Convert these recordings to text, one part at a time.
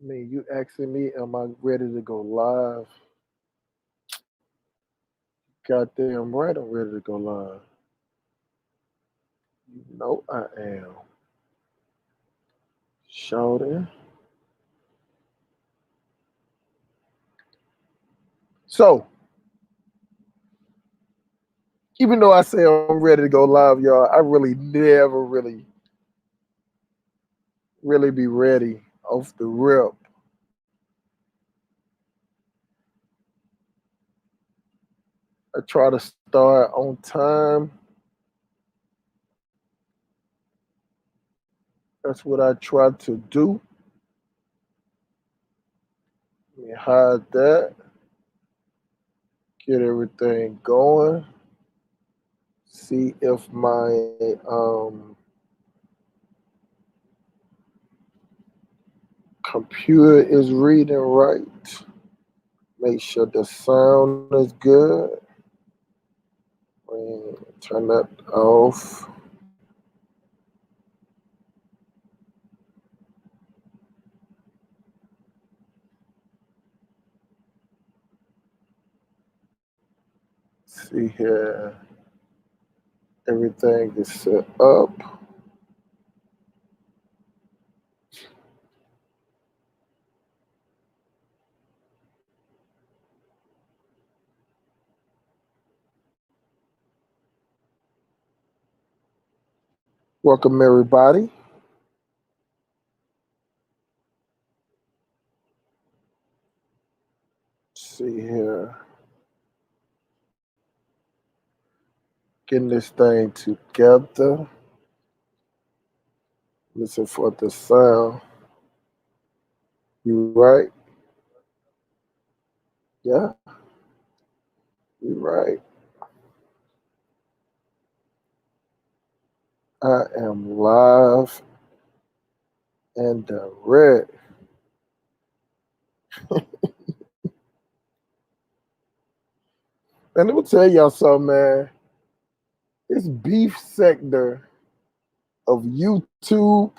mean, you asking me, am I ready to go live? Goddamn right, I'm ready to go live. You know I am. Shouting. So, even though I say I'm ready to go live, y'all, I really never really be ready off the rip. I try to start on time. That's what I try to do. Let me hide that. Get everything going. See if my computer is reading right. Make sure the sound is good. Turn that off. See here. Everything is set up. Welcome everybody. See here. Getting this thing together. Listen for the sound. You right? Yeah. You right. I am live and direct. And let me tell y'all something, man. This beef sector of YouTube,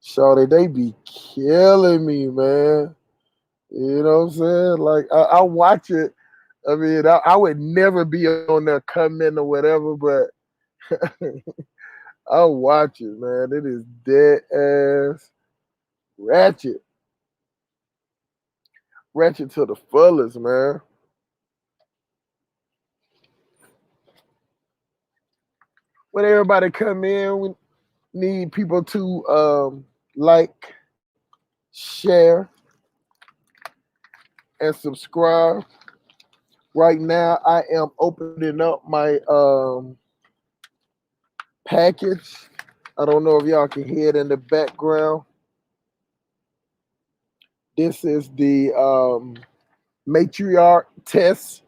shawty, they be killing me, man. You know what I'm saying? Like I watch it. I mean, I would never be on there commenting or whatever, but I watch it, man. It is dead ass ratchet. Ratchet to the fullest, man. When everybody come in, we need people to like, share, and subscribe. Right now, I am opening up my package. I don't know if y'all can hear it in the background. This is the matriarch test.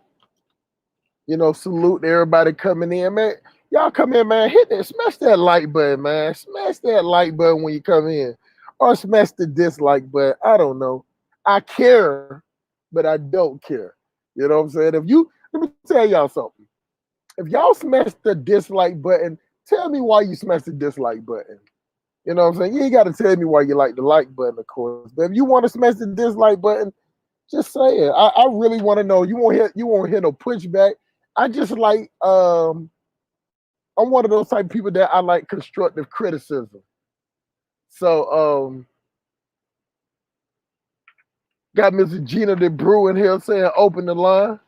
You know, salute to everybody coming in, man. Y'all come in, man. Hit that, smash that like button, man. Smash that like button when you come in, or smash the dislike button. I don't know. I care, but I don't care. You know what I'm saying? If you, let me tell y'all something. If y'all smash the dislike button, tell me why you smash the dislike button. You know what I'm saying? You ain't got to tell me why you like the like button, of course. But if you want to smash the dislike button, just say it. I really want to know. You won't hear no pushback. I just like I'm one of those type of people that I like constructive criticism. So got Mrs. Gina the Brew in here saying open the line.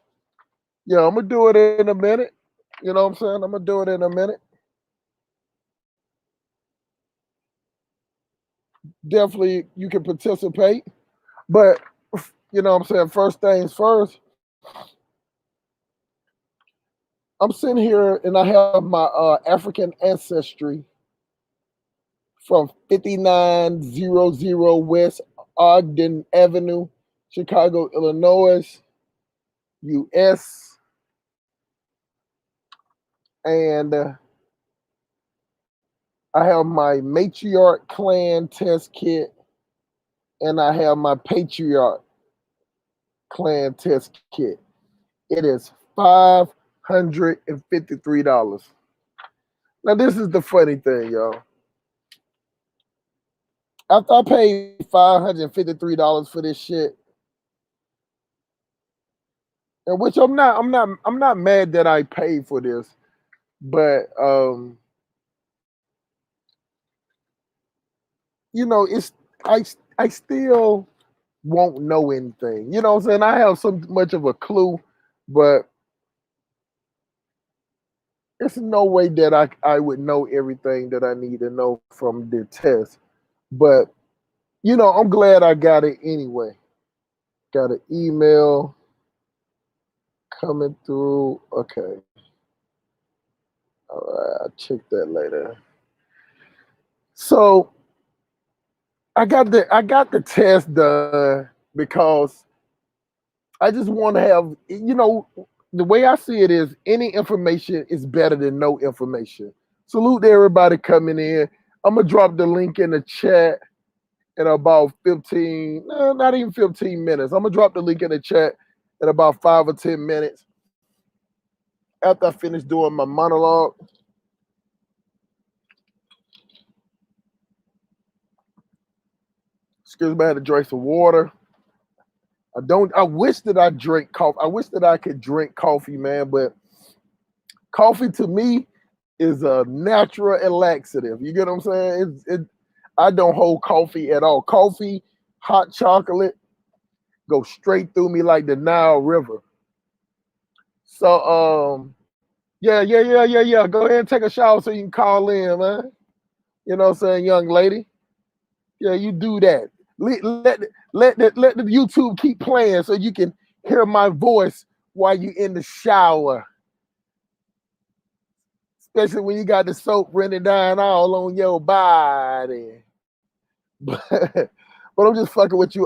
Yeah, I'm gonna do it in a minute. You know what I'm saying? I'm gonna do it in a minute. Definitely you can participate. But you know what I'm saying, first things first, I'm sitting here and I have my African ancestry from 5900 West Ogden Avenue, Chicago, Illinois, US. And I have my matriarch clan test kit and I have my patriarch clan test kit. It is $553. Now, this is the funny thing, y'all. After I paid $553 for this shit. And which I'm not mad that I paid for this, but you know, it's I I still won't know anything. You know what I'm saying? I have so much of a clue, but there's no way that I would know everything that I need to know from the test. But you know, I'm glad I got it anyway. Got an email coming through. Okay. All right, I'll check that later. So I got the test done because I just want to have, you know, the way I see it is any information is better than no information. Salute to everybody coming in. I'm gonna drop the link in the chat in about 15, no, not even 15 minutes. I'm gonna drop the link in the chat in about 5 or 10 minutes after I finish doing my monologue. Excuse me, I had to drink some water. I wish that I drink coffee. I wish that I could drink coffee, man, but coffee to me is a natural and laxative. You get what I'm saying? I don't hold coffee at all. Coffee, hot chocolate, go straight through me like the Nile River. So yeah. Go ahead and take a shower so you can call in, man. You know what I'm saying, young lady? Yeah, you do that. Let the YouTube keep playing so you can hear my voice while you in the shower. Especially when you got the soap running down all on your body. But I'm just fucking with you.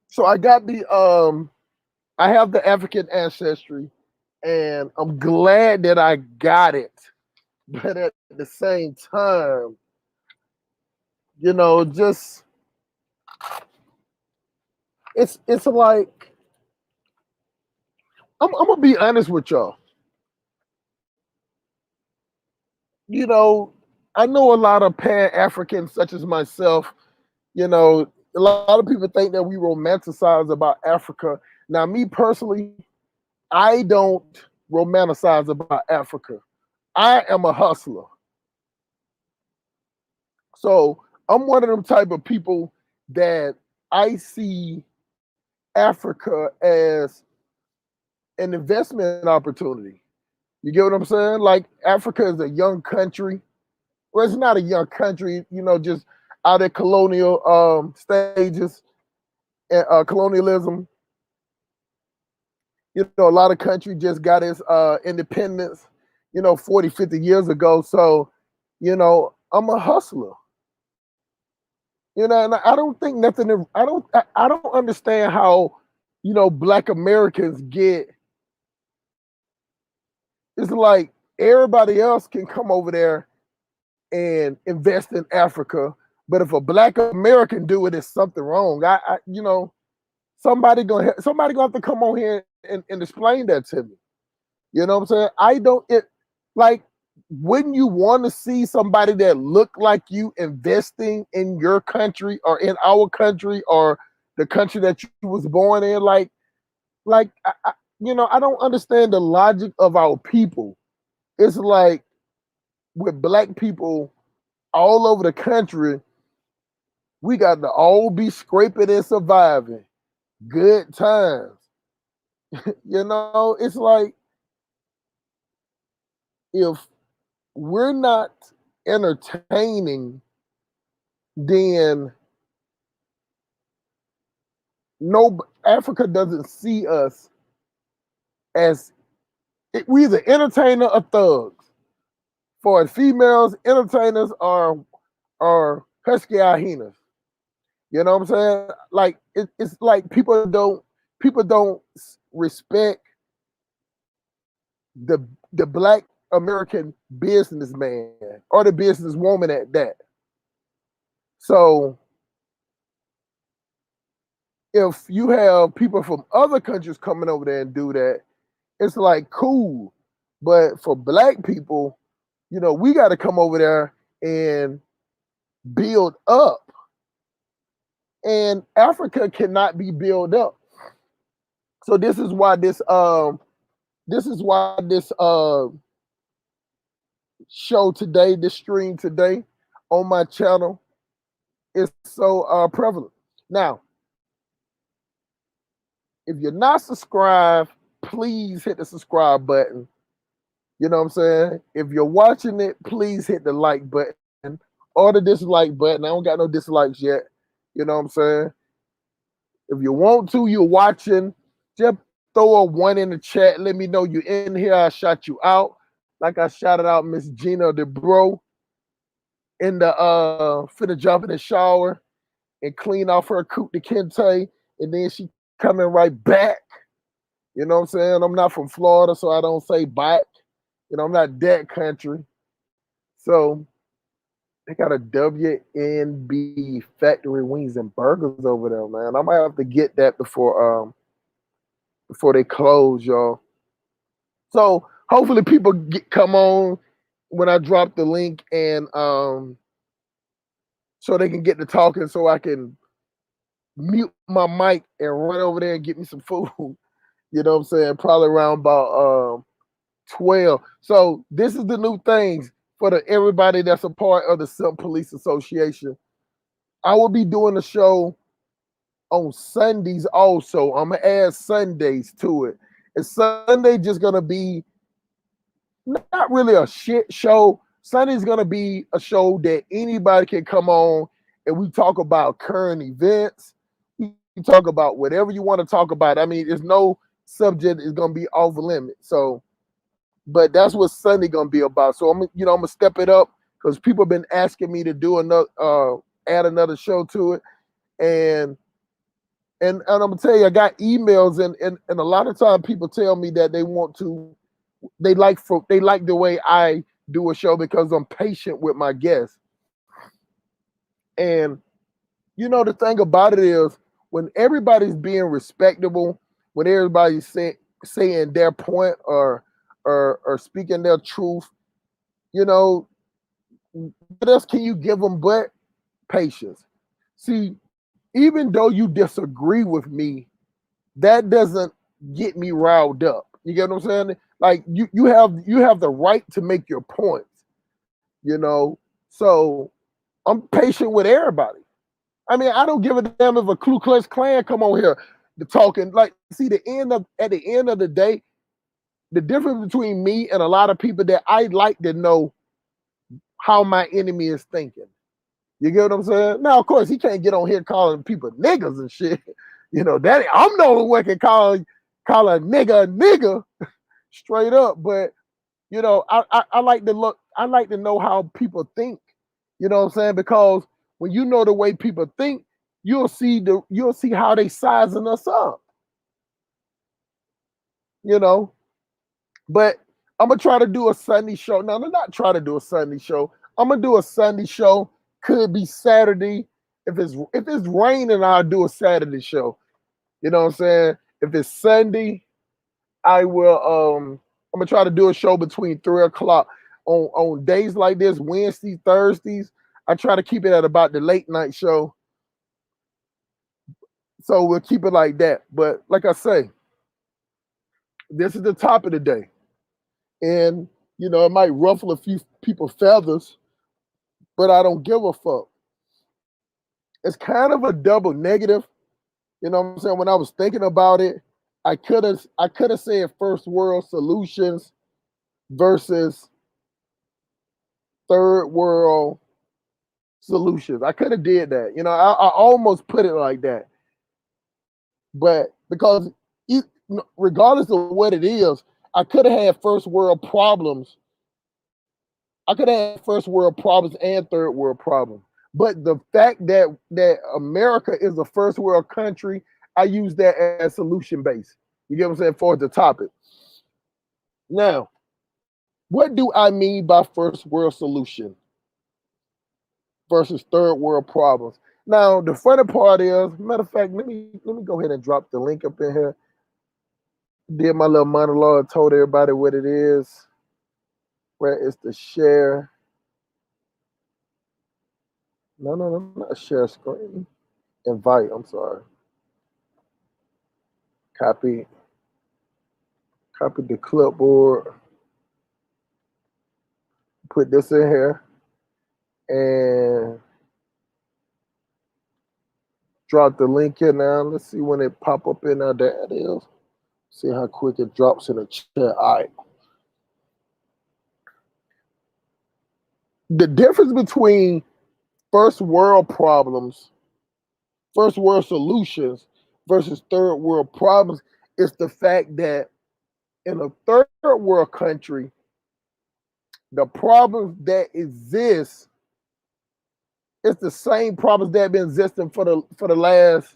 So I got I have the African ancestry, and I'm glad that I got it. But at the same time, you know, just it's like I'm gonna be honest with y'all. You know, I know a lot of Pan Africans such as myself. You know, a lot of people think that we romanticize about Africa. Now, me personally, I don't romanticize about Africa. I am a hustler. So I'm one of them type of people that I see Africa as an investment opportunity. You get what I'm saying? Like Africa is a young country. Well, it's not a young country, you know, just out of colonial stages and colonialism. You know, a lot of country just got its independence, you know, 40, 50 years ago. So, you know, I'm a hustler. You know, and I don't think nothing. I don't understand how, you know, Black Americans get. It's like everybody else can come over there and invest in Africa, but if a Black American do it, it's something wrong. You know, somebody gonna have to come on here and explain that to me. You know what I'm saying? I don't it like wouldn't you want to see somebody that look like you investing in your country or in our country or the country that you was born in? Like you know, I don't understand the logic of our people. It's like with Black people all over the country, we got to all be scraping and surviving. Good times. You know, it's like if we're not entertaining, then no Africa doesn't see us as we either entertainer or thugs. For females, entertainers are husky hyenas. You know what I'm saying? Like it's like people don't respect the Black American businessman or the businesswoman at that. So if you have people from other countries coming over there and do that, it's like cool. But for Black people, you know, we got to come over there and build up. and Africa cannot be built up. So this is why this show today, this stream today on my channel is so prevalent. Now, if you're not subscribed, please hit the subscribe button. You know what I'm saying? If you're watching it, please hit the like button or the dislike button. I don't got no dislikes yet. You know what I'm saying? If you want to, you're watching, just throw a 1 in the chat. Let me know you in here. I shot you out. Like I shouted out Miss Gina the bro in the finna jump in the shower and clean off her coot de kente, and then she coming right back. You know what I'm saying? I'm not from Florida, so I don't say back. You know, I'm not that country. So they got a WNB Factory Wings and Burgers over there, man. I might have to get that before they close, y'all. So hopefully people come on when I drop the link, and so they can get to talking, so I can mute my mic and run over there and get me some food. You know what I'm saying? Probably around about 12. So this is the new things for everybody that's a part of the Simp Police Association. I will be doing a show on Sundays also. I'm gonna add Sundays to it. And Sunday just gonna be not really a shit show. Sunday's gonna be a show that anybody can come on and we talk about current events. We talk about whatever you want to talk about. I mean, there's no subject is gonna be off limit. So, but that's what Sunday gonna be about. So I'm gonna step it up because people have been asking me to do another add another show to it. And I'm gonna tell you, I got emails and a lot of time people tell me that they like the way I do a show because I'm patient with my guests. And the thing about it is when everybody's being respectable, when everybody's saying their point or speaking their truth, what else can you give them but patience? See, even though you disagree with me, that doesn't get me riled up. You get what I'm saying? Like you have the right to make your points, So I'm patient with everybody. I mean, I don't give a damn if a Ku Klux Klan come on here to talking. Like, see, at the end of the day, the difference between me and a lot of people that I like to know how my enemy is thinking. You get what I'm saying? Now, of course, he can't get on here calling people niggas and shit. That I'm the only one can call a nigga straight up. But I like to look. I like to know how people think. You know what I'm saying? Because when you know the way people think, you'll see how they sizing us up. But I'm gonna try to do a Sunday show. No, I'm not try to do a Sunday show. I'm gonna do a Sunday show. Could be Saturday. If it's raining, I'll do a Saturday show. You know what I'm saying? If it's Sunday, I will I'm gonna try to do a show between 3:00 on days like this, Wednesdays, Thursdays. I try to keep it at about the late night show. So we'll keep it like that. But like I say, this is the top of the day. And it might ruffle a few people's feathers, but I don't give a fuck. It's kind of a double negative. You know what I'm saying? When I was thinking about it, I could have said first world solutions versus third world solutions. I could have did that. I almost put it like that. But because regardless of what it is, I could have had first world problems. I could have had first world problems and third world problems. But the fact that America is a first world country, I use that as solution base. You get what I'm saying? For the topic. Now, what do I mean by first world solution versus third world problems? Now, the funny part is, matter of fact, let me go ahead and drop the link up in here. Did my little monologue, told everybody what it is. Where is the share? No, not share screen. Invite, I'm sorry. Copy. Copy the clipboard. Put this in here. And drop the link in now. Let's see when it pop up in there. There it is. See how quick it drops in the chat. All right. The difference between first world problems, first world solutions versus third world problems is the fact that in a third world country, the problems that exist is the same problems that have been existing for the last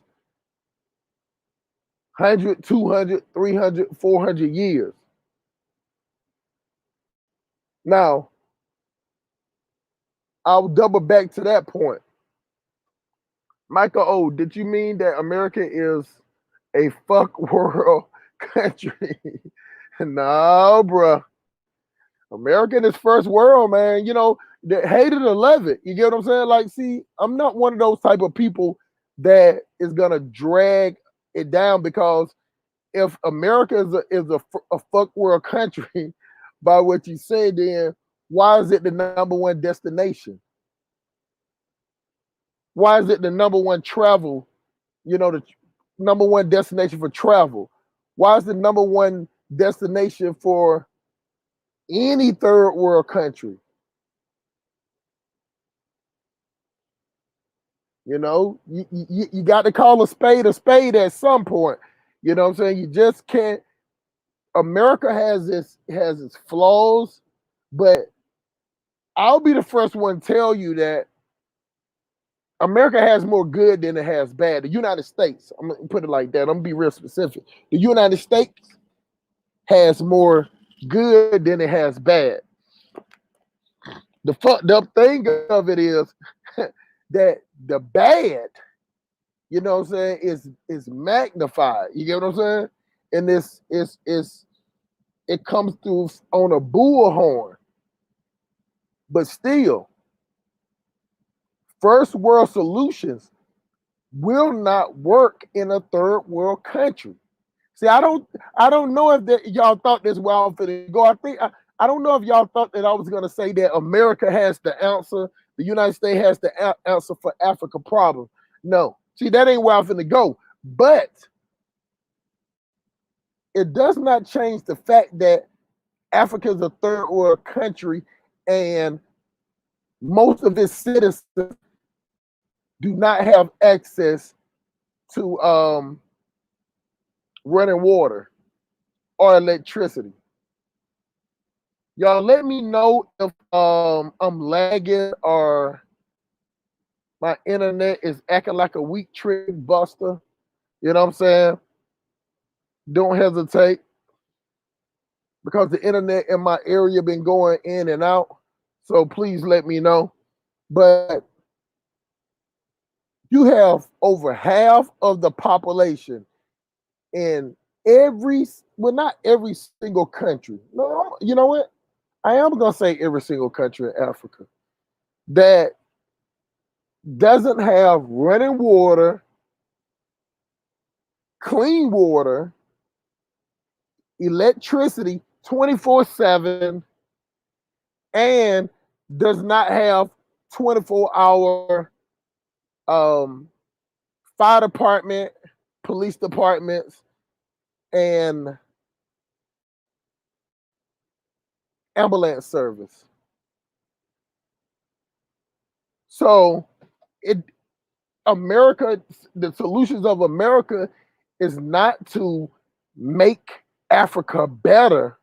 100, 200, 300, 400 years. Now, I'll double back to that point. Michael O, did you mean that America is a fuck world country? No, bro. America is first world, man. You know, they hate it or love it. You get what I'm saying? Like, see, I'm not one of those type of people that is gonna drag it down, because if America is a fuck world country, by what you say, then why is it the number one destination? Why is it the number one travel? You know, the number one destination for travel. Why is the number one destination for any third world country? You know, you got to call a spade at some point. You know what I'm saying? You just can't. America has its flaws, but I'll be the first one to tell you that America has more good than it has bad. The United States, I'm gonna put it like that. I'm gonna be real specific. The United States has more good than it has bad. The fucked up thing of it is that the bad, you know what I'm saying, is magnified. You get what I'm saying? And this is it comes through on a bullhorn. But still, first world solutions will not work in a third world country. See, I don't know if that y'all thought this while I'm finna go. I don't know if y'all thought that I was gonna say that America has the answer, the United States has the answer for Africa problem. No, see, that ain't where I'm finna go. But it does not change the fact that Africa is a third world country, and most of its citizens do not have access to running water or electricity. Y'all let me know if I'm lagging or my internet is acting like a weak trick buster. You know what I'm saying? Don't hesitate, because the internet in my area been going in and out. So please let me know. But you have over half of the population in not every single country. No, you know what? I am gonna say every single country in Africa that doesn't have running water, clean water, electricity 24/7, and does not have 24-hour fire department, police departments, and ambulance service. So America, the solutions of America is not to make Africa better.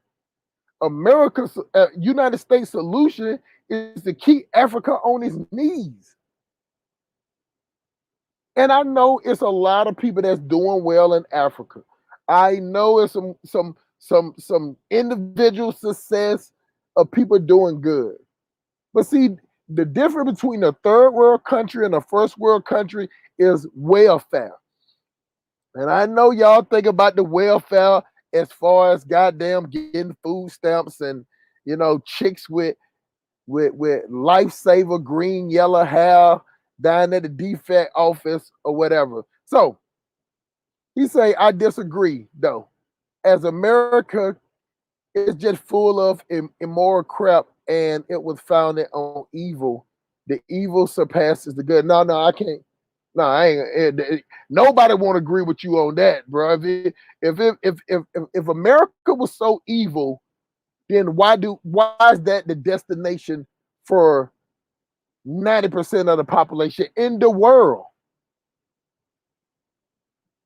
America's United States solution is to keep Africa on its knees. And I know it's a lot of people that's doing well in Africa. I know it's some individual success of people doing good. But see, the difference between a third world country and a first world country is welfare. And I know y'all think about the welfare as far as goddamn getting food stamps and, you know, chicks with lifesaver green yellow hair down at the defect office or whatever. So he say, I disagree though. As America is just full of immoral crap and it was founded on evil, the evil surpasses the good. No, I can't. No, I ain't. Nobody won't agree with you on that, bro. If America was so evil, then why is that the destination for 90% of the population in the world?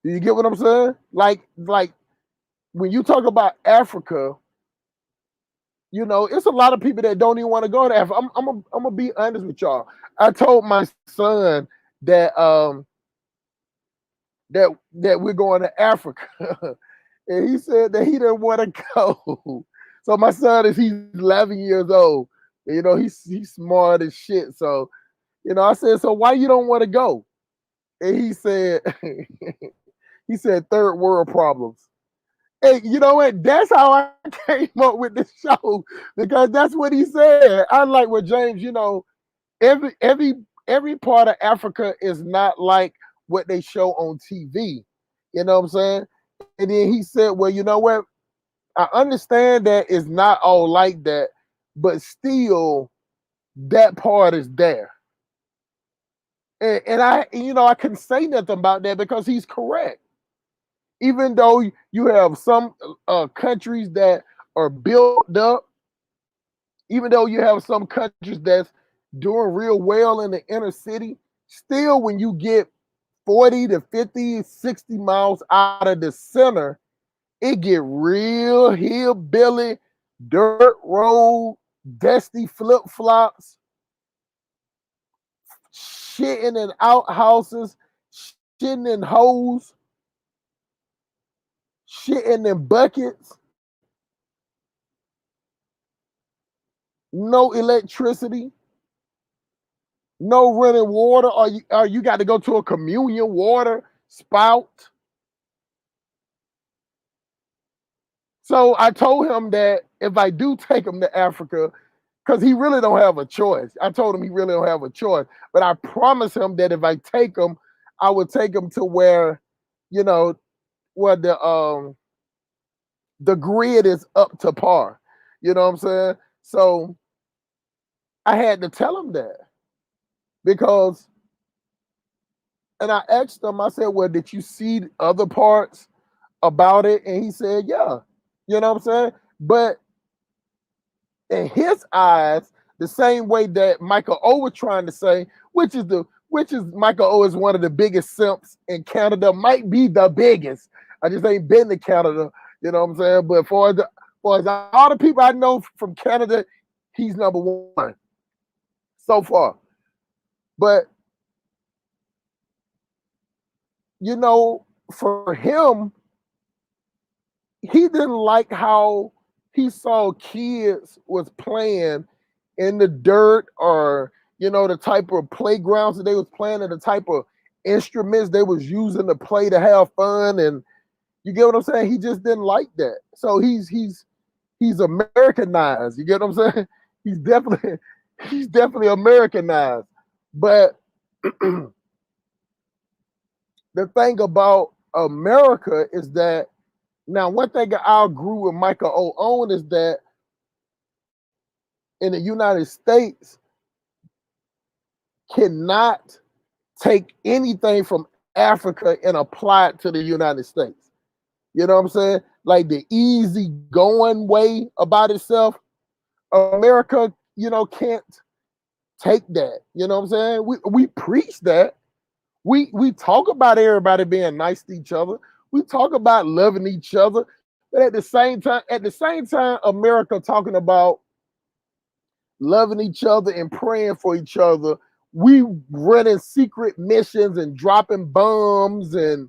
Do you get what I'm saying? Like when you talk about Africa, you know, it's a lot of people that don't even want to go to Africa. I'm gonna be honest with y'all. I told my son that that we're going to Africa, and he said that he didn't want to go. So my son he's 11 years old. You know, he's smart as shit. So, you know, I said, so why you don't want to go? And he said, he said third world problems. Hey, you know what? That's how I came up with the show because that's what he said. Unlike with James, you know, every part of Africa is not like what they show on TV. You know what I'm saying? And then he said, well, you know what? I understand that it's not all like that, but still that part is there. And I, you know, I can say nothing about that because he's correct. Even though you have some countries that are built up, even though you have some countries that's doing real well in the inner city, still when you get 40 to 50, 60 miles out of the center, it get real hillbilly, dirt road, dusty flip-flops, shitting in outhouses, shitting in holes, shitting in buckets, no electricity, no running water, or you got to go to a communion water spout. So I told him that if I do take him to Africa, because he really don't have a choice. I told him he really don't have a choice. But I promised him that if I take him, I would take him to where, you know, where the grid is up to par. You know what I'm saying? So I had to tell him that because, and I asked him, I said, well, did you see other parts about it? And he said, yeah. You know what I'm saying? But in his eyes, the same way that Michael O was trying to say, which is Michael O is one of the biggest simps in Canada, might be the biggest. I just ain't been to Canada, you know what I'm saying? But for all the people I know from Canada, he's number one so far. But you know, for him, he didn't like how he saw kids was playing in the dirt, or you know, the type of playgrounds that they was playing and the type of instruments they was using to play to have fun. And you get what I'm saying? He just didn't like that. So he's Americanized. You get what I'm saying? He's definitely Americanized. But the thing about America is that now one thing I agree with Michael O on is that in the United States cannot take anything from Africa and apply it to the United States. You know what I'm saying? Like the easy going way about itself. America, you know, can't take that. You know what I'm saying? We preach that. We talk about everybody being nice to each other. We talk about loving each other. But at the same time, America talking about loving each other and praying for each other, we running secret missions and dropping bombs and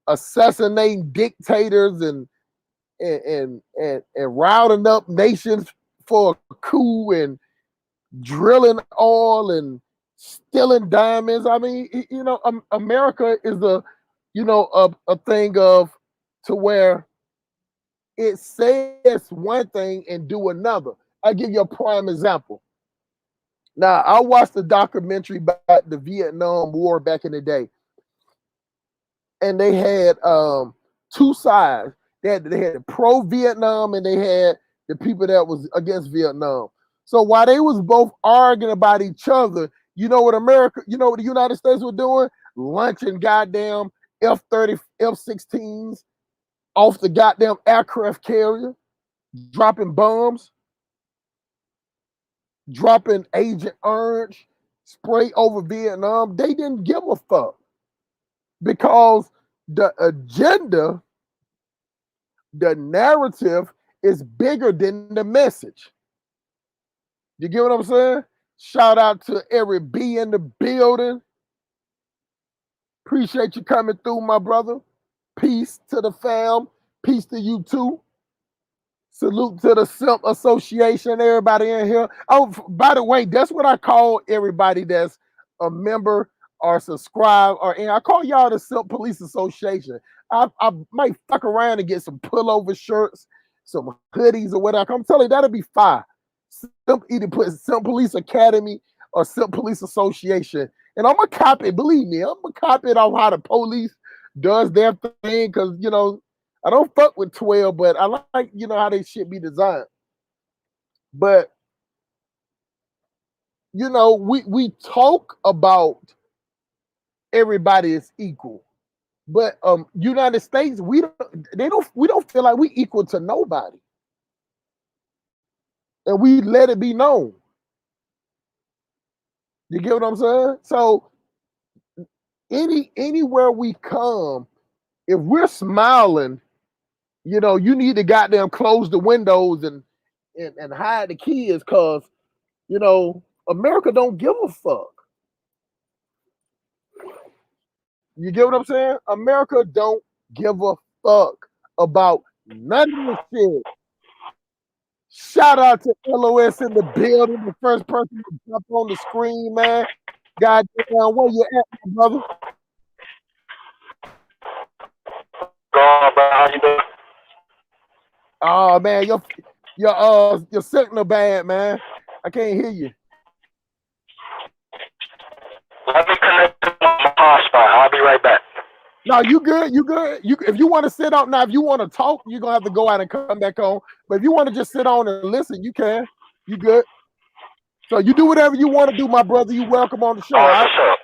assassinating dictators and routing up nations for a coup and drilling oil and stealing diamonds. I mean, you know, America is a thing of to where it says one thing and do another. I'll give you a prime example. Now, I watched the documentary about the Vietnam War back in the day, and they had two sides. They had the pro Vietnam and they had the people that was against Vietnam. So while they was both arguing about each other, you know what America, you know what the United States were doing? Launching goddamn F-30, F-16s off the goddamn aircraft carrier, dropping bombs, dropping Agent Orange, spray over Vietnam. They didn't give a fuck because the agenda, the narrative is bigger than the message. You get what I'm saying? Shout out to every B in the building. Appreciate you coming through, my brother. Peace to the fam. Peace to you too. Salute to the Simp Association, everybody in here. Oh, by the way, that's what I call everybody that's a member or subscribe and I call y'all the Simp Police Association. I might fuck around and get some pullover shirts, some hoodies or whatever. I'm telling you, that'll be fire. Either put Simp Police Academy or Simp Police Association. And I'm gonna copy it, believe me, I'm gonna copy it off how the police does their thing, because you know, I don't fuck with 12, but I like, you know, how they shit be designed. But you know, we talk about everybody is equal, but United States, we don't feel like we equal to nobody, and we let it be known. You get what I'm saying? So anywhere we come, if we're smiling, you know, you need to goddamn close the windows and hide the kids, because you know America don't give a fuck. You get what I'm saying? America don't give a fuck about none of this shit. Shout out to LOS in the building, the first person to jump on the screen, man. Goddamn, where you at, my brother? How you doing? Oh man, your signal bad, man. I can't hear you. Let me connect to my hotspot. I'll be right back. No, you good. You good. If you want to sit on now, if you want to talk, you're gonna have to go out and come back on. But if you want to just sit on and listen, you can. You good. So you do whatever you want to do, my brother. You welcome on the show. All right, for sure.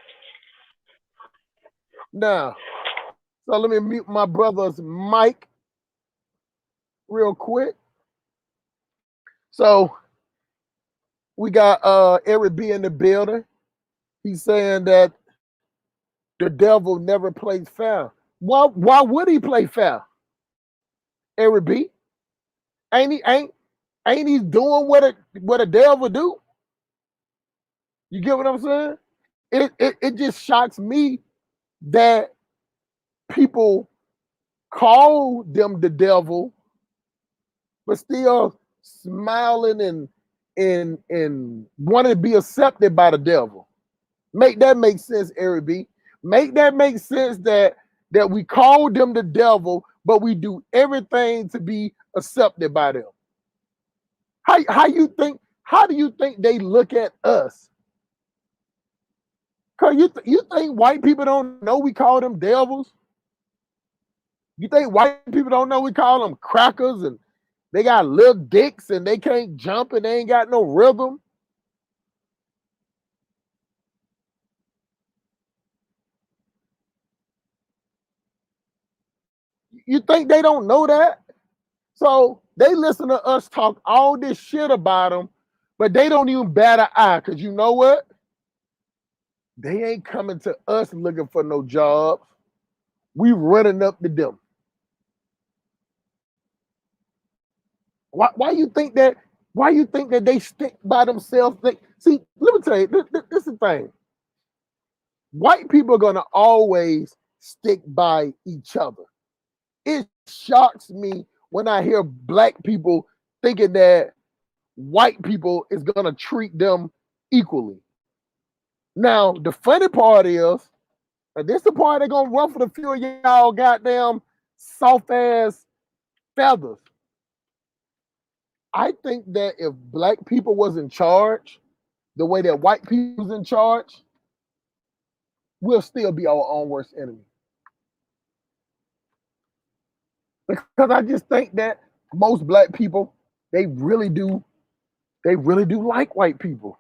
Now, so let me mute my brother's mic real quick. So we got Eric B in the building. He's saying that the devil never plays fair. Why would he play fair? Eric B? Ain't he doing what a devil do? You get what I'm saying? It just shocks me that people call them the devil, but still smiling and wanting to be accepted by the devil. Make that make sense, Eric B. Make that make sense that we call them the devil, but we do everything to be accepted by them. How do you think they look at us? Cause you think white people don't know we call them devils? You think white people don't know we call them crackers and they got little dicks and they can't jump and they ain't got no rhythm? You think they don't know that? So they listen to us talk all this shit about them, but they don't even bat an eye, because you know what? They ain't coming to us looking for no jobs. We running up to them. Why you think that? Why you think that they stick by themselves? See, let me tell you, this is the thing. White people are gonna always stick by each other. It shocks me when I hear black people thinking that white people is gonna treat them equally. Now, the funny part is, and this the part they're gonna ruffle a few of y'all goddamn soft ass feathers. I think that if black people was in charge, the way that white people's in charge, we'll still be our own worst enemy. Because I just think that most black people, they really do like white people.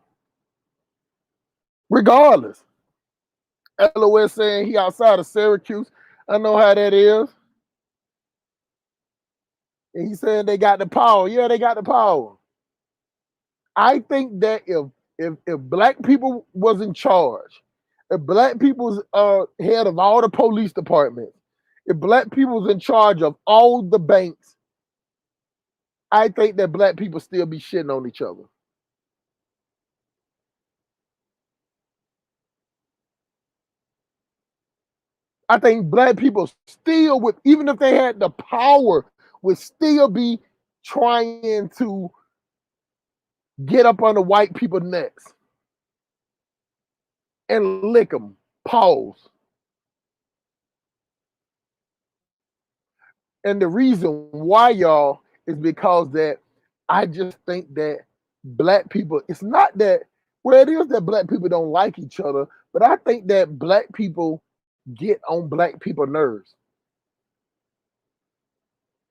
Regardless. LOS saying he outside of Syracuse. I know how that is. And he said they got the power. Yeah, they got the power. I think that if black people was in charge, if black people was head of all the police departments, if black people was in charge of all the banks, I think that black people still be shitting on each other. I think black people still would, even if they had the power, would still be trying to get up on the white people's necks and lick them. Pause. And the reason why, y'all, is because that I just think that black people, it's not that, well, it is that black people don't like each other, but I think that black people get on black people's nerves.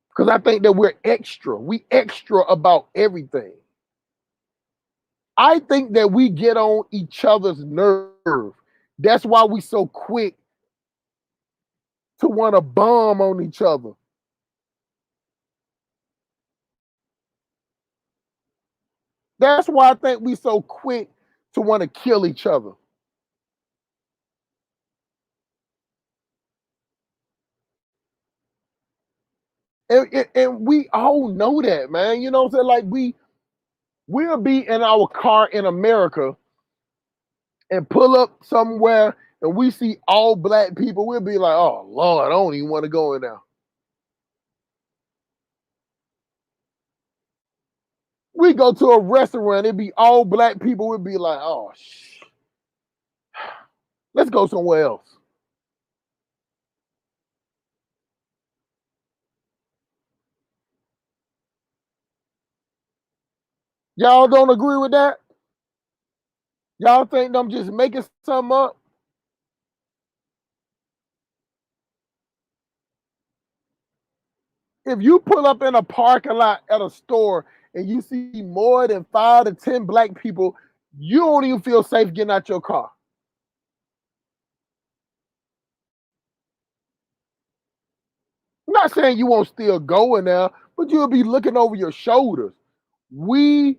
Because I think that we're extra. We extra about everything. I think that we get on each other's nerve. That's why we so quick to want to bomb on each other. That's why I think we so quick to want to kill each other. And we all know that, man. You know what I'm saying? Like we'll be in our car in America and pull up somewhere and we see all black people, we'll be like, oh Lord, I don't even want to go in there. We go to a restaurant, it'd be all black people, we'd be like, oh let's go somewhere else. Y'all don't agree with that? Y'all think I'm just making something up? If you pull up in a parking lot at a store and you see more than 5 to 10 black people, you don't even feel safe getting out your car. I'm not saying you won't still go in there, but you'll be looking over your shoulders. We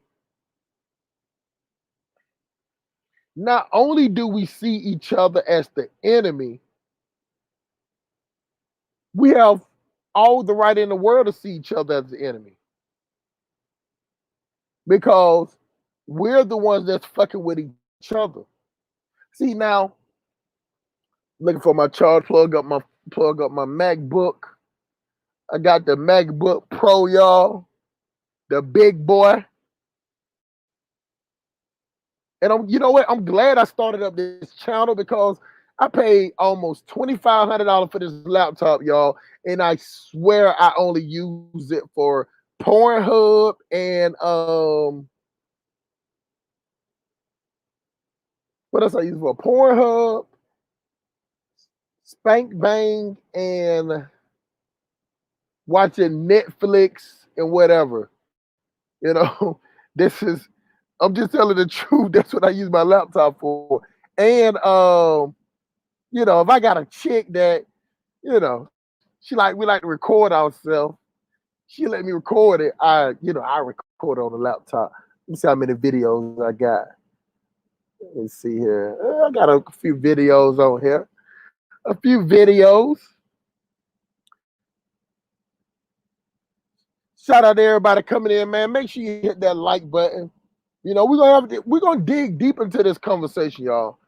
not only do we see each other as the enemy, we have all the right in the world to see each other as the enemy. Because we're the ones that's fucking with each other. See now, looking for my charge, plug up my MacBook. I got the MacBook Pro, y'all, the big boy. And you know what? I'm glad I started up this channel because I paid almost $2,500 for this laptop, y'all, and I swear I only use it for Pornhub and what else I use for? Pornhub, Spank Bang, and watching Netflix and whatever. You know, this is, I'm just telling the truth. That's what I use my laptop for. And you know, if I got a chick that, you know, we like to record ourselves, she let me record it. I record it on the laptop. Let me see how many videos I got. Let's see here. I got a few videos on here. A few videos. Shout out to everybody coming in, man. Make sure you hit that like button. You know, we're gonna dig deep into this conversation, y'all.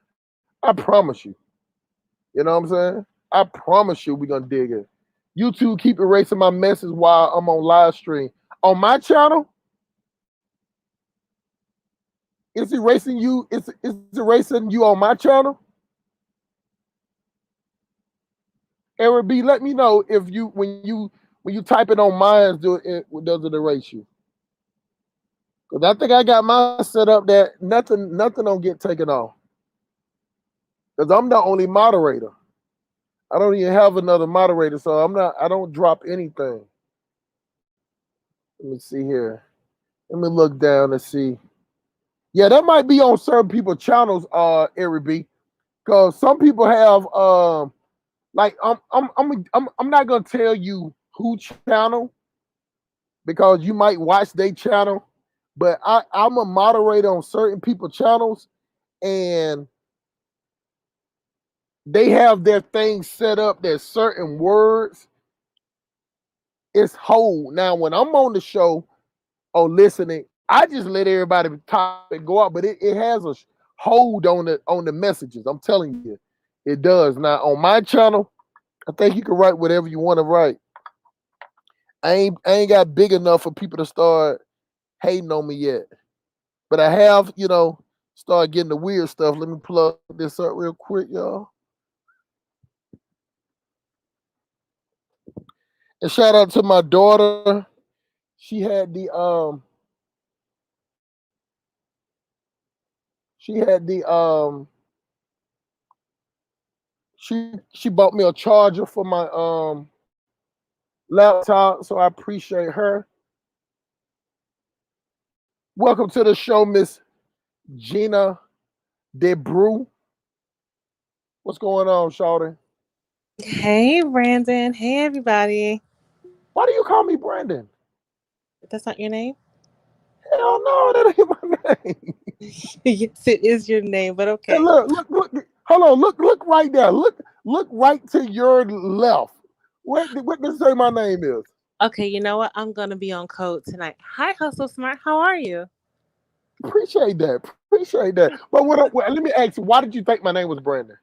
I promise you. You know what I'm saying? I promise you we're gonna dig in. YouTube keep erasing my message while I'm on live stream. On my channel, it's erasing you. It's erasing you on my channel. Eric B, let me know if when you type it on mine, does it erase you? Cause I think I got my set up that nothing don't get taken off. Cause I'm the only moderator. I don't even have another moderator, so I don't drop anything. Let me see here. Let me look down and see. Yeah, that might be on certain people's channels, Ari B. Cause some people have like I'm not gonna tell you who channel because you might watch their channel, but I'm a moderator on certain people's channels and they have their things set up that certain words is hold. Now when I'm on the show or listening, I just let everybody talk and go out, but it has a hold on the messages. I'm telling you, it does. Now on my channel, I think you can write whatever you want to write. I ain't got big enough for people to start hating on me yet. But I have, start getting the weird stuff. Let me plug this up real quick, y'all. And shout out to my daughter. She had she had she bought me a charger for my laptop, so I appreciate her. Welcome to the show, Miss Gina DeBrew. What's going on, Shawty? Hey, Brandon. Hey, everybody. Why do you call me Brandon? That's not your name? Hell no, that ain't my name. Yes, it is your name, but And okay. look, hold on, look right there. Look right to your left. What does it say my name is? Okay, you know what? I'm going to be on code tonight. Hi, Hustle Smart. How are you? Appreciate that. Appreciate that. But let me ask you, why did you think my name was Brandon?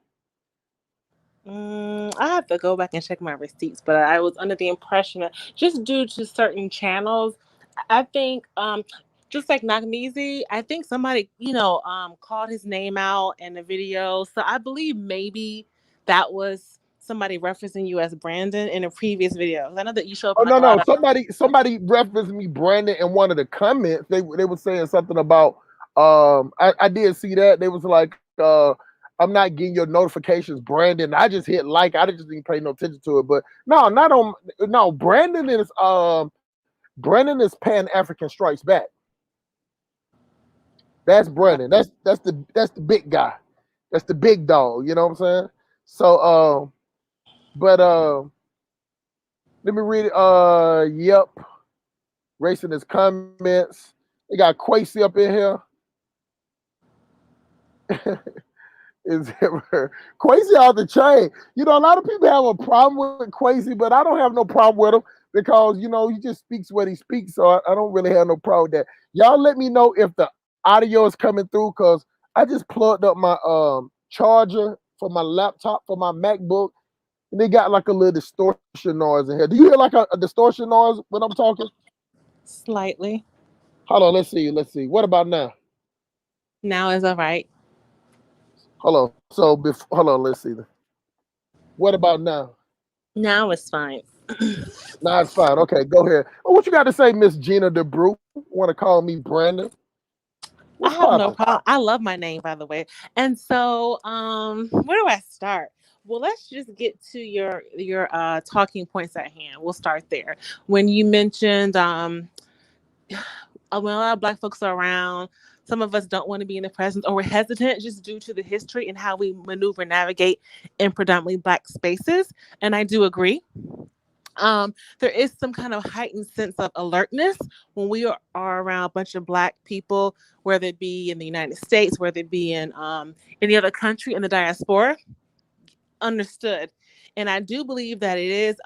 I have to go back and check my receipts, but I was under the impression that just due to certain channels, I think, just like Nagmeezy, I think somebody, called his name out in the video. So I believe maybe that was somebody referencing you as Brandon in a previous video. I know that you show up Oh in like no, a lot no. of. Somebody referenced me Brandon in one of the comments. They were saying something about I did see that. They was like I'm not getting your notifications, Brandon. I just hit like. I just didn't pay no attention to it. But no, not on no, Brandon is Pan African Strikes Back. That's Brandon. That's the big guy. That's the big dog. You know what I'm saying? So but let me read it. Yep. Racing his comments. They got Quasi up in here. Is Quasi out the chain? A lot of people have a problem with Quasi, but I don't have no problem with him because he just speaks what he speaks. So I don't really have no problem with that. Y'all let me know if the audio is coming through because I just plugged up my charger for my laptop for my MacBook, and they got like a little distortion noise in here. Do you hear like a distortion noise when I'm talking? Slightly. Hold on, let's see. Let's see. What about now? Now is all right. Hold on. So hold on, let's see. What about now? Now it's fine. Nah, it's fine. Okay, go ahead. Oh, what you got to say, Miss Gina DeBrew? Want to call me Brandon? What's I have popping? no problem. I love my name, by the way. And so, where do I start? Well, let's just get to your talking points at hand. We'll start there. When you mentioned when a lot of Black folks are around, some of us don't want to be in the presence or we're hesitant just due to the history and how we maneuver navigate in predominantly Black spaces. And I do agree. There is some kind of heightened sense of alertness when we are around a bunch of Black people, whether it be in the United States, whether it be in any other country in the diaspora. Understood. And I do believe that it is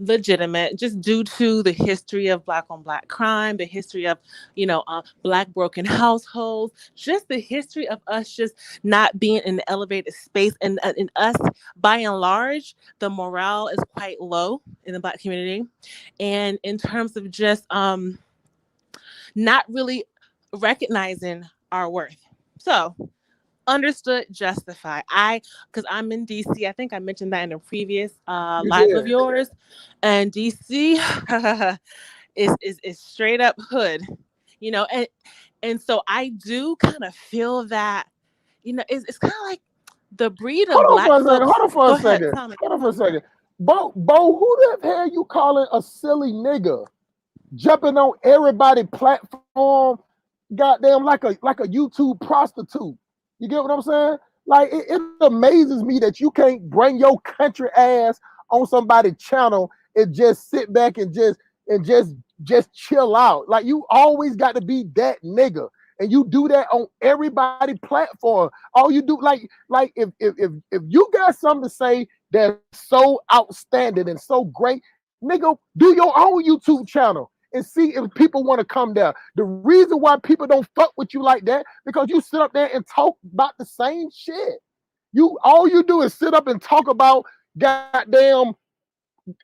legitimate just due to the history of Black on Black crime, the history of Black broken households, just the history of us just not being in the elevated space, and in us by and large the morale is quite low in the Black community, and in terms of just not really recognizing our worth. So understood, justify. Because I'm in DC. I think I mentioned that in a previous You live of did. yours. And DC is straight up hood. you know, and so I do kind of feel that, you know, it's kind of like the breed of Hold black on for a second. folks. Hold on for a Go ahead, second. tell me. Hold on for a second. Bo, who the hell you calling a silly nigga? Jumping on everybody platform, goddamn, like a YouTube prostitute. You get what I'm saying? Like it amazes me that you can't bring your country ass on somebody's channel and just sit back and just chill out. Like you always got to be that nigga. And you do that on everybody platform. All you do, like if you got something to say that's so outstanding and so great, nigga, do your own YouTube channel and see if people want to come there. The reason why people don't fuck with you like that, because you sit up there and talk about the same shit. All you do is sit up and talk about goddamn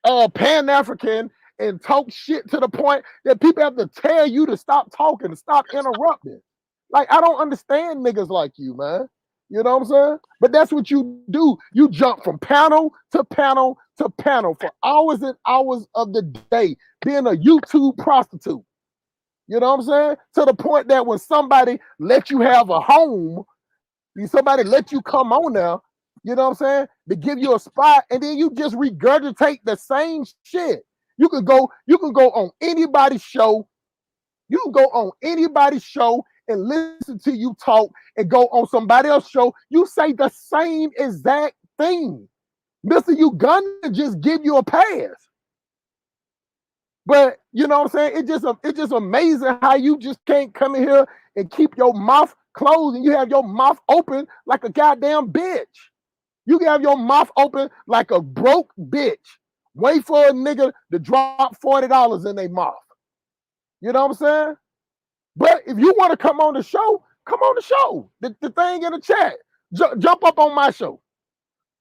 Pan-African and talk shit to the point that people have to tell you to stop talking, to stop interrupting. Like, I don't understand niggas like you, man. You know what I'm saying? But that's what you do. You jump from panel to panel to panel for hours and hours of the day, being a YouTube prostitute. You know what I'm saying? To the point that when somebody let you have a home, somebody let you come on there, you know what I'm saying, to give you a spot, and then you just regurgitate the same shit. You can go on anybody's show. You can go on anybody's show and listen to you talk, and go on somebody else's show. You say the same exact thing. Mr. Uganda just give you a pass. But you know what I'm saying? It's just amazing how you just can't come in here and keep your mouth closed and you have your mouth open like a goddamn bitch. You can have your mouth open like a broke bitch. Wait for a nigga to drop $40 in their mouth. You know what I'm saying? But if you want to come on the show, come on the show. The thing in the chat. Jump up on my show.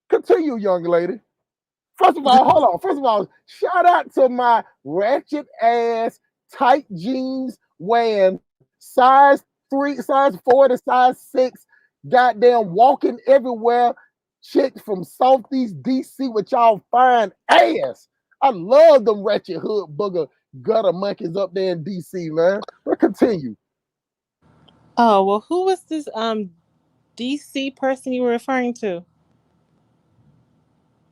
Continue, young lady. First of all, hold on. First of all, shout out to my ratchet ass tight jeans wearing size 3, size 4 to size 6, goddamn walking everywhere chick from Southeast DC with y'all fine ass. I love them ratchet hood booger gutter monkeys up there in DC, man. But continue. Oh, well, who was this DC person you were referring to?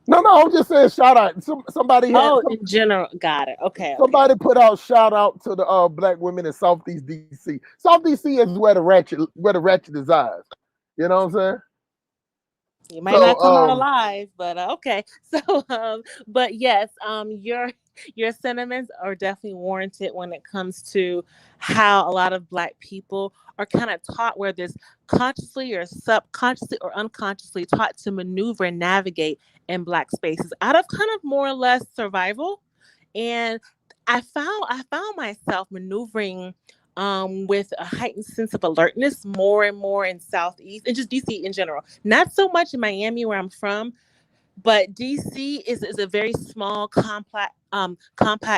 No, I'm just saying shout out. In general, got it. Okay. Somebody put out shout out to the black women in Southeast DC. South DC is where the ratchet resides. You know what I'm saying? You might not come out alive, but okay. So, but yes, your sentiments are definitely warranted when it comes to how a lot of Black people are kind of taught, whether it's consciously or subconsciously or unconsciously, taught to maneuver and navigate in Black spaces out of kind of more or less survival. And I found myself maneuvering with a heightened sense of alertness more and more in Southeast and just DC in general. Not so much in Miami where I'm from, but DC is a very small, compact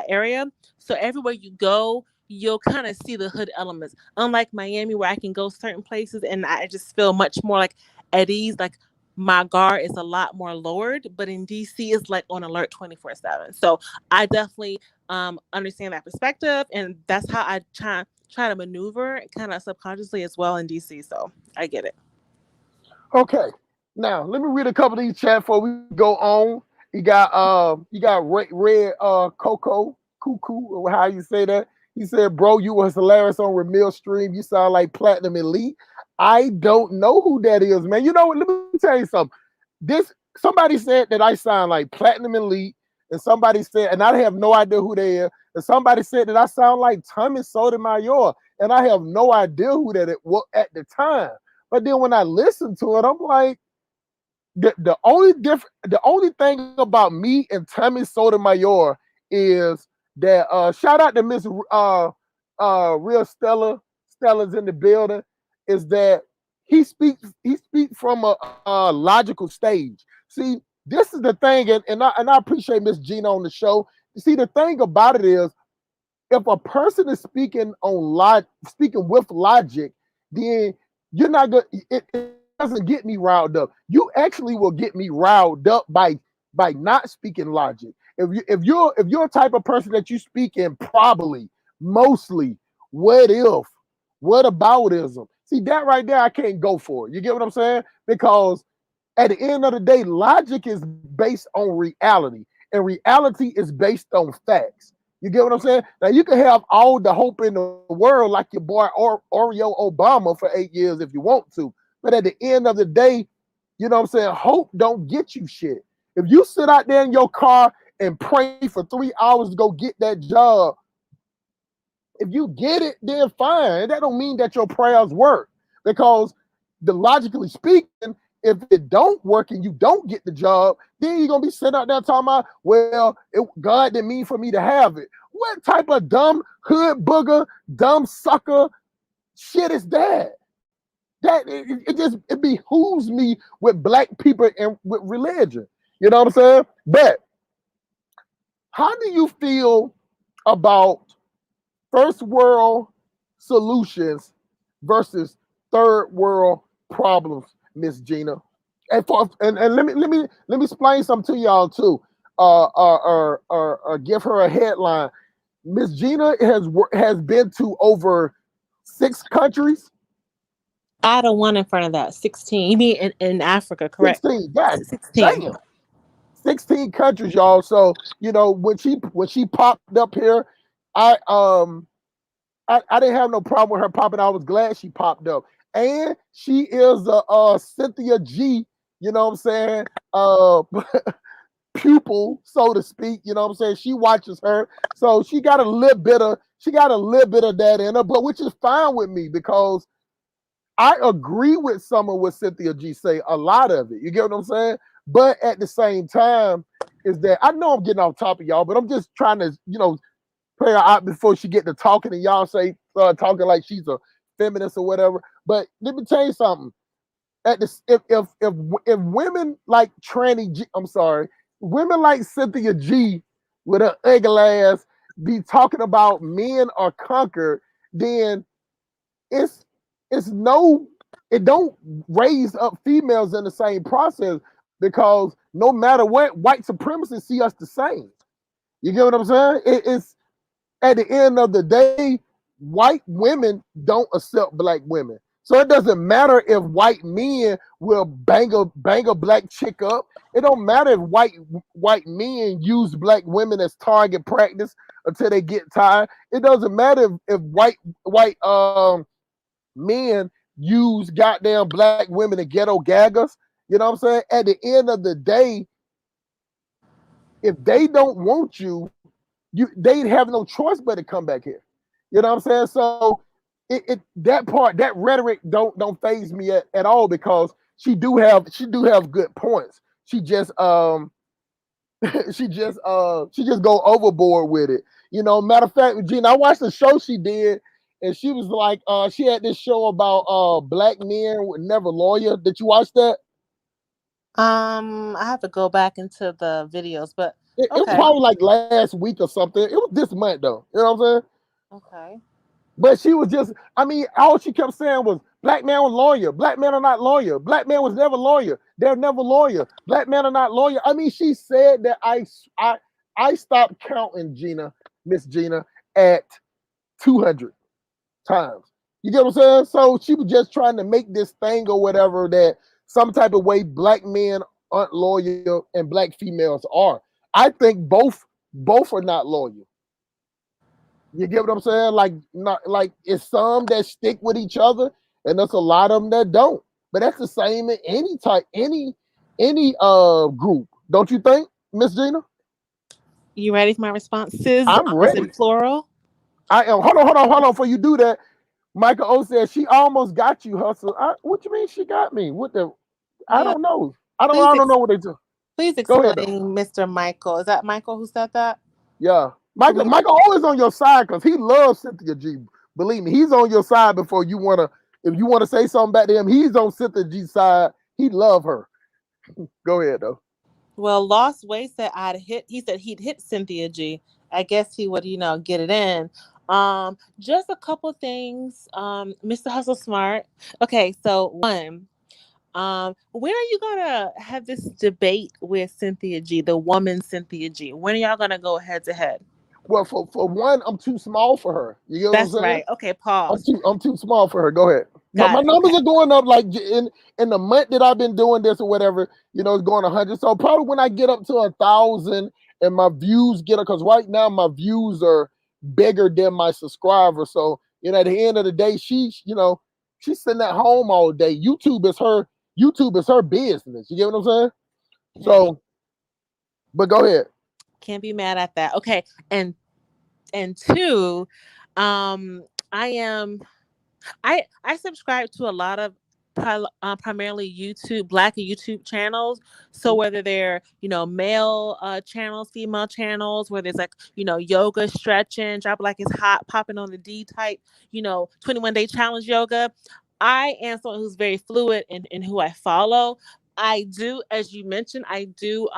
area. So everywhere you go, you'll kind of see the hood elements. Unlike Miami, where I can go certain places and I just feel much more like at ease, like my guard is a lot more lowered. But in DC, it's like on alert 24/7. So I definitely understand that perspective, and that's how I try to maneuver kind of subconsciously as well in DC. So I get it. Okay. Now let me read a couple of these chats before we go on. You got red Coco Cuckoo, or how you say that. He said, "Bro, you was hilarious on Ramil stream. You sound like Platinum Elite." I don't know who that is, man. You know what? Let me tell you something. Somebody said that I sound like Platinum Elite, and somebody said, and I have no idea who they are. And somebody said that I sound like Tommy Sotomayor, and I have no idea who that it was at the time. But then when I listened to it, I'm like, the only thing about me and Tommy Sotomayor is that shout out to Miss Real Stella's in the building, is that he speaks from a logical stage. See, this is the thing, and I appreciate Miss Gina on the show. See, the thing about it is, if a person is speaking with logic, then you're not gonna. It doesn't get me riled up. You actually will get me riled up by not speaking logic. If you're a type of person that you speak in probably, mostly, what if, what aboutism. See that right there, I can't go for it. You get what I'm saying? Because at the end of the day, logic is based on reality, and reality is based on facts. You get what I'm saying? Now you can have all the hope in the world, like your boy Oreo Obama for 8 years if you want to, but at the end of the day, you know what I'm saying? Hope don't get you shit. If you sit out there in your car and pray for 3 hours to go get that job, if you get it, then fine. That don't mean that your prayers work, because the logically speaking, if it don't work and you don't get the job, then you're gonna be sitting out there talking about, well, God didn't mean for me to have it. What type of dumb hood booger, dumb sucker shit is that? That it just it behooves me with black people and with religion. You know what I'm saying? But how do you feel about first world solutions versus third world problems, Miss Gina? And let me explain something to y'all too. Give her a headline. Miss Gina has been to over 6 countries. Add a one in front of that. 16. You mean in Africa, correct? 16. God 16. damn. 16 countries, y'all. So, you know, when she popped up here, I didn't have no problem with her popping. I was glad she popped up. And she is a Cynthia G, you know what I'm saying? Pupil, so to speak. You know what I'm saying? She watches her. So she got a little bit of that in her, but which is fine with me, because I agree with some of what Cynthia G say, a lot of it. You get what I'm saying? But at the same time, is that I know I'm getting off topic, y'all, but I'm just trying to, play her out before she get to talking, and y'all say talking like she's a feminist or whatever. But let me tell you something. At this, if women like Tranny G, I'm sorry, women like Cynthia G with her ugly ass be talking about men are conquered, then it's it's no, it don't raise up females in the same process, because no matter what, white supremacists see us the same. You get what I'm saying? It's at the end of the day, white women don't accept black women. So it doesn't matter if white men will bang a black chick up. It don't matter if white men use black women as target practice until they get tired. It doesn't matter if white men use goddamn black women as ghetto gaggers. You know what I'm saying? At the end of the day, if they don't want you, they have no choice but to come back here. You know what I'm saying? So that rhetoric don't phase me at all, because she do have good points. She just she just go overboard with it. Matter of fact, Gina, I watched the show she did, and she was like, she had this show about black men were never lawyer. Did you watch that? I have to go back into the videos, but It was okay. probably like last week or something. It was this month though. You know what I'm saying? Okay. But she was just, I mean, all she kept saying was, black man was lawyer. Black men are not lawyer. Black man was never lawyer. They're never lawyer. Black men are not lawyer. I mean, she said that I stopped counting, Miss Gina, at 200 times. You get what I'm saying? So she was just trying to make this thing or whatever, that some type of way black men aren't loyal and black females are. I think both are not loyal. You get what I'm saying? Like, not like, it's some that stick with each other, and there's a lot of them that don't. But that's the same in any type, any group, don't you think, Miss Gina? You ready for my responses? I'm Is in ready. plural? I am. Hold on. Before you do that, Michael O said she almost got you, hustle. What you mean she got me? What the? I Yeah. don't know. I don't. Please, I don't know what they do. please Go ahead though. explain, Mr. Michael. Is that Michael who said that? Yeah, Can Michael. we? Michael always on your side because he loves Cynthia G. Believe me, he's on your side before you wanna. If you want to say something back to him, he's on Cynthia G's side. He love her. Go ahead though. Well, Lost Way said I'd hit. He said he'd hit Cynthia G. I guess he would, get it in. Just a couple things. Mr. Hustle Smart. Okay, so one. When are you gonna have this debate with Cynthia G, the woman Cynthia G? When are y'all gonna go head to head? Well, for one, I'm too small for her. You get what I'm That's saying? right. Okay, pause. I'm too small for her. Go ahead. But Got my it. Okay. numbers are going up like in the month that I've been doing this or whatever, it's going 100. So probably when I get up to 1,000 and my views get up, because right now my views are bigger than my subscribers. So, at the end of the day, she's sitting at home all day. YouTube is her business. You get what I'm saying? Okay. So, but go ahead. Can't be mad at that. Okay. And two, I am I subscribe to a lot of primarily Black YouTube channels. So whether they're male channels, female channels, where there's like yoga, stretching, drop like it's hot, popping on the D type, 21-day challenge yoga. I am someone who's very fluid in who I follow. I do, as you mentioned, I do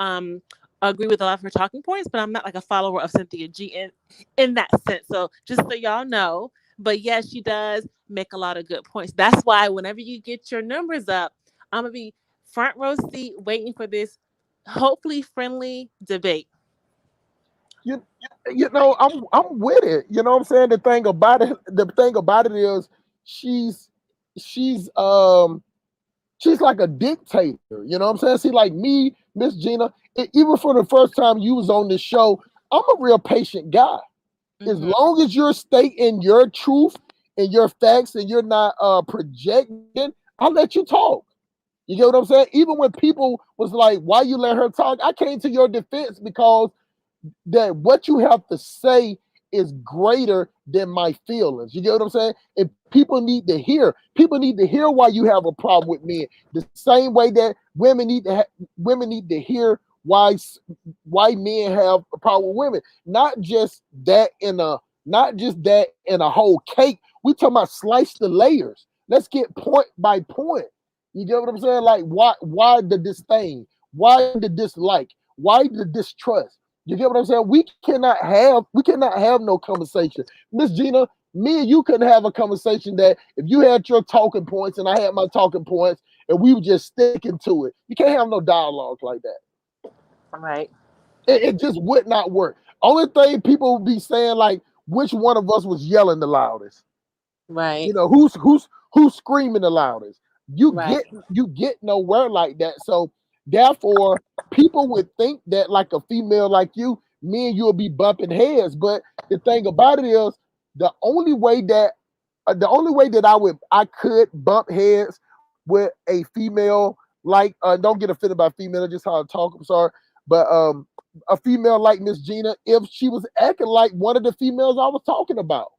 agree with a lot of her talking points, but I'm not like a follower of Cynthia G in that sense. So just so y'all know, but yes, she does make a lot of good points. That's why whenever you get your numbers up, I'm gonna be front row seat waiting for this hopefully friendly debate. You, I'm with it. You know what I'm saying? The thing about it is she's she's um she's like a dictator. You know what I'm saying? See, like me, Miss Gina, even for the first time you was on this show, I'm a real patient guy. As Mm-hmm. long as you're stating your truth and your facts and you're not projecting, I'll let you talk. You get what I'm saying? Even when people was like, why you let her talk? I came to your defense because that what you have to say is greater than my feelings. You get what I'm saying? And people need to hear why you have a problem with men. The same way that women need to hear why men have a problem with women. Not just that in a whole cake. We talking about slice the layers. Let's get point by point. You get what I'm saying? Like why the disdain? Why the dislike? Why the distrust? You get what I'm saying? We cannot have no conversation. Miss Gina, me and you couldn't have a conversation that if you had your talking points and I had my talking points and we were just sticking to it. You can't have no dialogue like that. All right. It just would not work. Only thing people would be saying like which one of us was yelling the loudest. Right. Who's screaming the loudest. You Right. get you get nowhere like that. So therefore, people would think that like a female like you, me and you will be bumping heads. But the thing about it is, the only way that I could bump heads with a female like don't get offended by female, just how I talk. I'm sorry, but a female like Miss Gina, if she was acting like one of the females I was talking about.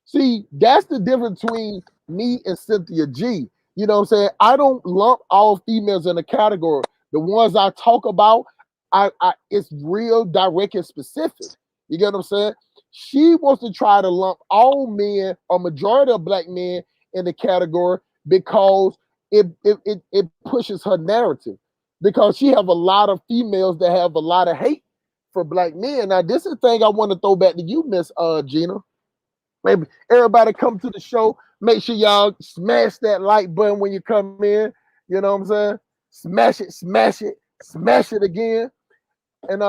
See, that's the difference between me and Cynthia G. You know what I'm saying? I don't lump all females in a category. The ones I talk about, it's real direct and specific. You get what I'm saying? She wants to try to lump all men or majority of black men in the category because it pushes her narrative. Because she have a lot of females that have a lot of hate for black men. Now, this is the thing I want to throw back to you, Miss Gina. Maybe everybody come to the show. Make sure y'all smash that like button when you come in. You know what I'm saying? Smash it, smash it, smash it again. And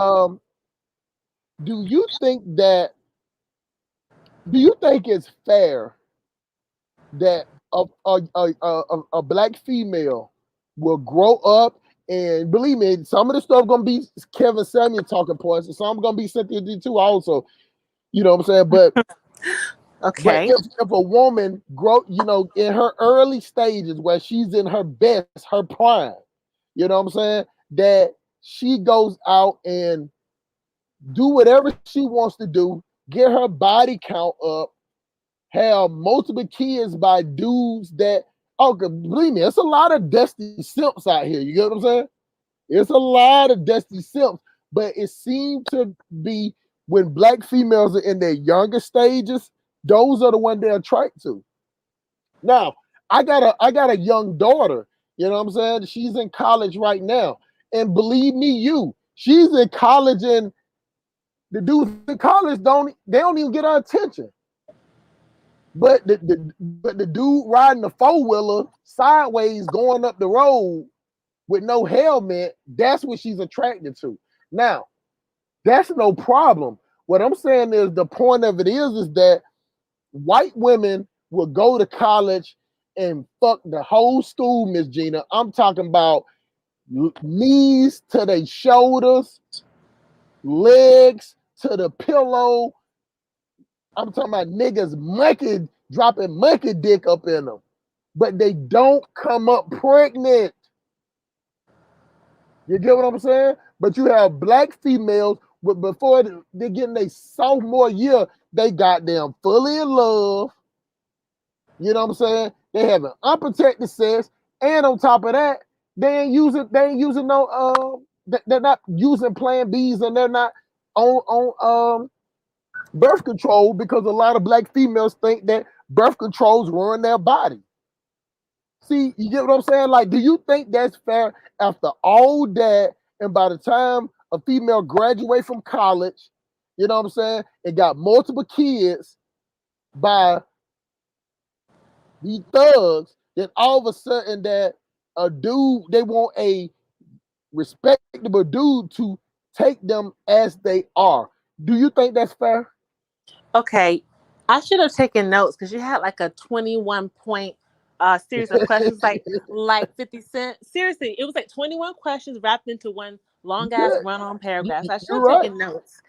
do you think that? Do you think it's fair that a black female will grow up and believe me, some of the stuff gonna be Kevin Samuel talking points, and some gonna be Cynthia D too also. You know what I'm saying? But Okay. if a woman grow, in her early stages where she's in her best, her prime, you know what I'm saying, that she goes out and do whatever she wants to do, get her body count up, have multiple kids by dudes that, oh, believe me, it's a lot of dusty simps out here. You get what I'm saying? It's a lot of dusty simps, but it seemed to be when black females are in their younger stages, those are the ones they attract to. Now, I got a young daughter, you know what I'm saying? She's in college right now. And believe me, she's in college and the dudes in college don't even get her attention. But the dude riding the four-wheeler sideways going up the road with no helmet, that's what she's attracted to. Now, that's no problem. What I'm saying is the point of it is that white women will go to college and fuck the whole school, Miss Gina. I'm talking about knees to their shoulders, legs to the pillow. I'm talking about niggas monkey dropping monkey dick up in them, but they don't come up pregnant. You get what I'm saying? But you have black females, but before they get in their sophomore year, they got them fully in love. You know what I'm saying? They having unprotected sex, and on top of that, they ain't using no they're not using Plan Bs, and they're not on birth control, because a lot of black females think that birth controls ruin their body. See, you get what I'm saying? Like, do you think that's fair after all that? And by the time a female graduate from college, you know what I'm saying, and got multiple kids by these thugs, then all of a sudden that a dude, they want a respectable dude to take them as they are. Do you think that's fair? Okay, I should have taken notes because you had like a 21 point series of questions, like 50 Cent. Seriously, it was like 21 questions wrapped into one long ass Yeah, run on paragraph. I should you're have right. taken notes.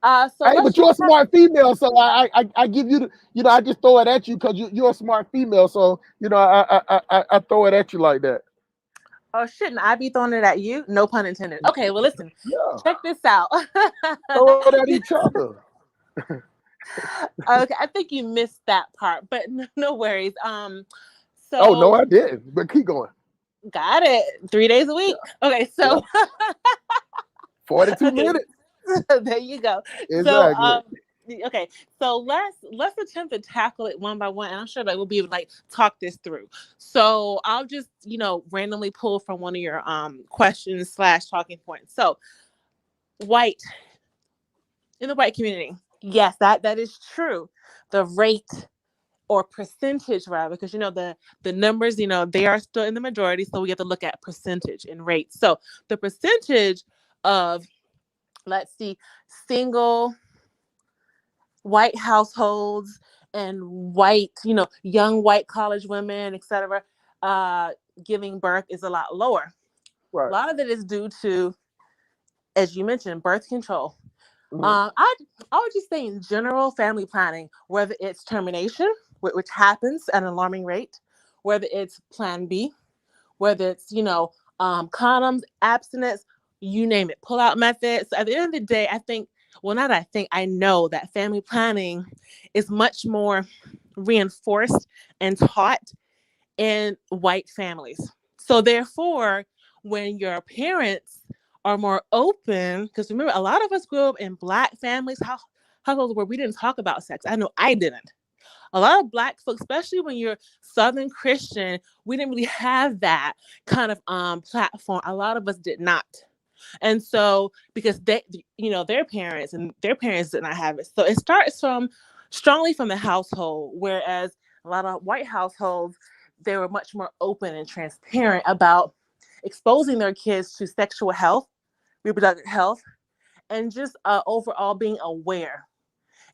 So Hey, let's but you're just a smart female, so I give you the, I just throw it at you because you're a smart female, so I throw it at you like that. Oh, shouldn't I be throwing it at you? No pun intended. Okay, well, listen, Yeah, check this out. throw it at each other. Okay, I think you missed that part, but no worries. Oh no, So I didn't. But keep going. got it. 3 days a Yeah, week. Okay, yeah. so 42 okay, minutes. there you go. So Exactly. okay, so let's attempt to tackle it one by one, and I'm sure that we'll be able to like talk this through. So I'll just randomly pull from one of your questions slash talking points. So white in the white community, yes, that is true. The rate or percentage rather, because the numbers, they are still in the majority, so we have to look at percentage and rate. So the percentage of, let's see, single white households and white, young white college women, etc., uh, giving birth is a lot lower. A Right. lot of it is due to, as you mentioned, birth control. Mhm. I would just say in general, family planning, whether it's termination, which happens at an alarming rate, whether it's Plan B, whether it's condoms, abstinence, you name it, pull out methods. So at the end of the day, I think, well, not I think, I know that family planning is much more reinforced and taught in white families. So therefore, when your parents are more open, because remember, a lot of us grew up in black families, households where we didn't talk about sex. I know I didn't. A lot of black folks, especially when you're Southern Christian, we didn't really have that kind of platform. A lot of us did not. And so, because their parents and their parents did not have it. So it starts from strongly from the household, whereas a lot of white households, they were much more open and transparent about exposing their kids to sexual health, reproductive health, and just overall being aware.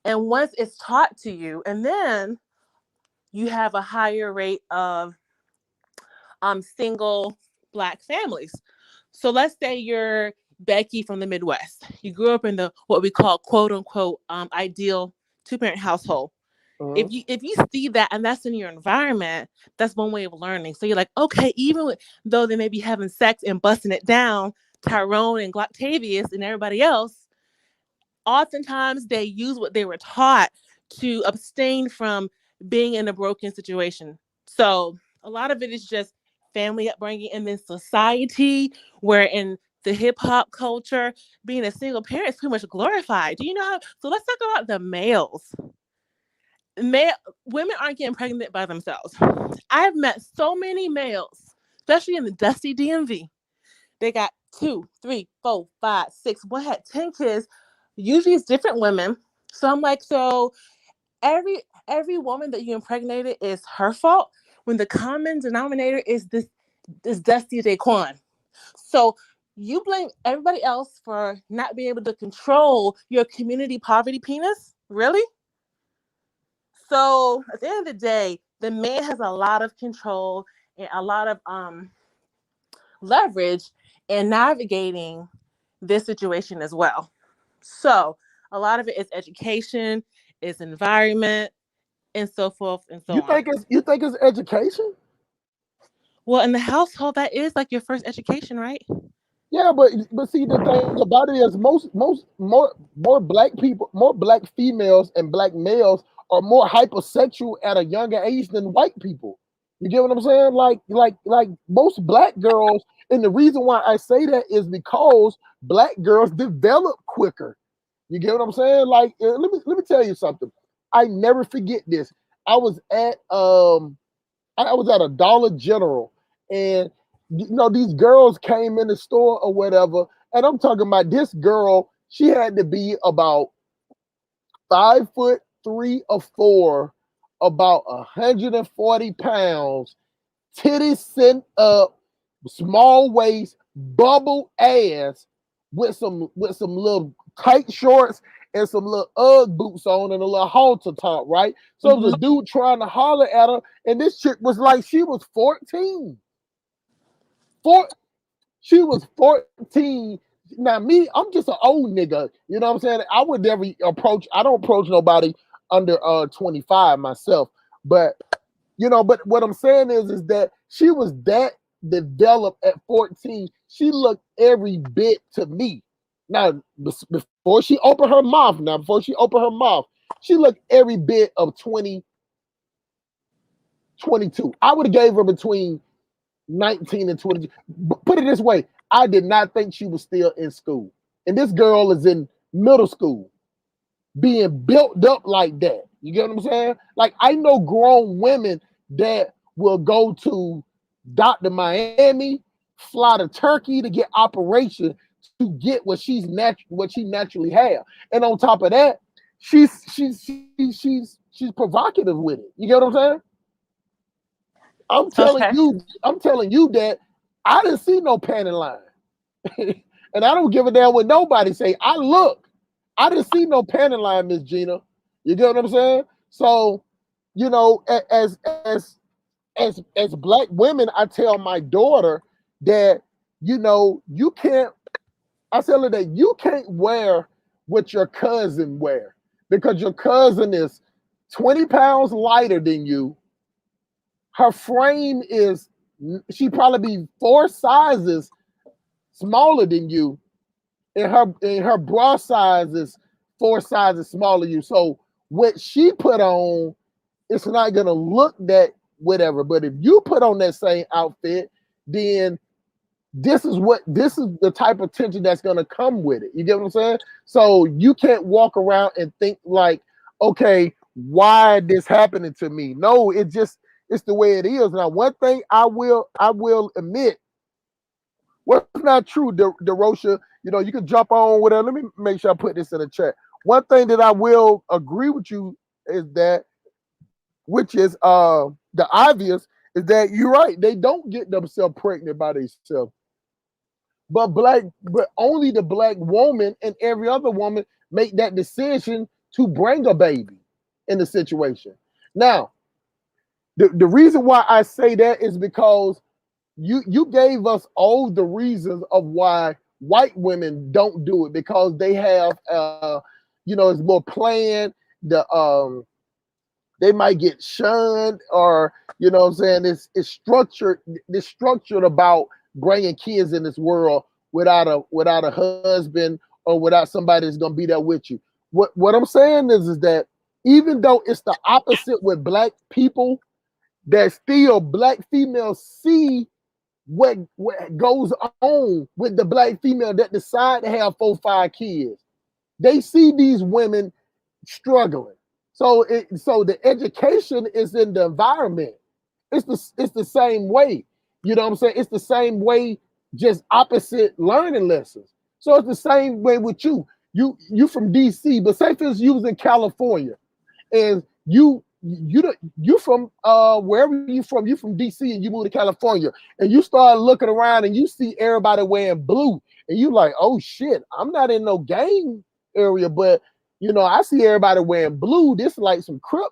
And once it's taught to you, and then you have a higher rate of single black families. So let's say you're Becky from the Midwest. You grew up in the what we call quote unquote ideal two-parent household. Mhm. If you see that and that's in your environment, that's one way of learning. So you're like, okay, though they may be having sex and busting it down, Tyrone and Gloctavius and everybody else, oftentimes they use what they were taught to abstain from being in a broken situation. So a lot of it is just family upbringing and then society, where in the hip hop culture, being a single parent is pretty much glorified. Do you know how? So let's talk about the males. Male Women aren't getting pregnant by themselves. I've met so many males, especially in the dusty DMV. They got two, three, four, five, six. One had 10 kids. Usually it's different women. So I'm like, so every woman that you impregnated is her fault when the common denominator is this Dusty Daquan. So you blame everybody else for not being able to control your community poverty penis? Really? So at the end of the day, the man has a lot of control and a lot of leverage in navigating this situation as well. So a lot of it is education, is environment, and so forth and so on. You think it's education? Well, in the household, that is like your first education, right? Yeah, but see, the thing about it is more black people, more black females and black males are more hypersexual at a younger age than white people. You get what I'm saying? Like most black girls, and the reason why I say that is because black girls develop quicker. You get what I'm saying? Like, let me tell you something. I never forget this. I was at a Dollar General, and these girls came in the store or whatever, and I'm talking about this girl. She had to be about 5'3 or 4", about 140 pounds, titties sent up, small waist, bubble ass, with some little tight shorts and some little Ugg boots on and a little halter top, right? So it was a dude trying to holler at her, and this chick was like, she was 14. She was 14. Now me, I'm just an old nigga. You know what I'm saying? I would never I don't approach nobody under 25 myself. But but what I'm saying is that she was that developed at 14. She looked every bit to me. Now, before she opened her mouth, she looked every bit of 20, 22. I would have gave her between 19 and 22. Put it this way, I did not think she was still in school. And this girl is in middle school, being built up like that. You get what I'm saying? Like, I know grown women that will go to Dr. Miami, fly to Turkey to get operation to get what she naturally have. And on top of that, she's provocative with it. You get what I'm saying? I'm telling you that I didn't see no panty line. And I don't give a damn what nobody say. I didn't see no panty line, Miss Gina. You get what I'm saying? So, as black women, I tell my daughter that, you can't, I tell her that you can't wear what your cousin wear, because your cousin is 20 pounds lighter than you. Her frame is, she probably be 4 sizes smaller than you, and her bra size is 4 sizes smaller than you. So what she put on, it's not gonna look that whatever. But if you put on that same outfit, then this is the type of tension that's gonna come with it. You get what I'm saying? So you can't walk around and think like, okay, why this happening to me? No, it's the way it is. Now, one thing I will admit, what's not true, DeRosha, you can jump on whatever. Let me make sure I put this in the chat. One thing that I will agree with you is that, which is the obvious, is that you're right. They don't get themselves pregnant by themselves. But only the black woman and every other woman make that decision to bring a baby in the situation. Now, the reason why I say that is because you gave us all the reasons of why white women don't do it, because they have it's more planned. They might get shunned, or what I'm saying, it's structured. It's structured about bringing kids in this world without a husband, or without somebody that's gonna be there with you. What I'm saying is that even though it's the opposite with black people, that still black females see what goes on with the black female that decide to have 4-5 kids. They see these women struggling. So the education is in the environment. It's the same way. You know what I'm saying? It's the same way, just opposite learning lessons. So it's the same way with you. You from DC, but say for instance you was in California, and you you from wherever you from. You from DC and you moved to California, and you start looking around and you see everybody wearing blue, and you like, oh shit, I'm not in no gang area, but I see everybody wearing blue. This is like some crip,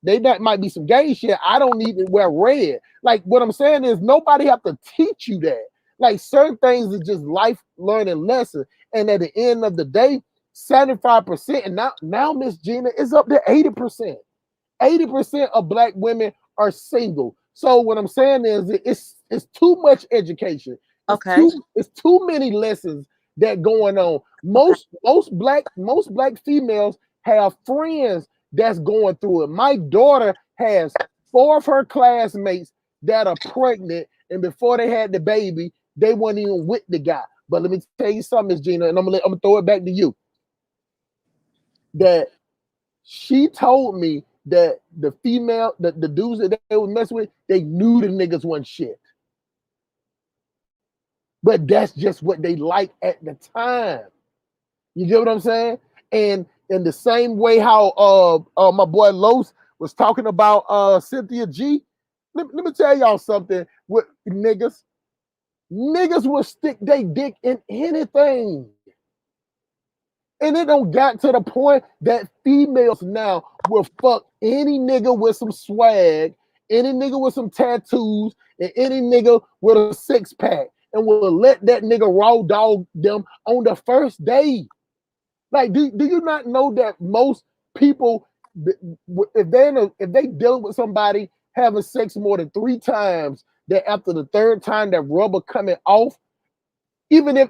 that might be some gang shit. I don't need to wear red. Like what I'm saying is nobody have to teach you that. Like certain things is just life learning lessons. And at the end of the day, 75%, and now Miss Gina is up to 80%. 80% of black women are single. So what I'm saying is it's too much education. Okay. It's too many lessons that going on. Most black females have friends that's going through it. My daughter has 4 of her classmates that are pregnant, and before they had the baby, they weren't even with the guy. But let me tell you something, Miss Gina, and I'm gonna throw it back to you. That she told me that the dudes that they was messing with, they knew the niggas wasn't shit. But that's just what they like at the time. You get what I'm saying? And in the same way how my boy Los was talking about Cynthia G, let me tell y'all something with niggas. Niggas will stick their dick in anything. And it don't got to the point that females now will fuck any nigga with some swag, any nigga with some tattoos, and any nigga with a 6-pack, and will let that nigga raw dog them on the first day. Like, do you not know that most people, if they dealing with somebody having sex more than 3 times, that after the 3rd time that rubber coming off, even if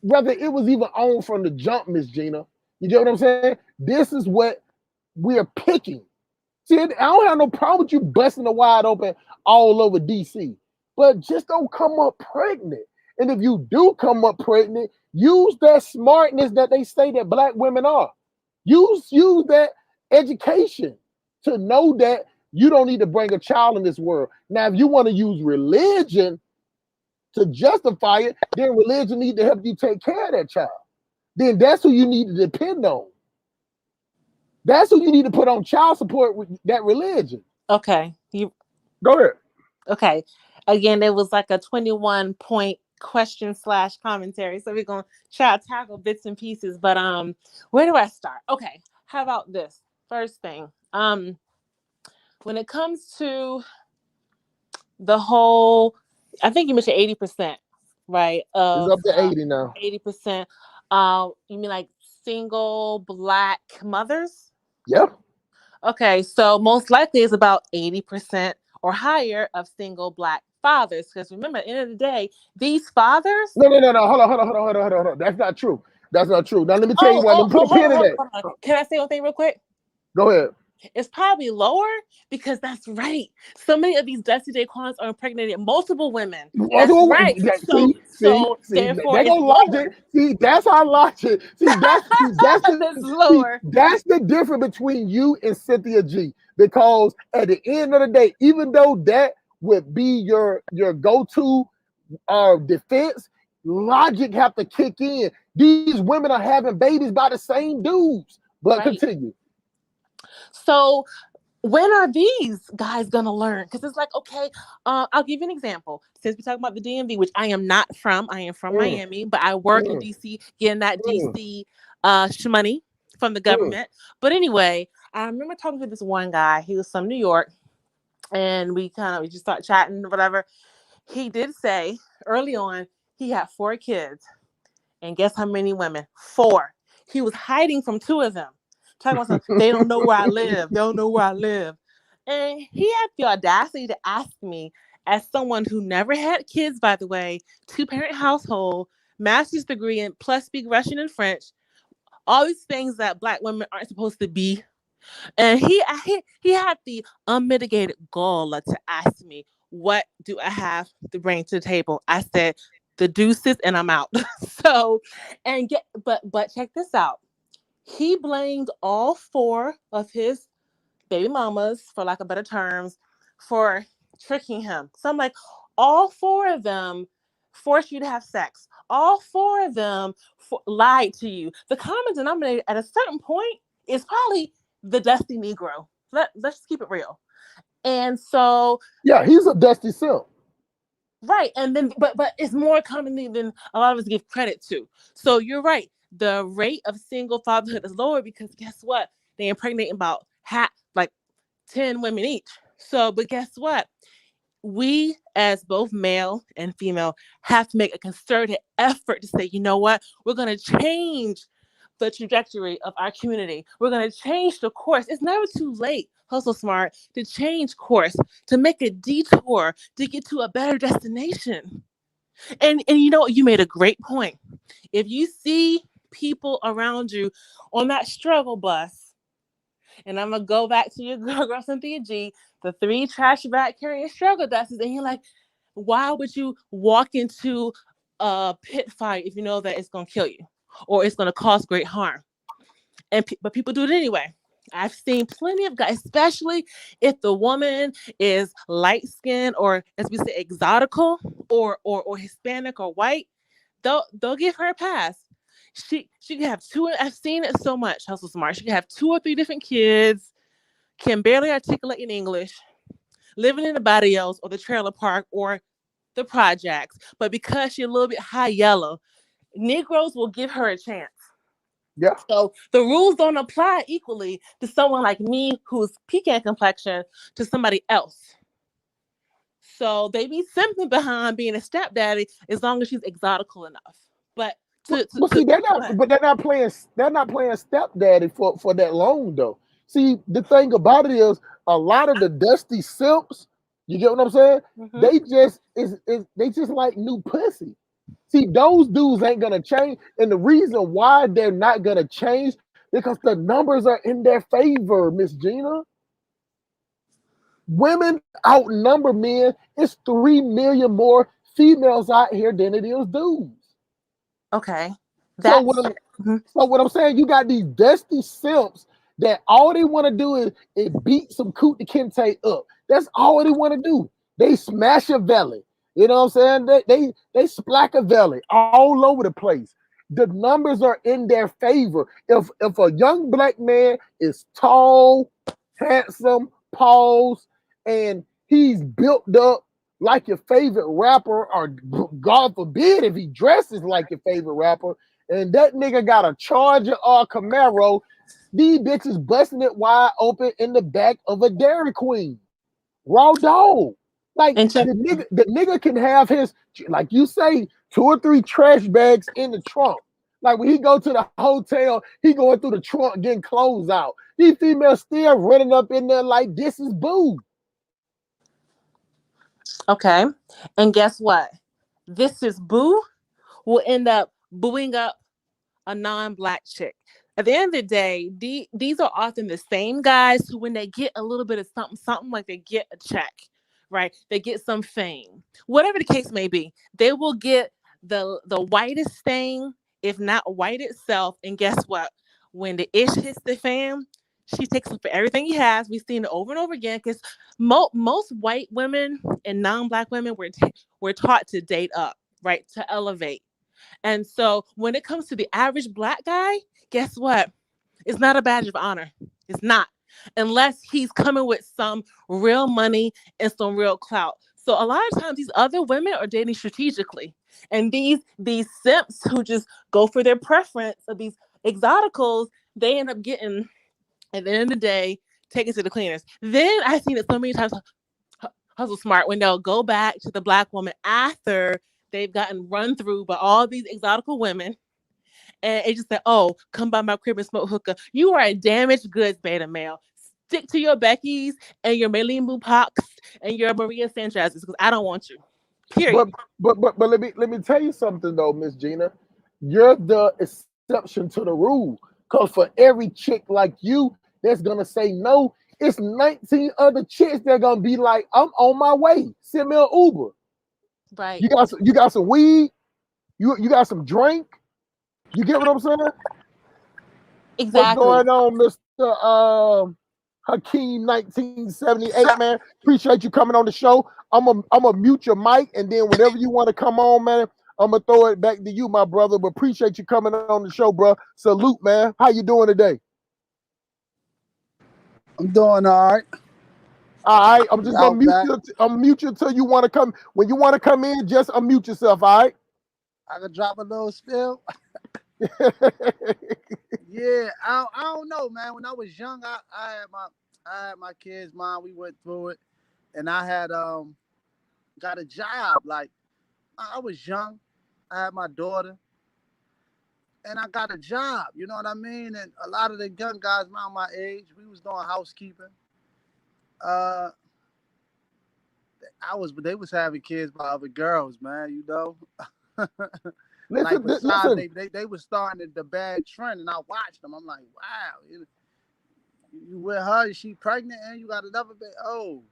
whether it was even on from the jump, Miss Gina. You get what I'm saying? This is what we're picking. See, I don't have no problem with you busting the wide open all over DC, but just don't come up pregnant. And if you do come up pregnant, use that smartness that they say that black women are. Use that education to know that you don't need to bring a child in this world. Now, if you want to use religion to justify it, then religion need to help you take care of that child. Then that's who you need to depend on. That's who you need to put on child support with that religion. Okay. Go ahead. Okay. Again, it was like a 21-point question / commentary. So we're gonna try to tackle bits and pieces. But where do I start? Okay. How about this? First thing. When it comes to the whole, I think you mentioned 80%, right? It's Of up to 80 now. 80%. You mean like single black mothers? Yep. Okay, so most likely it's about 80% or higher of single black fathers. Because remember, at the end of the day, these fathers. No. Hold on. That's not true. That's not true. Now let me tell you what. Let me put a pin in that. Hold on. Can I say one thing real quick? Go ahead. It's probably lower because that's right. So many of these Dusty Daquans are impregnated multiple women. That's right. So therefore, they it's go lower. logic. See, that's our logic. That's lower. That's the difference between you and Cynthia G. Because at the end of the day, even though that would be your go-to defense, logic have to kick in. These women are having babies by the same dudes. But Right. continue. So when are these guys gonna learn? Because it's like, okay, I'll give you an example. Since we're talking about the DMV, which I am not from, I am from Miami, but I work in DC, getting that DC money from the government. But anyway, I remember talking to this one guy. He was from New York, and we just start chatting, whatever. He did say early on he had 4 kids, and guess how many women? 4. He was hiding from 2 of them. Talking about something, they don't know where I live. They don't know where I live. And he had the audacity to ask me, as someone who never had kids, by the way, 2-parent household, master's degree, and plus speak Russian and French, all these things that black women aren't supposed to be. And he had the unmitigated gall to ask me, what do I have to bring to the table? I said, the deuces, and I'm out. But check this out. He blamed all 4 of his baby mamas, for lack of better terms, for tricking him. So I'm like, all 4 of them forced you to have sex. All 4 of them lied to you. The common denominator at a certain point is probably the dusty Negro. Let's just keep it real. And so, Yeah, he's a dusty simp. right, and then but it's more commonly than a lot of us give credit to. So you're right. The rate of single fatherhood is lower because guess what? They impregnate about like 10 women each. So, but guess what? We as both male and female have to make a concerted effort to say, you know what, we're going to change the trajectory of our community. We're going to change the course. It's never too late, hustle smart, to change course, to make a detour, to get to a better destination. And you know what, you made a great point. If you see people around you on that struggle bus, and I'm gonna go back to your girl Cynthia G, the 3 trash bag carrying struggle dusters, and you're like, why would you walk into a pit fight if you know that it's gonna kill you or it's gonna cause great harm? But people do it anyway. I've seen plenty of guys, especially if the woman is light skinned or, as we say, exotical or Hispanic or white. They'll give her a pass. She can have two. I've seen it so much. Hustle smart. She can have 2 or 3 different kids, can barely articulate in English, living in the barrios or the trailer park or the projects. But because she's a little bit high yellow, Negroes will give her a chance. Yeah. So the rules don't apply equally to someone like me who's pecan complexion to somebody else. So they be simping behind being a stepdaddy as long as she's exotical enough. But But see, they're not playing. They're not playing stepdaddy for that long though. See, the thing about it is, a lot of the dusty simps. You get what I'm saying? Mhm. They just they just like new pussy. See, those dudes ain't gonna change, and the reason why they're not gonna change because the numbers are in their favor, Miss Gina. Women outnumber men. It's 3 million more females out here than it is dudes. Okay. So That's what I'm saying, you got these dusty simps that all they want to do is beat some Cootie Kente up. That's all they want to do. They smash a belly. You know what I'm saying? They splack a belly all over the place. The numbers are in their favor. If a young black man is tall, handsome, paused, and he's built up like your favorite rapper, or God forbid if he dresses like your favorite rapper, and that nigga got a Charger or a Camaro, these bitches busting it wide open in the back of a Dairy Queen. Raw dog. Like the nigga can have his, like you say, 2 or 3 trash bags in the trunk. Like when he go to the hotel, he going through the trunk getting clothes out. These females still running up in there like this is boo. okay. And guess what? This is boo will end up booing up a non-black chick. At the end of the day, these are often the same guys who, when they get a little bit of something, like they get a check, right? They get some fame, whatever the case may be, they will get the whitest thing, if not white itself. And guess what? When the ish hits the fan, she takes him for everything he has. We've seen it over and over again because most white women and non-black women were taught to date up, right? To elevate. And so when it comes to the average black guy, guess what? It's not a badge of honor. It's not. Unless he's coming with some real money and some real clout. So a lot of times these other women are dating strategically. And these simps who just go for their preference of these exoticals, they end up getting, at the end of the day, taken to the cleaners. Then I've seen it so many times, hustle smart, when they'll go back to the black woman after they've gotten run through by all these exotical women. And it just said, oh, come by my crib and smoke hookah. You are a damaged goods beta male. Stick to your Becky's and your Maylene Bupocs and your Maria Sanchez's because I don't want you. Period. But let me tell you something though, Miss Gina. You're the exception to the rule. Cause for every chick like you that's gonna say no, it's 19 other chicks that are gonna be like, I'm on my way. Send me an Uber. Right. You got some weed, you got some drink. You get what I'm saying? Exactly. What's going on, Mr. Hakeem 1978, man? Appreciate you coming on the show. I'm gonna mute your mic, and then whenever you want to come on, man, I'm gonna throw it back to you, my brother. But appreciate you coming on the show, bro. Salute, man. How you doing today? I'm doing all right. All right, I'm just gonna Out mute back. you. I'm mute you until you want to come. When you want to come in, just unmute yourself. All right. I could drop a little spill. Yeah, I don't know, man. When I was young, I had my kids' mom. We went through it, and I had got a job. Like I was young, I had my daughter, and I got a job. You know what I mean? And a lot of the young guys around my age, we was doing housekeeping. Uh, they was having kids by other girls, man. You know. Like besides listen. they was starting the bad trend, and I watched them. I'm like, wow, you with her, she pregnant, and you got another baby. Oh,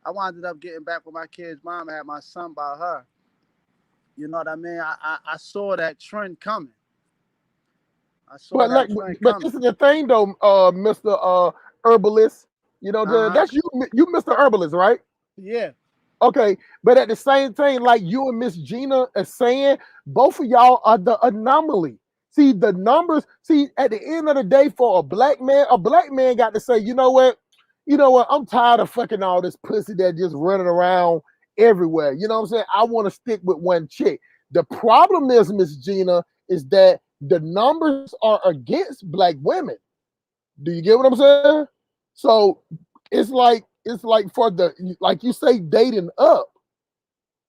I wound up getting back with my kid's mom. I had my son by her. You know what I mean? I saw that trend coming. I saw But that like, trend but coming. this is the thing though, Mister Herbalist. You know, Uh huh. that's you, Mister Herbalist, right? Yeah. Okay, but at the same time, like you and Miss Gina are saying, both of y'all are the anomaly. See the numbers. See, at the end of the day, for a black man got to say, you know what, I'm tired of fucking all this pussy that just running around everywhere. You know what I'm saying? I want to stick with one chick. The problem is, Miss Gina, is that the numbers are against black women. Do you get what I'm saying? So it's like for the like you say dating up.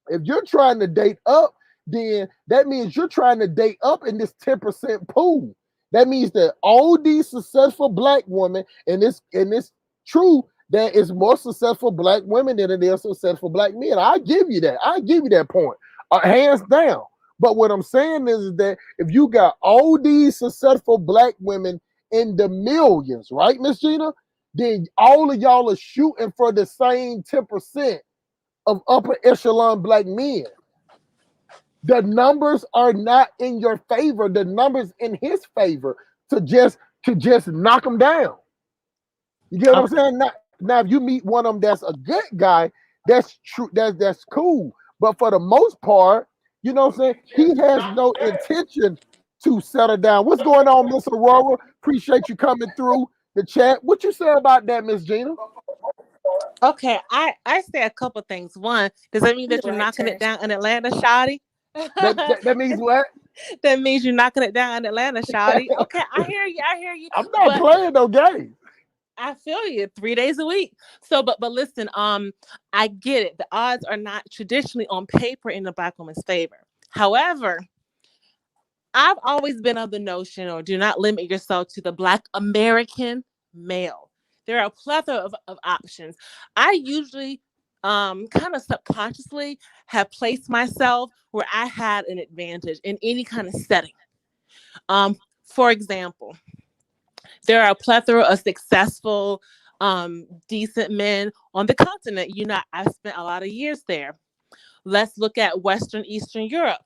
If you're trying to date up, then that means you're trying to date up in this 10% pool. That means that all these successful black women, and it's true that it's more successful black women than it is successful black men. I give you that. I give you that point, hands down. But what I'm saying is that if you got all these successful black women in the millions, right, Miss Gina, then all of y'all are shooting for the same 10% of upper echelon black men. The numbers are not in your favor. The numbers in his favor to just knock him down. You get what I'm Okay. saying? Now if you meet one of them that's a good guy, that's true. That's cool. But for the most part, you know what I'm saying? He has no intention to settle down. What's going on, Miss Aurora? Appreciate you coming through the chat. What you say about that, Miss Gina? Okay, I say a couple things. One, does that mean that you're knocking it down in Atlanta, Shawty? That means what? That means you're knocking it down in Atlanta, Shawty. Okay, I hear you. I hear you. I'm not But playing no games. I feel you. 3 days a week. So, but listen. I get it. The odds are not traditionally on paper in the black woman's favor. However, I've always been of the notion, or do not limit yourself to the black American male. There are a plethora of options. I usually kind of subconsciously have placed myself where I had an advantage in any kind of setting. For example, there are a plethora of successful, decent men on the continent. I've spent a lot of years there. Let's look at Western Eastern Europe,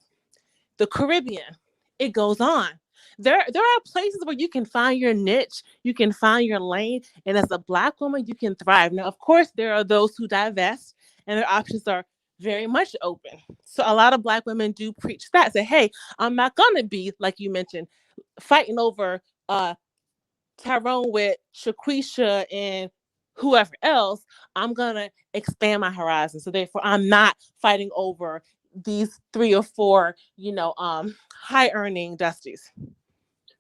the Caribbean. It goes on. There are places where you can find your niche, you can find your lane, and as a black woman, you can thrive. Now, of course, there are those who divest, and their options are very much open. So a lot of black women do preach that. Say, hey, I'm not gonna be, like you mentioned, fighting over Tyrone with Shaquisha and whoever else. I'm gonna expand my horizon. So therefore, I'm not fighting over these three or four, high earning dusties.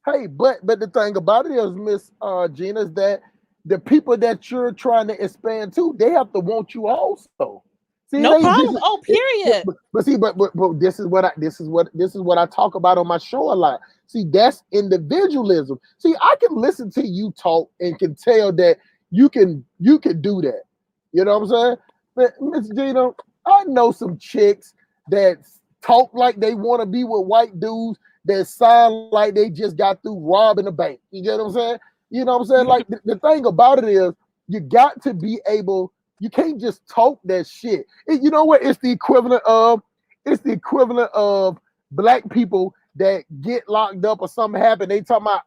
Hey, but the thing about it is, Miss Gina, is that the people that you're trying to expand to, they have to want you also. See, it No ain't just problem. Oh, period. but see, but this is what I talk about on my show a lot. See, that's individualism. See, I can listen to you talk and can tell that you can do that. You know what I'm saying? But Miss Gina, I know some chicks that talk like they want to be with white dudes that sound like they just got through robbing a bank. You get what I'm saying? You know what I'm saying? Like the thing about it is you got to be able, you can't just talk that shit. You know what? It's the equivalent of black people that get locked up or something happen. They talking about,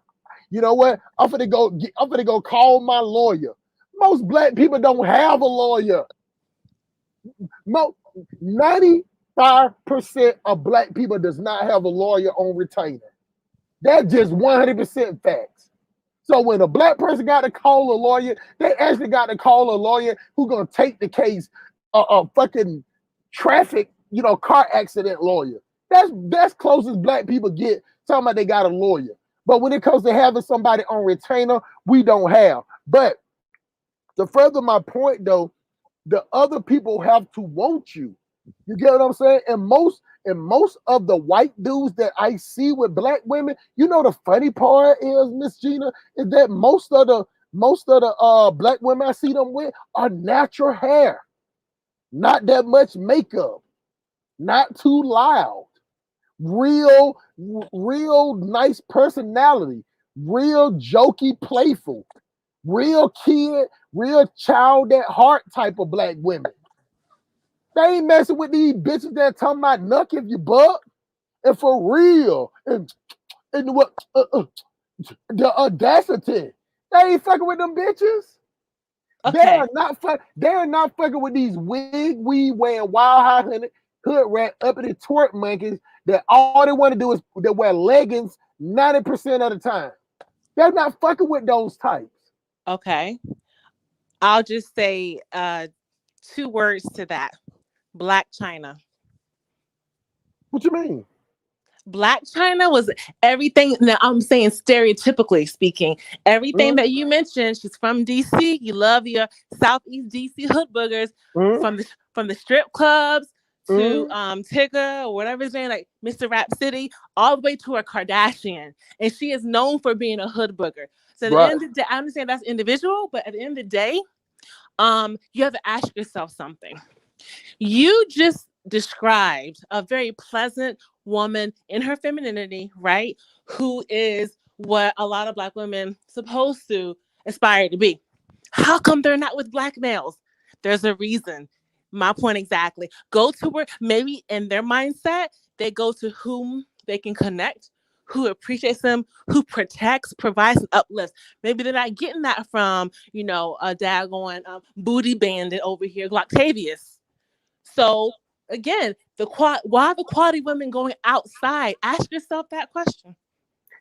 you know what? I'm gonna go call my lawyer. Most black people don't have a lawyer. 95% of black people does not have a lawyer on retainer. That's just 100% facts. So when a black person got to call a lawyer, they actually got to call a lawyer who's gonna take the case, a fucking traffic, car accident lawyer. That's closest black people get talking about they got a lawyer. But when it comes to having somebody on retainer, we don't have. But to further my point though, the other people have to want you. You get what I'm saying? And most of the white dudes that I see with black women, the funny part is, Miss Gina, is that most of the black women I see them with are natural hair, not that much makeup, not too loud, real nice personality, real jokey, playful, real kid, real child at heart type of black women. They ain't messing with these bitches that talking about nuck if you buck. And for real. And what the audacity. They ain't fucking with them bitches. Okay. They're not fucking with these wig weed wearing wild high hood rat uppity twerk monkeys that all they want to do is they wear leggings 90% of the time. They're not fucking with those types. Okay. I'll just say 2 words to that. Black China. What you mean? Black China was everything. Now I'm saying stereotypically speaking, everything that you mentioned. She's from DC. You love your Southeast DC hood boogers from the strip clubs to Tigger or whatever his name, like Mr. Rap City, all the way to a Kardashian, and she is known for being a hood booger. So at the end of the day, I understand that's individual, but at the end of the day, you have to ask yourself something. You just described a very pleasant woman in her femininity, right? Who is what a lot of black women supposed to aspire to be. How come they're not with black males? There's a reason. My point exactly. Go to where maybe in their mindset, they go to whom they can connect, who appreciates them, who protects, provides, and uplifts. Maybe they're not getting that from, a daggone booty bandit over here, Gloctavius. So again, why the quality women going outside? Ask yourself that question.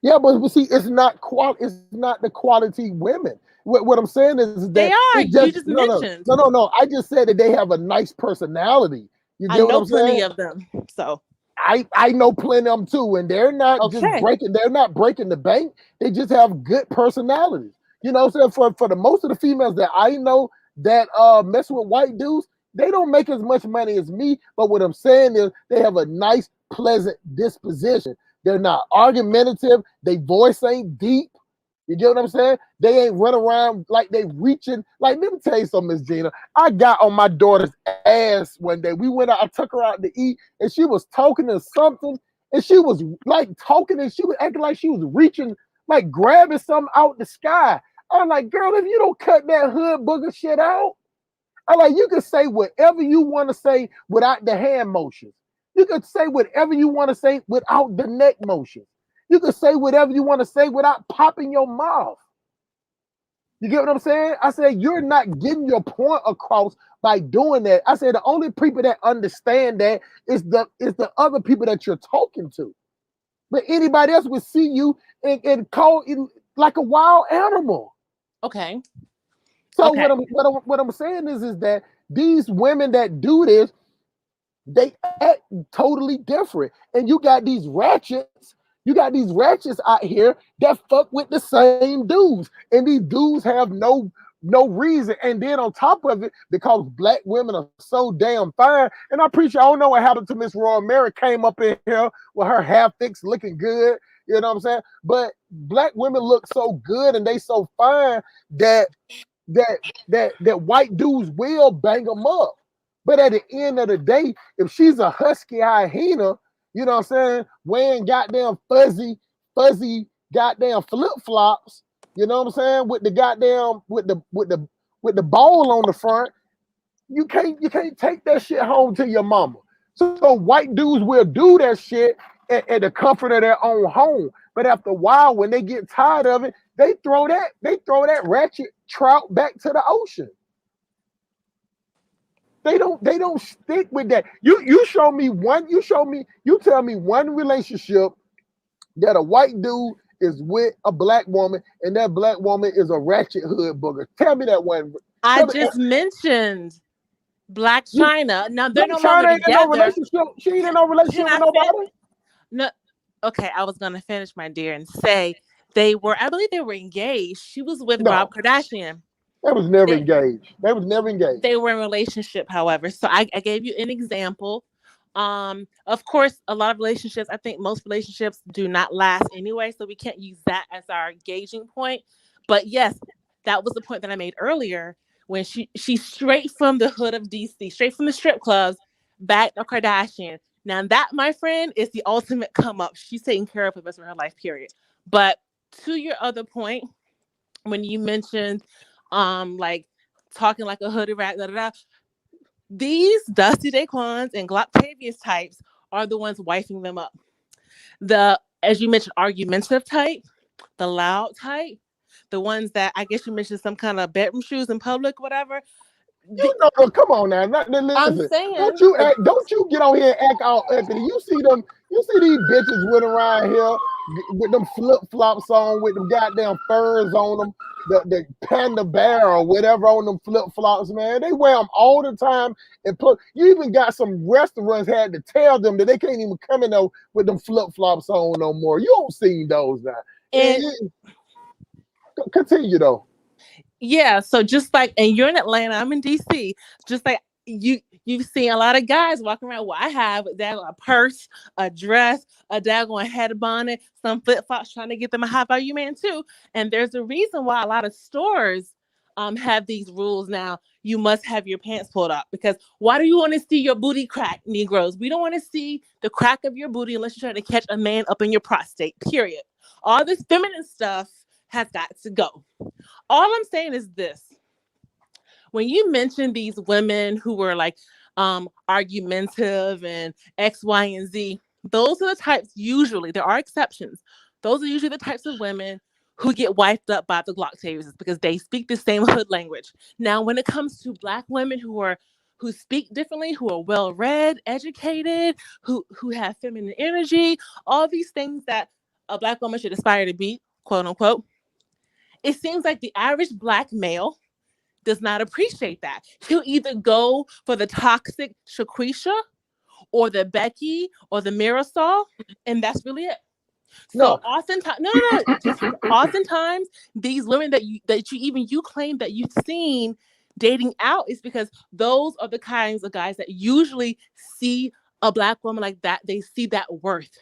Yeah, but see, it's not the quality women. What I'm saying is that they are. You just mentioned. No. I just said that they have a nice personality. You get what I'm saying? I know plenty of them. So I know plenty of them too, and they're not just breaking. They're not breaking the bank. They just have good personalities. So for the most of the females that I know that mess with white dudes, they don't make as much money as me. But what I'm saying is they have a nice, pleasant disposition. They're not argumentative. Their voice ain't deep. You get what I'm saying? They ain't run around like they reaching. Like, let me tell you something, Miss Gina. I got on my daughter's ass one day. We went out, I took her out to eat, and she was talking to something, and she was like talking, and she was acting like she was reaching, like grabbing something out the sky. I'm like, girl, if you don't cut that hood booger shit out, I'm like, you can say whatever you want to say without the hand motions. You can say whatever you want to say without the neck motion. You can say whatever you want to say without popping your mouth. You get what I'm saying? I said, you're not getting your point across by doing that. I said, the only people that understand that is the other people that you're talking to. But anybody else would see you and call it like a wild animal. Okay. So what I'm saying is that these women that do this, they act totally different. And you got these ratchets out here that fuck with the same dudes. And these dudes have no reason. And then on top of it, because black women are so damn fine, and I'm pretty sure I don't know what happened to Miss Royal Mary came up in here with her hair fixed looking good. You know what I'm saying? But black women look so good and they so fine that white dudes will bang them up. But at the end of the day, if she's a husky hyena, you know what I'm saying, wearing goddamn fuzzy goddamn flip-flops, you know what I'm saying, with the goddamn with the ball on the front, you can't take that shit home to your mama. So white dudes will do that shit at the comfort of their own home. But after a while, when they get tired of it, they throw that ratchet trout back to the ocean. They don't stick with that. You tell me one relationship that a white dude is with a black woman, and that black woman is a ratchet hood booger. Tell me that one. I Tell me, just mentioned Black you, China. Now they're Black no longer China ain't in no together. relationship. She ain't in no Can relationship with I fin- nobody. No. Okay, I was gonna finish, my dear, and say they were. I believe they were engaged. She was with Rob No, Kardashian. they was never They engaged. They was never engaged. they were in a relationship, however. So I gave you an example. Of course, a lot of relationships, I think most relationships do not last anyway, so we can't use that as our gauging point. But yes, that was the point that I made earlier when she's straight from the hood of DC, straight from the strip clubs, back to Kardashian. Now that, my friend, is the ultimate come up. She's taking care of the rest of her life, period. But to your other point, when you mentioned like talking like a hoodie rat, da, da, da, these Dusty Daquans and Gloctavius types are the ones wifing them up. The, as you mentioned, argumentative type, the loud type, the ones that I guess you mentioned some kind of bedroom shoes in public, whatever. You know, well, come on now. I'm Listen, saying, don't you get on here and act all uppity. You see them, you see these bitches running around here with them flip flops on, with them goddamn furs on them, the panda bear or whatever on them flip flops, man. They wear them all the time. And you even got some restaurants had to tell them that they can't even come in there with them flip flops on no more. You don't see those now. and Continue though. yeah, so just like, and you're in Atlanta, I'm in DC. Just like you've seen a lot of guys walking around. Well, I have a purse, a dress, a daggone head bonnet, some flip flops, trying to get them a high value man too. And there's a reason why a lot of stores have these rules now. You must have your pants pulled up, because why do you want to see your booty crack, Negroes? We don't want to see the crack of your booty unless you're trying to catch a man up in your prostate. Period. All this feminine stuff has got to go. All I'm saying is this: when you mention these women who were like argumentative and X, Y, and Z, those are the types, usually, there are exceptions, those are usually the types of women who get wiped up by the Gloctavians because they speak the same hood language. Now, when it comes to Black women who speak differently, who are well read, educated, who have feminine energy, all these things that a Black woman should aspire to be, quote unquote, it seems like the average Black male does not appreciate that. He'll either go for the toxic Shaquisha or the Becky or the Mirasol, and that's really it. So No, oftentimes, no, just oftentimes these women that you claim that you've seen dating out is because those are the kinds of guys that usually see a Black woman like that. They see that worth.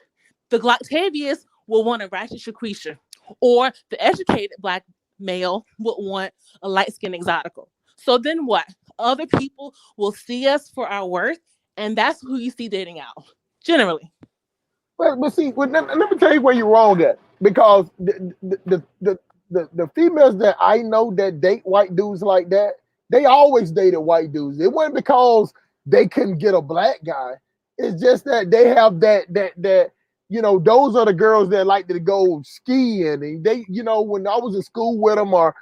The Gloctavius will want a ratchet Shaquisha, or the educated Black male would want a light-skinned exotical. So then what? Other people will see us for our worth, and that's who you see dating out, generally. but see, let me tell you where you're wrong at. Because the females that I know that date white dudes like that, they always dated white dudes. It wasn't because they couldn't get a Black guy. It's just that they have that those are the girls that like to go skiing, and they, when I was in school with them or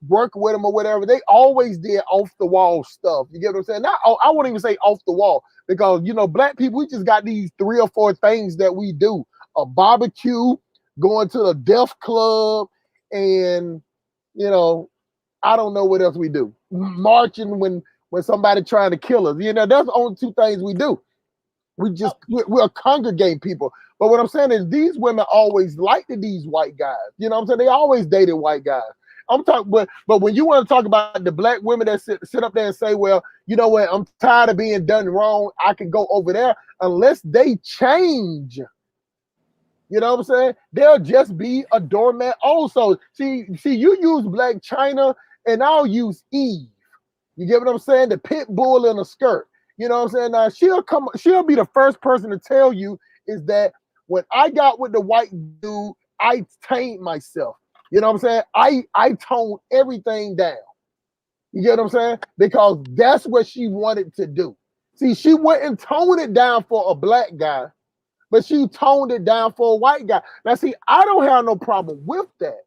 work with them or whatever, they always did off the wall stuff. You get what I'm saying? Not, I won't even say off the wall, because Black people, we just got these 3 or 4 things that we do: a barbecue, going to the deaf club, and I don't know what else we do. Marching when somebody trying to kill us. That's the only 2 things we do. We're congregate people. But what I'm saying is, these women always liked these white guys. You know what I'm saying? They always dated white guys. I'm talking, but when you want to talk about the Black women that sit up there and say, well, you know what, I'm tired of being done wrong, I can go over there, unless they change. You know what I'm saying? They'll just be a doormat. Also, see, you use Black China, and I'll use Eve. You get what I'm saying? The pit bull in a skirt. You know what I'm saying? Now she'll be the first person to tell you is that when I got with the white dude, I tamed myself. You know what I'm saying? I toned everything down. You get what I'm saying? Because that's what she wanted to do. See, she wouldn't tone it down for a Black guy, but she toned it down for a white guy. Now, see, I don't have no problem with that.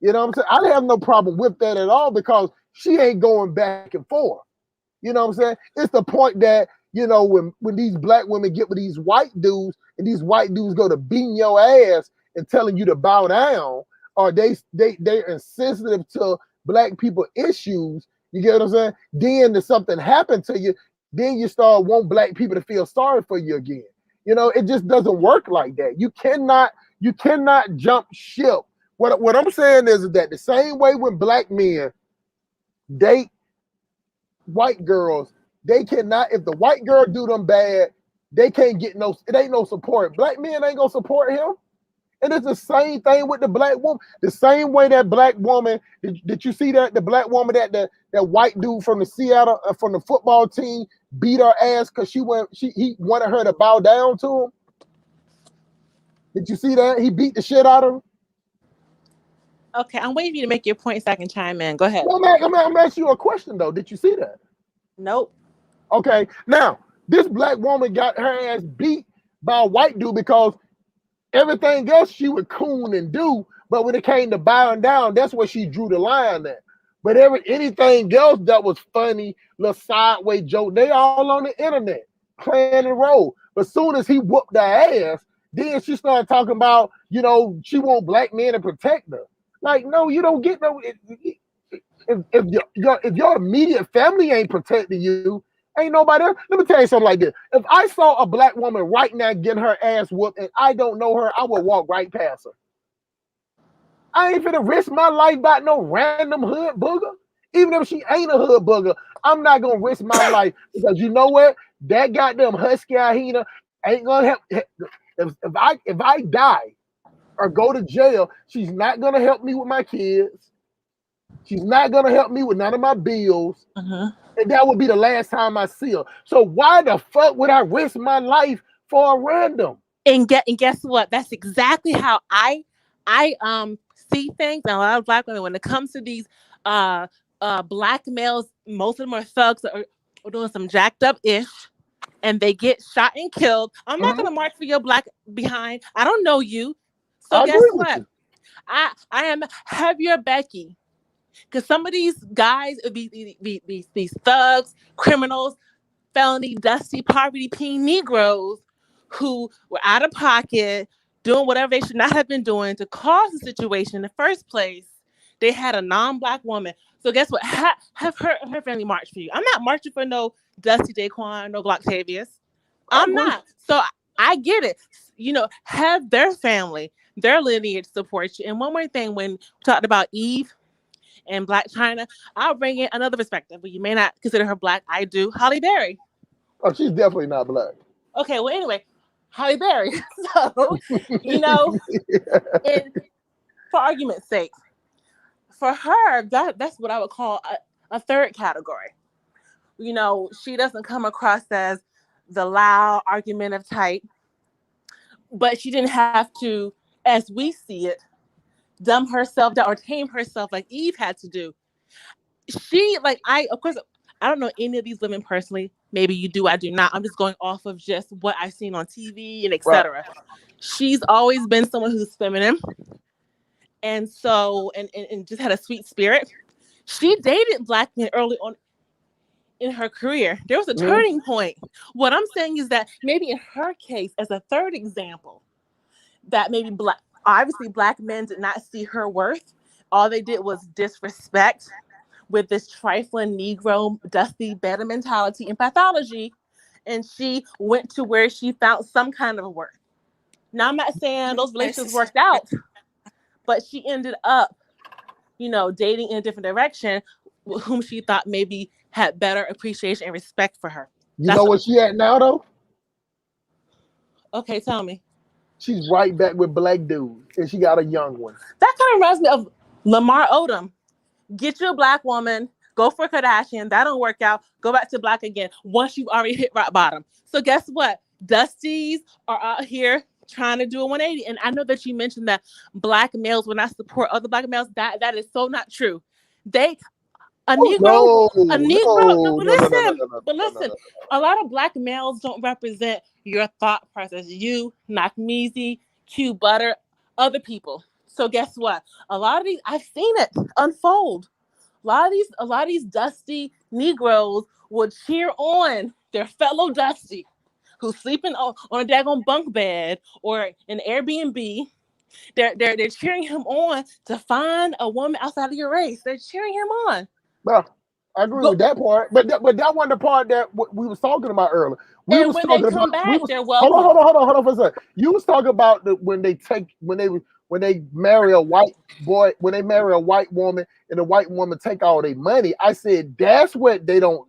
You know what I'm saying? I don't have no problem with that at all, because she ain't going back and forth. You know what I'm saying? It's the point that, when these Black women get with these white dudes, and these white dudes go to beating your ass, and telling you to bow down, or they're insensitive to black people issues. You get what I'm saying? Then if something happened to you, then you start want black people to feel sorry for you again. It just doesn't work like that. You cannot jump ship. What I'm saying is that the same way when black men date white girls, they cannot, if the white girl do them bad, they can't get it ain't no support. Black men ain't gonna support him. And it's the same thing with the black woman. The same way that black woman, did you see that the black woman that white dude from the Seattle from the football team beat her ass because he wanted her to bow down to him? Did you see that? He beat the shit out of her. Okay, I'm waiting for you to make your point so I can chime in. Go ahead. Well, I'm asking you a question though. Did you see that? Nope. Okay, now this black woman got her ass beat by a white dude because everything else she would coon and do, but when it came to bowing down, that's where she drew the line at. But anything else that was funny, little sideways joke, they all on the internet playing the role. But soon as he whooped her ass, then she started talking about, she want black men to protect her. Like, no, you don't get no. If your immediate family ain't protecting you, ain't nobody else. Let me tell you something like this. If I saw a black woman right now getting her ass whooped and I don't know her, I would walk right past her. I ain't finna risk my life about no random hood booger. Even if she ain't a hood booger, I'm not gonna risk my life because you know what? That goddamn husky hyena ain't gonna help. If I die or go to jail, she's not gonna help me with my kids. She's not gonna help me with none of my bills. And that would be the last time I see her. So why the fuck would I risk my life for a random? And guess what? That's exactly how I see things. And a lot of black women, when it comes to these black males, most of them are thugs or doing some jacked up ish, and they get shot and killed. I'm not gonna march for your black behind. I don't know you. So I guess agree with what? you. I am heavier Becky. Because some of these guys, these thugs, criminals, felony, dusty, poverty peen Negroes who were out of pocket, doing whatever they should not have been doing to cause the situation in the first place. They had a non-black woman. So guess what? Have her family march for you. I'm not marching for no Dusty Daquan, no Glocktavius. I'm not. So I get it. Have their family, their lineage support you. And one more thing, when we talked about Eve and Black China, I'll bring in another perspective, but you may not consider her black. I do. Halle Berry. Oh, she's definitely not black. Okay, well, anyway, Halle Berry. So, and for argument's sake, for her, that's what I would call a third category. She doesn't come across as the loud, argumentative type, but she didn't have to, as we see it, dumb herself down or tame herself like Eve had to do. Of course, I don't know any of these women personally. Maybe you do, I do not. I'm just going off of just what I've seen on TV and etc. Right. She's always been someone who's feminine. And so, and just had a sweet spirit. She dated black men early on in her career. There was a turning point. What I'm saying is that maybe in her case, as a third example, that maybe obviously black men did not see her worth. All they did was disrespect with this trifling Negro, dusty, better mentality and pathology. And she went to where she found some kind of worth. Now, I'm not saying those relationships worked out, but she ended up, dating in a different direction, whom she thought maybe had better appreciation and respect for her. You know where she at now, though? Okay, tell me. She's right back with black dudes, and she got a young one. That kind of reminds me of Lamar Odom. Get you a black woman, go for Kardashian. That don't work out. Go back to black again once you've already hit rock bottom. So guess what? Dusties are out here trying to do a 180. And I know that you mentioned that black males will not support other black males. That is so not true. A Negro. But listen, a lot of black males don't represent your thought process. You, Nakmeezy, Q Butter, other people. So guess what? A lot of these, I've seen it unfold. A lot of these dusty Negroes would cheer on their fellow dusty who's sleeping on a daggone bunk bed or an Airbnb, They're cheering him on to find a woman outside of your race. They're cheering him on. Well, I agree Go, with that part, but that wasn't the part that we was talking about earlier. We and was when they talking about come we back, was they're hold on, hold welcome. on, hold on, hold on for a second. You was talking about when they marry a white boy, when they marry a white woman, and the white woman take all their money. I said that's what they don't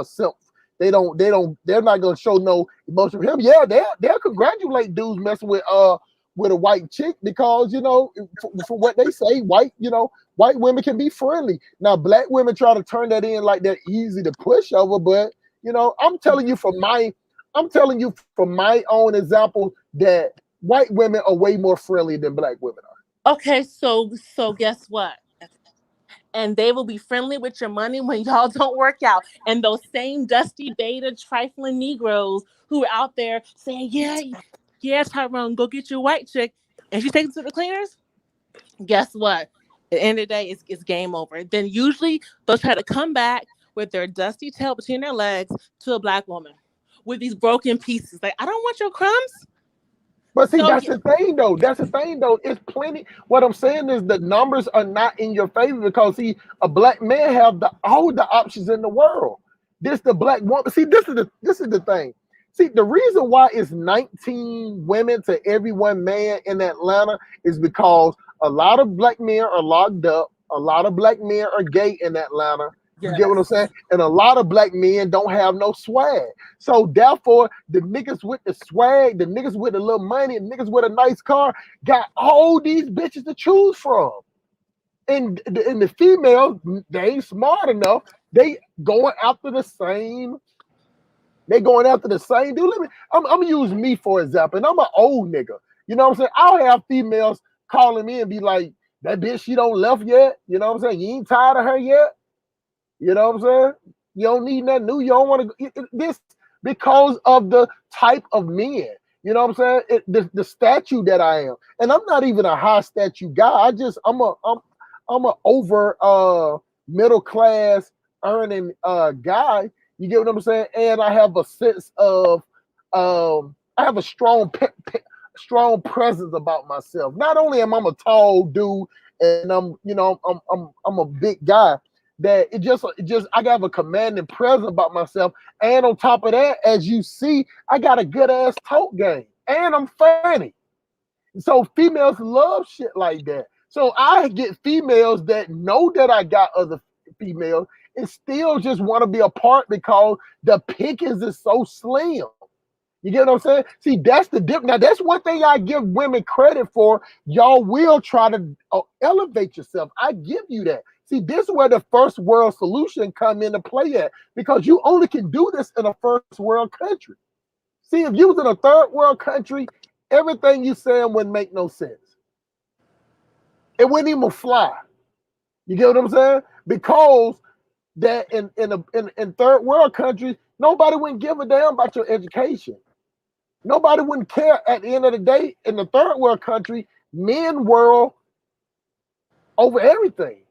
self. They're not gonna show no emotion for him. Yeah, they'll congratulate dudes messing with a white chick because for what they say, white women can be friendly. Now, black women try to turn that in like they're easy to push over, but I'm telling you from my own example that white women are way more friendly than black women are. Okay, so guess what? And they will be friendly with your money when y'all don't work out. And those same dusty beta trifling Negroes who are out there saying, yeah, Tyrone, go get your white chick, and she takes it to the cleaners. Guess what? At the end of the day, it's game over. Then usually they'll try to come back with their dusty tail between their legs to a black woman with these broken pieces. Like, I don't want your crumbs. But see, So that's the thing, though. It's plenty. What I'm saying is the numbers are not in your favor because see, a black man have all the options in the world. This the black woman. See, this is the thing. See, the reason why it's 19 women to every one man in Atlanta is because a lot of black men are locked up. A lot of black men are gay in Atlanta. You get what I'm saying? And a lot of black men don't have no swag. So therefore, the niggas with the swag, the niggas with the little money, and niggas with a nice car got all these bitches to choose from. And the females, they ain't smart enough. They going after the same. They going after the same dude. I'm gonna use me for example. And I'm an old nigga. You know what I'm saying? I'll have females calling me and be like, "That bitch, she don't left yet." You know what I'm saying? You ain't tired of her yet. You know what I'm saying? You don't need nothing new. You don't want to this because of the type of men. You know what I'm saying? The statue that I am, and I'm not even a high statue guy. I'm a over middle class earning guy. You get what I'm saying? And I have a sense of I have a strong presence about myself. Not only am I a tall dude and I'm a big guy, that it just I got a commanding presence about myself. And on top of that, as you see, I got a good ass talk game. And I'm funny. So females love shit like that. So I get females that know that I got other females and still just want to be a part because the pickings is so slim. You get what I'm saying? See, that's the dip. Now, that's one thing I give women credit for. Y'all will try to elevate yourself. I give you that. See, this is where the first world solution come into play at because you only can do this in a first world country. See, if you was in a third world country, everything you saying wouldn't make no sense. It wouldn't even fly. You get what I'm saying? Because that in third world countries, nobody wouldn't give a damn about your education. Nobody wouldn't care at the end of the day. In the third world country, men world over everything.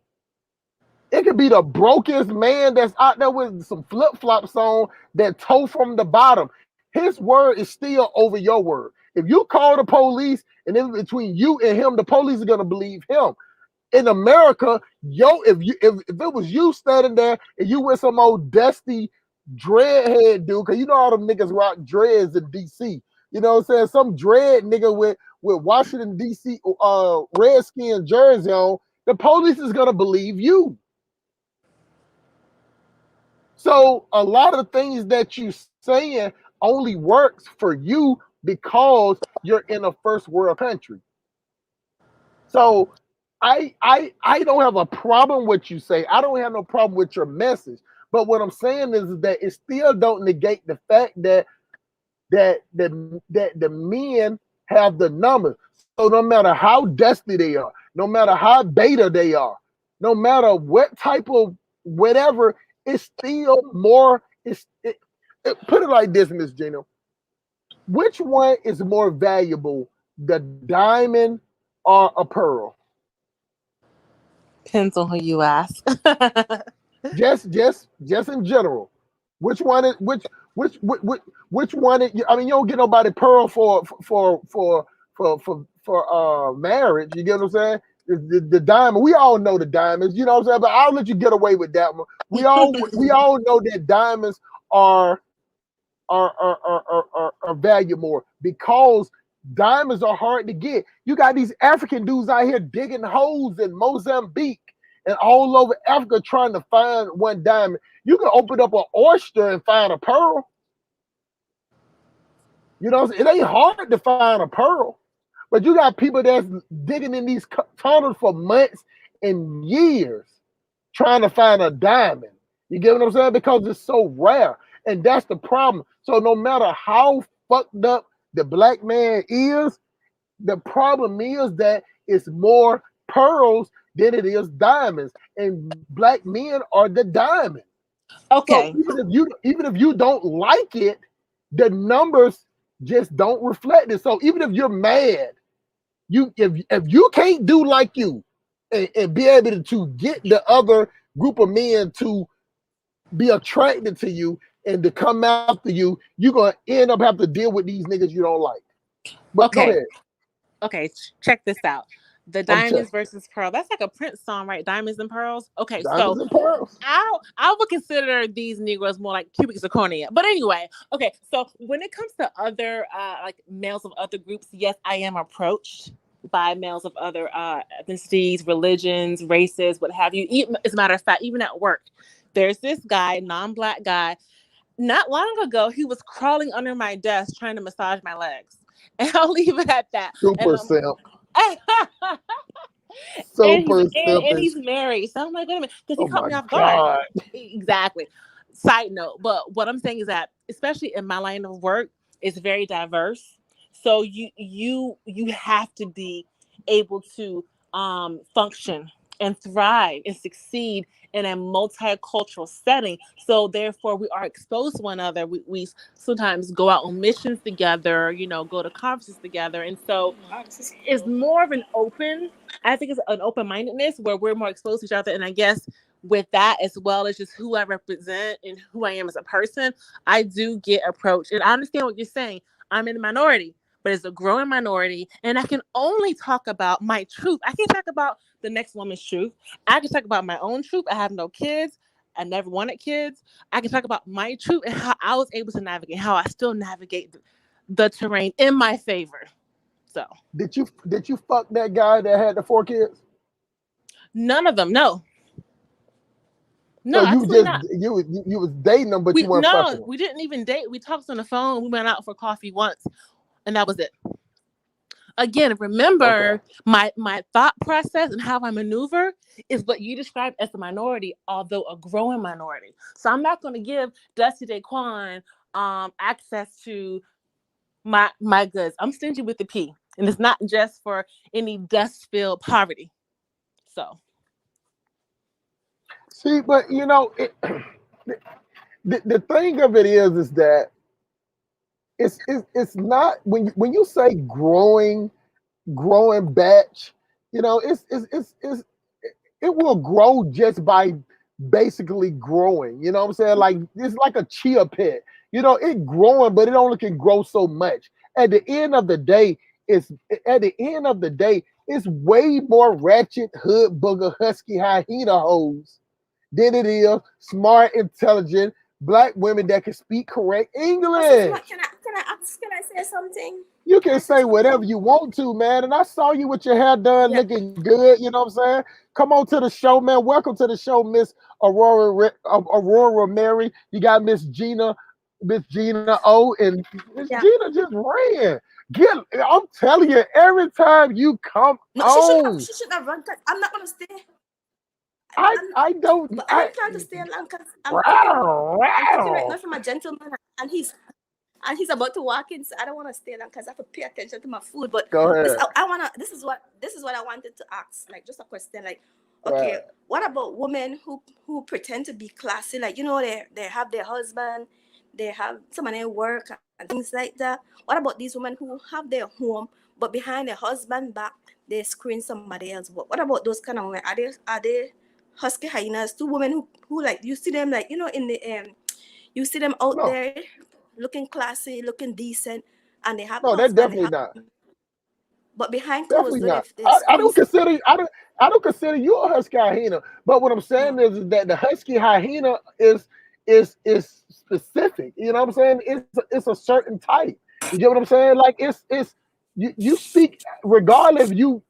It could be the brokest man that's out there with some flip-flops on that toe from the bottom. His word is still over your word. If you call the police and in between you and him, the police are gonna believe him. In America, if it was you standing there and you with some old dusty dreadhead dude, because you know all them niggas rock dreads in DC. You know what I'm saying? Some dread nigga with Washington DC Redskin jersey on, the police is gonna believe you. So a lot of things that you saying only works for you because you're in a first world country. So I don't have a problem with you say. I don't have no problem with your message. But what I'm saying is that it still don't negate the fact that the men have the numbers. So no matter how dusty they are, no matter how beta they are, no matter what type of whatever, it's still more. Put it like this, Miss Gina. Which one is more valuable, the diamond or a pearl? Depends on who you ask. Just in general. Which one is which one is, I mean, you don't get nobody pearl for for marriage. You get what I'm saying? The diamond. We all know the diamonds. You know what I'm saying? But I'll let you get away with that one. We all know that diamonds are value more because diamonds are hard to get. You got these African dudes out here digging holes in Mozambique and all over Africa trying to find one diamond. You can open up an oyster and find a pearl. You know, it ain't hard to find a pearl, but you got people that's digging in these tunnels for months and years trying to find a diamond. You get what I'm saying? Because it's so rare. And that's the problem. So no matter how fucked up the black man is, the problem is that it's more pearls than it is diamonds. And black men are the diamond. Okay. So even if you don't like it, the numbers just don't reflect it. So even if you're mad, if you can't do like you and be able to get the other group of men to be attracted to you and to come after you, you're gonna end up having to deal with these niggas you don't like. But go ahead. Okay, check this out. The I'm diamonds checking. versus pearl. That's like a Prince song, right? Diamonds and pearls. Okay, Diamonds and pearls. I would consider these Negroes more like cubic zirconia. But anyway, okay. So when it comes to other like males of other groups, yes, I am approached by males of other ethnicities, religions, races, what have you. Even, as a matter of fact, even at work, there's this guy, non-black guy. Not long ago, he was crawling under my desk trying to massage my legs, and I'll leave it at that. Super simp. And he's married. So I'm like, wait a minute, because he caught me off guard. Exactly. Side note, but what I'm saying is that, especially in my line of work, it's very diverse. So you have to be able to function and thrive and succeed in a multicultural setting. So therefore we are exposed to one another. We sometimes go out on missions together, go to conferences together. And so it's more of I think it's an open-mindedness where we're more exposed to each other. And I guess with that, as well as just who I represent and who I am as a person, I do get approached. And I understand what you're saying. I'm in the minority, but it's a growing minority. And I can only talk about my truth. I can't talk about the next woman's truth. I can talk about my own truth. I have no kids. I never wanted kids. I can talk about my truth and how I was able to navigate, how I still navigate the terrain in my favor. So did you fuck that guy that had the 4 kids? None of them, no. No, so you was dating them, but you weren't fucking them. We didn't even date. We talked on the phone. We went out for coffee once, and that was it. Again, remember my thought process and how I maneuver is what you described as a minority, although a growing minority. So I'm not going to give Dusty Daquan access to my goods. I'm stingy with the P, and it's not just for any dust-filled poverty. So. See, but the thing of it is that it's not when you say growing batch, it will grow just by basically growing. You know what I'm saying? Like it's like a chia pet. It growing, but it only can grow so much. At the end of the day, it's way more ratchet hood booger husky hyena hoes than it is smart, intelligent black women that can speak correct English. Can I say something? You can say whatever you want to, man. And I saw you with your hair done looking good. You know what I'm saying? Come on to the show, man. Welcome to the show, Miss Aurora Mary. You got Miss Gina O, and Miss Gina just ran. I'm telling you, every time you come on. She should have run. I'm not gonna stay. I don't. But I'm trying to stay along because I'm thinking right now from a gentleman, and he's about to walk in, so I don't want to stay long because I have to pay attention to my food. But go ahead. This is what I wanted to ask, like just a question, like, okay, what about women who pretend to be classy, like they have their husband, they have someone at work and things like that. What about these women who have their home, but behind their husband back they screen somebody else? What about those kind of women? Are they husky hyenas? Two women who like you see them like in the you see them out there looking classy, looking decent, and they have that's definitely not. But behind closed Definitely door, not. they squeeze. I don't consider you a husky hyena. But what I'm saying No. is that the husky hyena is specific. You know what I'm saying? It's a certain type. You get what I'm saying? Like it's you speak regardless if you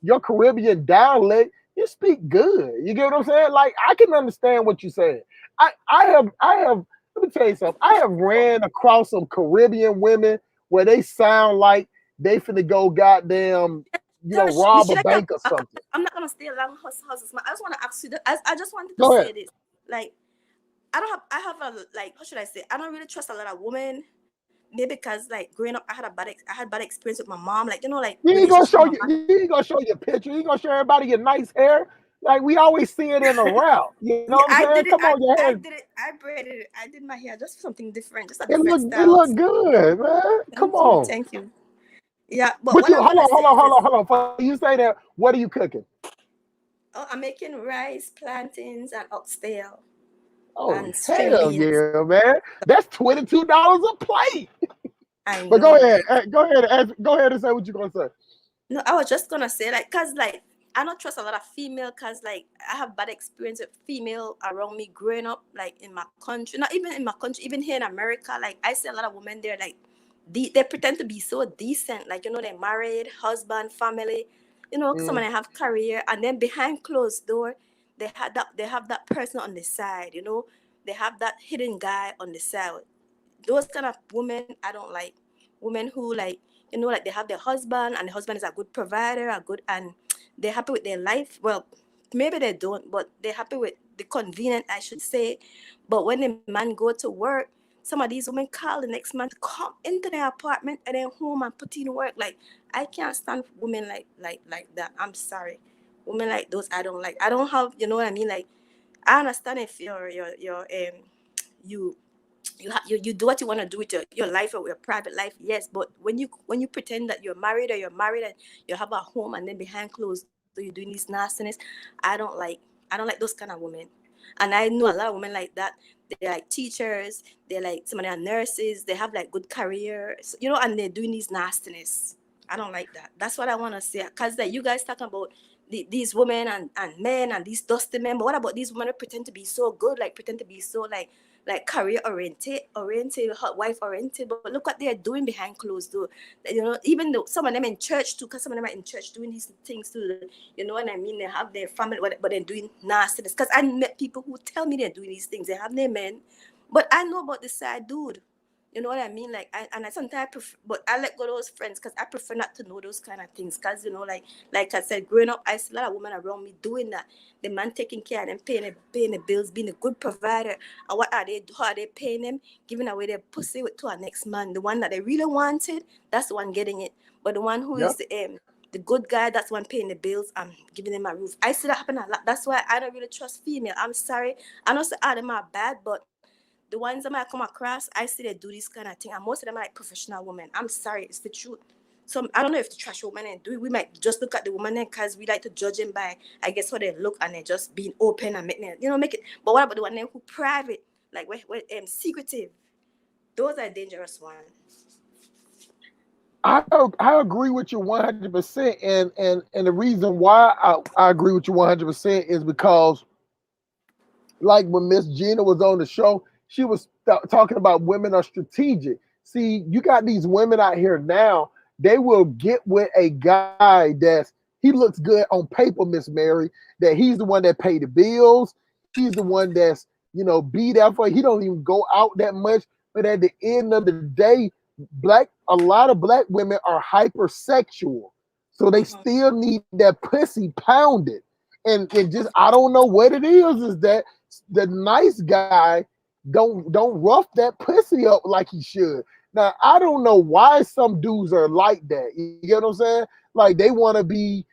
your Caribbean dialect, you speak good. You get what I'm saying? Like I can understand what you're saying. I have let me tell you something. I have ran across some Caribbean women where they sound like they finna go goddamn, You rob a should like bank or something. I'm not gonna stay long houses. I just want to ask you. I just wanted to Go ahead. say this. Like I don't have. I have a like. How should I say? I don't really trust a lot of women. Maybe because like growing up, I had bad experience with my mom. Like like You ain't gonna relationship show with you. my mom. You ain't gonna show your picture. You ain't gonna show everybody your nice hair. Like we always see it in a route. You know Yeah, what I'm I saying? did it. Come on, your I hair. did it. I braided it. I did my hair just something different, just a It different look it style. look good, man. Come Thank you. on. Thank you. Yeah, but But what you I'm hold gonna on, say hold on, is hold this. on, hold on. Before you say that, what are you cooking? Oh, I'm making rice, plantains, and oxtail Oh and string hell beans. yeah, man. That's $22 a plate. I But go know, ahead. right? Go ahead and say what you're gonna say. No, I was just gonna say like, cause like I don't trust a lot of female, cause like I have bad experience with female around me growing up, like in my country, not even in my country, even here in America. Like I see a lot of women there, like they pretend to be so decent, like they're married, husband, family, some of Mm, them have career, and then behind closed door, they have that person on the side, they have that hidden guy on the side. Those kind of women I don't like. Women who like like they have their husband and the husband is a good provider, a good and they're happy with their life. Well, maybe they don't, but they're happy with the convenient, I should say. But when the man go to work, some of these women call the next man to come into their apartment and then home and put in work. Like I can't stand women like that. I'm sorry. Women like those I don't like. I don't have what I mean? Like I understand if you you do what you want to do with your life or your private life, yes, but when you pretend that you're married or you're married and you have a home and then behind closed door you're doing this nastiness, I don't like those kind of women. And I know a lot of women like that. They're like teachers, they're like some of them are nurses, they have like good careers, and they're doing these nastiness. I don't like that. That's what I want to say, because like you guys talking about these women and men and these dusty men, but what about these women who pretend to be so good, like pretend to be so like career oriented, hot wife oriented, but look what they're doing behind closed door. Even though some of them in church too, because some of them are in church doing these things too. You know what I mean? They have their family, but they're doing nastiness. Because I met people who tell me they're doing these things. They have their men, but I know about the side dude. You know what I mean? Like, I sometimes prefer, but I let go of those friends because I prefer not to know those kind of things. Because like I said, growing up, I see a lot of women around me doing that. The man taking care of them, paying the bills, being a good provider. And what are they? How are they paying them? Giving away their pussy to our next man, the one that they really wanted. That's the one getting it. But the one who yeah. is the good guy, that's the one paying the bills and giving them a roof. I see that happen a lot. That's why I don't really trust female. I'm sorry. I know all them are bad, but the ones that I come across, I see they do this kind of thing, and most of them are like professional women. I'm sorry, it's the truth. So I don't know if the trash woman and do it. We might just look at the woman because we like to judge them by, I guess, how they look and they're just being open and make it. But what about the one who private, like secretive? Those are dangerous ones. I agree with you 100%, and the reason why I agree with you 100% is because, like when Miss Gina was on the show, she was talking about women are strategic. See, you got these women out here now, they will get with a guy that's he looks good on paper, Miss Mary, that he's the one that pay the bills, he's the one that's be there for. He don't even go out that much, but at the end of the day, a lot of black women are hypersexual, so they Mm-hmm. still need that pussy pounded. And just I don't know what it is that the nice guy don't rough that pussy up like he should. Now I don't know why some dudes are like that. You get what I'm saying? Like they want to be,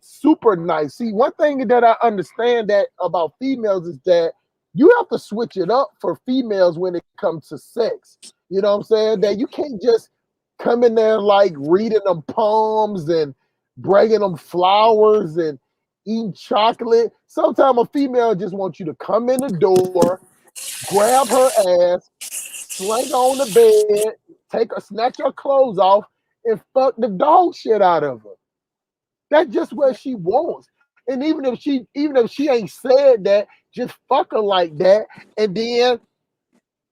super nice. See, one thing that I understand that about females is that you have to switch it up for females when it comes to sex. You know what I'm saying? Yeah. That you can't just come in there like reading them poems and bringing them flowers and eating chocolate. Sometimes a female just wants you to come in the door, grab her ass, sling her on the bed, snatch her clothes off, and fuck the dog shit out of her. That's just what she wants. And even if she ain't said that, just fuck her like that, and then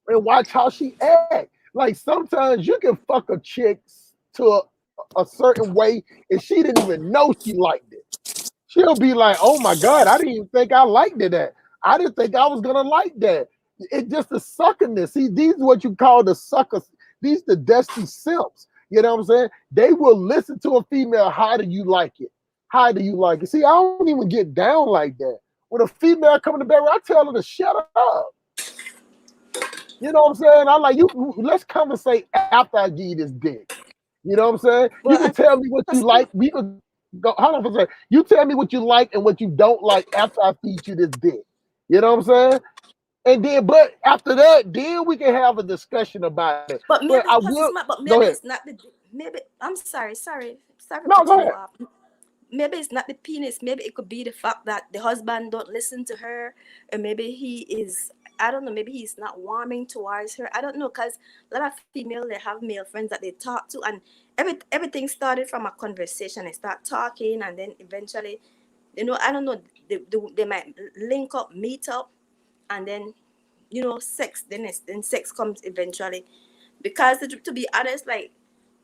and watch how she act. Like sometimes you can fuck a chick to a certain way, and she didn't even know she liked it. She'll be like, "Oh my god, I didn't even think I liked it. That I didn't think I was gonna like that." It's just the suckerness. See, these are what you call the suckers. These the dusty simps. You know what I'm saying? They will listen to a female. How do you like it? How do you like it? See, I don't even get down like that. When a female come in the bedroom, I tell her to shut up. You know what I'm saying? I'm like, you let's conversate after I give you this dick. You know what I'm saying? You Well, can tell me what you like. We can go. Hold on for a second. You tell me what you like and what you don't like after I feed you this dick. You know what I'm saying? And then, but after that, then we can have a discussion about it. but But maybe I Pastor will Smart, but go maybe ahead. it's not the maybe. I'm sorry for No, cutting go you ahead. off. Maybe it's not the penis. Maybe it could be the fact that the husband don't listen to her, or maybe he is. I don't know. Maybe he's not warming towards her. I don't know, cause a lot of female they have male friends that they talk to, and everything started from a conversation. They start talking, and then eventually, I don't know. They might link up, meet up, and then sex. Then sex comes eventually, because to be honest, like,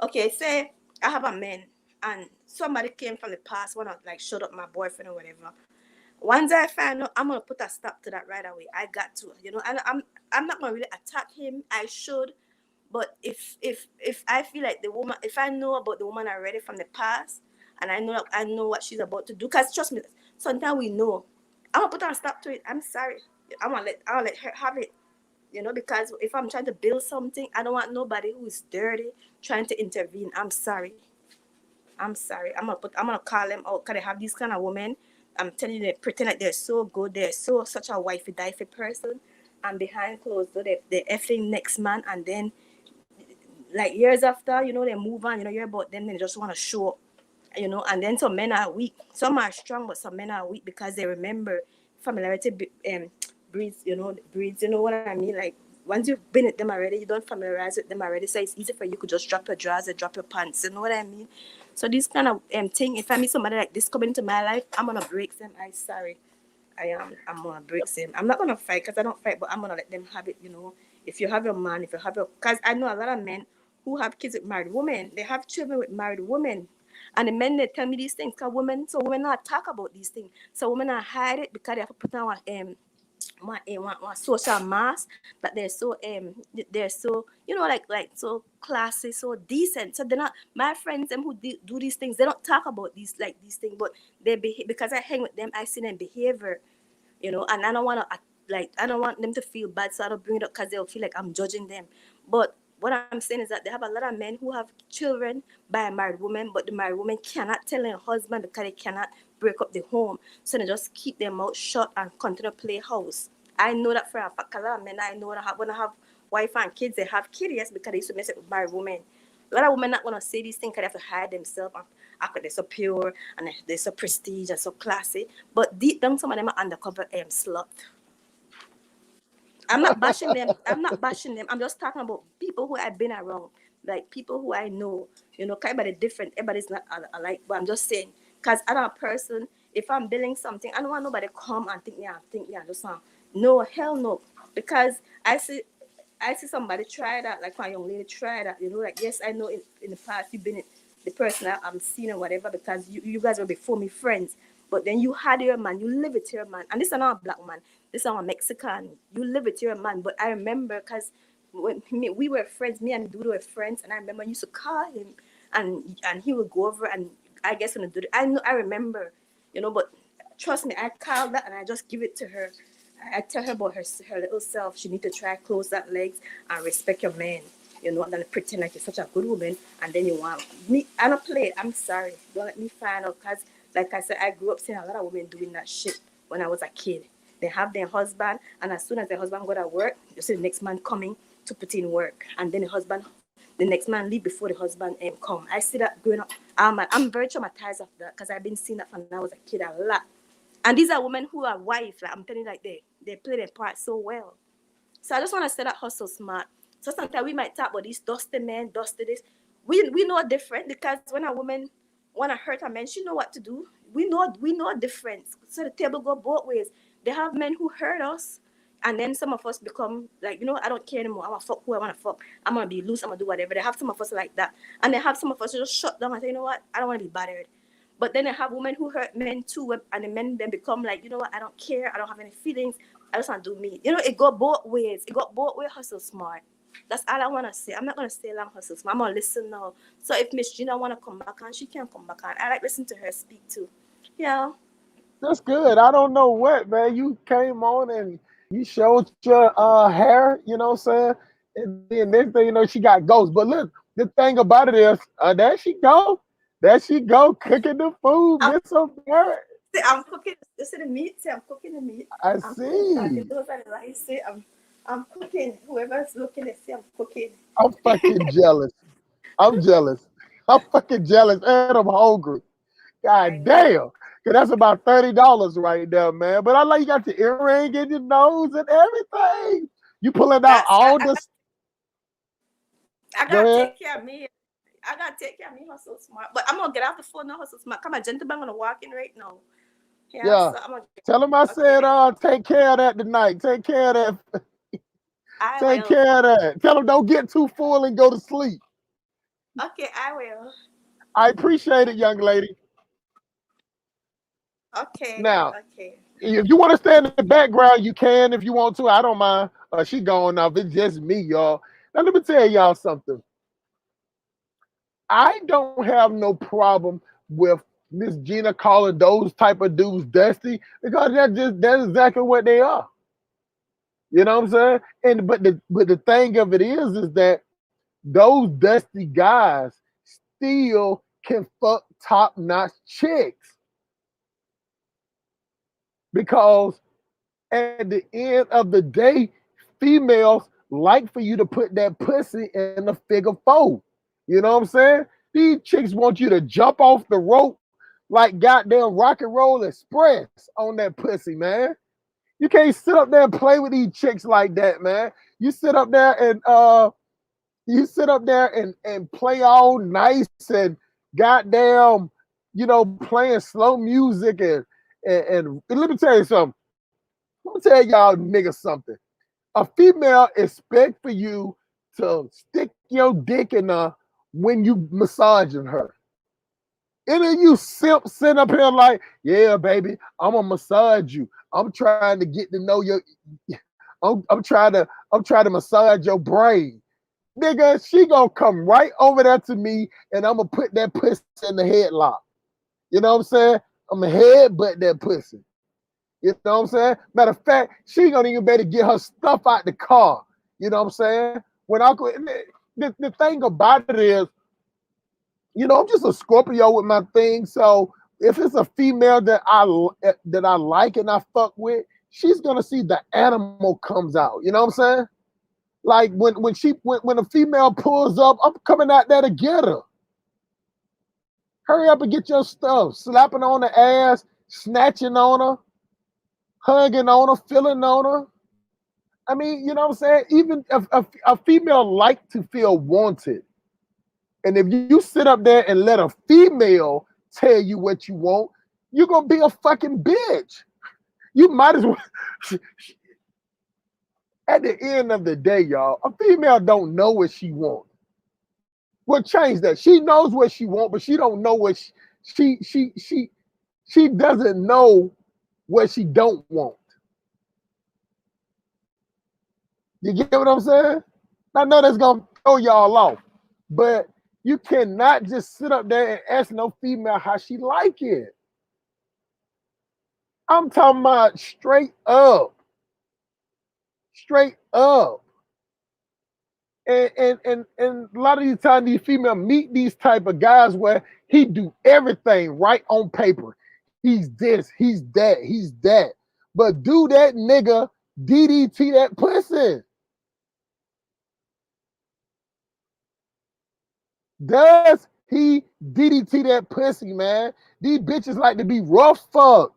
okay, say I have a man and somebody came from the past, wanna like shut up my boyfriend or whatever. Once I find out, I'm gonna put a stop to that right away. I got to, and I'm not gonna really attack him. I should, but if I feel like the woman, if I know about the woman already from the past, and I know what she's about to do, cause trust me, sometimes we know. I'm gonna put a stop to it. I'm sorry. I'll let her have it. Because if I'm trying to build something, I don't want nobody who is dirty trying to intervene. I'm sorry. I'm gonna call them out. Cause they have these kind of women. I'm telling you, they pretend like they're so good. They're such a wifey difey person, and behind closed door, they're effing next man, and then like years after, they move on. You hear about them, they just want to show up. And then some men are weak. Some are strong, but some men are weak because they remember familiarity breeds. Breeds. You know what I mean? Like once you've been at them already, you don't familiarize with them already, so it's easy for you to just drop your drawers and drop your pants. You know what I mean? So this kind of thing. If I meet somebody like this coming into my life, I'm gonna break them. Sorry. I am. I'm gonna break them. I'm not gonna fight because I don't fight, but I'm gonna let them have it. If you have your man, because I know a lot of men who have kids with married women, they have children with married women, and the men they tell me these things. Cause women not talk about these things. So women not hide it because they have to put on one social mask that they're so like so classy, so decent. So they're not my friends them who do these things. They don't talk about these things, but they behave because I hang with them. I see them behavior, and I don't want to I don't want them to feel bad, so I don't bring it up because they'll feel like I'm judging them. But what I'm saying is that they have a lot of men who have children by a married woman, but the married woman cannot tell their husband because they cannot break up the home, so they just keep their mouth shut and continue to play house. I know that for a fact. A lot of men I know that when I have wife and kids, they have kids, yes, because they used to mess up with married women. A lot of women not gonna say these things because they have to hide themselves and act like they're so pure and they're so prestige and so classy. But deep down, some of them are undercover slut. I'm not bashing them. I'm just talking about people who I've been around, like people who I know. Cause everybody different. Everybody's not alike. But I'm just saying, cause I'm a person. If I'm building something, I don't want nobody come and think me. I just want no, hell no. Because I see somebody try that, like my young lady try that. Like yes, I know in the past you've been the person I'm seeing or whatever because you guys were before me friends. But then you had your man, you live with your man, and this is not a black man. This is not a Mexican. You live with your man. But I remember because when we were friends, me and Dudu were friends, and I remember I used to call him, and he would go over, and I guess when Dudu, I remember, but trust me, I called that and I just give it to her. I tell her about her little self. She need to try close that legs and respect your man. And then pretend like you're such a good woman, and then you want me. I don't play it. I'm sorry. Don't let me find out, cause like I said, I grew up seeing a lot of women doing that shit when I was a kid. They have their husband, and as soon as their husband go to work, you see the next man coming to put in work, and then the next man leave before the husband come. I see that growing up. I'm very traumatized of that because I've been seeing that from when I was a kid a lot. And these are women who are wife. Like I'm telling you, like they play their part so well. So I just want to say that hustle smart. So sometimes we might talk about these dusty men, dusty this. we know different, because when a woman wanna hurt a man, she know what to do. We know difference. So the table go both ways. They have men who hurt us, and then some of us become like, I don't care anymore. I'm gonna fuck who I wanna fuck. I'm gonna be loose. I'm gonna do whatever. They have some of us like that, and they have some of us who just shut down and say, you know what, I don't wanna be bothered. But then they have women who hurt men too, and the men then become like, you know what, I don't care. I don't have any feelings. I just want to do me. It go both ways. It got both ways. Hustle smart. That's all I wanna say. I'm not gonna stay long hustle smart. I'm gonna listen now. So if Miss Gina wanna come back on, she can come back on. I like listen to her speak too. Yeah. That's good. I don't know what, man. You came on and you showed your hair, you know what I'm saying? And then next thing you know, she got ghosts. But look, the thing about it is, there she go. There she go, cooking the food, I'm, Miss O'Barrett. I'm cooking. You see the meat? Say I'm cooking the meat. I I'm cooking. see. Those are the lies. Say I'm cooking. Whoever's looking, they say I'm cooking. I'm fucking jealous. I'm jealous. I'm fucking jealous and I'm hungry. I God know. damn. Cause that's about $30 right there, man. But I like you got your earring in your nose and everything. You pulling out That's all the. I Go gotta ahead. take care of me. I gotta take care of me. Hustle smart. But I'm gonna get off the phone now. Hustle smart. Come on, gentleman, I'm gonna walk in right now. Yeah. Yeah. So I'm gonna. Tell him I said, Okay. take care of that tonight. Take care of that. I Take will. care of that. Tell him don't get too full and go to sleep. Okay, I will. I appreciate it, young lady. Okay. Now, Okay. if you want to stay in the background, you can if you want to. I don't mind. She going off. It's just me, y'all. Now let me tell y'all something. I don't have no problem with Miss Gina calling those type of dudes dusty because that's exactly what they are. You know what I'm saying? And but the thing of it is that those dusty guys still can fuck top notch chicks because at the end of the day, females like for you to put that pussy in a figure four. You know what I'm saying? These chicks want you to jump off the rope like goddamn rock and roll express on that pussy, man. You can't sit up there and play with these chicks like that, man. You sit up there and play all nice and goddamn, playing slow music and let me tell you something. Let me tell y'all niggas something. A female expect for you to stick your dick in her when you massaging her. And then you sitting up here like, yeah, baby, I'm gonna massage you. I'm trying to get to know your. I'm trying to massage your brain, nigga. She gonna come right over there to me, and I'm gonna put that pussy in the headlock. You know what I'm saying? I'm gonna headbutt that pussy. You know what I'm saying? Matter of fact, she gonna even better get her stuff out the car. You know what I'm saying? When I go, the thing about it is, I'm just a Scorpio with my thing. So if it's a female that I like and I fuck with, she's gonna see the animal comes out. You know what I'm saying? Like when a female pulls up, I'm coming out there to get her. Hurry up and get your stuff. Slapping on the ass, snatching on her, hugging on her, feeling on her. I mean, you know what I'm saying? Even a female like to feel wanted. And if you sit up there and let a female tell you what you want, you're gonna be a fucking bitch. You might as well. At the end of the day, y'all, a female don't know what she wants. Well, change that. She knows what she wants, but she don't know what she doesn't know what she don't want. You get what I'm saying? I know that's gonna throw y'all off, but you cannot just sit up there and ask no female how she like it. I'm talking about straight up. Straight up. And a lot of these times these females meet these type of guys where he do everything right on paper. He's this, he's that, he's that. But do that nigga DDT that pussy? Does he DDT that pussy, man? These bitches like to be rough fucked.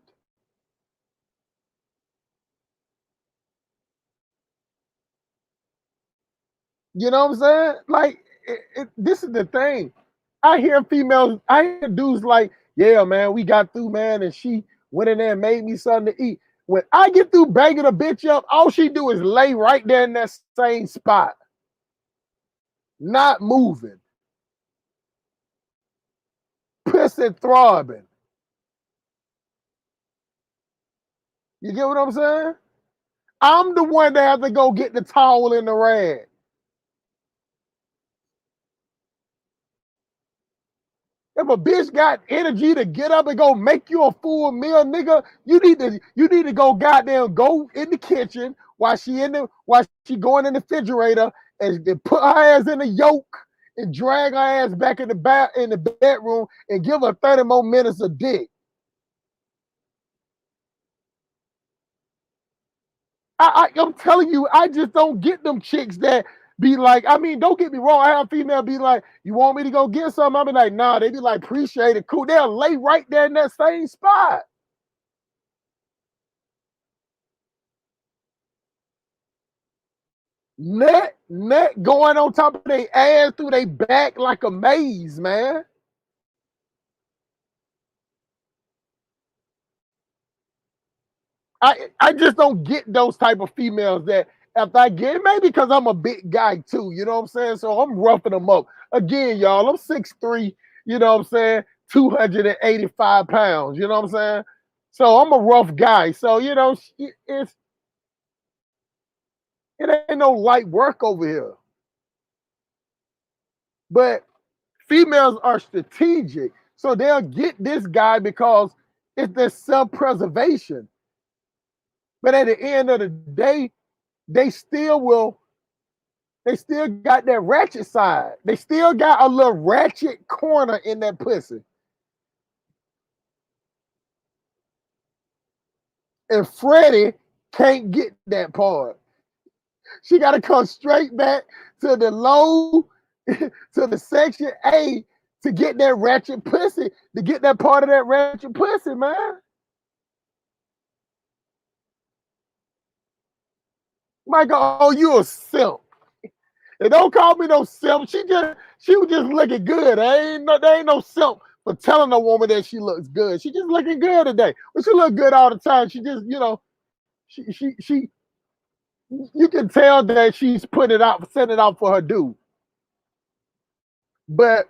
You know what I'm saying? Like, this is the thing. I hear females, I hear dudes like, yeah, man, we got through, man, and she went in there and made me something to eat. When I get through banging a bitch up, all she do is lay right there in that same spot, not moving, pussy throbbing. You get what I'm saying? I'm the one that has to go get the towel and the rag. If a bitch got energy to get up and go make you a full meal, nigga, you need to go goddamn go in the kitchen while she going in the refrigerator and put her ass in the yoke and drag her ass back in the bedroom and give her 30 more minutes of dick. I'm telling you, I just don't get them chicks that be like, I mean, don't get me wrong. I have female be like, you want me to go get something? I'll be like, nah, they be like, appreciate it, cool. They'll lay right there in that same spot. Net going on top of their ass through their back like a maze, man. I just don't get those type of females that if I get, maybe because I'm a big guy too, you know what I'm saying? So I'm roughing them up. Again, y'all, I'm 6'3", you know what I'm saying? 285 pounds, you know what I'm saying? So I'm a rough guy. So, you know, it ain't no light work over here. But females are strategic. So they'll get this guy because it's their self-preservation. But at the end of the day, they still got that ratchet side. They still got a little ratchet corner in that pussy. And Freddie can't get that part. She got to come straight back to the low, to the section A to get that ratchet pussy, to get that part of that ratchet pussy, man. Michael, oh, you a simp. And don't call me no simp. She was just looking good. There ain't no simp for telling a woman that she looks good. She just looking good today. But she look good all the time. She just, you know, she you can tell that she's putting it out, setting it out for her dude. But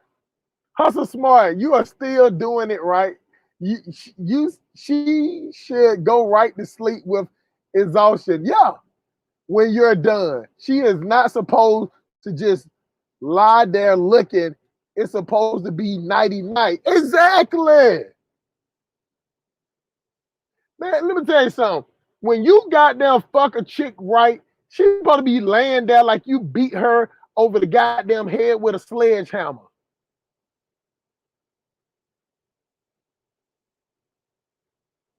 hustle smart, you are still doing it right. She should go right to sleep with exhaustion. Yeah, when you're done. She is not supposed to just lie there looking. It's supposed to be nighty-night. Exactly. Man, let me tell you something. When you goddamn fuck a chick right, she's supposed to be laying there like you beat her over the goddamn head with a sledgehammer.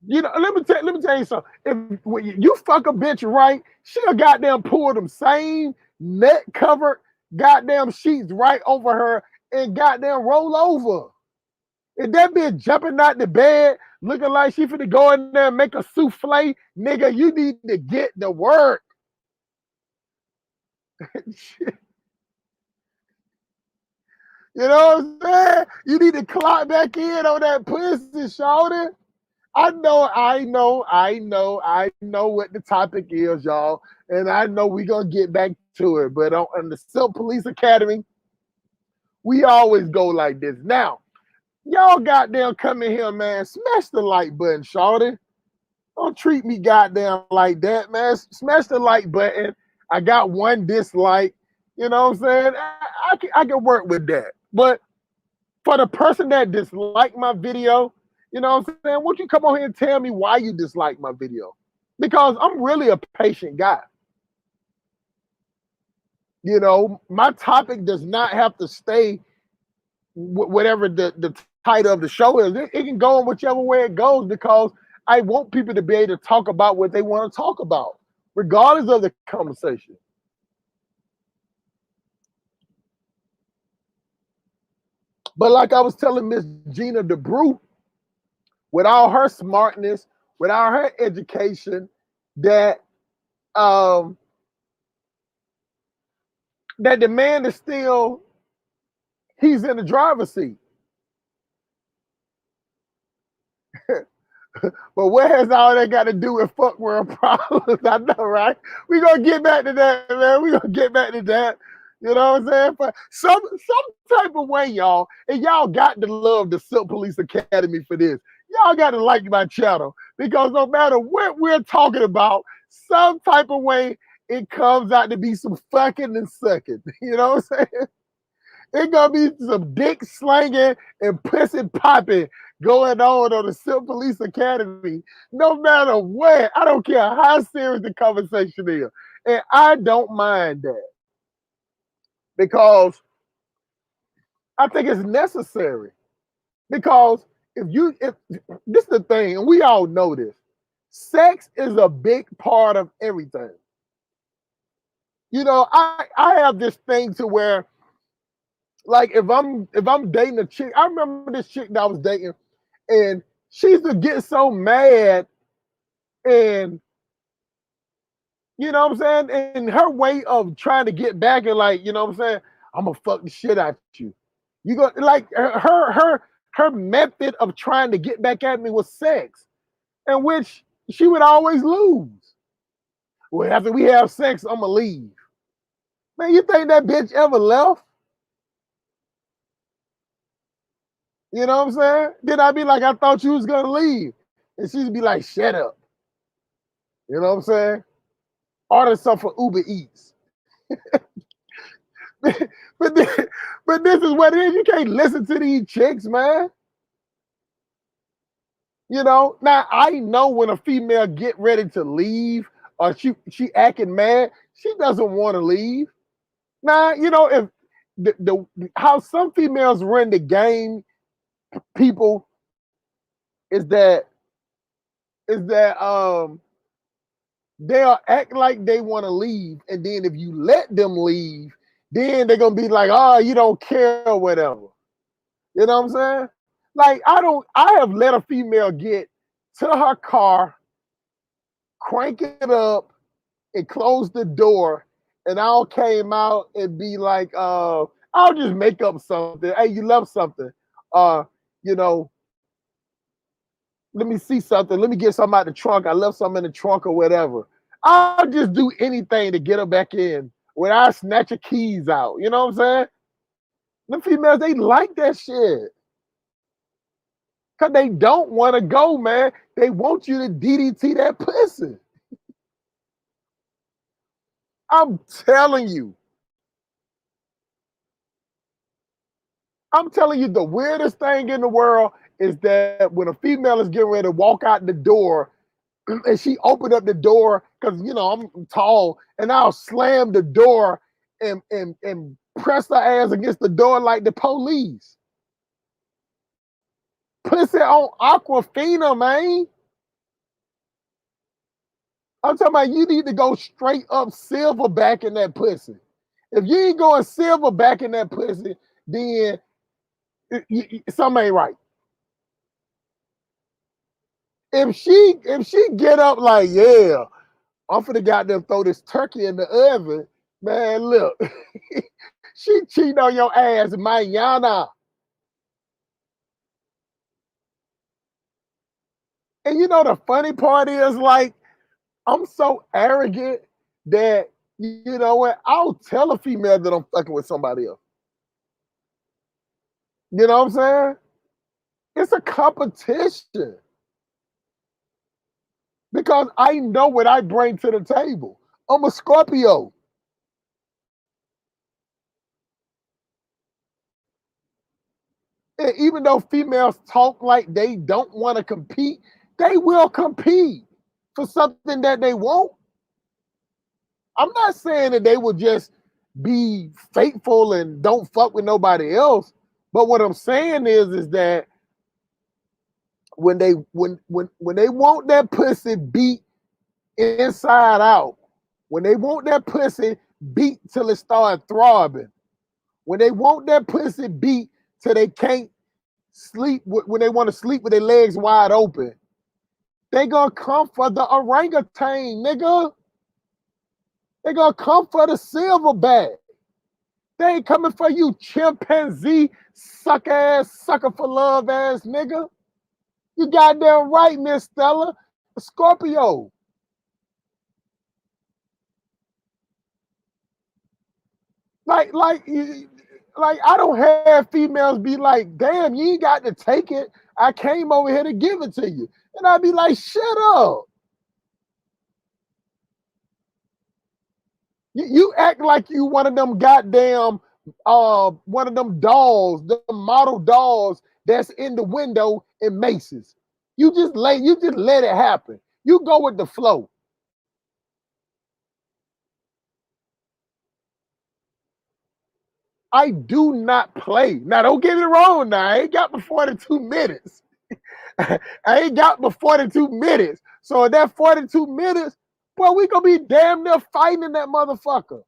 You know, let me tell you something. If when you fuck a bitch right, she'll goddamn pull them same net covered goddamn sheets right over her and goddamn roll over. If that bitch jumping out the bed looking like she finna go in there and make a souffle, nigga, you need to get to work. You know what I'm saying? You need to clock back in on that pussy, shorty. I know what the topic is, y'all. And I know we're going to get back to it. But on the Silk Police Academy, we always go like this. Now, y'all goddamn come in here, man. Smash the like button, shorty. Don't treat me goddamn like that, man. Smash the like button. I got one dislike. You know what I'm saying? I can work with that. But for the person that disliked my video, you know what I'm saying? Won't you come on here and tell me why you dislike my video? Because I'm really a patient guy. You know, my topic does not have to stay whatever the title of the show is. It can go in whichever way it goes because I want people to be able to talk about what they want to talk about, regardless of the conversation. But like I was telling Miss Gina DeBrew, with all her smartness, with all her education, that that the man is still he's in the driver's seat. But what has all that got to do with fuck world problems? I know, right? We gonna get back to that, man. We gonna get back to that. You know what I'm saying? But some type of way, y'all, and y'all got to love the Silk Police Academy for this. Y'all got to like my channel because no matter what we're talking about, some type of way it comes out to be some fucking and sucking. You know what I'm saying? It's gonna be some dick slanging and pussy popping going on the Silk Police Academy. No matter what, I don't care how serious the conversation is, and I don't mind that because I think it's necessary. Because if this is the thing, and we all know this, sex is a big part of everything. You know, I have this thing to where, like, if I'm dating a chick, I remember this chick that I was dating, and she used to get so mad, and you know what I'm saying, and her way of trying to get back and like, you know what I'm saying, I'm gonna fuck the shit out of you. You go like her method of trying to get back at me was sex, in which she would always lose. Well, after we have sex, I'm gonna leave. Man, you think that bitch ever left? You know what I'm saying? Then I'd be like, I thought you was gonna leave. And she'd be like, shut up. You know what I'm saying? Order something for Uber Eats. but this is what it is. You can't listen to these chicks, man. You know, now I know when a female get ready to leave or she acting mad, she doesn't want to leave. Now, you know, if the how some females run the game, people, is that they'll act like they want to leave, and then if you let them leave, then they're gonna be like, oh, you don't care or whatever. You know what I'm saying? Like, I have let a female get to her car, crank it up, and close the door, and I'll came out and be like, I'll just make up something. Hey, you love something. You know, let me see something. Let me get something out the trunk. I left something in the trunk or whatever. I'll just do anything to get her back in without I snatch her keys out. You know what I'm saying? The females, they like that shit. Because they don't want to go, man. They want you to DDT that pussy. I'm telling you. I'm telling you, the weirdest thing in the world is that when a female is getting ready to walk out the door, and she opened up the door, because, you know, I'm tall, and I'll slam the door and press her ass against the door like the police. Pussy on Aquafina, man. I'm talking about you need to go straight up silverback in that pussy. If you ain't going silverback in that pussy, then something ain't right. If she get up like, yeah, I'm finna goddamn throw this turkey in the oven, man, look, she cheating on your ass, mañana. And you know the funny part is, like, I'm so arrogant that, you know what, I'll tell a female that I'm fucking with somebody else. You know what I'm saying? It's a competition. Because I know what I bring to the table. I'm a Scorpio. And even though females talk like they don't want to compete, they will compete for something that they want. I'm not saying that they will just be faithful and don't fuck with nobody else. But what I'm saying is that when they want that pussy beat inside out, when they want that pussy beat till it starts throbbing, when they want that pussy beat till they can't sleep, when they want to sleep with their legs wide open, they gonna come for the orangutan, nigga. They gonna come for the silverback. They ain't coming for you, chimpanzee, sucker for love ass nigga. You goddamn right, Miss Stella. Scorpio. Like, I don't have females be like, damn, you ain't got to take it. I came over here to give it to you. And I'd be like, shut up. You act like you one of them goddamn one of them dolls, the model dolls that's in the window in Macy's. You just let it happen. You go with the flow. I do not play. Now, don't get me wrong now. I ain't got but 42 minutes. I ain't got but 42 minutes. So in that 42 minutes, boy, we gonna be damn near fighting in that motherfucker.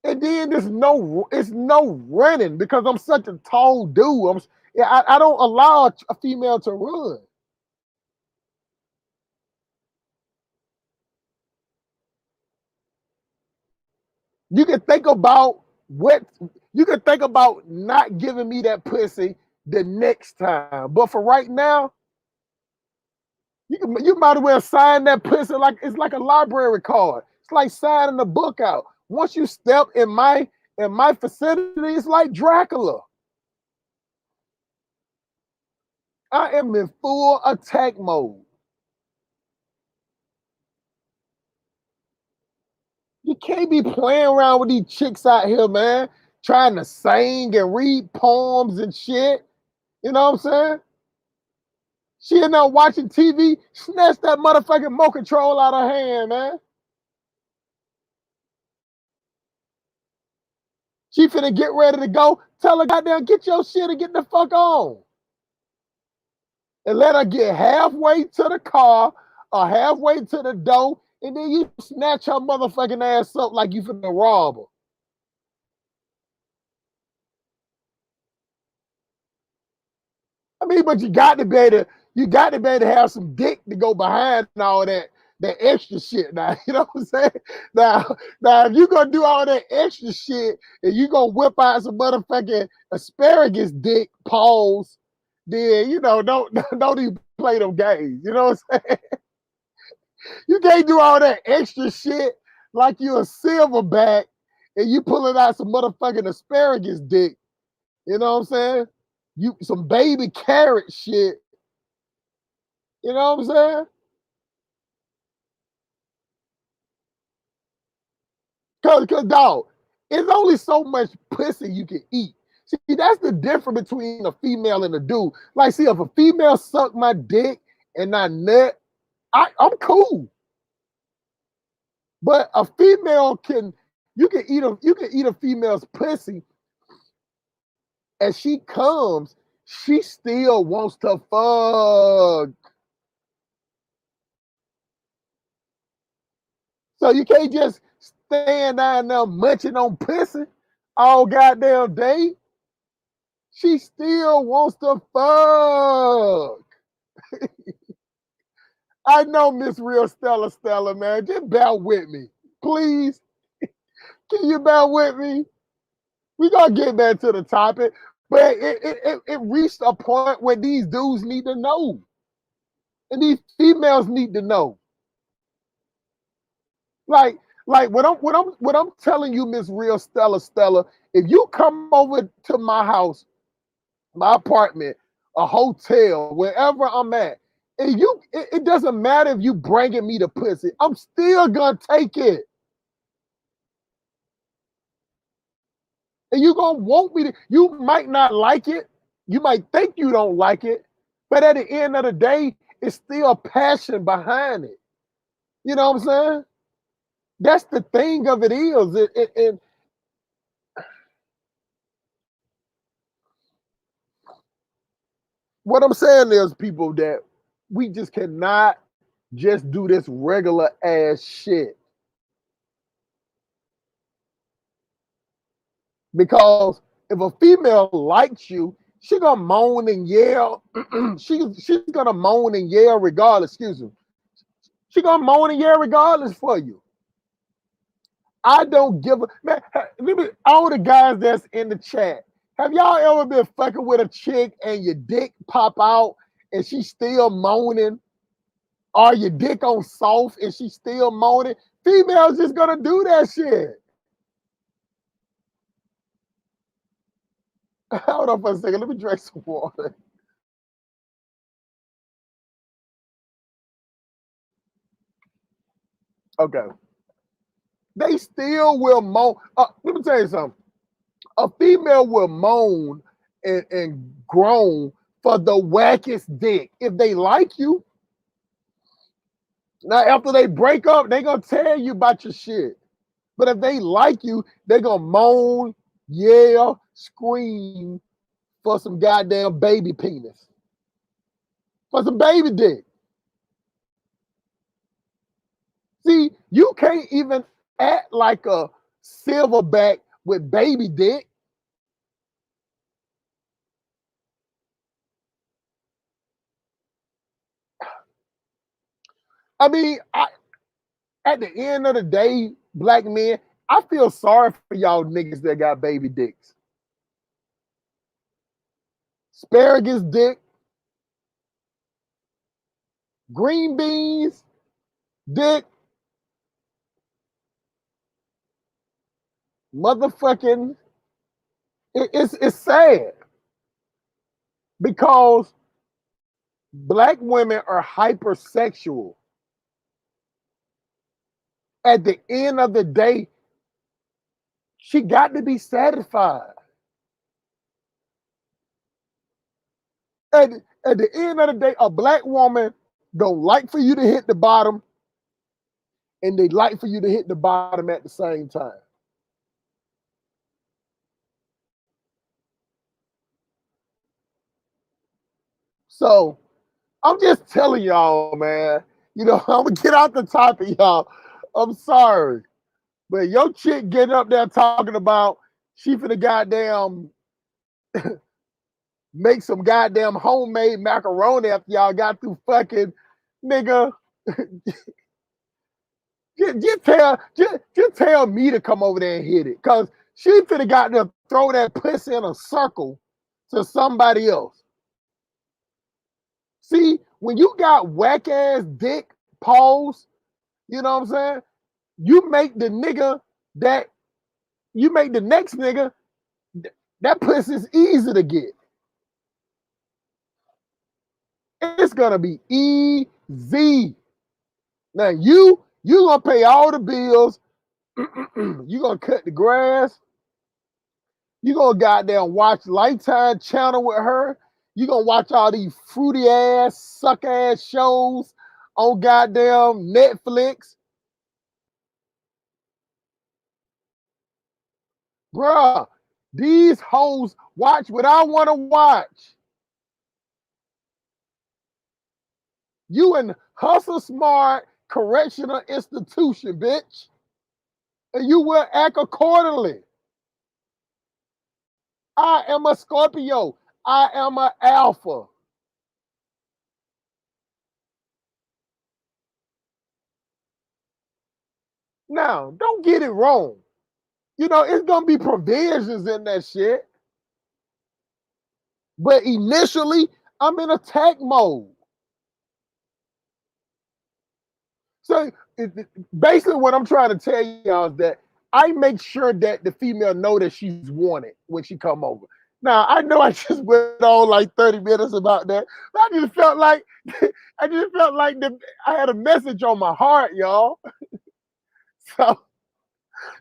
And then it's no running because I'm such a tall dude. I don't allow a female to run. You can think about not giving me that pussy the next time. But for right now, you might as well sign that pussy like it's like a library card. It's like signing a book out. Once you step in my facility, it's like Dracula. I am in full attack mode. You can't be playing around with these chicks out here, man, trying to sing and read poems and shit. You know what I'm saying? She in there watching TV, snatch that motherfucking remote control out of her hand, man. She finna get ready to go. Tell her, goddamn, get your shit and get the fuck on. And let her get halfway to the car or halfway to the door, and then you snatch her motherfucking ass up like you finna rob her. I mean, but you got to be able to have some dick to go behind all that extra shit now. You know what I'm saying? Now if you're gonna do all that extra shit and you gonna whip out some motherfucking asparagus dick paws, then don't even play them games. You know what I'm saying? You can't do all that extra shit like you a silverback and you pulling out some motherfucking asparagus dick. You know what I'm saying? You some baby carrot shit. You know what I'm saying? Cause dog, it's only so much pussy you can eat. See, that's the difference between a female and a dude. Like, see, if a female suck my dick and I nut, I'm cool. But a female you can eat a female's pussy, and she comes, she still wants to fuck. So you can't just stand down there munching on pussy all goddamn day. She still wants to fuck. I know Miss Real Stella, man. Just bear with me. Please. Can you bear with me? We gonna get back to the topic. But it reached a point where these dudes need to know. And these females need to know. Like what I'm telling you, Miss Real Stella, if you come over to my house, my apartment, a hotel, wherever I'm at, and it doesn't matter if you bringing me the pussy, I'm still gonna take it. And you gonna want me to, you might not like it, you might think you don't like it, but at the end of the day, it's still passion behind it. You know what I'm saying? That's the thing of it is. What I'm saying is, people, that we just cannot just do this regular ass shit. Because if a female likes you, she gonna moan and yell. she's gonna moan and yell regardless. Excuse me. She gonna moan and yell regardless for you. I don't give a man. All the guys that's in the chat, have y'all ever been fucking with a chick and your dick pop out and she's still moaning? Or your dick on soft and she's still moaning? Females just gonna do that shit. Hold on for a second. Let me drink some water. Okay. They still will moan. Let me tell you something. A female will moan and groan for the wackest dick if they like you. Now, after they break up, they gonna tell you about your shit. But if they like you, they gonna moan, yell, scream for some goddamn baby penis, for some baby dick. See, you can't even act like a silverback with baby dick. I mean, at the end of the day, black men, I feel sorry for y'all niggas that got baby dicks. Asparagus dick, green beans dick, motherfucking, it's sad because black women are hypersexual. At the end of the day, she got to be satisfied. At the end of the day, a black woman don't like for you to hit the bottom, and they like for you to hit the bottom at the same time. So I'm just telling y'all, man. You know, I'm gonna get out the topic, y'all. I'm sorry, but your chick getting up there talking about she finna goddamn make some goddamn homemade macaroni after y'all got through fucking, nigga. just tell me to come over there and hit it, cause she finna got to throw that pussy in a circle to somebody else. See, when you got whack ass dick paws, you know what I'm saying? You make the nigga that you make the next nigga that pussy's easy to get. It's gonna be easy. Now you gonna pay all the bills. You gonna cut the grass. You gonna goddamn watch Lifetime channel with her. You gonna watch all these fruity ass, suck ass shows on goddamn Netflix. Bruh, these hoes watch what I want to watch. You in Hustle Smart Correctional Institution, bitch. And you will act accordingly. I am a Scorpio. I am an alpha. Now, don't get it wrong. You know, it's going to be provisions in that shit. But initially, I'm in attack mode. So basically what I'm trying to tell y'all is that I make sure that the female know that she's wanted when she come over. Now, I know I just went on like 30 minutes about that. But I just felt like I had a message on my heart, y'all. So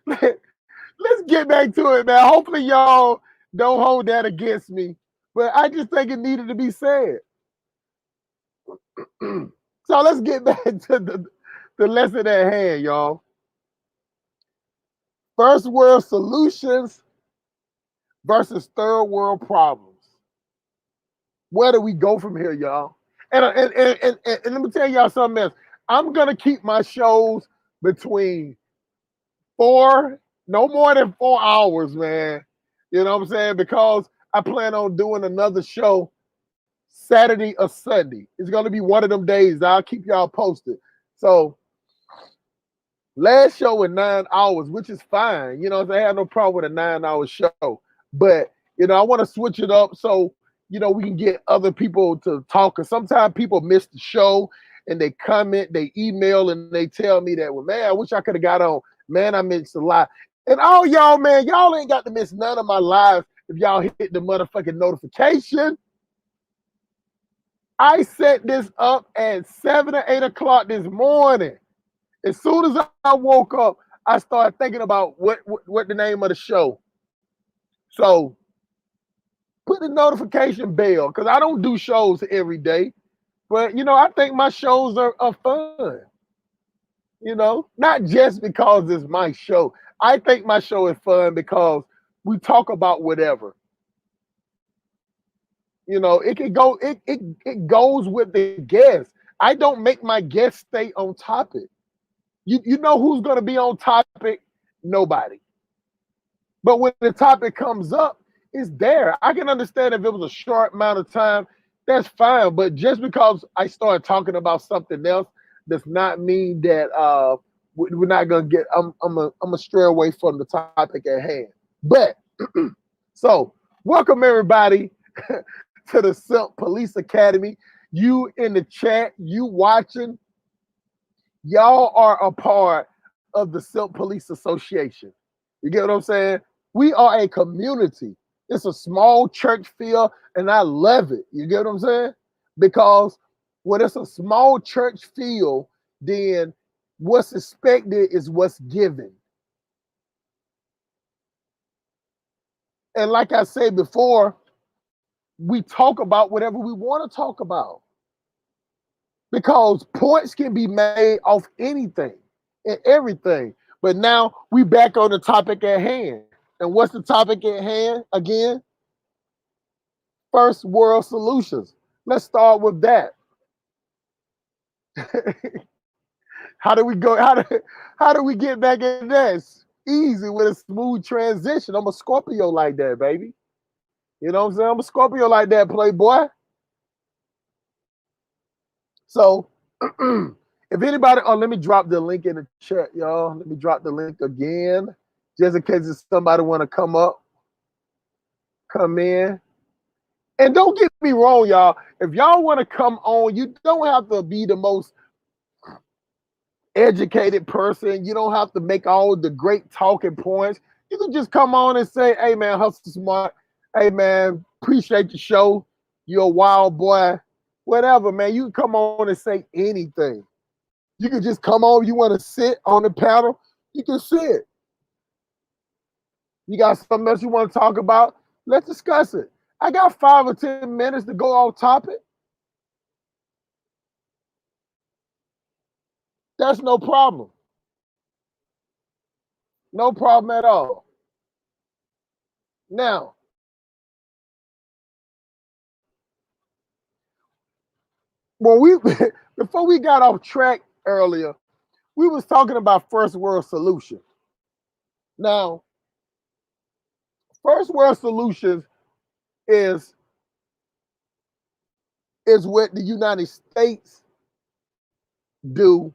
let's get back to it, man. Hopefully y'all don't hold that against me. But I just think it needed to be said. So let's get back to the lesson at hand, y'all. First world solutions versus third world problems. Where do we go from here, y'all? And let me tell y'all something else. I'm gonna keep my shows between no more than 4 hours, man. You know what I'm saying? Because I plan on doing another show Saturday or Sunday. It's gonna be one of them days. I'll keep y'all posted. So Last show was 9 hours, which is fine. You know, I have no problem with a 9 hour show. But, I want to switch it up so, we can get other people to talk. Because sometimes people miss the show and they comment, they email, and they tell me that, well, man, I wish I could have got on. Man, I missed a lot. And all y'all, man, y'all ain't got to miss none of my lives if y'all hit the motherfucking notification. I set this up at 7 or 8 o'clock this morning. As soon as I woke up, I started thinking about what the name of the show. So put the notification bell, because I don't do shows every day. But, I think my shows are fun. Not just because it's my show. I think my show is fun because we talk about whatever. It can go, it goes with the guest. I don't make my guests stay on topic. You know who's going to be on topic? Nobody. But when the topic comes up, it's there. I can understand if it was a short amount of time, that's fine. But just because I started talking about something else does not mean that we're not going to get, I'm gonna stray away from the topic at hand. But, so, welcome everybody to the Simp Police Academy. You in the chat, you watching, y'all are a part of the Simp Police Association. You get what I'm saying? We are a community. It's a small church feel, and I love it. You get what I'm saying? Because when it's a small church feel, then what's expected is what's given. And like I said before, we talk about whatever we want to talk about. Because points can be made off anything and everything. But now we back on the topic at hand. And what's the topic at hand again? First world solutions. Let's start with that. How do we go? How do we get back in this? Easy with a smooth transition. I'm a Scorpio like that, baby. You know what I'm saying? I'm a Scorpio like that, playboy. So, if anybody, let me drop the link in the chat, y'all. Let me drop the link again, just in case if somebody want to come in. And don't get me wrong, y'all. If y'all want to come on, you don't have to be the most educated person. You don't have to make all the great talking points. You can just come on and say, hey, man, hustle smart. Hey, man, appreciate the show. You're a wild boy. Whatever, man. You can come on and say anything. You can just come on. You want to sit on the panel, you can sit. You got something else you want to talk about? Let's discuss it. I got 5 or 10 minutes to go off topic. That's no problem. No problem at all. Now, before we got off track earlier, we was talking about first world solution. Now, first world solutions is what the United States do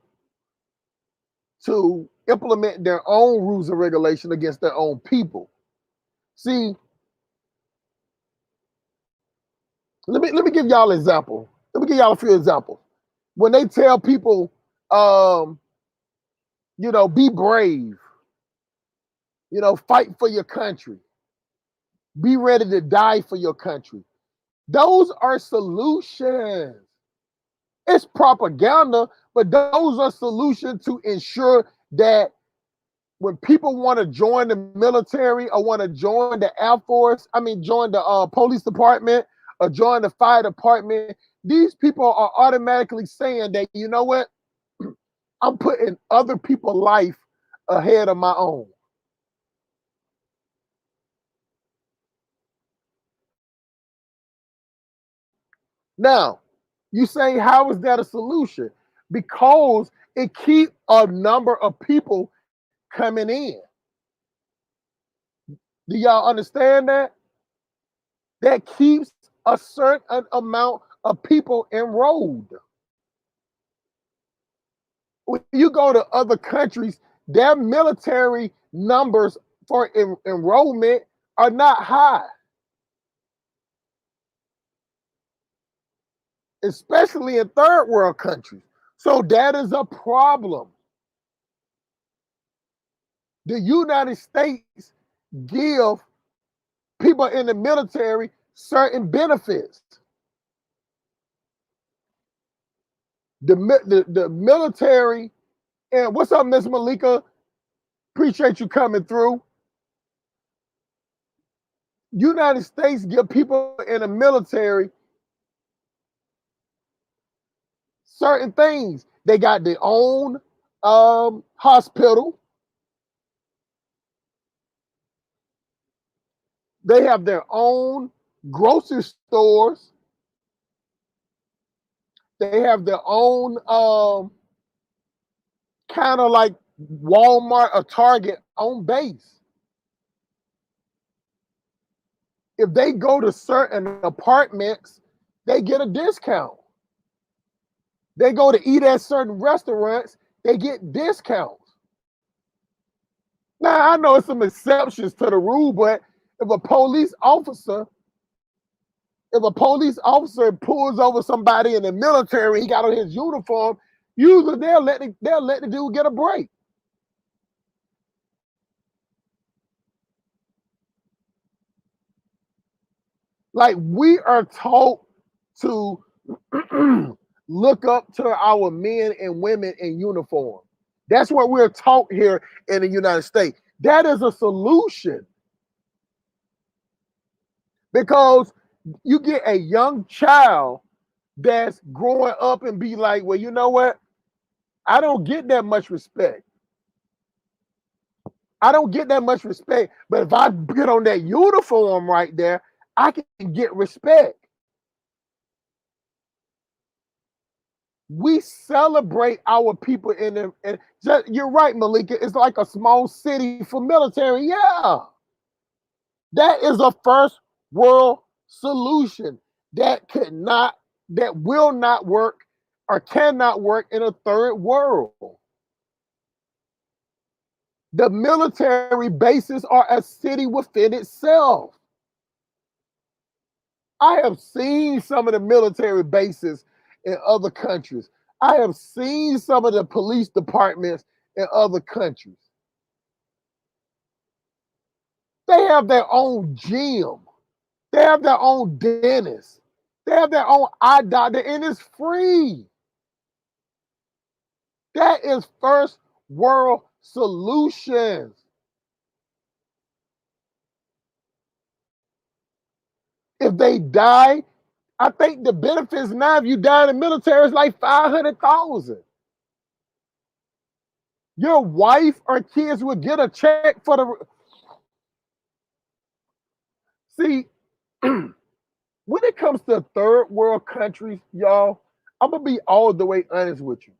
to implement their own rules and regulation against their own people. See, let me give y'all an example. Let me give y'all a few examples. When they tell people, be brave, fight for your country, be ready to die for your country. Those are solutions. It's propaganda, but those are solutions to ensure that when people want to join the military or want to join the Air Force, join the police department or join the fire department, these people are automatically saying that, you know what? I'm putting other people's life ahead of my own. Now, you say, how is that a solution? Because it keeps a number of people coming in. Do y'all understand that? That keeps a certain amount of people enrolled. When you go to other countries, their military numbers for enrollment are not high, especially in third world countries. So that is a problem. The United States give people in the military certain benefits. The military, and what's up, Miss Malika? Appreciate you coming through. United States give people in the military certain things. They got their own hospital. They have their own grocery stores. They have their own kind of like Walmart or Target on base. If they go to certain apartments, they get a discount. They go to eat at certain restaurants, they get discounts. Now, I know it's some exceptions to the rule, but if a police officer pulls over somebody in the military, he got on his uniform, usually they'll let the dude get a break. Like, we are taught to look up to our men and women in uniform. That's what we're taught here in the United States. That is a solution. Because you get a young child that's growing up and be like, well, you know what? I don't get that much respect. I don't get that much respect. But if I get on that uniform right there, I can get respect. We celebrate our people in them. And you're right, Malika. It's like a small city for military. Yeah. That is a first world solution that will not work or cannot work in a third world. The military bases are a city within itself. I have seen some of the military bases in other countries. I have seen some of the police departments in other countries. They have their own gym. They have their own dentist. They have their own eye doctor, and it's free. That is first world solutions. If they die, I think the benefits now, if you die in the military, is like $500,000. Your wife or kids will get a check for the. See, when it comes to third world countries, y'all, I'm gonna be all the way honest with you.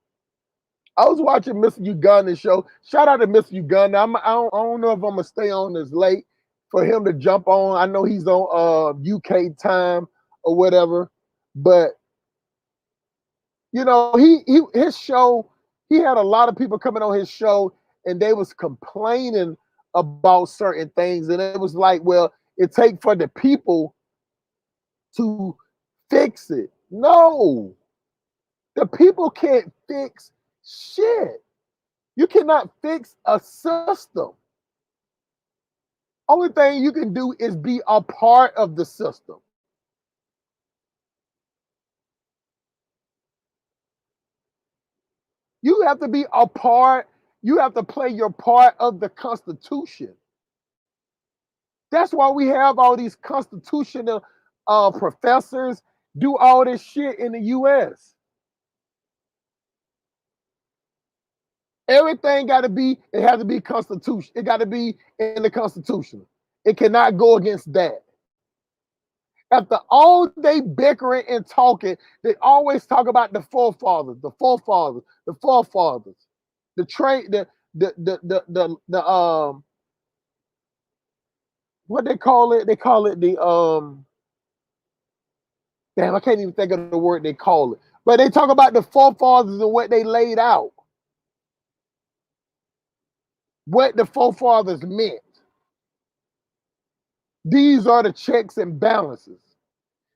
I was watching Mr. Uganda show. Shout out to Mr. Uganda. I don't know if I'm gonna stay on this late for him to jump on. I know he's on UK time or whatever, but you know, his show, he had a lot of people coming on his show and they was complaining about certain things. And it was like, well, it takes for the people to fix it. No, the people can't fix shit. You cannot fix a system. Only thing you can do is be a part of the system. You have to be a part, you have to play your part of the Constitution. That's why we have all these constitutional professors do all this shit in the US. Everything got to be, it has to be constitution. It got to be in the Constitution. It cannot go against that. After all day bickering and talking, they always talk about the forefathers, the forefathers, the forefathers, the trade, the what they call it? They call it the damn, I can't even think of the word they call it. But they talk about the forefathers and what they laid out. what the forefathers meant. These are the checks and balances.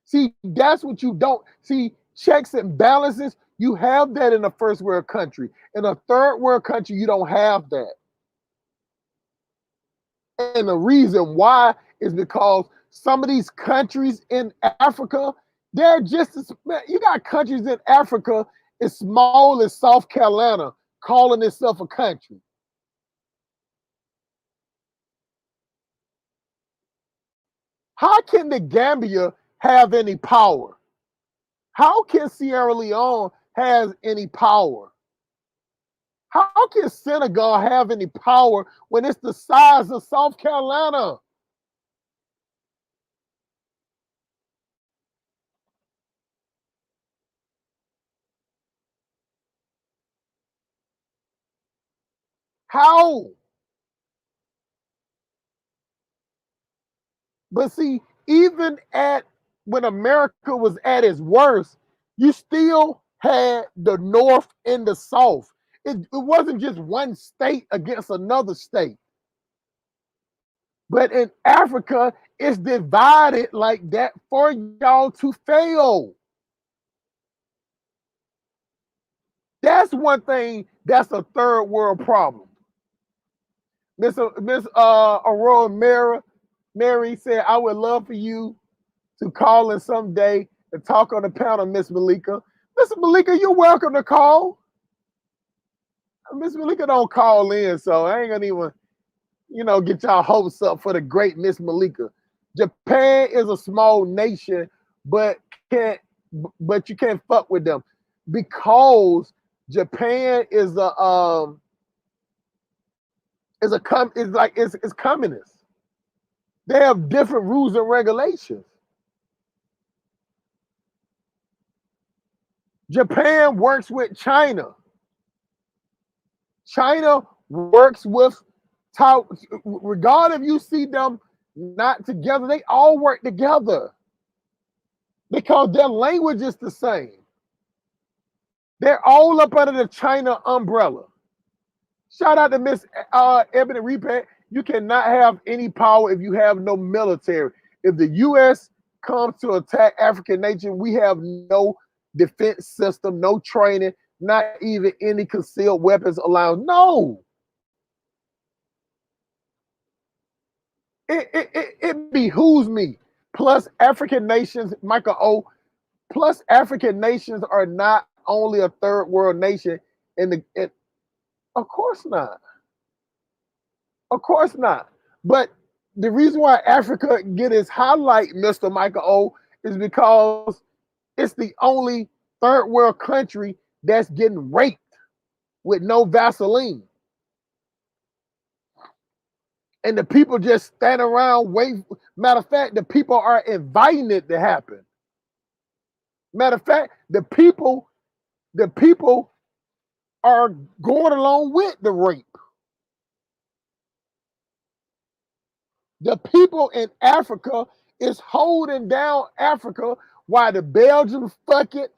See, that's what you don't see. Checks and balances, you have that in a first world country. In a third world country, you don't have that. And the reason why is because some of these countries in Africa, they're just as, you got countries in Africa as small as South Carolina calling itself a country. How can the Gambia have any power? How can Sierra Leone have any power? How can Senegal have any power when it's the size of South Carolina? How? But see, even at when America was at its worst, you still had the North and the South. It wasn't just one state against another state. But in Africa, it's divided like that for y'all to fail. That's one thing that's a third world problem. Miss Aurora Mary said, I would love for you to call in someday and talk on the panel, Miss Malika. Miss Malika, you're welcome to call. Miss Malika don't call in, so I ain't gonna even, get y'all hopes up for the great Miss Malika. Japan is a small nation, but you can't fuck with them because Japan is it's communist. They have different rules and regulations. Japan works with China. China works with, regardless if you see them not together, they all work together because their language is the same. They're all up under the China umbrella. Shout out to Miss Ebony Repat. You cannot have any power if you have no military. If the U.S. comes to attack African nation, we have no defense system, no training, not even any concealed weapons allowed. No. It behooves me. Plus, African nations, Michael O. Plus, African nations are not only a third world nation. Of course not. Of course not. But the reason why Africa get its highlight, Mr. Michael O, is because it's the only third world country that's getting raped with no Vaseline. And the people just stand around waiting. Matter of fact, the people are inviting it to happen. Matter of fact, the people are going along with the rape. The people in Africa is holding down Africa while the Belgians fuck it,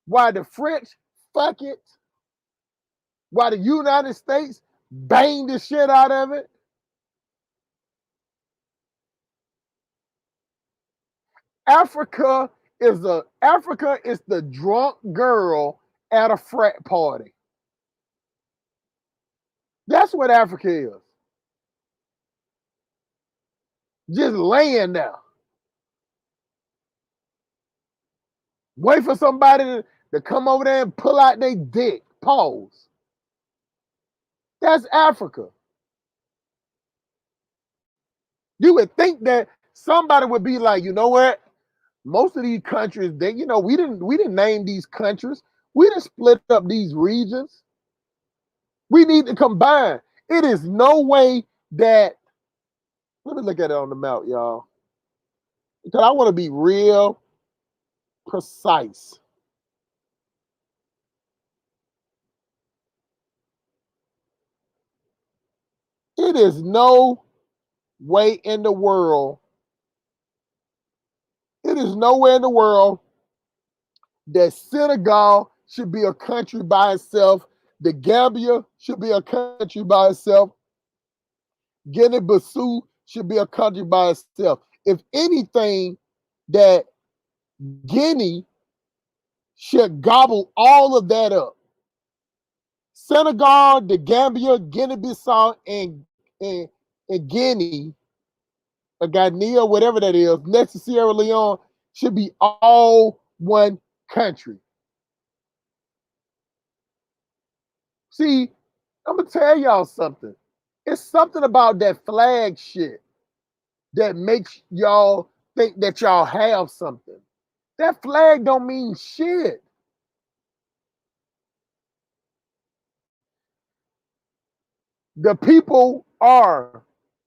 while the French fuck it, while the United States bang the shit out of it. Africa is the drunk girl at a frat party. That's what Africa is. Just laying there. Wait for somebody to come over there and pull out their dick. Pause. That's Africa. You would think that somebody would be like, you know what? Most of these countries, we didn't name these countries. We didn't split up these regions. We need to combine. It is no way that, let me look at it on the map, y'all. Because I want to be real precise. It is no way in the world. It is nowhere in the world that Senegal should be a country by itself. The Gambia should be a country by itself. Guinea-Bissau should be a country by itself. If anything, that Guinea should gobble all of that up. Senegal, the Gambia, Guinea-Bissau, and Guinea, or Ghanaian, whatever that is, next to Sierra Leone, should be all one country. See, I'm gonna tell y'all something. It's something about that flag shit that makes y'all think that y'all have something. That flag don't mean shit. The people are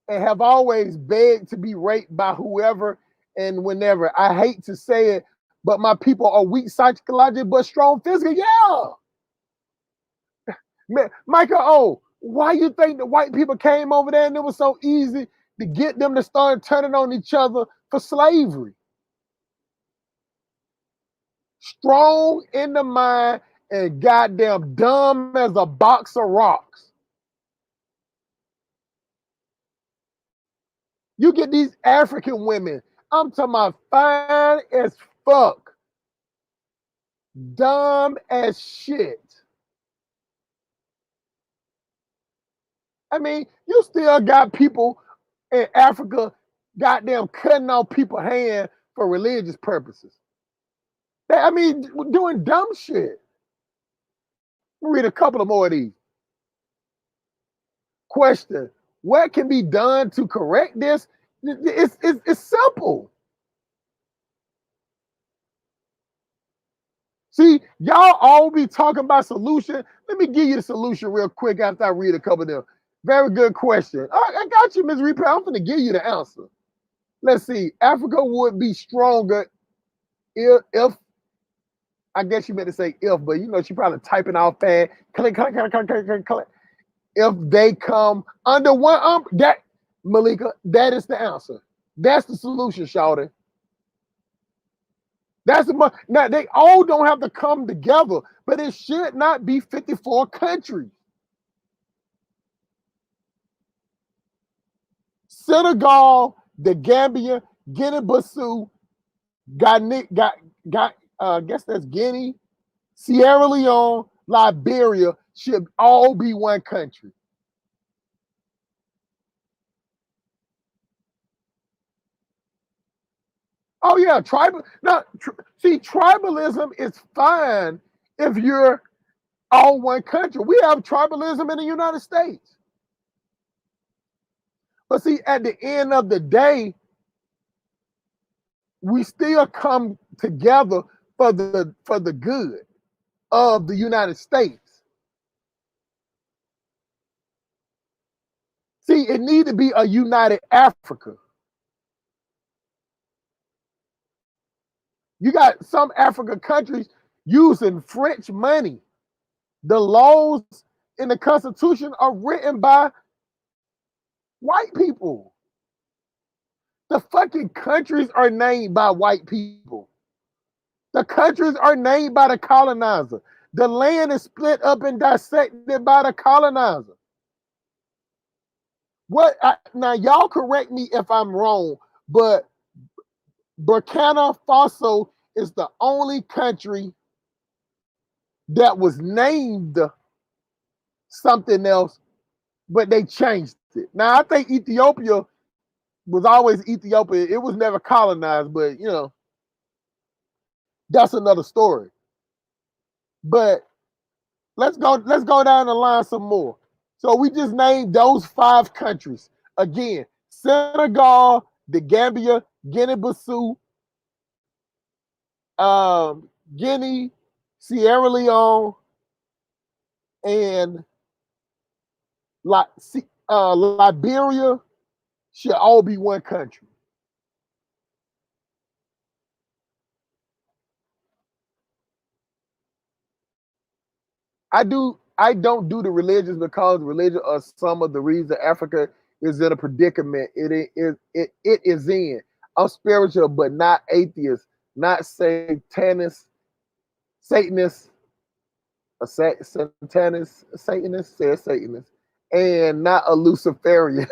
and have always begged to be raped by whoever and whenever. I hate to say it, but my people are weak psychologically but strong physically. Yeah. Man, Michael O, why you think the white people came over there and it was so easy to get them to start turning on each other for slavery? Strong in the mind and goddamn dumb as a box of rocks. You get these African women, I'm talking about fine as fuck, dumb as shit. I mean, you still got people in Africa goddamn cutting off people's hand for religious purposes. I mean, doing dumb shit. Read a couple of more of these. Question: what can be done to correct this? It's simple. See, y'all all be talking about solution. Let me give you the solution real quick after I read a couple of them. Very good question. All right, I got you, Ms. Reaper. I'm going to give you the answer. Let's see. Africa would be stronger if I guess you meant to say if, but you know she probably typing out fast. Click. If they come under one that Malika, that is the answer. That's the solution, Shawty. That's the now they all don't have to come together, but it should not be 54 countries. Senegal, the Gambia, Guinea-Bissau, I guess that's Guinea, Sierra Leone, Liberia should all be one country. Oh yeah, tribal. Now, see, tribalism is fine if you're all one country. We have tribalism in the United States. But see, at the end of the day, we still come together for the good of the United States. See, it need to be a united Africa. You got some African countries using French money. The laws in the Constitution are written by white people. The fucking countries are named by white people. The countries are named by the colonizer. The land is split up and dissected by the colonizer. Now y'all correct me if I'm wrong, but Burkina Faso is the only country that was named something else, but they changed it. Now I think Ethiopia was always Ethiopia. It was never colonized, but you know, that's another story. But let's go down the line some more. So we just named those 5 countries. Again, Senegal, the Gambia, Guinea-Bissau, Guinea, Sierra Leone, and Liberia should all be one country. I don't do the religions because religion are some of the reason Africa is in a predicament it is in. I'm spiritual, but not atheist, not satanist, satanist, satanist, says Satanist, and not a Luciferian.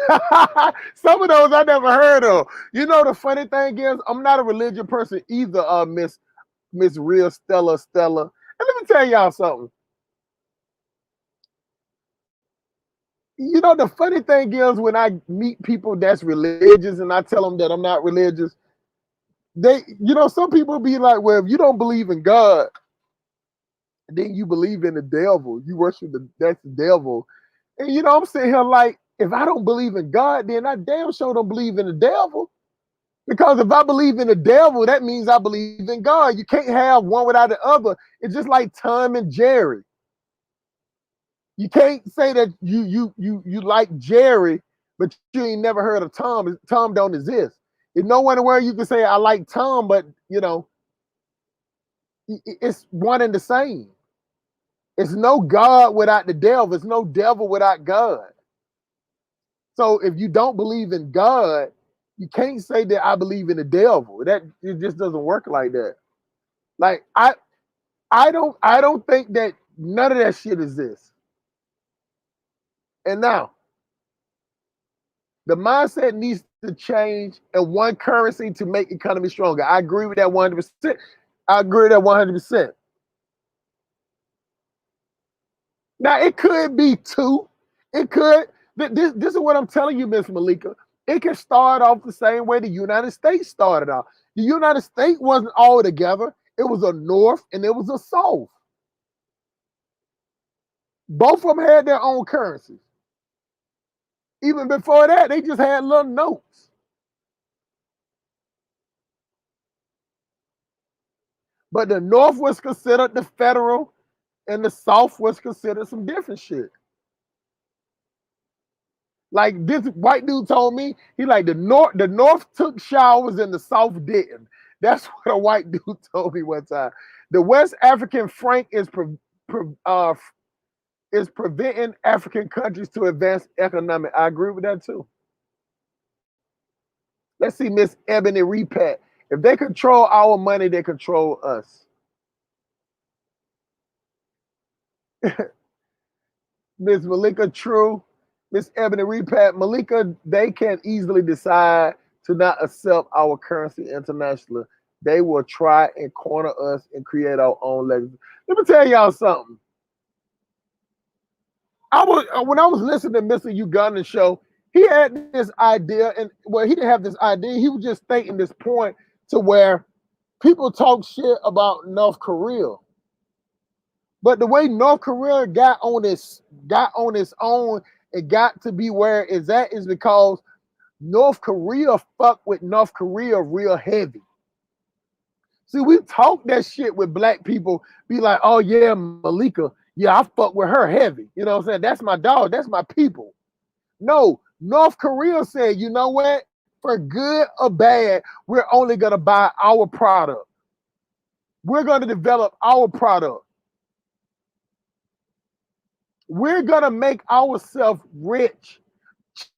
Some of those I never heard of. You know, the funny thing is, I'm not a religion person either, Miss Real Stella. And let me tell y'all something. You know, the funny thing is when I meet people that's religious and I tell them that I'm not religious, some people be like, well, if you don't believe in God, then you believe in the devil. You worship that's the devil. And I'm sitting here like, if I don't believe in God, then I damn sure don't believe in the devil. Because if I believe in the devil, that means I believe in God. You can't have one without the other. It's just like Tom and Jerry. You can't say that you like Jerry, but you ain't never heard of Tom. Tom don't exist. There's no one where you can say I like Tom, but it's one and the same. It's no God without the devil. It's no devil without God. So if you don't believe in God, you can't say that I believe in the devil. It just doesn't work like that. Like I don't think that none of that shit exists. And now the mindset needs to change and one currency to make economy stronger. I agree with that 100%. I agree with that 100%. Now it could be two. It could. This is what I'm telling you, Miss Malika. It can start off the same way the United States started off. The United States wasn't all together. It was a North and it was a South. Both of them had their own currencies. Even before that, they just had little notes. But the North was considered the federal and the South was considered some different shit. Like this white dude told me, he like the North took showers and the South didn't. That's what a white dude told me one time. The West African franc is preventing African countries to advance economic. I agree with that too. Let's see Miss Ebony Repat. If they control our money, they control us. Miss Malika True, Miss Ebony Repat, Malika, they can easily decide to not accept our currency internationally. They will try and corner us and create our own legacy. Let me tell y'all something. When I was listening to Mr. Ugandan show, he had this idea, and well, he didn't have this idea. He was just stating this point to where people talk shit about North Korea. But the way North Korea got on its own and got to be where it's at is because North Korea fucked with North Korea real heavy. See, we talk that shit with black people, be like, oh yeah, Malika, yeah, I fuck with her heavy. You know what I'm saying? That's my dog, that's my people. No, North Korea said, you know what? For good or bad, we're only gonna buy our product. We're gonna develop our product. We're going to make ourselves rich.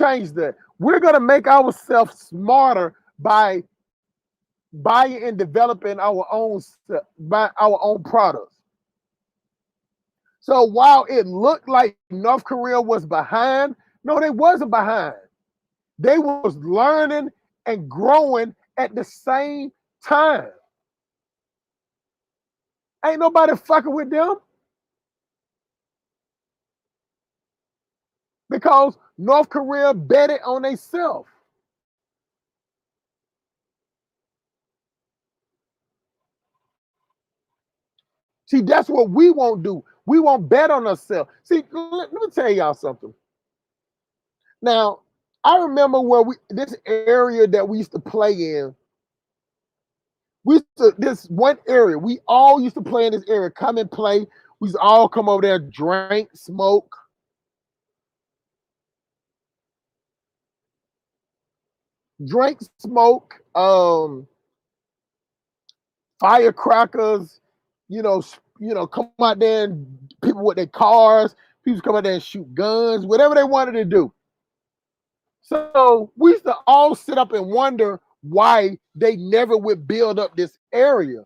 Change that. We're going to make ourselves smarter by buying and developing our own products. So while it looked like North Korea was behind, no, they wasn't behind. They was learning and growing at the same time. Ain't nobody fucking with them. Because North Korea betted on themselves. See, that's what we won't do. We won't bet on ourselves. See, let me tell y'all something. Now, I remember this area that we used to play in. This one area, we all used to play in this area, come and play. We used to all come over there, drink, smoke. Drink, smoke, firecrackers, come out there and people with their cars, people come out there and shoot guns, whatever they wanted to do. So we used to all sit up and wonder why they never would build up this area.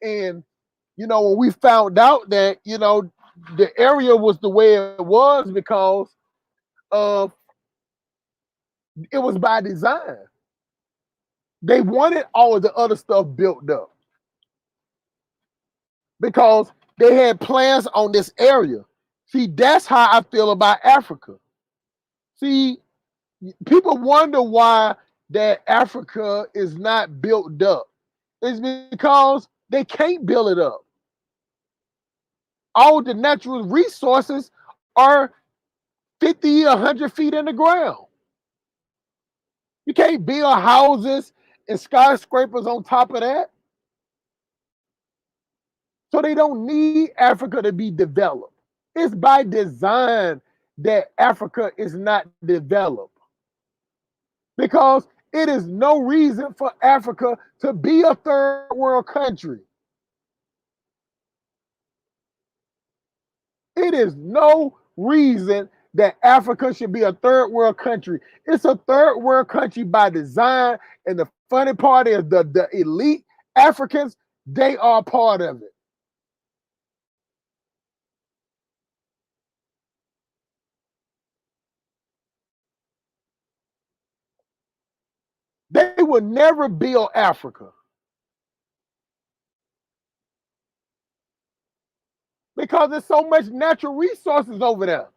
And, when we found out that, the area was the way it was because of it was by design. They wanted all of the other stuff built up because they had plans on this area. See, that's how I feel about Africa. See, people wonder why that Africa is not built up. It's because they can't build it up. All the natural resources are 50, 100 feet in the ground. You can't build houses and skyscrapers on top of that. So they don't need Africa to be developed. It's by design that Africa is not developed because it is no reason for Africa to be a third world country. It is no reason that Africa should be a third world country. It's a third world country by design. And the funny part is the elite Africans, they are part of it. They will never build Africa because there's so much natural resources over there.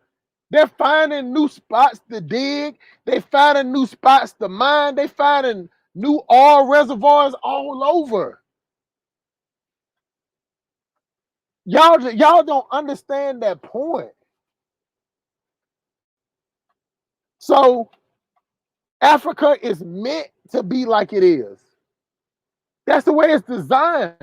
They're finding new spots to dig. They're finding new spots to mine. They're finding new oil reservoirs all over. Y'all don't understand that point. So Africa is meant to be like it is. That's the way it's designed.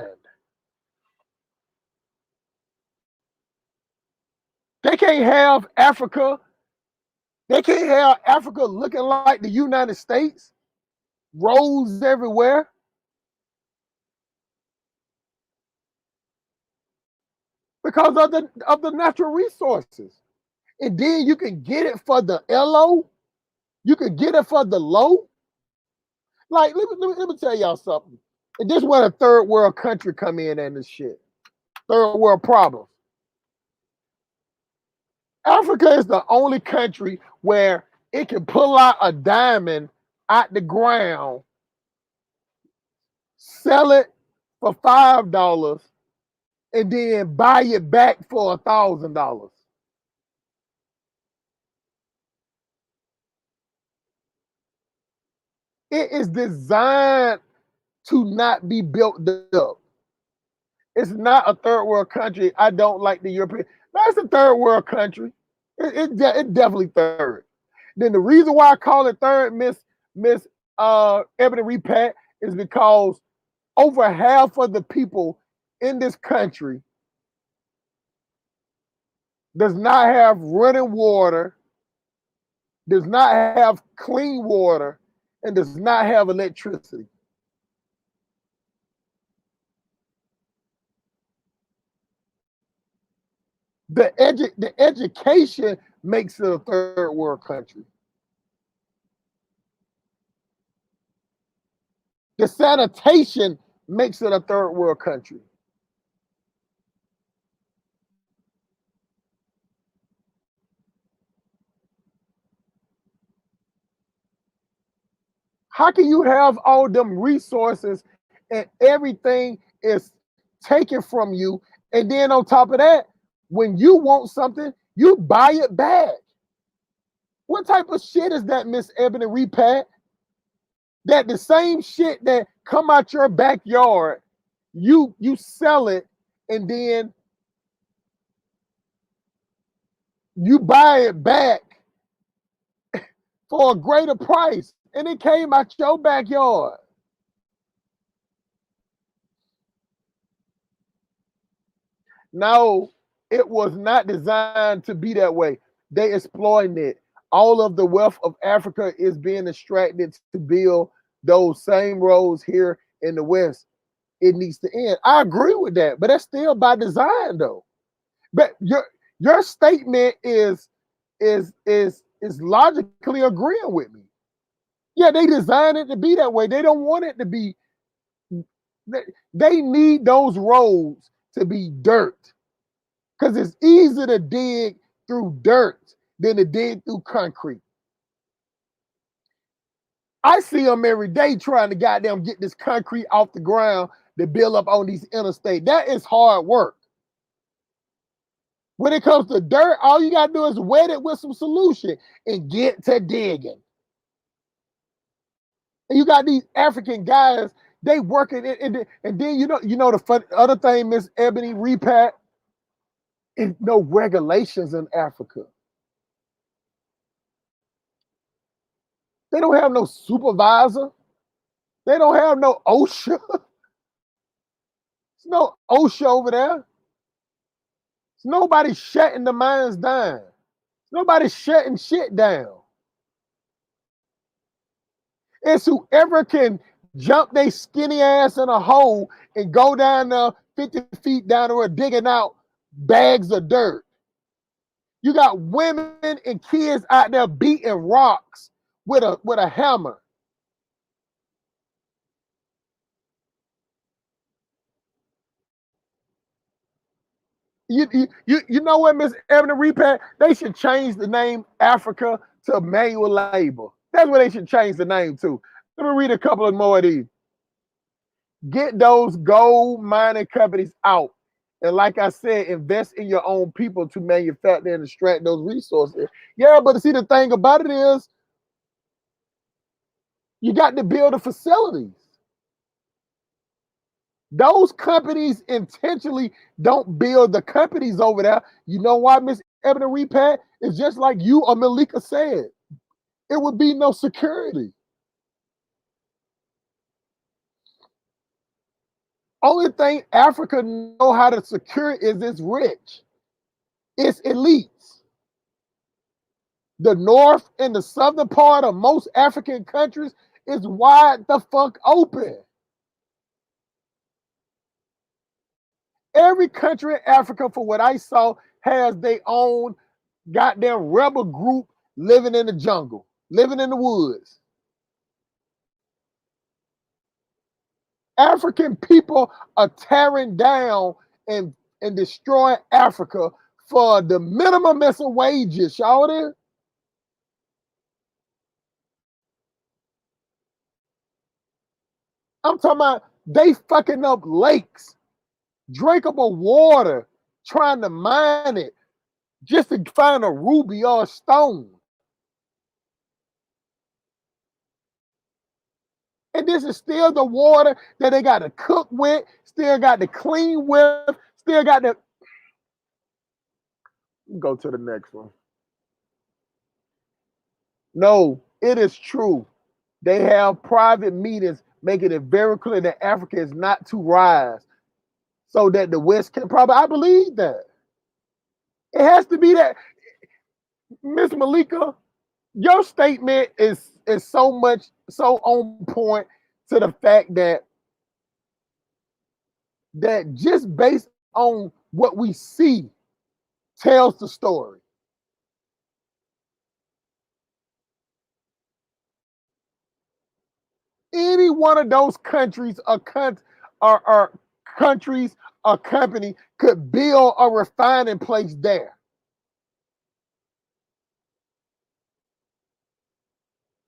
They can't have Africa. They can't have Africa looking like the United States. Roads everywhere. Because of the natural resources. And then you can get it for the LO. You can get it for the low. Like, let me tell y'all something. And this is where the third world country come in and this shit. Third world problems. Africa is the only country where it can pull out a diamond out the ground, sell it for $5, and then buy it back for $1,000. It is designed to not be built up. It's not a third world country. I don't like the European. That's a third world country. It definitely third. Then the reason why I call it third, Miss Ebony Repat, is because over half of the people in this country does not have running water, does not have clean water, and does not have electricity. The education makes it a third world country. The sanitation makes it a third world country. How can you have all them resources and everything is taken from you? And then on top of that, when you want something, you buy it back. What type of shit is that, Miss Ebony Repat? That the same shit that come out your backyard, you sell it and then you buy it back for a greater price. And it came out your backyard. No, it was not designed to be that way. They exploiting it. All of the wealth of Africa is being extracted to build those same roads here in the West. It needs to end. I agree with that, but that's still by design, though. But your statement is logically agreeing with me. Yeah, they designed it to be that way. They don't want it to be. They need those roads to be dirt because it's easy to dig through dirt than to dig through concrete. I see them every day trying to goddamn get this concrete off the ground to build up on these interstates. That is hard work. When it comes to dirt, all you gotta do is wet it with some solution and get to digging. And you got these African guys, they working it, and then you know the fun, other thing, Miss Ebony Repat, is no regulations in Africa. They don't have no supervisor. They don't have no OSHA. There's no OSHA over there. There's nobody shutting the mines down. Nobody shutting shit down. It's whoever can jump their skinny ass in a hole and go down there 50 feet down the road digging out bags of dirt. You got women and kids out there beating rocks with a hammer. You know what, Miss Ebony Repat? They should change the name Africa to manual labor. That's what they should change the name to. Let me read a couple of more of these. Get those gold mining companies out. And like I said, invest in your own people to manufacture and extract those resources. Yeah, but see, the thing about it is, you got to build the facilities. Those companies intentionally don't build the companies over there. You know why, Miss Ebony Repat? It's just like you or Malika said. It would be no security. Only thing Africa know how to secure is it's rich. It's elites. The north and the southern part of most African countries is wide the fuck open. Every country in Africa, for what I saw, has their own goddamn rebel group living in the jungle, living in the woods. African people are tearing down and destroying Africa for the minimum of wages, y'all there? I'm talking about they fucking up lakes, drinkable water, trying to mine it just to find a ruby or a stone. And this is still the water that they got to cook with, still got to clean with, still got to. Go to the next one. No, it is true. They have private meetings making it very clear that Africa is not to rise so that the West can probably, I believe that. It has to be that. Miss Malika, your statement is so on point to the fact that just based on what we see tells the story. Any one of those countries or countries or company could build a refining place there.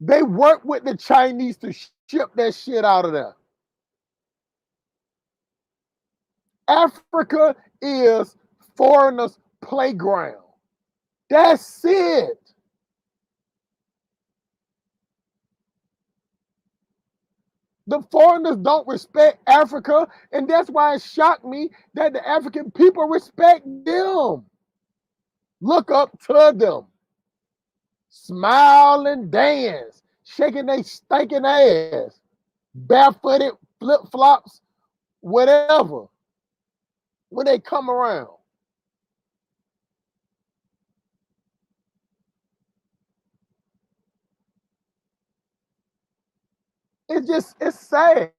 They work with the Chinese to ship that shit out of there. Africa is foreigners' playground. That's it. The foreigners don't respect Africa, and that's why it shocked me that the African people respect them. Look up to them. Smile and dance, shaking their stinking ass, barefooted, flip-flops, whatever, when they come around. It's sad.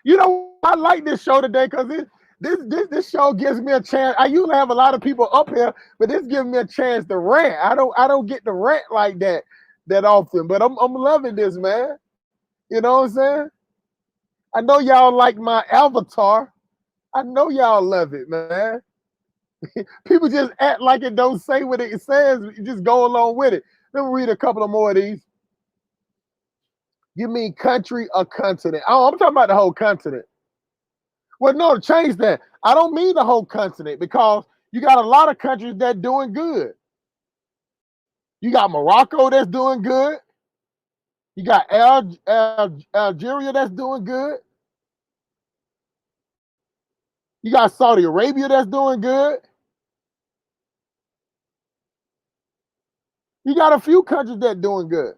You know, I like this show today because this show gives me a chance. I usually have a lot of people up here, but this gives me a chance to rant. I don't get to rant like that often, but I'm loving this, man. You know what I'm saying? I know y'all like my avatar. I know y'all love it, man. People just act like it don't say what it says. You just go along with it. Let me read a couple of more of these. You mean country or continent? Oh, I'm talking about the whole continent. Well, no, change that. I don't mean the whole continent because you got a lot of countries that doing good. You got Morocco that's doing good. You got Algeria that's doing good. You got Saudi Arabia that's doing good. You got a few countries that doing good.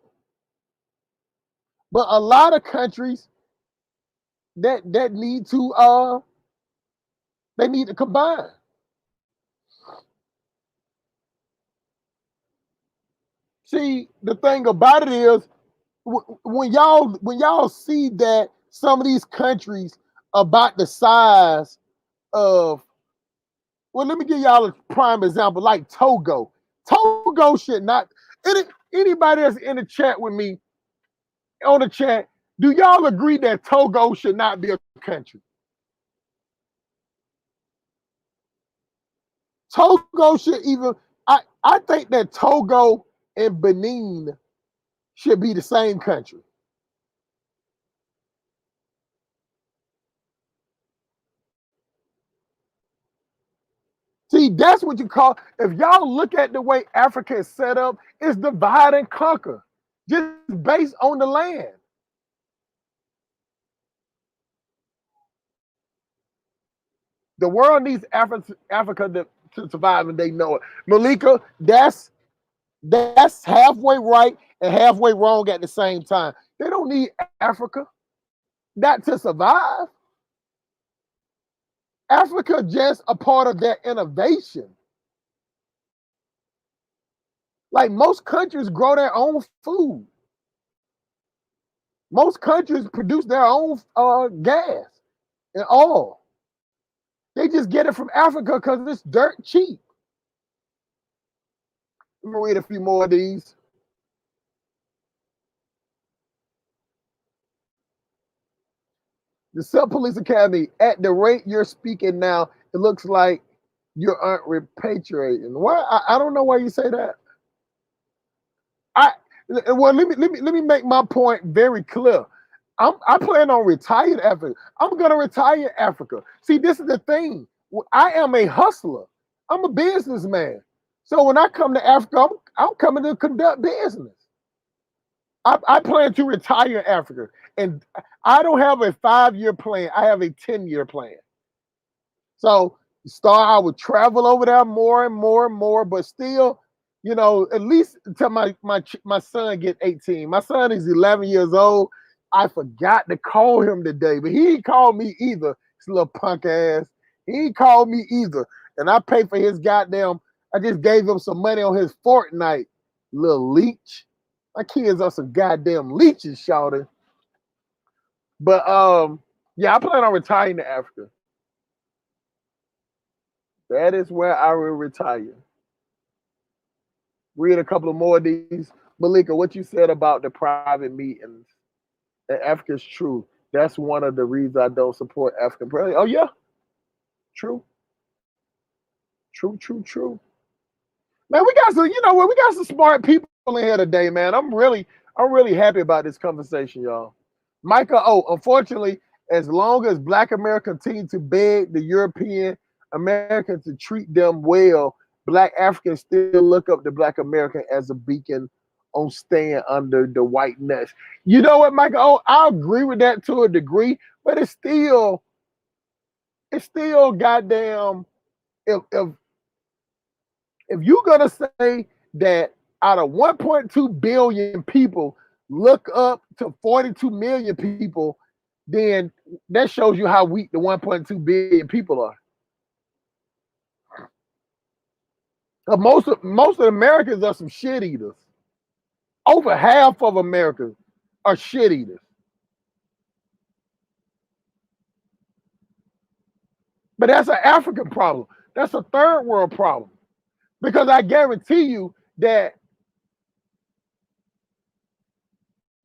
But a lot of countries that need to they need to combine. See, the thing about it is when y'all see that some of these countries about the size of, well, let me give y'all a prime example, like Togo. Togo should not, anybody that's in the chat with me on the chat, do y'all agree that Togo should not be a country? Togo should even, I think that Togo and Benin should be the same country. See, that's what you call, if y'all look at the way Africa is set up, it's divide and conquer, just based on the land. The world needs Africa to survive, and they know it. Malika, that's halfway right and halfway wrong at the same time. They don't need Africa not to survive. Africa just a part of their innovation. Like most countries grow their own food. Most countries produce their own gas and oil. They just get it from Africa because it's dirt cheap. Let me read a few more of these. The Sub Police Academy, at the rate you're speaking now, it looks like you aren't repatriating. Why? I don't know why you say that. Well, let me make my point very clear. I plan on retiring Africa. I'm gonna retire Africa. See, this is the thing. I am a hustler. I'm a businessman. So when I come to Africa, I'm coming to conduct business. I plan to retire Africa, and I don't have a 5-year plan. I have a 10-year plan. So I would travel over there more and more and more, but still, you know, at least until my son get 18. My son is 11 years old. I forgot to call him today, but he ain't called me either. This little punk ass. He ain't called me either. And I pay for his goddamn, I just gave him some money on his Fortnite, little leech. My kids are some goddamn leeches, shouting. But yeah, I plan on retiring to Africa. That is where I will retire. Read a couple of more of these. Malika, what you said about the private meetings in Africa is true. That's one of the reasons I don't support African president. Oh yeah, true. True. Man, we got some, you know what? We got some smart people in here today, man. I'm really happy about this conversation, y'all. Micah, unfortunately, as long as Black America continue to beg the European Americans to treat them well, Black Africans still look up to Black American as a beacon on staying under the white nuts. You know what, Micah? I agree with that to a degree, but it's still goddamn, if you're gonna say that out of 1.2 billion people look up to 42 million people, then that shows you how weak the 1.2 billion people are. Most of Americans are some shit eaters. Over half of Americans are shit eaters. But that's an African problem. That's a third world problem. Because I guarantee you that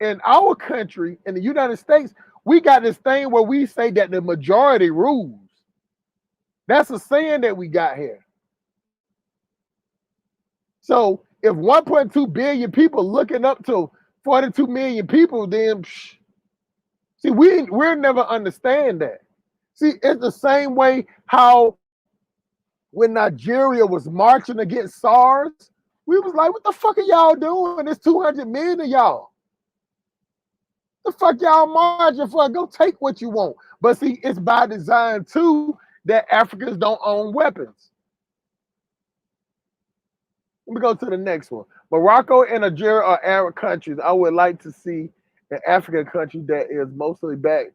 in our country, in the United States, we got this thing where we say that the majority rules. That's a saying that we got here. So if 1.2 billion people looking up to 42 million people, then see, we'll never understand that. See, it's the same way how when Nigeria was marching against SARS, we was like, what the fuck are y'all doing? There's 200 million of y'all. The fuck y'all marching for? Go take what you want. But see, it's by design too that Africans don't own weapons. Let me go to the next one. Morocco and Algeria are Arab countries. I would like to see an African country that is mostly black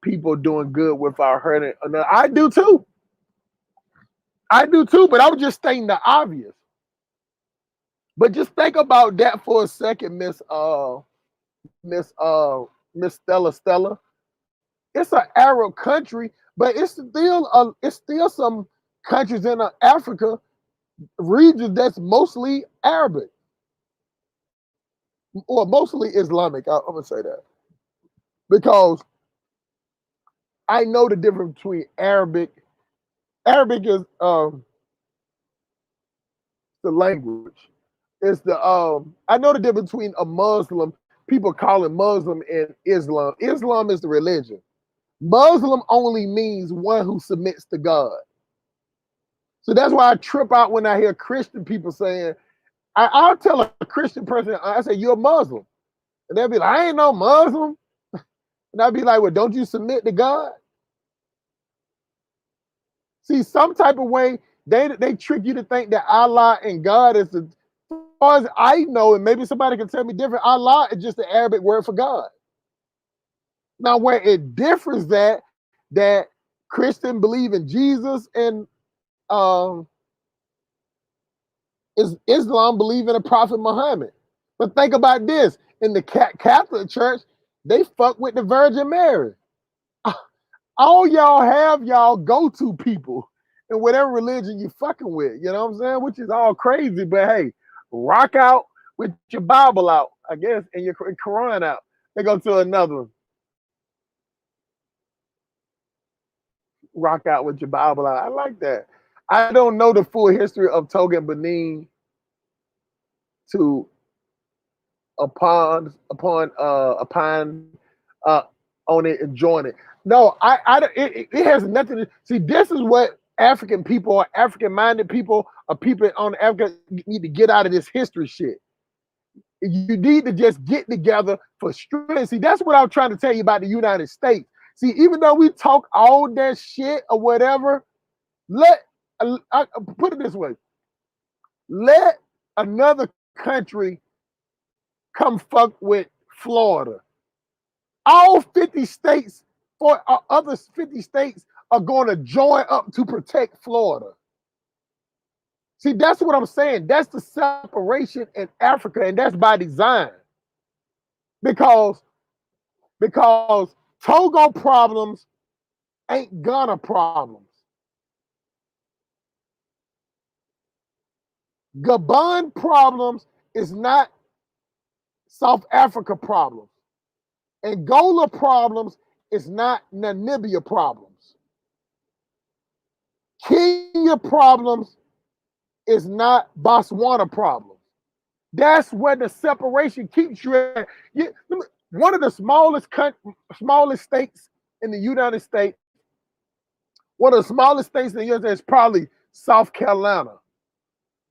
people doing good without hurting. I do too. I do too, but I was just stating the obvious. But just think about that for a second, Miss Stella. It's an Arab country, but it's still some countries in Africa region that's mostly Arabic or mostly Islamic. I'm gonna say that because I know the difference between Arabic. Arabic is the language. It's the I know the difference between a Muslim. People call it Muslim and Islam. Islam is the religion. Muslim only means one who submits to God. So that's why I trip out when I hear Christian people saying, I'll tell a Christian person, I say, you're a Muslim. And they'll be like, I ain't no Muslim. And I'll be like, well, don't you submit to God? See, some type of way, they trick you to think that Allah and God is, as far as I know, and maybe somebody can tell me different, Allah is just the Arabic word for God. Now, where it differs that Christian believe in Jesus and is Islam believe in a Prophet Muhammad. But think about this: in the Catholic Church, they fuck with the Virgin Mary. All y'all have y'all go-to people in whatever religion you fucking with. You know what I'm saying? Which is all crazy, but hey, rock out with your Bible out, I guess, and your Quran out. They go to another one. Rock out with your Bible out. I like that. I don't know the full history of Togo and Benin to upon uh on it and join it. No, it has nothing to see. This is what African people or African minded people or people on Africa need to get out of this history shit. You need to just get together for strength. See, that's what I'm trying to tell you about the United States. See, even though we talk all that shit or whatever, I put it this way: let another country come fuck with Florida. All 50 states or other 50 states are going to join up to protect Florida. See, that's what I'm saying. That's the separation in Africa, and that's by design. Because Togo problems ain't Ghana problems. Gabon problems is not South Africa problems. Angola problems is not Namibia problems. Kenya problems is not Botswana problems. That's where the separation keeps you at. One of the smallest states in the United States, one of the smallest states in the United States is probably South Carolina.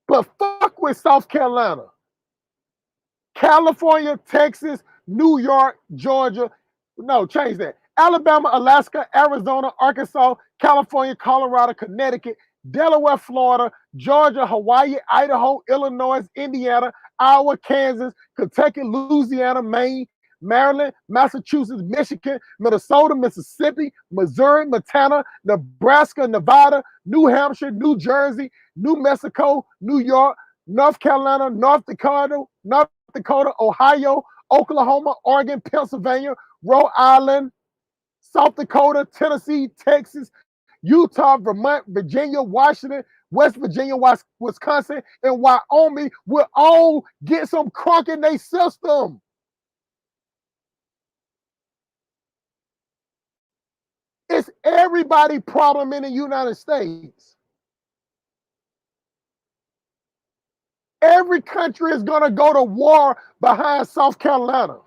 But fuck with South Carolina. California, Texas, New York, Georgia. No, change that. Alabama, Alaska, Arizona, Arkansas, California, Colorado, Connecticut, Delaware, Florida, Georgia, Hawaii, Idaho, Illinois, Indiana, Iowa, Kansas, Kentucky, Louisiana, Maine, Maryland, Massachusetts, Michigan, Minnesota, Mississippi, Missouri, Montana, Nebraska, Nevada, New Hampshire, New Jersey, New Mexico, New York, North Carolina, North Dakota, Ohio, Oklahoma, Oregon, Pennsylvania, Rhode Island, South Dakota, Tennessee, Texas, Utah, Vermont, Virginia, Washington, West Virginia, Wisconsin, and Wyoming will all get some crunk in their system. It's everybody's problem in the United States. Every country is gonna go to war behind South Carolina.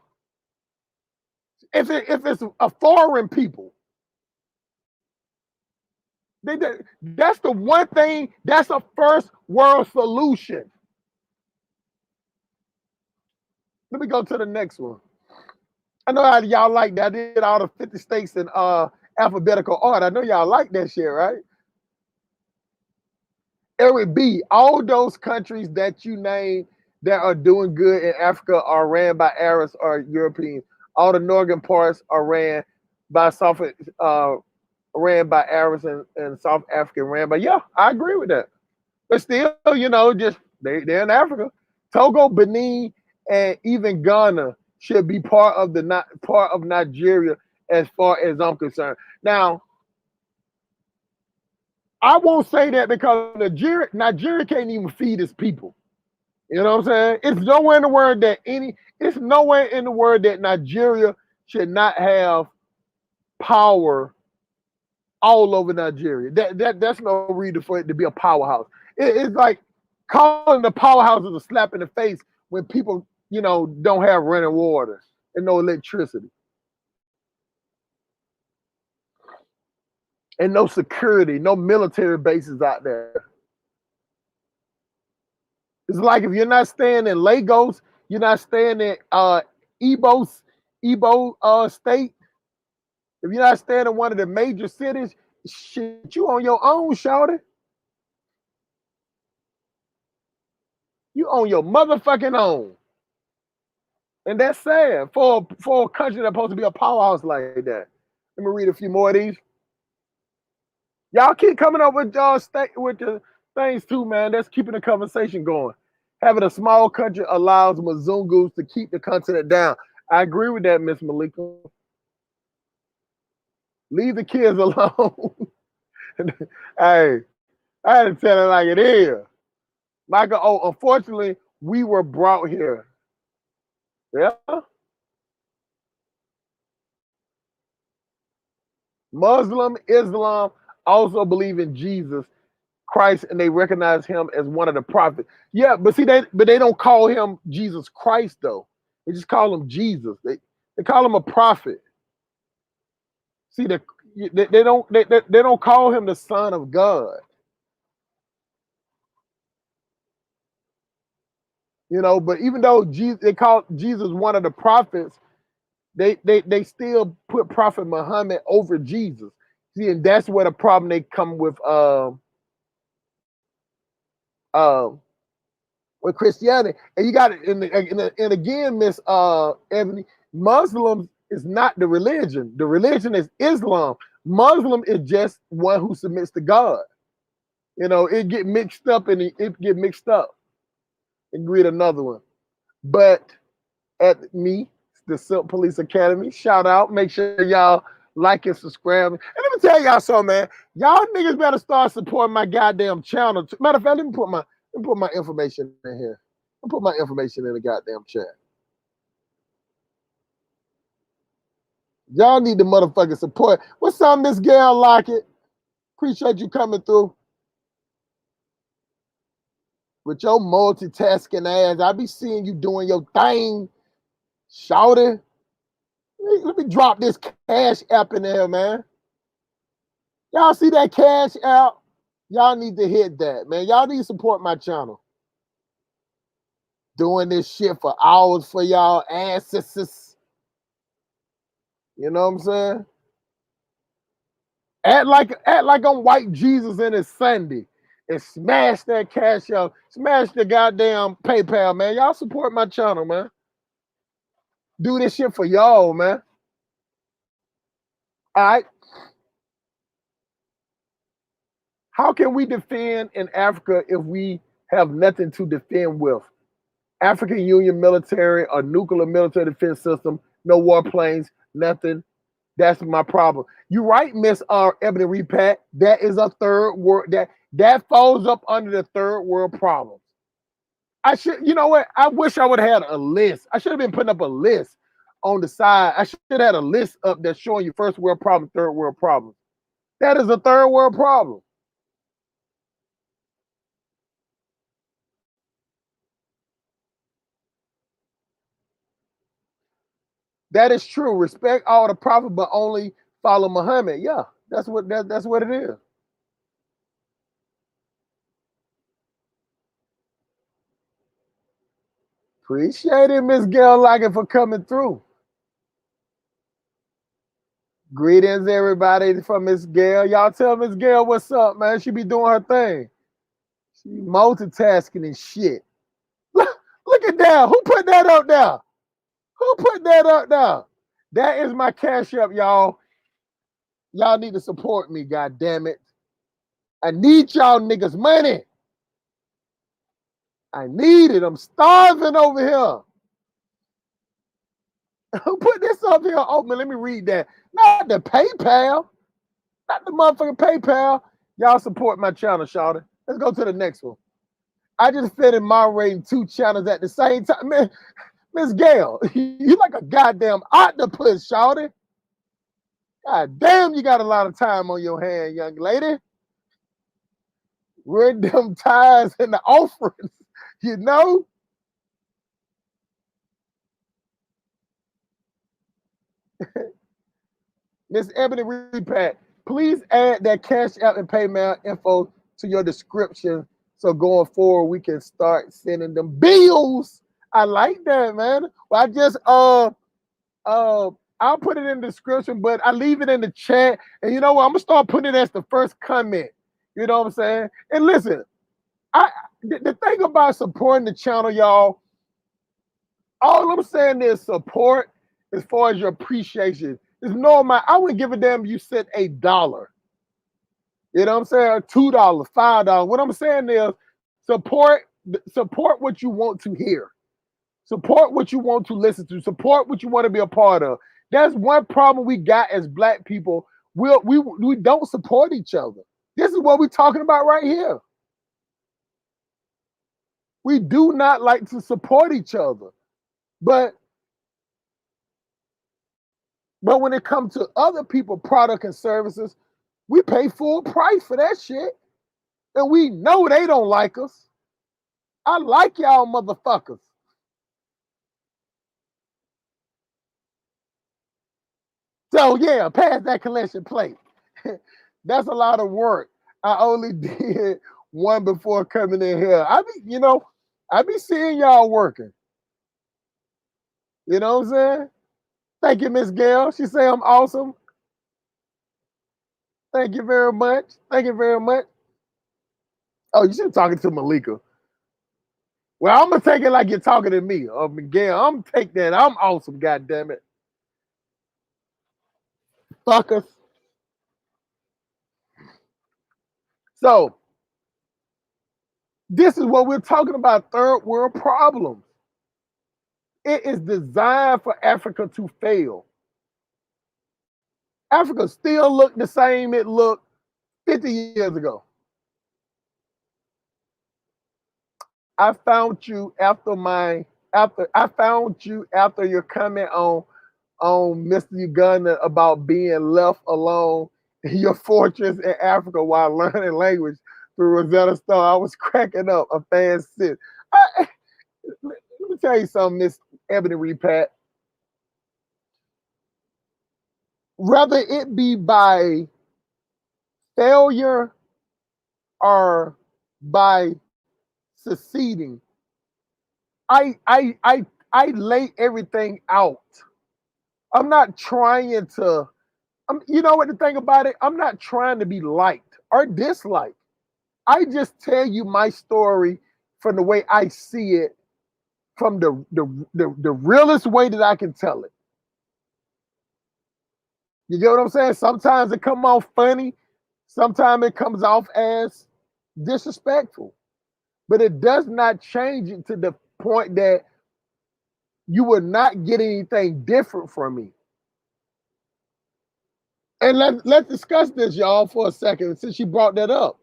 If it's a foreign people. That's the one thing, that's a first world solution. Let me go to the next one. I know how y'all like that. I did all the 50 states in alphabetical order. I know y'all like that shit, right? Eric B, all those countries that you named that are doing good in Africa are ran by Arabs or Europeans. All the northern parts are ran by ran by Arabs and South African ran by. Yeah, I agree with that. But still, just they're in Africa. Togo, Benin, and even Ghana should be part of Nigeria as far as I'm concerned. Now, I won't say that because Nigeria can't even feed its people. You know what I'm saying? It's nowhere in the world that Nigeria should not have power all over Nigeria. That's no reason for it to be a powerhouse. It's like calling the powerhouse is a slap in the face when people, don't have running water and no electricity and no security, no military bases out there. It's like if you're not staying in Lagos, you're not staying in Igbo state. If you're not staying in one of the major cities, shit, you on your own, shawty. You on your motherfucking own. And that's sad for a country that's supposed to be a powerhouse like that. Let me read a few more of these. Y'all keep coming up with with the things too, man. That's keeping the conversation going. Having a small country allows Mzungus to keep the continent down. I agree with that, Miss Malika. Leave the kids alone. Hey, I had to tell it like it is. Michael, unfortunately, we were brought here. Yeah. Muslim, Islam also believe in Jesus Christ, and they recognize him as one of the prophets. Yeah, but see, they don't call him Jesus Christ though. They just call him Jesus. They call him a prophet. See, they don't call him the Son of God. But even though they call Jesus one of the prophets, they still put Prophet Muhammad over Jesus. See, and that's where the problem they come with Christianity. And you got it, and again, Miss Ebony, Muslims is not the religion. The religion is Islam. Muslim is just one who submits to God. It get mixed up and and read another one. But at me, the Silk Police Academy, shout out. Make sure y'all like and subscribe. And let me tell y'all something, man. Y'all niggas better start supporting my goddamn channel. Matter of fact, let me put my information in here. I'll put my information in the goddamn chat. Y'all need the motherfucking support. What's up, Miss Gail Lockett? Appreciate you coming through. With your multitasking ass, I be seeing you doing your thing. Shouting. Let me drop this Cash App in there, man. Y'all see that Cash App? Y'all need to hit that, man. Y'all need to support my channel. Doing this shit for hours for y'all ancestors. You know what I'm saying? Act like I'm white Jesus and it's Sunday. And smash that Cash App. Smash the goddamn PayPal, man. Y'all support my channel, man. Do this shit for y'all, man. All right. How can we defend in Africa if we have nothing to defend with? African Union military or nuclear military defense system, no warplanes, nothing. That's my problem. You're right, Miss Ebony Repat. That is a third world that falls up under the third world problems. You know what? I wish I would have had a list. I should have been putting up a list on the side. I should have had a list up that's showing you first world problem, third world problem. That is a third world problem. That is true. Respect all the prophet, but only follow Muhammad. Yeah, that's what it is. Appreciate it, Miss Gail Lockett, for coming through. Greetings, everybody, from Miss Gail. Y'all tell Miss Gail what's up, man. She be doing her thing. She multitasking and shit. Look at that. Who put that up there? Who put that up there? That is my cash up, y'all. Y'all need to support me, god damn it. I need y'all niggas money. I need it. I'm starving over here. Who put this up here? Oh man, let me read that. Not the PayPal. Not the motherfucking PayPal. Y'all support my channel, shawty. Let's go to the next one. I just finished moderating 2 channels at the same time. Man, Miss Gail, you like a goddamn octopus, shawty. God damn, you got a lot of time on your hand, young lady. Read them tithes and the offerings, you know? Miss Ebony Repat, please add that Cash App and PayMail info to your description so going forward we can start sending them bills. I like that, man. Well, I just I'll put it in the description, but I leave it in the chat. And you know what? I'm gonna start putting it as the first comment. You know what I'm saying? And listen, the thing about supporting the channel, y'all, all I'm saying is support as far as your appreciation. There's no amount. I wouldn't give a damn if you said $1. You know what I'm saying? $2, $5. What I'm saying is support what you want to hear. Support what you want to listen to. Support what you want to be a part of. That's one problem we got as black people. We don't support each other. This is what we're talking about right here. We do not like to support each other. But when it comes to other people, product and services, we pay full price for that shit. And we know they don't like us. I like y'all motherfuckers. So yeah, pass that collection plate. That's a lot of work. I only did one before coming in here. I be seeing y'all working. You know what I'm saying? Thank you, Miss Gail. She say I'm awesome. Thank you very much. Thank you very much. Oh, you should be talking to Malika. Well, I'm gonna take it like you're talking to me. Oh, Miguel, I'm take that. I'm awesome, goddammit. Fuckers. So this is what we're talking about, third world problems. It is designed for Africa to fail. Africa still look the same it looked 50 years ago. I found you after your comment on Mr. Uganda about being left alone in your fortress in Africa while learning language through Rosetta Stone. I was cracking up. A fan said, let me tell you something, Miss Ebony Repat. Whether it be by failure or by succeeding, I lay everything out. I'm not trying to. You know what the thing about it? I'm not trying to be liked or disliked. I just tell you my story from the way I see it, from the realest way that I can tell it. You get what I'm saying? Sometimes it comes off funny, sometimes it comes off as disrespectful, but it does not change it to the point that you will not get anything different from me. And let's discuss this, y'all, for a second, since you brought that up.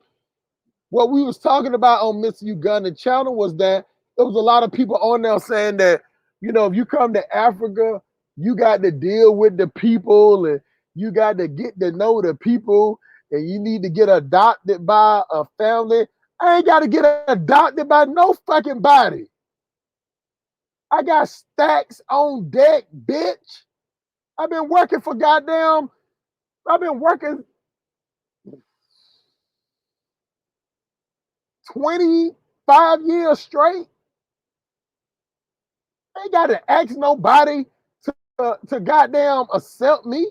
What we was talking about on Mr. Uganda channel was that there was a lot of people on there saying that, if you come to Africa, you got to deal with the people and you got to get to know the people and you need to get adopted by a family. I ain't got to get adopted by no fucking body. I got stacks on deck, bitch. I've been working for goddamn, I've been working 25 years straight. Ain't got to ask nobody to goddamn accept me.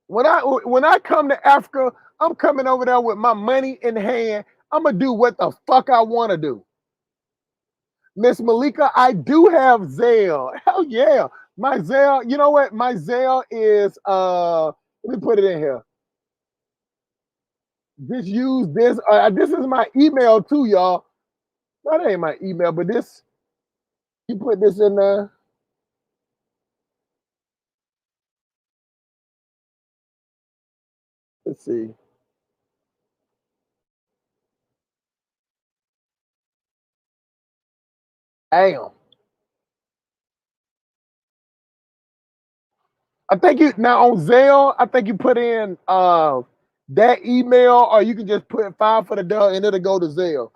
When I come to Africa, I'm coming over there with my money in hand. I'm gonna do what the fuck I want to do. Miss Malika, I do have Zelle. Hell yeah. My Zelle, you know what? My Zelle is let me put it in here. Just use this. This is my email too, y'all. No, that ain't my email, but this, you put this in there. Let's see. Damn. I think you now on Zelle, I think you put in that email, or you can just put 5 for the dub and it'll go to Zelle.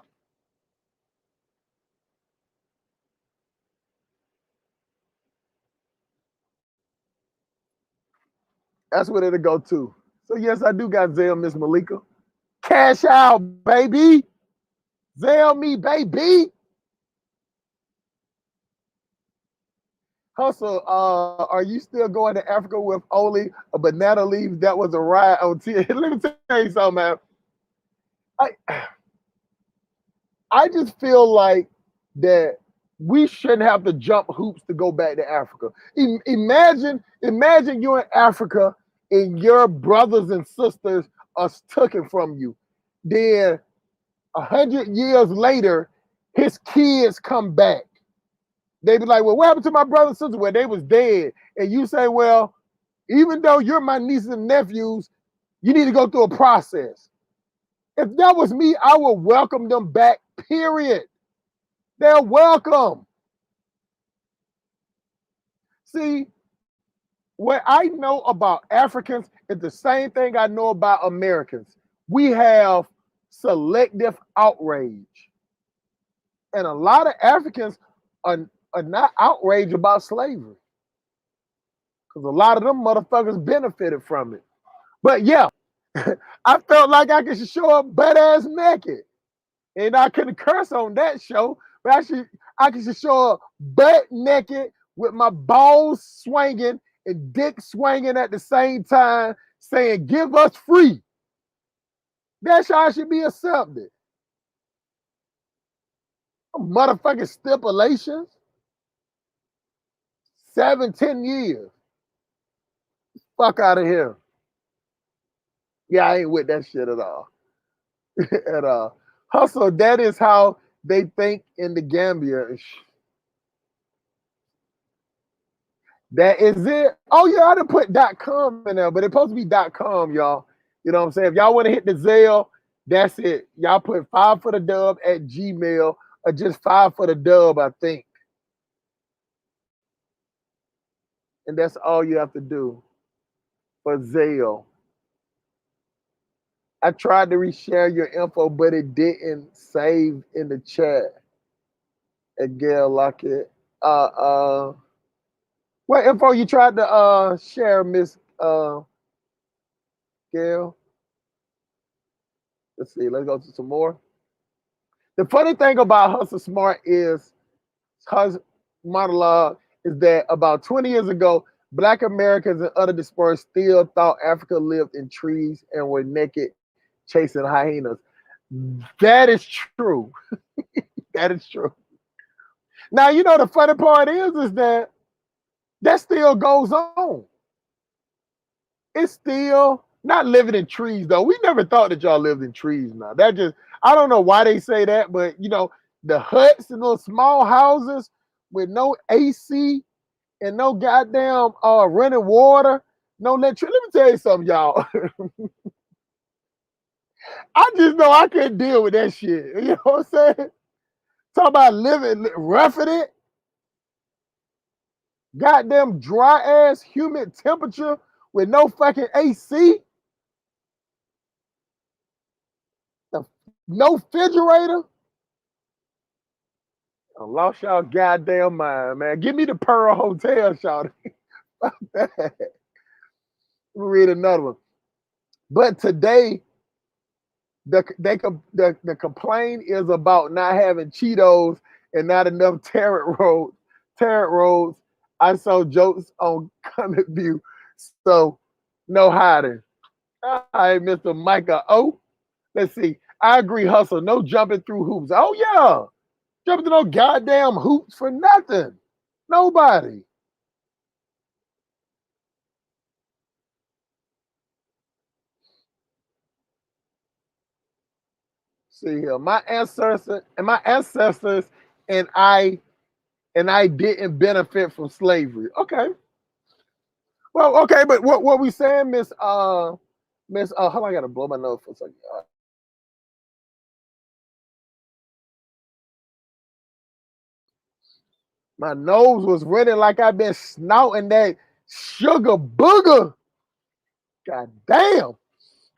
That's what it'll go to. So yes, I do got Zelle, Miss Malika. Cash out, baby. Zelle me, baby. Hustle, are you still going to Africa with only a banana leaf? That was a ride on T. Let me tell you something, man. I just feel like that we shouldn't have to jump hoops to go back to Africa. Imagine you're in Africa and your brothers and sisters are taken from you. Then 100 years later, his kids come back. They be like, well, what happened to my brother and sister? Well, they was dead. And you say, well, even though you're my nieces and nephews, you need to go through a process. If that was me, I would welcome them back, period. They're welcome. See, what I know about Africans is the same thing I know about Americans. We have selective outrage. And a lot of Africans are not outraged about slavery. Because a lot of them motherfuckers benefited from it. But yeah, I felt like I could show up butt ass naked. And I couldn't curse on that show, but I could show up butt naked with my balls swinging and dick swinging at the same time, saying, give us free. That's how I should be accepted. Motherfucking stipulations. 7, 10 years. Fuck out of here. Yeah, I ain't with that shit at all. At all. Hustle, that is how they think in the Gambia. That is it. Oh yeah, I done put .com in there, but it's supposed to be .com, y'all. You know what I'm saying? If y'all want to hit the Zelle, that's it. Y'all put 5 for the dub at Gmail, or just 5 for the dub, I think. And that's all you have to do for Zelle. I tried to reshare your info, but it didn't save in the chat. At Gail Lockett. What info you tried to share, Miss Gail? Let's see. Let's go to some more. The funny thing about Hustle Smart is her monologue is that about 20 years ago, Black Americans and other dispersed still thought Africa lived in trees and were naked chasing hyenas. That is true. That is true. Now, you know, the funny part is that still goes on. It's still not living in trees, though. We never thought that y'all lived in trees now. That just, I don't know why they say that, but, you know, the huts and those small houses with no AC and no goddamn running water, no electricity. Let me tell you something, y'all. I just know I couldn't deal with that shit. You know what I'm saying? Talk about living, roughing it. Goddamn dry ass, humid temperature with no fucking AC. No refrigerator. I lost y'all goddamn mind, man. Give me the Pearl Hotel, shawty. Let me read another one. But today, the complaint is about not having Cheetos and not enough Tarrant roads. Tarrant roads. I saw jokes on Comic View, so no hiding. All right, Mr. Micah O. Let's see. I agree, hustle. No jumping through hoops. Oh yeah, jumping through no goddamn hoops for nothing. Nobody. See here, my ancestors and I didn't benefit from slavery. Okay. Well, okay, but what we saying, Miss hold on, I gotta blow my nose for a second. My nose was running like I've been snouting that sugar booger. God damn.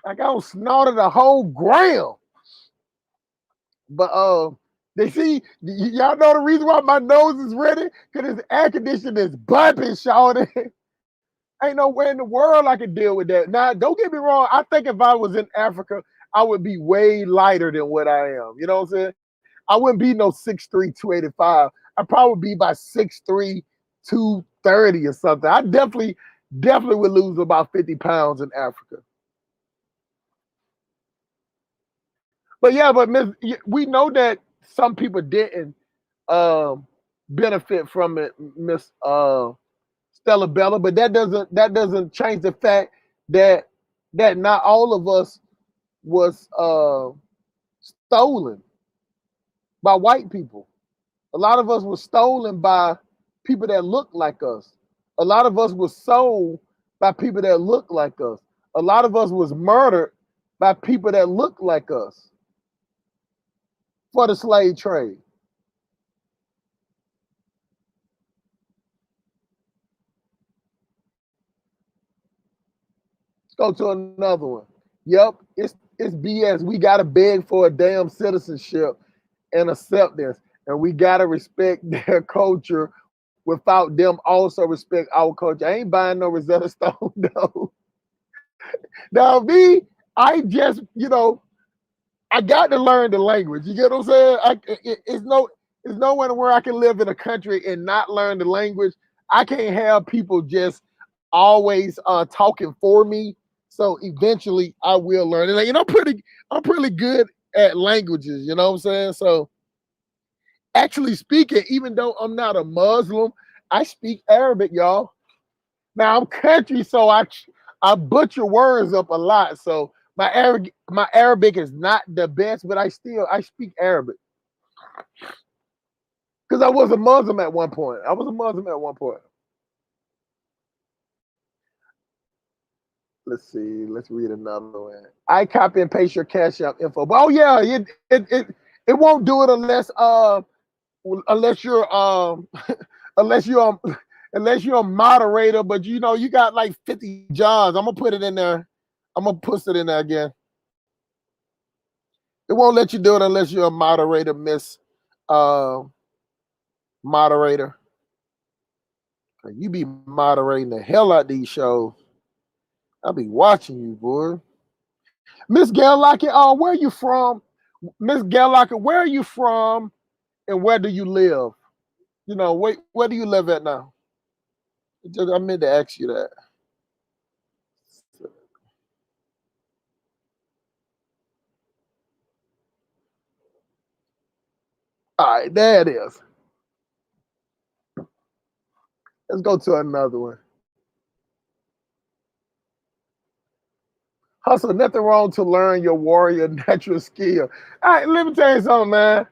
Like I was snorted a whole gram. But they see y'all know the reason why my nose is ready? Because this air conditioner is bumping, shorty. Ain't nowhere in the world I could deal with that. Now, don't get me wrong. I think if I was in Africa, I would be way lighter than what I am. You know what I'm saying? I wouldn't be no 6'3", 285. I'd probably be by 6'3", 230 or something. I definitely would lose about 50 pounds in Africa. But yeah, but we know that some people didn't um, benefit from it, Miss Stella Bella, but that doesn't change the fact that not all of us was stolen by white people. A lot of us was stolen by people that look like us. A lot of us was sold by people that look like us. A lot of us was murdered by people that look like us for the slave trade. Let's go to another one. Yep, it's BS. We gotta beg for a damn citizenship and acceptance, and we gotta respect their culture without them also respect our culture. I ain't buying no Rosetta Stone though. Now me, I just I got to learn the language. You get what I'm saying? It's nowhere where I can live in a country and not learn the language. I can't have people just always talking for me. So eventually I will learn it. Like, I'm pretty good at languages, you know what I'm saying? So actually speaking, even though I'm not a Muslim, I speak Arabic, y'all. Now I'm country, so I butcher words up a lot. So my Arabic is not the best, but I speak Arabic because I was a Muslim at one point. Let's see. Let's read another one. I copy and paste your Cash App info. But, oh yeah, it won't do it unless you're unless you're unless you're a moderator. But you got like 50 jobs. I'm gonna put it in there. I'm gonna push it in there again. It won't let you do it unless you're a moderator, Miss uh, Moderator. You be moderating the hell out these shows. I'll be watching you, boy. Miss Lockett, where are you from? Miss Lockett, where are you from and where do you live? Where do you live at now? I meant to ask you that. All right, there it is. Let's go to another one. Hustle, nothing wrong to learn your warrior natural skill. All right, let me tell you something, man.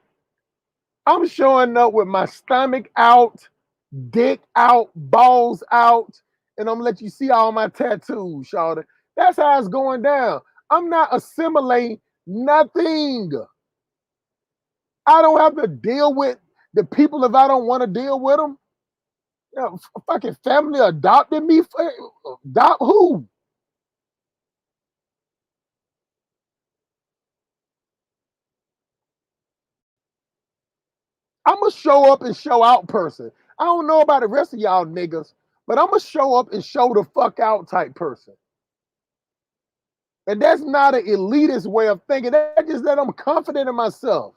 I'm showing up with my stomach out, dick out, balls out, and I'm gonna let you see all my tattoos, Shawty. That's how it's going down. I'm not assimilating nothing. I don't have to deal with the people if I don't want to deal with them. Fucking family adopted me. Adopt who? I'm I'm a show up and show out person. I don't know about the rest of y'all niggas, but I'm a show up and show the fuck out type person. And that's not an elitist way of thinking. That's just that I'm confident in myself.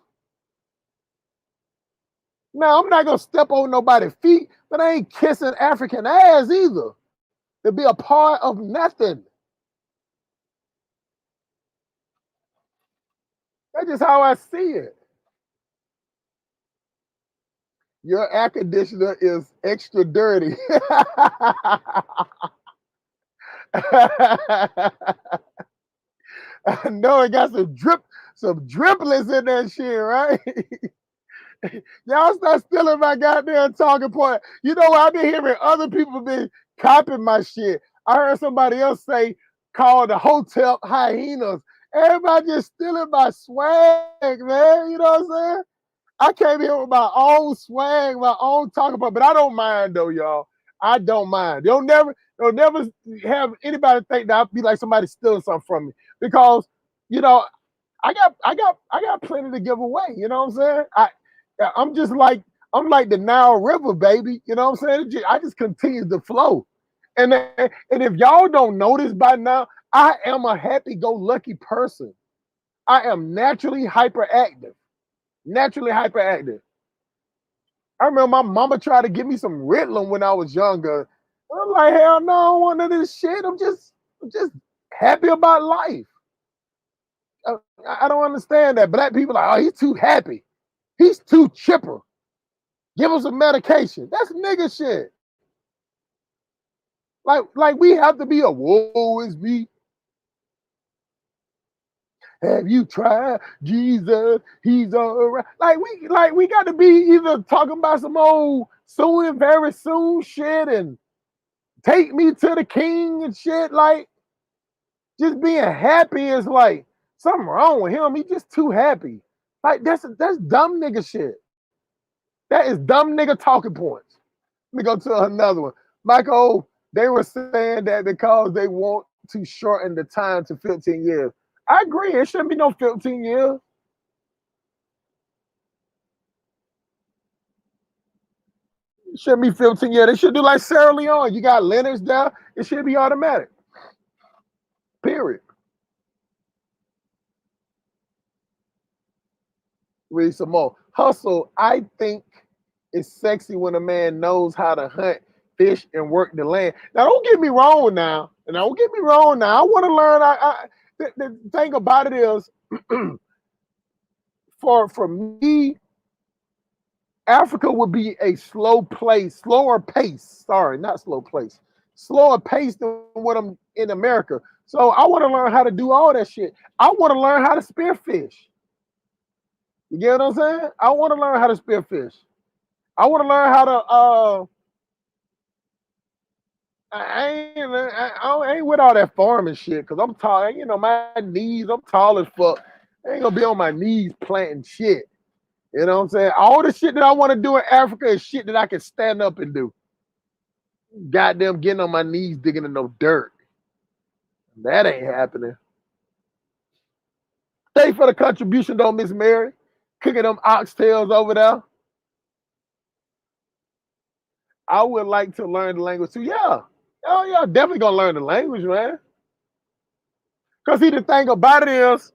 Now, I'm not going to step on nobody's feet, but I ain't kissing African ass either to be a part of nothing. That's just how I see it. Your air conditioner is extra dirty. I know it got some driplets in that shit, right? Y'all start stealing my goddamn talking point. You know what? I've been hearing other people been copying my shit. I heard somebody else say, call the hotel hyenas. Everybody just stealing my swag, man. You know what I'm saying? I came here with my own swag, my own talking point, but I don't mind though, y'all. I don't mind. They'll never have anybody think that I'll be like somebody stealing something from me, because you know I got plenty to give away. You know what I'm saying? I'm like the Nile River, baby. You know what I'm saying? I just continue to flow. And if y'all don't notice by now, I am a happy-go-lucky person. I am naturally hyperactive. Naturally hyperactive. I remember my mama tried to give me some Ritalin when I was younger. I'm like, hell no, I don't want none of this shit. I'm just happy about life. I don't understand that. Black people are like, oh, he's too happy. He's too chipper. Give him some medication. That's nigga shit. Like we have to be a woe is me. Have you tried Jesus? He's all right. Like we got to be either talking about some old soon and very soon shit and take me to the king and shit. Like just being happy is like something wrong with him. He's just too happy. Like that's dumb nigga shit. That is dumb nigga talking points. Let me go to another one. Michael, they were saying that because they want to shorten the time to 15 years. I agree. It shouldn't be no 15 years. It shouldn't be 15 years. They should do like Sarah Leone. You got Lennox there. It should be automatic. Period. Read some more. Hustle, I think it's sexy when a man knows how to hunt, fish, and work the land. Now, don't get me wrong now. And don't get me wrong now. I want to learn. The thing about it is, for me, Africa would be a slower pace. Sorry, not slow place. Slower pace than what I'm in America. So I want to learn how to do all that shit. I want to learn how to spearfish. You get what I'm saying? I want to learn how to spearfish. I want to learn how to I ain't with all that farming shit, because I'm tall. You know, my knees, I'm tall as fuck. I ain't gonna be on my knees planting shit. You know what I'm saying? All the shit that I want to do in Africa is shit that I can stand up and do. Goddamn getting on my knees digging in no dirt. That ain't happening. Thanks for the contribution though, Miss Mary. Cooking them oxtails over there. I would like to learn the language too. Yeah. Oh yeah, definitely gonna learn the language, man. Cause see, the thing about it is,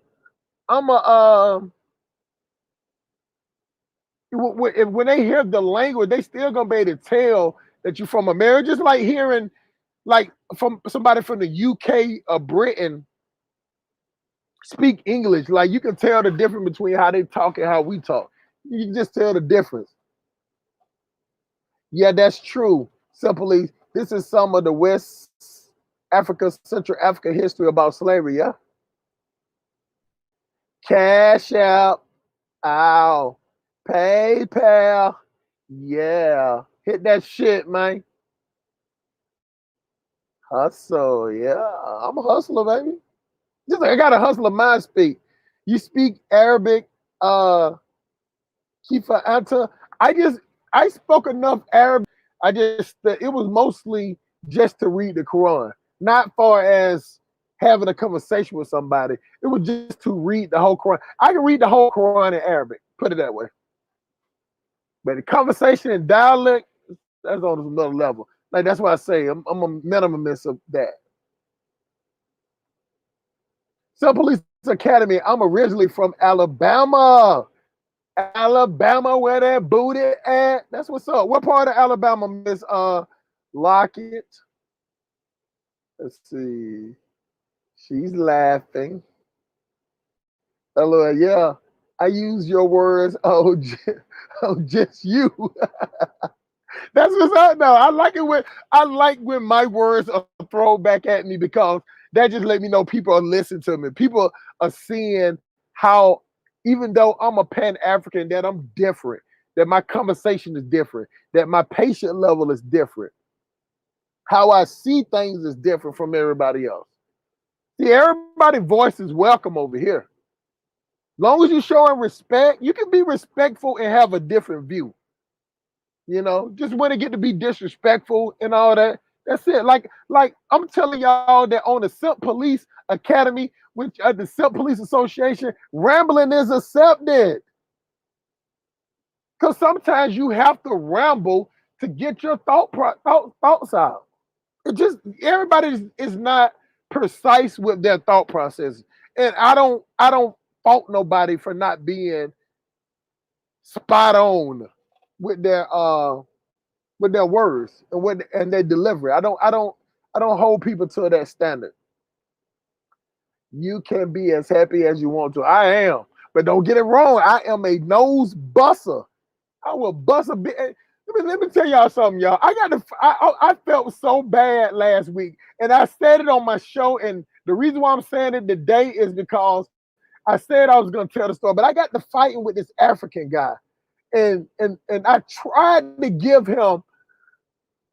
when they hear the language, they still gonna be able to tell that you're from America. Just like hearing, like from somebody from the UK or Britain speak English, like you can tell the difference between how they talk and how we talk. You can just tell the difference. Yeah, that's true. Simply, this is some of the West Africa, Central Africa history about slavery. Yeah. Cash out. Ow. PayPal. Yeah. Hit that shit, man. Hustle. Yeah. I'm a hustler, baby. Just like I got a hustler mind speak. You speak Arabic, Kifa Anta. I spoke enough Arabic. It was mostly just to read the Quran, not far as having a conversation with somebody. It was just to read the whole Quran. I can read the whole Quran in Arabic. Put it that way. But the conversation and dialect, that's on another level. Like that's why I say I'm a minimalist of that. Some Police Academy. I'm originally from Alabama. Alabama, where that booty at? That's what's up. What part of Alabama, Miss Lockett? Let's see. She's laughing. Hello, yeah. I use your words. Oh, just you. That's what's up. No, I like when my words are thrown back at me because that just let me know people are listening to me. People are seeing how, even though I'm a Pan African, that I'm different, that my conversation is different, that my patient level is different. How I see things is different from everybody else. See, everybody's voice is welcome over here. Long as you're showing respect, you can be respectful and have a different view. You know, just when it get to be disrespectful and all that, that's it. Like I'm telling y'all that on the Simp Police Academy, which the Simp Police Association, rambling is accepted. Because sometimes you have to ramble to get your thoughts out. It just everybody is not precise with their thought process, and I don't fault nobody for not being spot on with their words and their delivery. I don't hold people to that standard. You can be as happy as you want to. I am, but don't get it wrong. I am a nose busser. I will bust a bit. Let me tell y'all something, y'all. I felt so bad last week, and I said it on my show. And the reason why I'm saying it today is because I said I was going to tell the story, but I got to fighting with this African guy, and I tried to give him.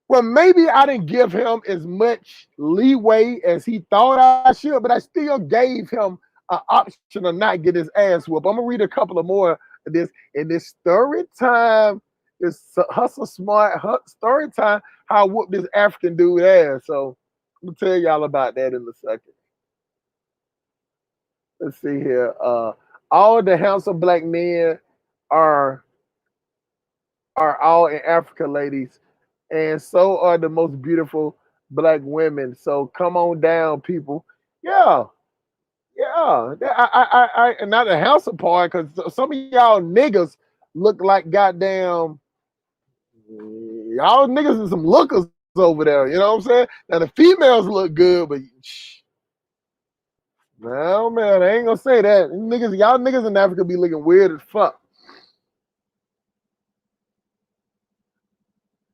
Well, maybe I didn't give him as much leeway as he thought I should, but I still gave him an option to not get his ass whooped. I'm gonna read a couple of more of this in this story time. This hustle smart story time. How I whooped this African dude ass. So I'm gonna tell y'all about that in a second. Let's see here. All the handsome black men are all in Africa, ladies, and so are the most beautiful black women. So come on down, people. Yeah, yeah. And not the handsome part, because some of y'all niggas look like goddamn y'all niggas and some lookers over there. You know what I'm saying? Now the females look good, but no man, I ain't gonna say that. Niggas, y'all niggas in Africa be looking weird as fuck.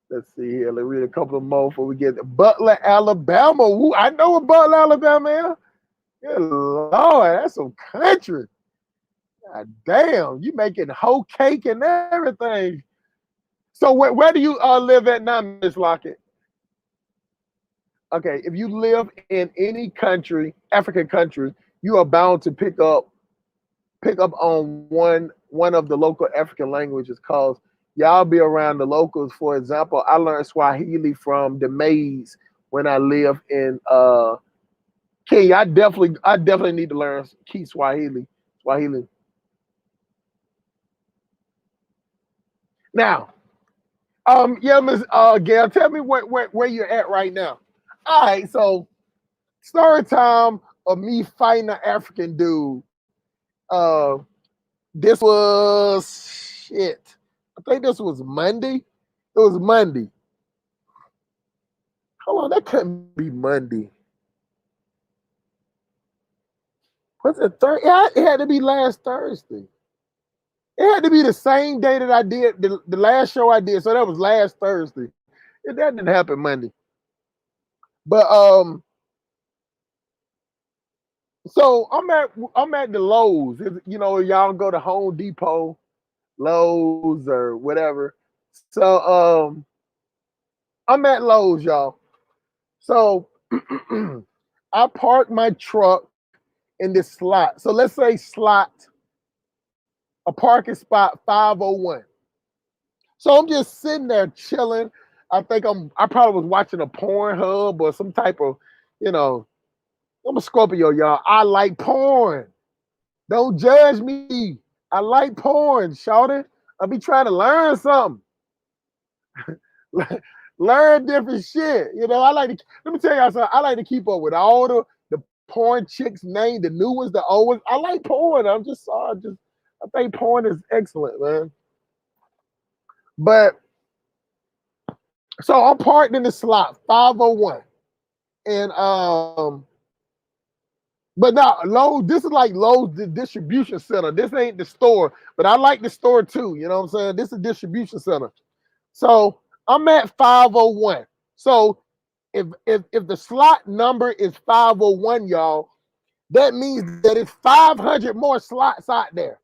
Let's see here. Let's read a couple of more before we get to Butler, Alabama. Ooh, I know what Butler, Alabama is. Good Lord, that's some country. God damn, you making whole cake and everything. So where do you live at now, Miss Lockett? Okay, if you live in any country, African country, you are bound to pick up on one of the local African languages, cause y'all be around the locals. For example, I learned Swahili from the maids when I lived in Kenya. I definitely need to learn Swahili. Now, yeah, Miss Gail, tell me where you're at right now. All right, so story time of me fighting an African dude. This was shit. I think this was Monday. It was Monday. Hold on, that couldn't be Monday. What's it? Yeah, it had to be last Thursday. It had to be the same day that I did the last show I did. So that was last Thursday. That didn't happen Monday. But so I'm at the Lowe's. You know, y'all go to Home Depot, Lowe's, or whatever. So I'm at Lowe's, y'all. So I parked my truck in this slot. So let's say slot a parking spot 501. So I'm just sitting there chilling. I probably was watching a Pornhub or some type of, you know, I'm a Scorpio, y'all. I like porn. Don't judge me. I like porn, shawty. I be trying to learn something. Learn different shit. You know, let me tell y'all something. I like to keep up with all the porn chicks' name, the new ones, the old ones. I like porn. I think porn is excellent, man. But so I'm parked in the slot 501. And but now Lowe's, this is like Lowe's the distribution center. This ain't the store, but I like the store too. You know what I'm saying? This is a distribution center. So I'm at 501. So if the slot number is 501, y'all, that means that it's 500 more slots out there.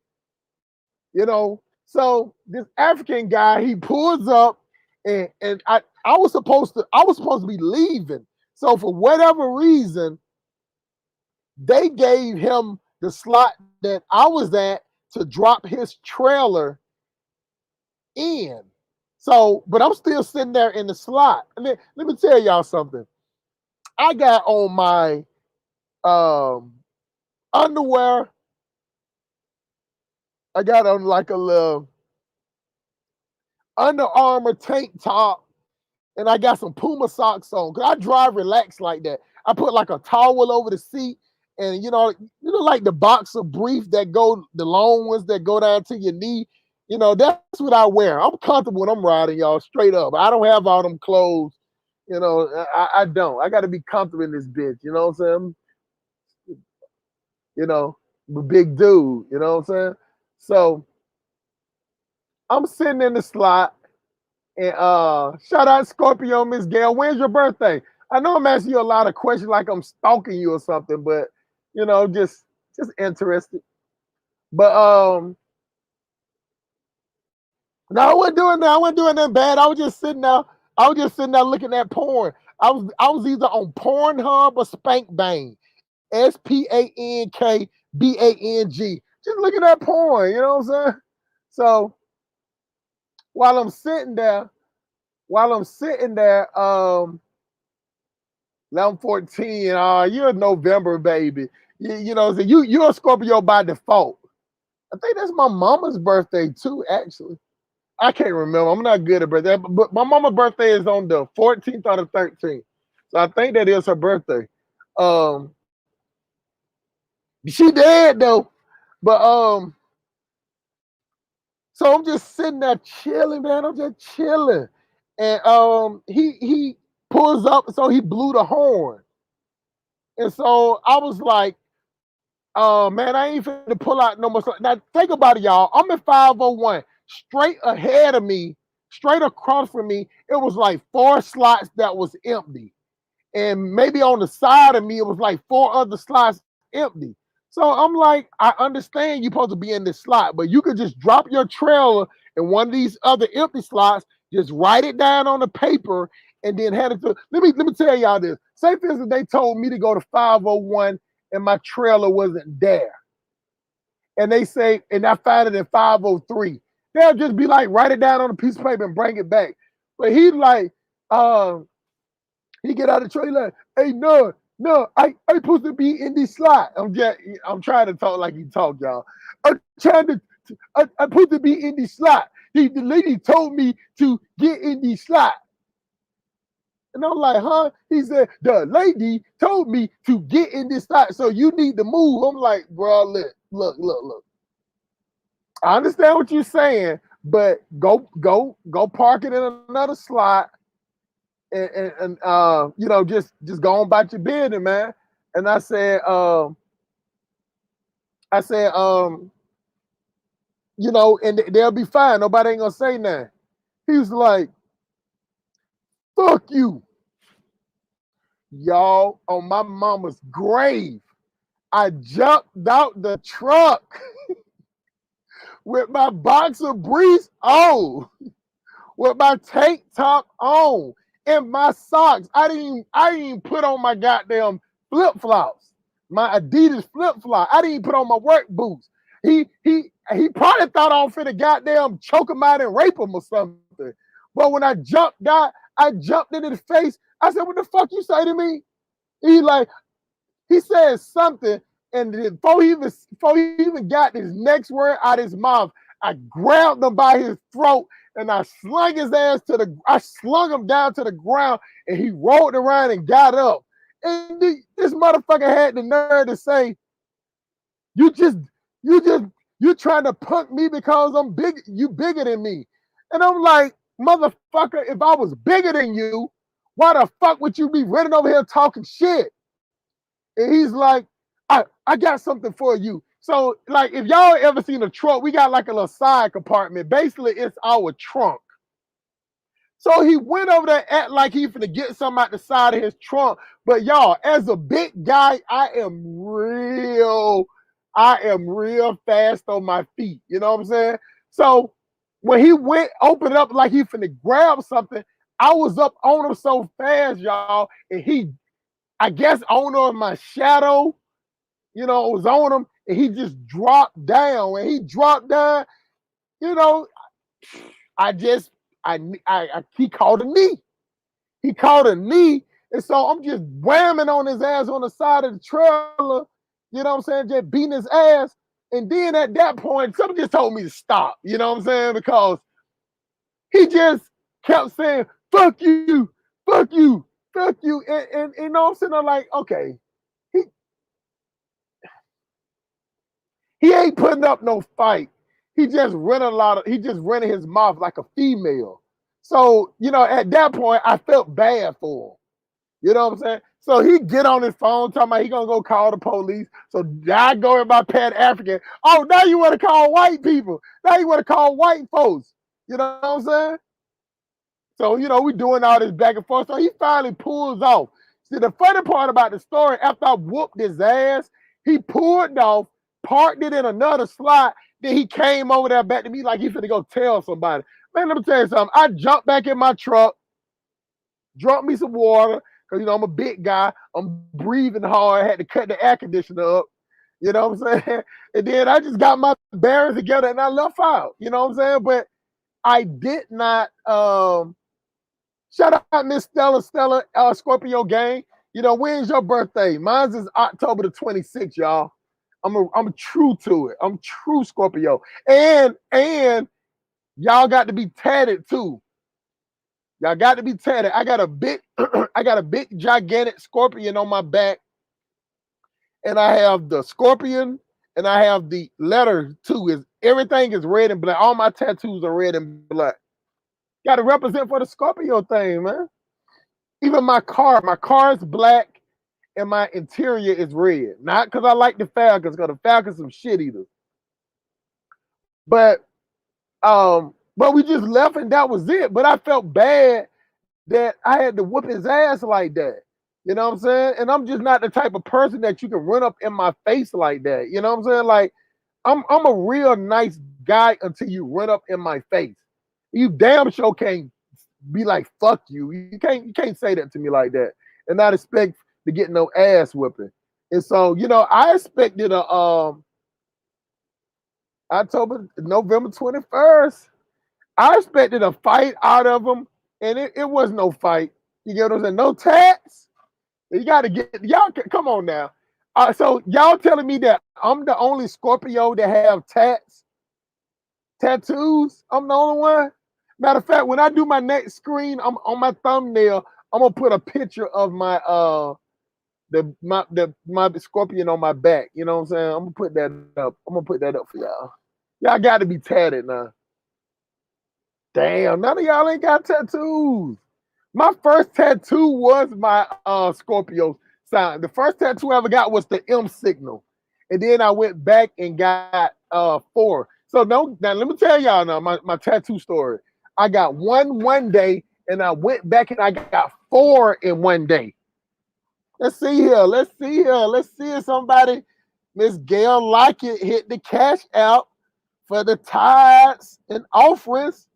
You know, so this African guy, he pulls up, and I was supposed to be leaving. So for whatever reason, they gave him the slot that I was at to drop his trailer in. So, but I'm still sitting there in the slot. And then, let me tell y'all something. I got on my underwear. I got on like a little Under Armour tank top, and I got some Puma socks on. Cause I drive relaxed like that. I put like a towel over the seat, and like the boxer brief that go, the long ones that go down to your knee. You know, that's what I wear. I'm comfortable when I'm riding, y'all, straight up. I don't have all them clothes. You know, I don't. I got to be comfortable in this bitch. You know what I'm saying? You know, I'm a big dude. You know what I'm saying? So I'm sitting in the slot, and shout out Scorpio, Miss Gail. When's your birthday? I know I'm asking you a lot of questions like I'm stalking you or something, but you know, just interested. But no, I wasn't doing that. I wasn't doing that bad. I was just sitting there. I was just sitting there looking at porn. I was either on Pornhub or Spank Bang. SPANKBANG. Just looking at porn, you know what I'm saying? So while I'm sitting there, 11:14, you're a November baby. You know, so you're a Scorpio by default. I think that's my mama's birthday too, actually. I can't remember. I'm not good at birthday, but my mama's birthday is on the 14th or the 13th. So I think that is her birthday. She dead though. But so I'm just sitting there chilling, man. I'm just chilling. And he pulls up, so he blew the horn. And so I was like, man, I ain't finna pull out no more. Now think about it, y'all. I'm at 501. Straight ahead of me, straight across from me, it was like 4 slots that was empty. And maybe on the side of me, it was like 4 other slots empty. So I'm like, I understand you're supposed to be in this slot, but you could just drop your trailer in one of these other empty slots, just write it down on the paper, and then head it to. Let me tell y'all this. Say for instance, they told me to go to 501 and my trailer wasn't there. And they say, and I found it in 503. They'll just be like, write it down on a piece of paper and bring it back. But he's like, he get out of the trailer, hey, no, I supposed to be in this slot. I'm trying to talk like he talk, y'all. I'm supposed to be in this slot. The lady told me to get in this slot. And I'm like, huh? He said, the lady told me to get in this slot, so you need to move. I'm like, bro, look. I understand what you're saying, but go park it in another slot. And just go on about your business, man. And I said, and they'll be fine. Nobody ain't gonna say nothing. He was like, fuck you. Y'all, on my mama's grave, I jumped out the truck with my boxer briefs on, with my tank top on, and my socks. I didn't even put on my goddamn flip-flops, my Adidas flip-flop. I didn't even put on my work boots. He probably thought I was finna goddamn choke him out and rape him or something. But when I jumped in his face. I said, what the fuck you say to me? He said something, and before he even got his next word out of his mouth, I grabbed him by his throat and I slung his ass I slung him down to the ground and he rolled around and got up. And this motherfucker had the nerve to say, you trying to punk me because I'm big, you bigger than me. And I'm like, motherfucker, if I was bigger than you, why the fuck would you be running over here talking shit? And he's like, I got something for you. So, like, if y'all ever seen a truck, we got like a little side compartment. Basically, it's our trunk. So he went over there act like he finna get something out the side of his trunk. But y'all, as a big guy, I am real fast on my feet. You know what I'm saying? So when he went, opened up like he finna grab something, I was up on him so fast, y'all, and he, I guess, on my shadow, you know, was on him, and he just dropped down. When he dropped down, you know, he caught a knee. He caught a knee, and so I'm just whamming on his ass on the side of the trailer, you know what I'm saying, just beating his ass. And then at that point, somebody just told me to stop, you know what I'm saying, because he just kept saying, fuck you, fuck you, fuck you. And you know, I'm sitting there like, okay, he ain't putting up no fight. He just running his mouth like a female. So, you know, at that point, I felt bad for him. You know what I'm saying? So he get on his phone talking about he gonna go call the police. So I go in my Pan African. Oh, now you want to call white people. Now you want to call white folks. You know what I'm saying? So, you know, we doing all this back and forth. So he finally pulls off. See, the funny part about the story, after I whooped his ass, he pulled off, parked it in another slot. Then he came over there back to me like he finna go tell somebody. Man, let me tell you something. I jumped back in my truck, drunk me some water, because, you know, I'm a big guy. I'm breathing hard. I had to cut the air conditioner up. You know what I'm saying? And then I just got my bearings together and I left out. You know what I'm saying? But I did not, shout out Miss Stella, Scorpio gang. You know, when's your birthday? Mine's is October the 26th, y'all. I'm true to it. I'm true Scorpio. And y'all got to be tatted too. Y'all got to be tatted. I got a big gigantic scorpion on my back. And I have the scorpion and I have the letter 2. Everything is red and black. All my tattoos are red and black. Got to represent for the Scorpio thing, man. Even my car is black and my interior is red. Not because I like the Falcons, because the Falcons some shit eaters. But we just left and that was it. But I felt bad that I had to whoop his ass like that. You know what I'm saying? And I'm just not the type of person that you can run up in my face like that. You know what I'm saying? Like, I'm a real nice guy until you run up in my face. You damn sure can't be like, fuck you. You can't say that to me like that and not expect to get no ass whipping. And so, you know, I expected November 21st. I expected a fight out of him, and it was no fight. You get what I'm saying? No tats. You got to get, y'all, come on now. So y'all telling me that I'm the only Scorpio that have tattoos? I'm the only one? Matter of fact, when I do my next screen, I'm on my thumbnail, I'm gonna put a picture of my my scorpion on my back. You know what I'm saying? I'm gonna put that up. I'm gonna put that up for y'all. Y'all got to be tatted now. Damn, none of y'all ain't got tattoos. My first tattoo was my Scorpio sign. The first tattoo I ever got was the M signal. And then I went back and got 4. So now let me tell y'all now my tattoo story. I got one day, and I went back and I got 4 in one day. Let's see here. Let's see if somebody, Miss Gail Lockett, hit the cash out for the tithes and offerings.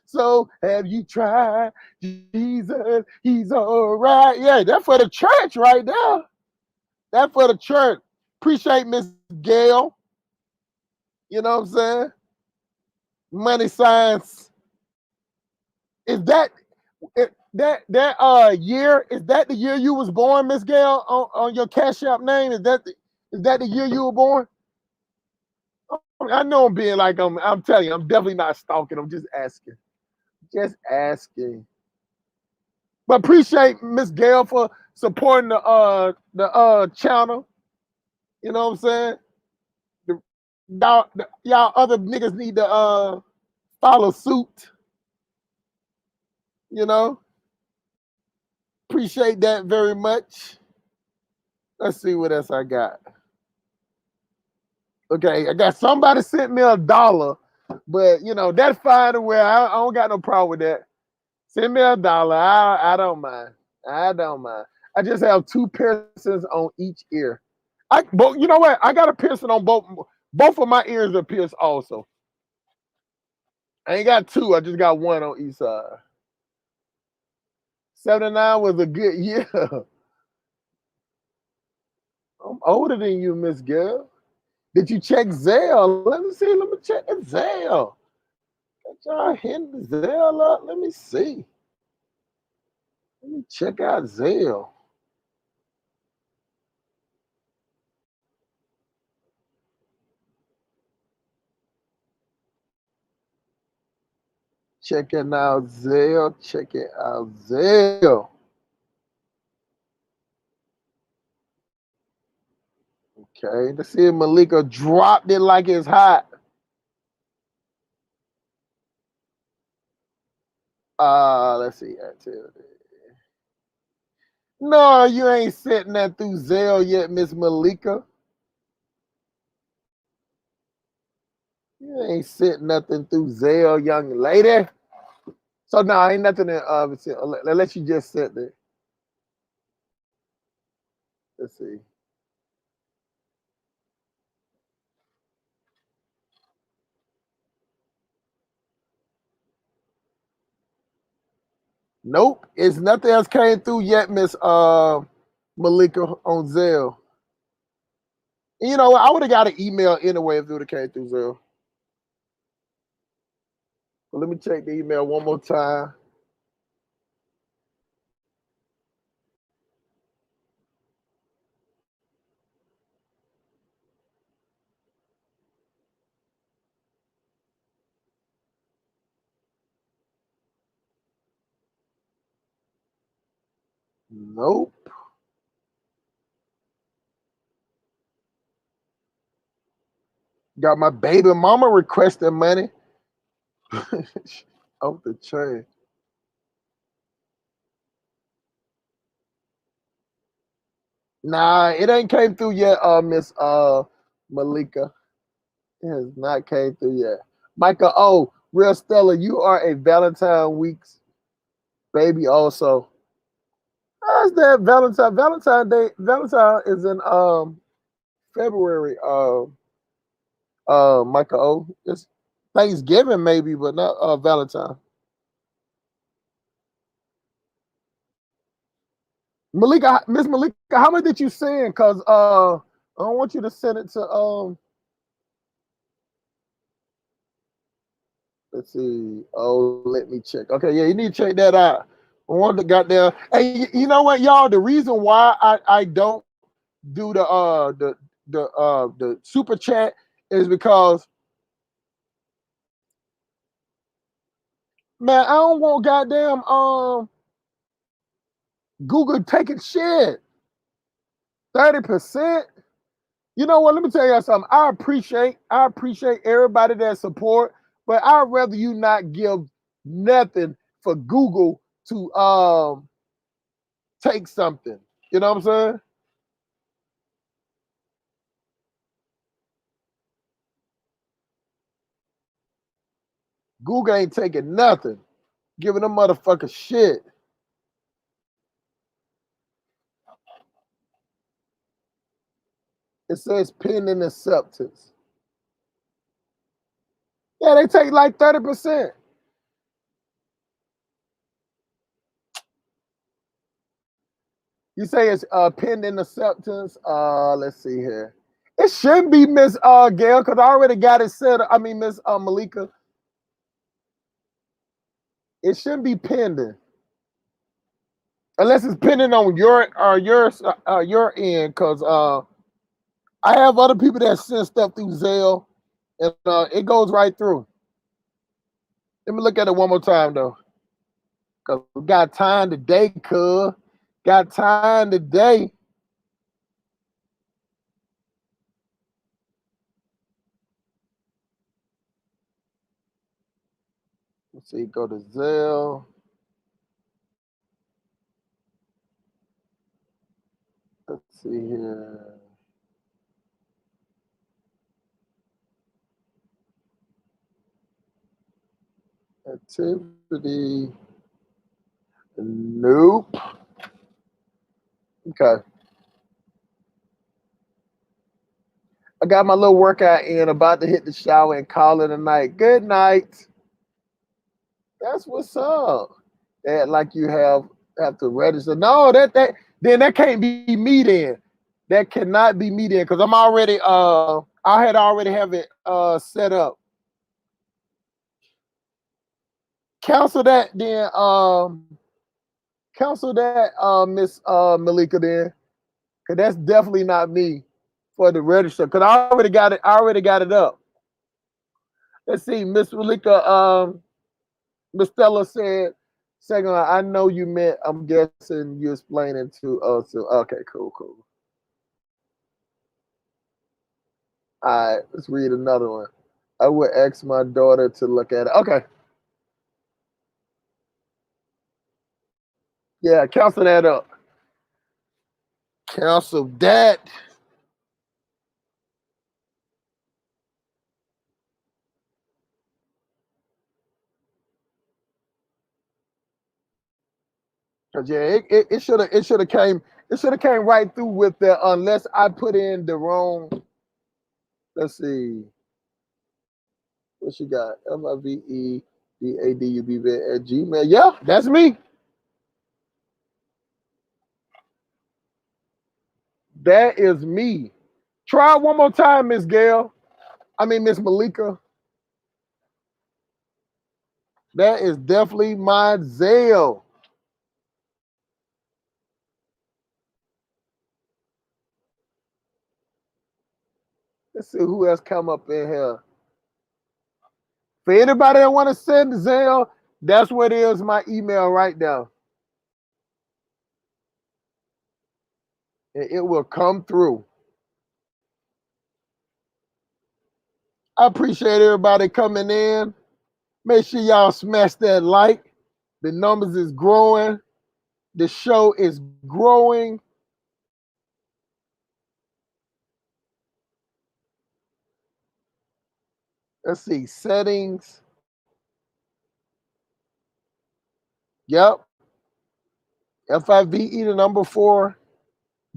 So have you tried Jesus? He's all right. Yeah, that's for the church right there. That's for the church. Appreciate Miss Gail. You know what I'm saying? Money signs. Is that year? Is that the year you was born, Miss Gail? On your Cash App name? Is that the year you were born? I know I'm being like I'm telling you, I'm definitely not stalking. I'm just asking. Just asking. But appreciate Miss Gail for supporting the channel. You know what I'm saying? The, y'all other niggas need to follow suit. You know? Appreciate that very much. Let's see what else I got. Okay, I got somebody sent me $1, but you know, that's fine and well. I don't got no problem with that. Send me $1. I don't mind. I don't mind. I just have 2 piercings on each ear. But you know what? I got a piercing on both of my ears are pierced also. I ain't got 2, I just got 1 on each side. 79 was a good year. I'm older than you, Miss Girl. Did you check Zelle? Let me see. Let me check the Zelle. Got y'all hitting Zelle up? Let me see. Let me check out Zelle. Checking out Zelle. Checking out Zelle. Okay, let's see if Malika dropped it like it's hot. Let's see activity. No, you ain't sent that through Zelle yet, Miss Malika. You ain't sent nothing through Zelle, young lady. So no, ain't nothing in unless you just sent it. Let's see. Nope, it's nothing else came through yet, Miss Malika on Zelle. And you know what? I would have got an email anyway if it would have came through Zelle. But let me check the email one more time. Nope. Got my baby mama requesting money off the chain. Nah, it ain't came through yet, Miss Malika. It has not came through yet. Micah O, Real Stella, you are a Valentine week's baby also. How's that Valentine? Valentine Day. Valentine is in February. Micah O. It's Thanksgiving maybe, but not Valentine. Malika, Miss Malika, how much did you send? Cause I don't want you to send it to let's see. Oh, let me check. Okay, yeah, you need to check that out. I want the goddamn. Hey, you know what, y'all? The reason why I don't do the super chat is because man, I don't want goddamn Google taking shit. 30%. You know what? Let me tell you something. I appreciate everybody that support, but I'd rather you not give nothing for Google to take something. You know what I'm saying? Google ain't taking nothing. Giving them motherfuckers shit. It says pending acceptance. Yeah, they take like 30%. You say it's pending acceptance. Let's see here. It shouldn't be Miss Gail, because I already got it set. I mean Miss Malika. It shouldn't be pending. Unless it's pending on your end, because I have other people that send stuff through Zelle And it goes right through. Let me look at it one more time though. Cause we got time today, cuz. Got time today. Let's see, go to Zelle. Let's see here. Activity. Nope. Okay. I got my little workout in, about to hit the shower and call it a night. Good night. That's what's up. That like you have to register. No, that can't be me then. That cannot be me then because I'm already I had already have it set up. Cancel that then cancel that Miss Malika then. Cause that's definitely not me for the register. Cause I already got it up. Let's see, Miss Malika Miss Stella said, second line, I know you meant, I'm guessing you're explaining to us. Okay, cool. All right, let's read another one. I would ask my daughter to look at it. Okay. Yeah, cancel that up. Cancel that. Cause yeah, it should have came right through with the unless I put in the wrong. Let's see. What she got? MIVEDADUB@gmail. Yeah, that's me. That is me. Try it one more time, Miss Gail. I mean, Miss Malika. That is definitely my Zelle. Let's see who else come up in here. For anybody that want to send Zelle, that's what is my email right now. And it will come through. I appreciate everybody coming in. Make sure y'all smash that like. The numbers is growing. The show is growing. Let's see, settings. Yep. FIVE, the number 4,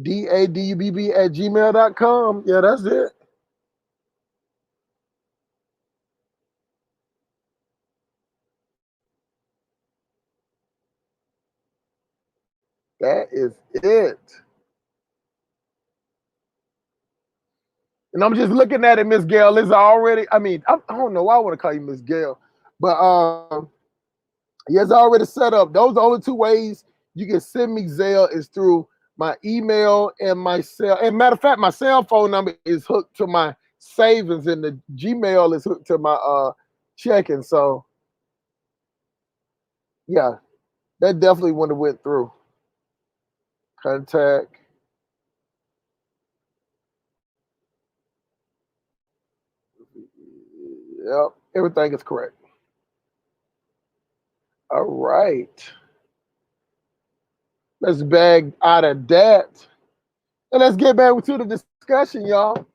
DADUBB@gmail.com. Yeah, that's it. That is it. And I'm just looking at it, Miss Gail. It's already, I don't know why I want to call you Miss Gail, but yeah, it's already set up. Those are the only two ways you can send me Zelle is through my email and my cell. And matter of fact, my cell phone number is hooked to my savings, and the Gmail is hooked to my checking. So yeah, that definitely would have went through. Contact. Yep, everything is correct. All right. Let's bag out of that. And let's get back to the discussion, y'all.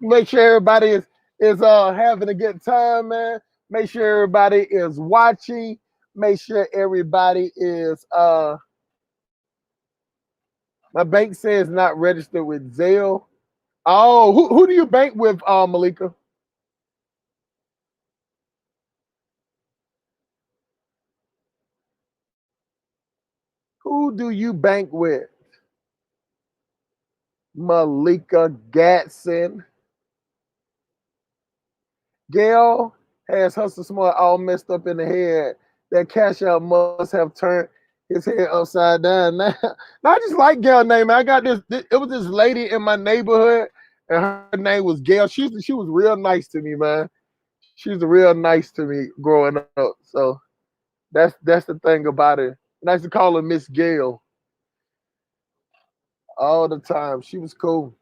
Make sure everybody is having a good time, man. Make sure everybody is watching. Make sure everybody is my bank says not registered with Zelle. Oh, who do you bank with, Malika? Who do you bank with? Malika Gatson. Gail has Hustle Smart all messed up in the head. That cash out must have turned his head upside down. Now I just like Gail name. I got this. It was this lady in my neighborhood and her name was Gail. She was real nice to me, man. She was real nice to me growing up. So that's the thing about it. And I used to call her Miss Gail all the time. She was cool.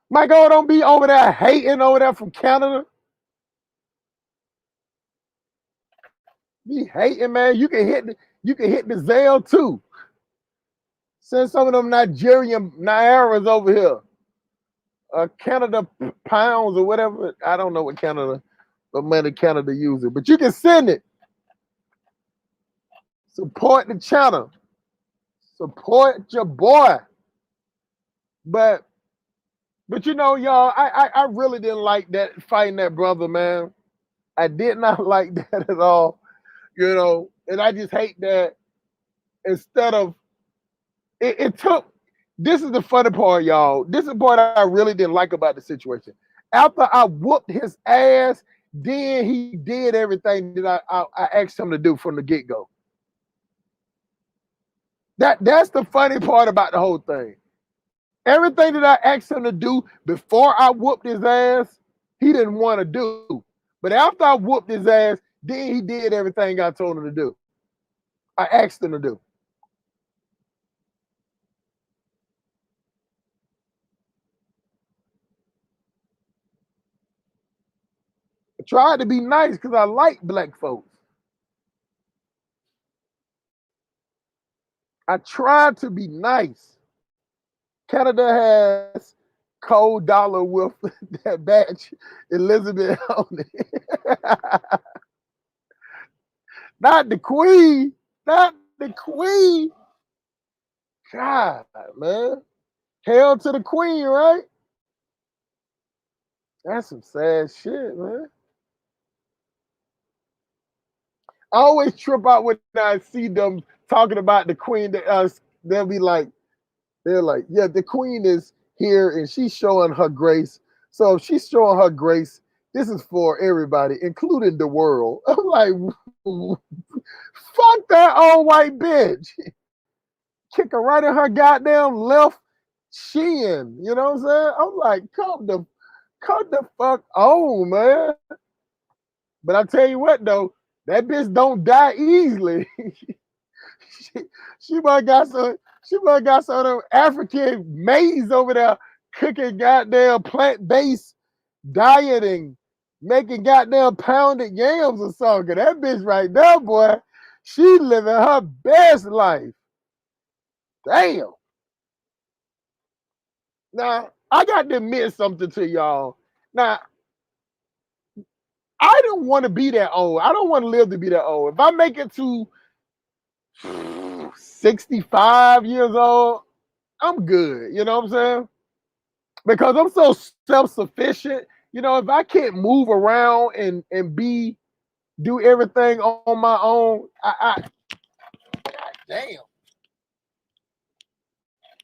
Michael, don't be over there hating over there from Canada. Be hating, man. You can hit the Zelle too. Send some of them Nigerian Nairas over here. Canada pounds or whatever. I don't know what money Canada uses, but you can send it. Support the channel. Support your boy. But you know, y'all, I really didn't like that fighting that brother, man. I did not like that at all. You know, and I just hate that instead of it took. This is the funny part, y'all. This is the part I really didn't like about the situation. After I whooped his ass, then he did everything that I asked him to do from the get-go. That's the funny part about the whole thing. Everything that I asked him to do before I whooped his ass, he didn't want to do. But after I whooped his ass, then he did everything I told him to do. I asked him to do. I tried to be nice because I like black folks. I tried to be nice. Canada has cold dollar with that badge Elizabeth on it. Not the queen. Not the queen. God, man. Hail to the queen, right? That's some sad shit, man. I always trip out when I see them talking about the queen. They'll be like, yeah, the queen is here and she's showing her grace. So if she's showing her grace, this is for everybody, including the world. I'm like, fuck that old white bitch. Kick her right in her goddamn left shin. You know what I'm saying? I'm like, come the fuck on, man. But I tell you what though, that bitch don't die easily. she might got some of them African maids over there cooking goddamn plant-based dieting, making goddamn pounded yams or something. That bitch right there, boy, she living her best life. Damn. Now, I got to admit something to y'all. Now, I don't want to be that old. I don't want to live to be that old. If I make it to 65 years old, I'm good. You know what I'm saying? Because I'm so self-sufficient. You know, if I can't move around and do everything on my own, God damn.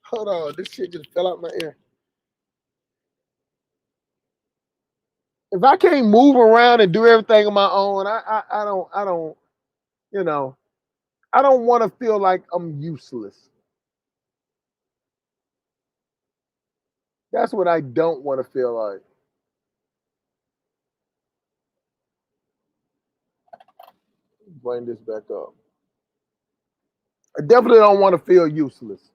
Hold on, this shit just fell out my ear. If I can't move around and do everything on my own, I don't, you know, I don't want to feel like I'm useless. That's what I don't want to feel like. Bring this back up. I definitely don't want to feel useless.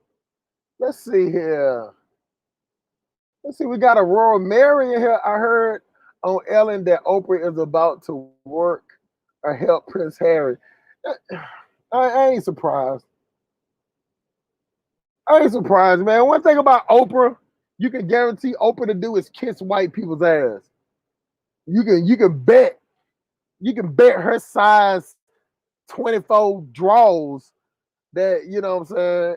Let's see here. Let's see, we got Aurora Mary in here. I heard on Ellen that Oprah is about to work or help Prince Harry. I ain't surprised. I ain't surprised, man. One thing about Oprah, you can guarantee Oprah to do is kiss white people's ass. You can bet her size 24 draws that, you know what I'm saying,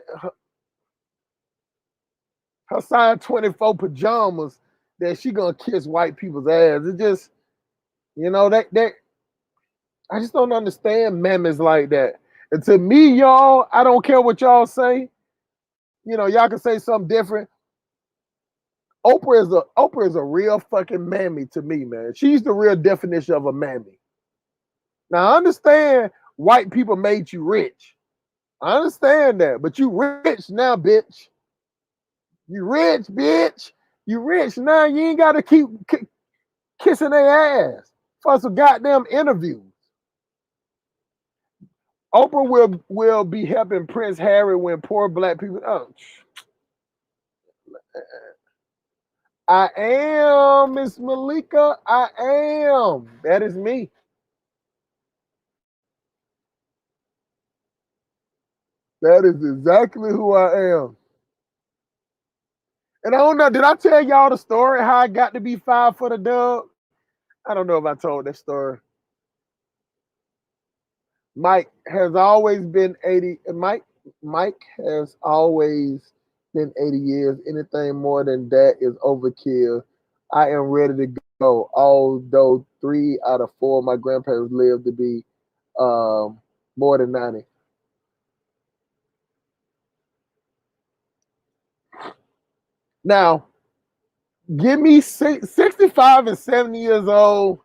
her size 24 pajamas that she gonna kiss white people's ass. It just, you know, that I just don't understand mammies like that. And to me, y'all, I don't care what y'all say. You know, y'all can say something different. Oprah is a real fucking mammy to me, man. She's the real definition of a mammy. Now I understand white people made you rich. I understand that, but you rich now, bitch. You rich, bitch. You rich now. You ain't got to keep kissing their ass for some goddamn interviews. Oprah will be helping Prince Harry when poor black people. Oh, I am Miss Malika. I am. That is me. That is exactly who I am. And I don't know, did I tell y'all the story how I got to be 5 foot a dub? I don't know if I told that story. Mike has always been 80. Mike has always been 80 years. Anything more than that is overkill. I am ready to go. Although 3 out of 4 of my grandparents lived to be more than 90. Now, give me 65 and 70 years old.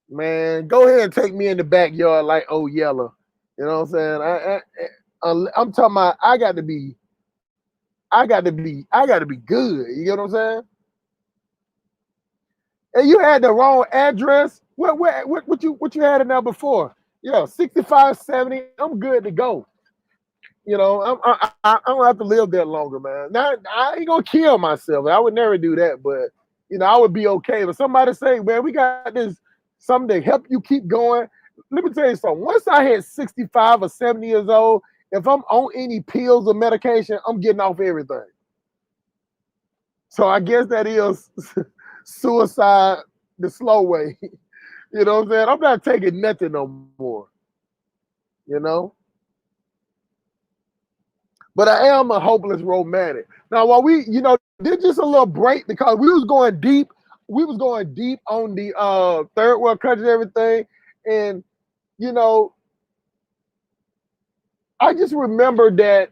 Man, go ahead and take me in the backyard like old Yellow. You know what I'm saying? I'm talking about I got to be good. You get what I'm saying? And you had the wrong address. What you had in there before? 65, 70. I'm good to go. I don't have to live that longer, man. Now I ain't gonna kill myself. I would never do that, but I would be okay. But somebody say, man, we got this something to help you keep going. Let me tell you something. Once I hit 65 or 70 years old, if I'm on any pills or medication, I'm getting off everything. So I guess that is suicide the slow way. You know what I'm saying? I'm not taking nothing no more. You know? But I am a hopeless romantic. Now, while we, did just a little break because we was going deep. We was going deep on the third world countries and everything. And, I just remember that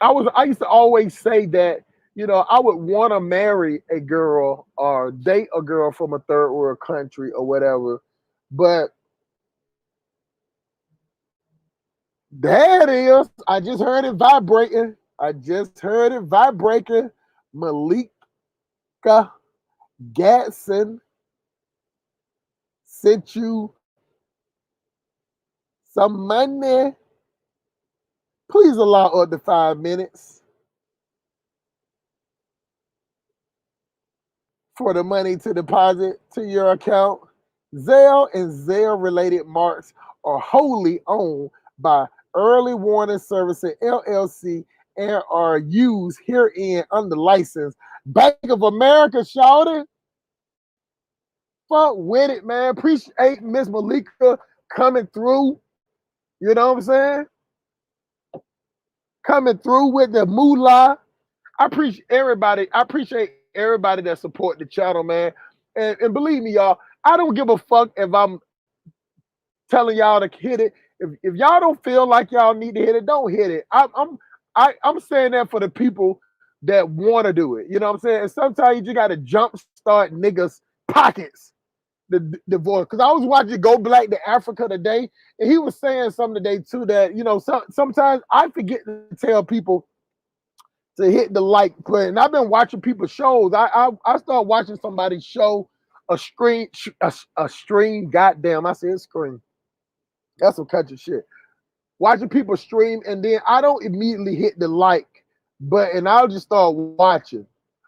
I used to always say that, I would want to marry a girl or date a girl from a third world country or whatever. But there it is. I just heard it vibrating. Malika Gatson sent you some money. Please allow up to 5 minutes for the money to deposit to your account. Zelle and Zelle related marks are wholly owned by Early Warning Services LLC and are used herein under license. Bank of America, shouted. Fuck with it, man. Appreciate Miss Malika coming through. You know what I'm saying? Coming through with the moolah. I appreciate everybody. I appreciate everybody that support the channel, man. And believe me, y'all, I don't give a fuck if I'm telling y'all to hit it. If y'all don't feel like y'all need to hit it, don't hit it. I'm saying that for the people that want to do it. You know what I'm saying? And sometimes you just gotta jump start niggas' pockets. The voice. Because I was watching Go Black to Africa today, and he was saying something today too that sometimes I forget to tell people to hit the like button. And I've been watching people's shows. I started watching somebody's show, a stream. Goddamn, I said screen. That's some country shit. Watching people stream, and then I don't immediately hit the like button. And I'll just start watching.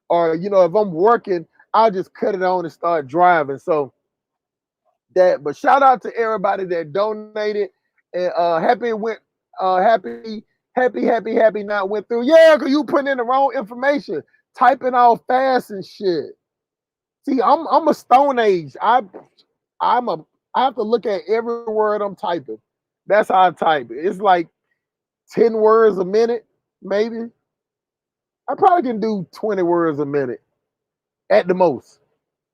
Or if I'm working, I'll just cut it on and start driving. So that, but shout out to everybody that donated and happy not went through. Yeah, because you putting in the wrong information, typing all fast and shit. See, I'm a stone age. I have to look at every word I'm typing. That's how I type it. It's like 10 words a minute, maybe. I probably can do 20 words a minute at the most.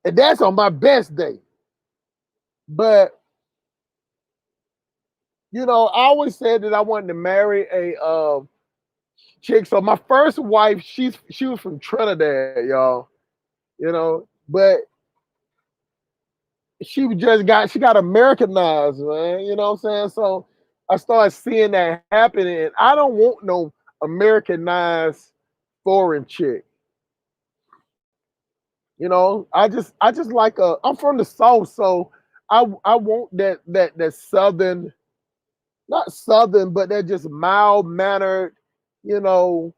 And that's on my best day. But I always said that I wanted to marry a chick. So my first wife, she was from Trinidad, y'all. But she got Americanized, man. You know what I'm saying? So I started seeing that happening, and I don't want no Americanized foreign chick. You know, I just like a. I'm from the South, so I want that Southern, not Southern, but that just mild mannered, you know,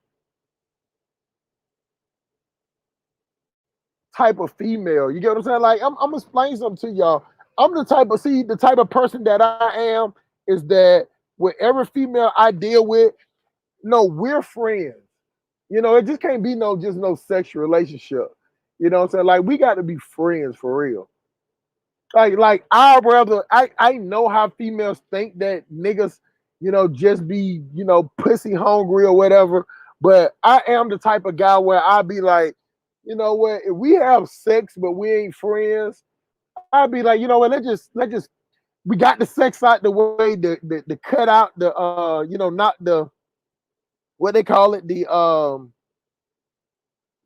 type of female. You get what I'm saying? Like I'm gonna explain something to y'all. I'm the type of person that I am is that with every female I deal with, no, we're friends. You know, it just can't be no sexual relationship. You know what I'm saying? Like we got to be friends for real. Like I know how females think that niggas, just be, pussy hungry or whatever. But I am the type of guy where I'll be like, you know what, if we have sex but we ain't friends, I'll be like, you know what, let's just we got the sex out the way, the cut out the not the what they call it, the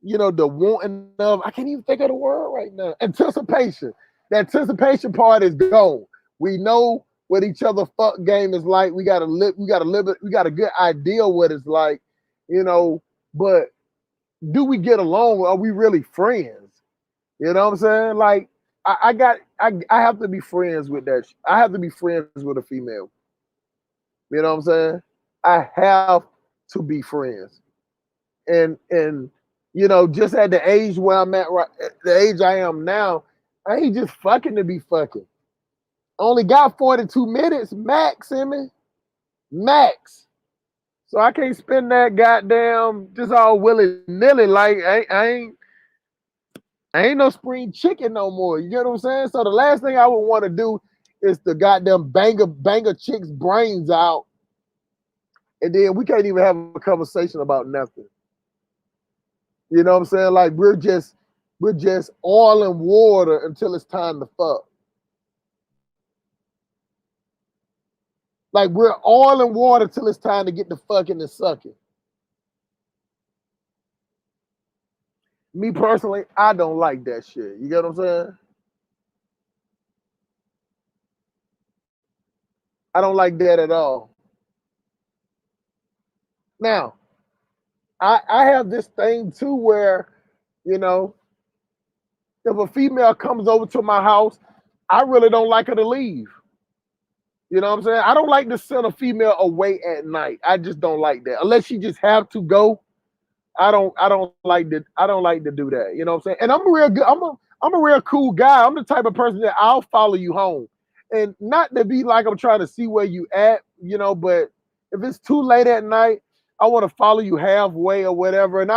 wanting of, I can't even think of the word right now. Anticipation. The anticipation part is gone. We know what each other fuck game is like. We got a good idea what it's like, but do we get along? Are we really friends? You know what I'm saying? Like I have to be friends with that. I have to be friends with a female. You know what I'm saying? I have to be friends. And just at the age where I'm at, right, at the age I am now, I ain't just fucking to be fucking. I only got 42 minutes max in me, max. So I can't spend that goddamn just all willy nilly. Like I ain't no spring chicken no more. You get what I'm saying? So the last thing I would want to do is the goddamn bang a chick's brains out, and then we can't even have a conversation about nothing. You know what I'm saying? Like we're just oil and water until it's time to fuck. Like we're oil and water till it's time to get the fucking and sucking. Me personally, I don't like that shit. You get what I'm saying? I don't like that at all. Now, I have this thing too where, you know, if a female comes over to my house, I really don't like her to leave. You know what I'm saying? I don't like to send a female away at night. I just don't like that. Unless she just have to go, I don't like to do that. You know what I'm saying? And I'm a real good I'm a real cool guy. I'm the type of person that I'll follow you home. And not to be like I'm trying to see where you at, but if it's too late at night, I want to follow you halfway or whatever. And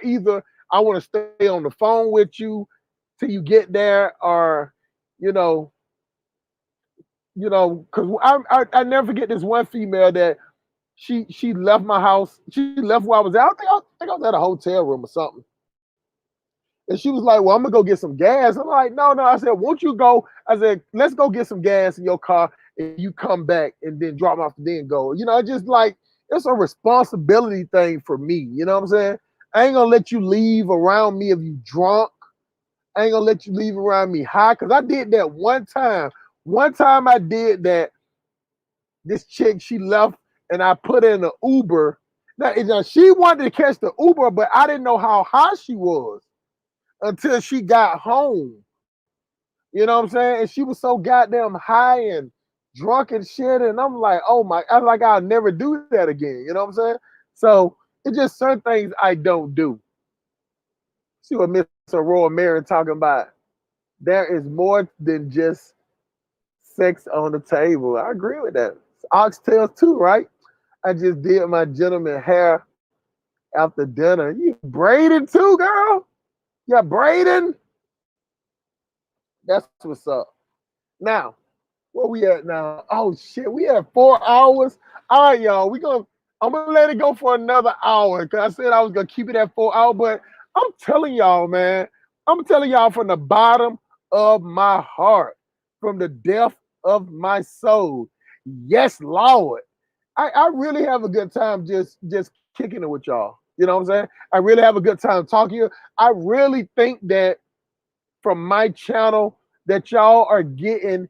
either I want to stay on the phone with you till you get there, or you know, because I never forget this one female that she left my house. She left where I was at. I think I was at a hotel room or something. And she was like, "Well, I'm gonna go get some gas." I'm like, "No, no." I said, "Won't you go?" I said, "Let's go get some gas in your car, and you come back and then drop me off and then go." It's just like it's a responsibility thing for me. You know what I'm saying? I ain't gonna let you leave around me if you drunk. I ain't gonna let you leave around me high, because I did that one time. One time I did that. This chick, she left, and I put in an Uber. Now she wanted to catch the Uber, but I didn't know how high she was until she got home. You know what I'm saying? And she was so goddamn high and drunk and shit. And I'm like, oh my, I'm like, I'll never do that again. You know what I'm saying? So it's just certain things I don't do. See what Miss Aurora Mary talking about. There is more than just sex on the table. I agree with that. Oxtails too, right? I just did my gentleman hair after dinner. You braiding too, girl? Yeah, braiding? That's what's up. Now, where we at now? Oh shit, we at 4 hours. All right, y'all. I'm gonna let it go for another hour, because I said I was gonna keep it at 4 hours. But I'm telling y'all, man, I'm telling y'all from the bottom of my heart, from the depth of my soul. Yes, Lord. I really have a good time just kicking it with y'all. You know what I'm saying? I really have a good time talking to you. I really think that from my channel that y'all are getting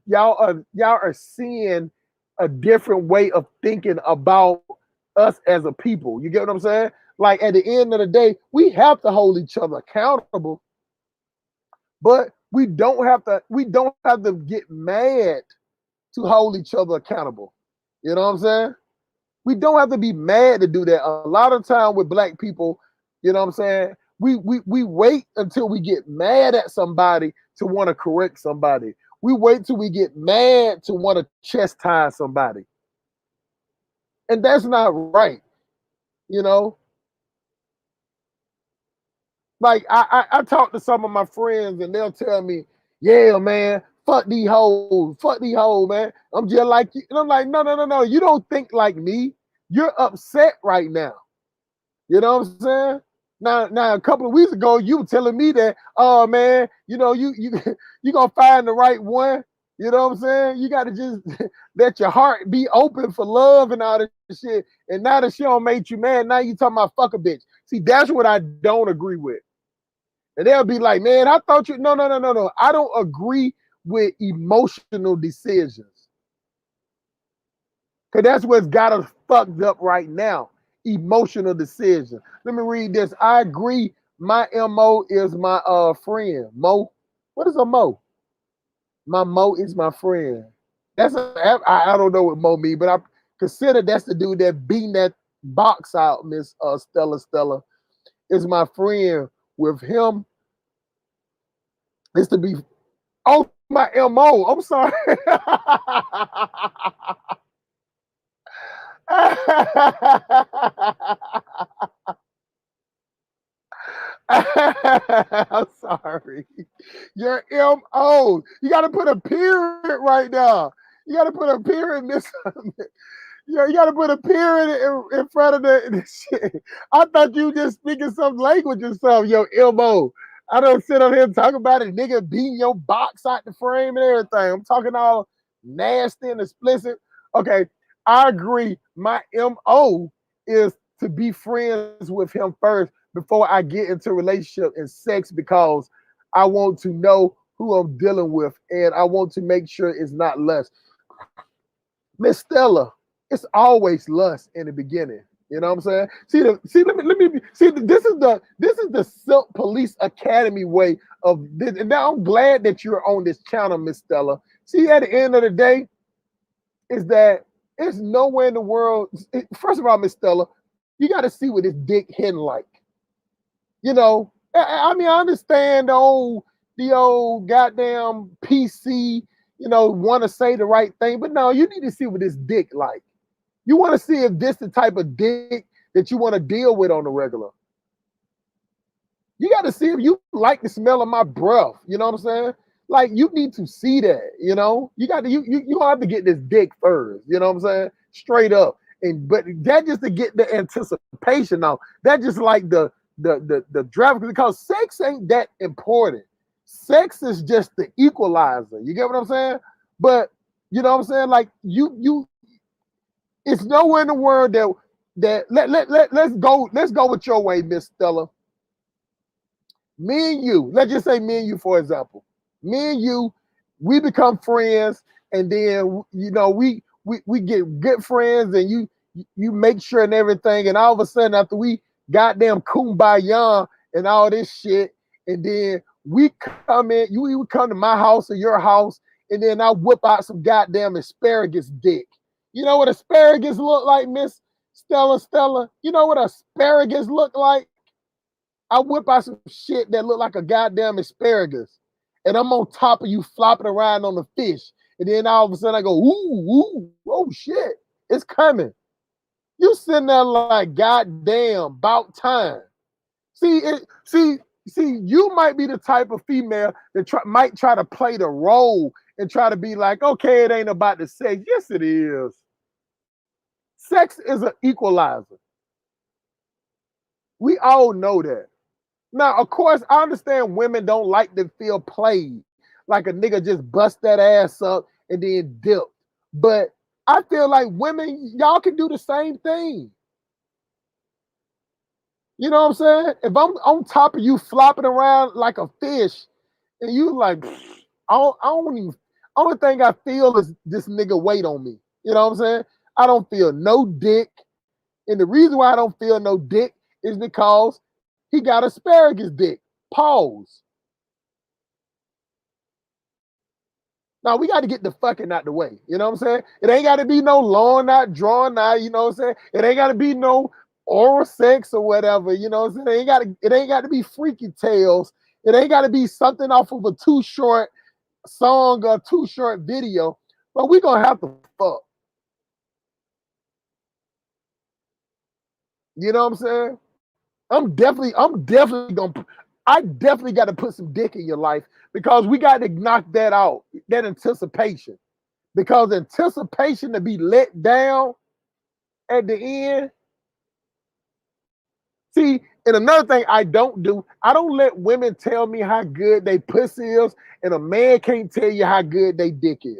y'all are seeing a different way of thinking about us as a people. You get what I'm saying? Like at the end of the day, we have to hold each other accountable, but we don't have to get mad to hold each other accountable. You know what I'm saying? We don't have to be mad to do that. A lot of time with black people, you know what I'm saying? We wait until we get mad at somebody to want to correct somebody. We wait till we get mad to want to chastise somebody. And that's not right, you know? Like I talk to some of my friends and they'll tell me, yeah, man, fuck these hoes, man. I'm just like you. And I'm like, no. You don't think like me. You're upset right now. You know what I'm saying? Now, a couple of weeks ago, you were telling me that, oh man, you gonna find the right one. You know what I'm saying? You gotta just let your heart be open for love and all this shit. And now that she don't make you mad, now you talking about fuck a bitch. See, that's what I don't agree with. And they'll be like, man, I thought you. No. I don't agree with emotional decisions. Because that's what's got us fucked up right now. Emotional decision. Let me read this. I agree. My MO is my friend. Mo. What is a Mo? My Mo is my friend. I don't know what Mo means, but I consider that's the dude that beating that box out, Miss Stella is my friend. With him, it's to be my MO. I'm sorry. I'm sorry. Your MO. You got to put a period right now. You got to put a period in this. You got to put a period in front of the shit. I thought you just speaking some language or something, your MO. I don't sit on here and talk about it, nigga beating your box out the frame and everything. I'm talking all nasty and explicit. Okay, I agree. My MO is to be friends with him first before I get into relationship and sex because I want to know who I'm dealing with and I want to make sure it's not lust. Miss Stella, it's always lust in the beginning. You know what I'm saying? Let me see. This is the Silk Police Academy way of this. And now I'm glad that you're on this channel, Miss Stella. See, at the end of the day, is that it's nowhere in the world. First of all, Miss Stella, you got to see what this dick hen like. You know, I mean, I understand the old goddamn PC. You know, want to say the right thing, but no, you need to see what this dick like. You want to see if this the type of dick that you want to deal with on the regular. You got to see if you like the smell of my breath. You know what I'm saying? Like you need to see that. You know, you got to you have to get this dick first. You know what I'm saying? Straight up. And but that just to get the anticipation now. That just like the draft because sex ain't that important. Sex is just the equalizer. You get what I'm saying? But you know what I'm saying? Like you it's nowhere in the world let's go with your way, Miss Stella. Me and you, let's just say me and you, for example. Me and you, we become friends, and then you know, we get good friends and you make sure and everything, and all of a sudden after we goddamn kumbaya and all this shit, and then we come in, you come to my house or your house, and then I whip out some goddamn asparagus dick. You know what asparagus look like, Miss Stella? You know what asparagus look like? I whip out some shit that look like a goddamn asparagus. And I'm on top of you flopping around on the fish. And then all of a sudden I go, ooh, oh shit, it's coming. You sitting there like, goddamn, about time. See, you might be the type of female that might try to play the role and try to be like, okay, it ain't about the sex. Yes, it is. Sex is an equalizer. We all know that. Now, of course, I understand women don't like to feel played, like a nigga just bust that ass up and then dip. But I feel like women, y'all can do the same thing. You know what I'm saying? If I'm on top of you flopping around like a fish, and you like, I don't even, only thing I feel is this nigga wait on me. You know what I'm saying? I don't feel no dick. And the reason why I don't feel no dick is because he got asparagus dick. Pause. Now we got to get the fucking out the way. You know what I'm saying? It ain't got to be no long out, drawn out. You know what I'm saying? It ain't got to be no oral sex or whatever. You know what I'm saying? It ain't got to be freaky tales. It ain't got to be something off of a too short song or too short video. But we gonna have to fuck. You know what I'm saying? I definitely got to put some dick in your life because we got to knock that out, that anticipation. Because anticipation to be let down at the end. See, and another thing I don't do, I don't let women tell me how good they pussy is, and a man can't tell you how good they dick is.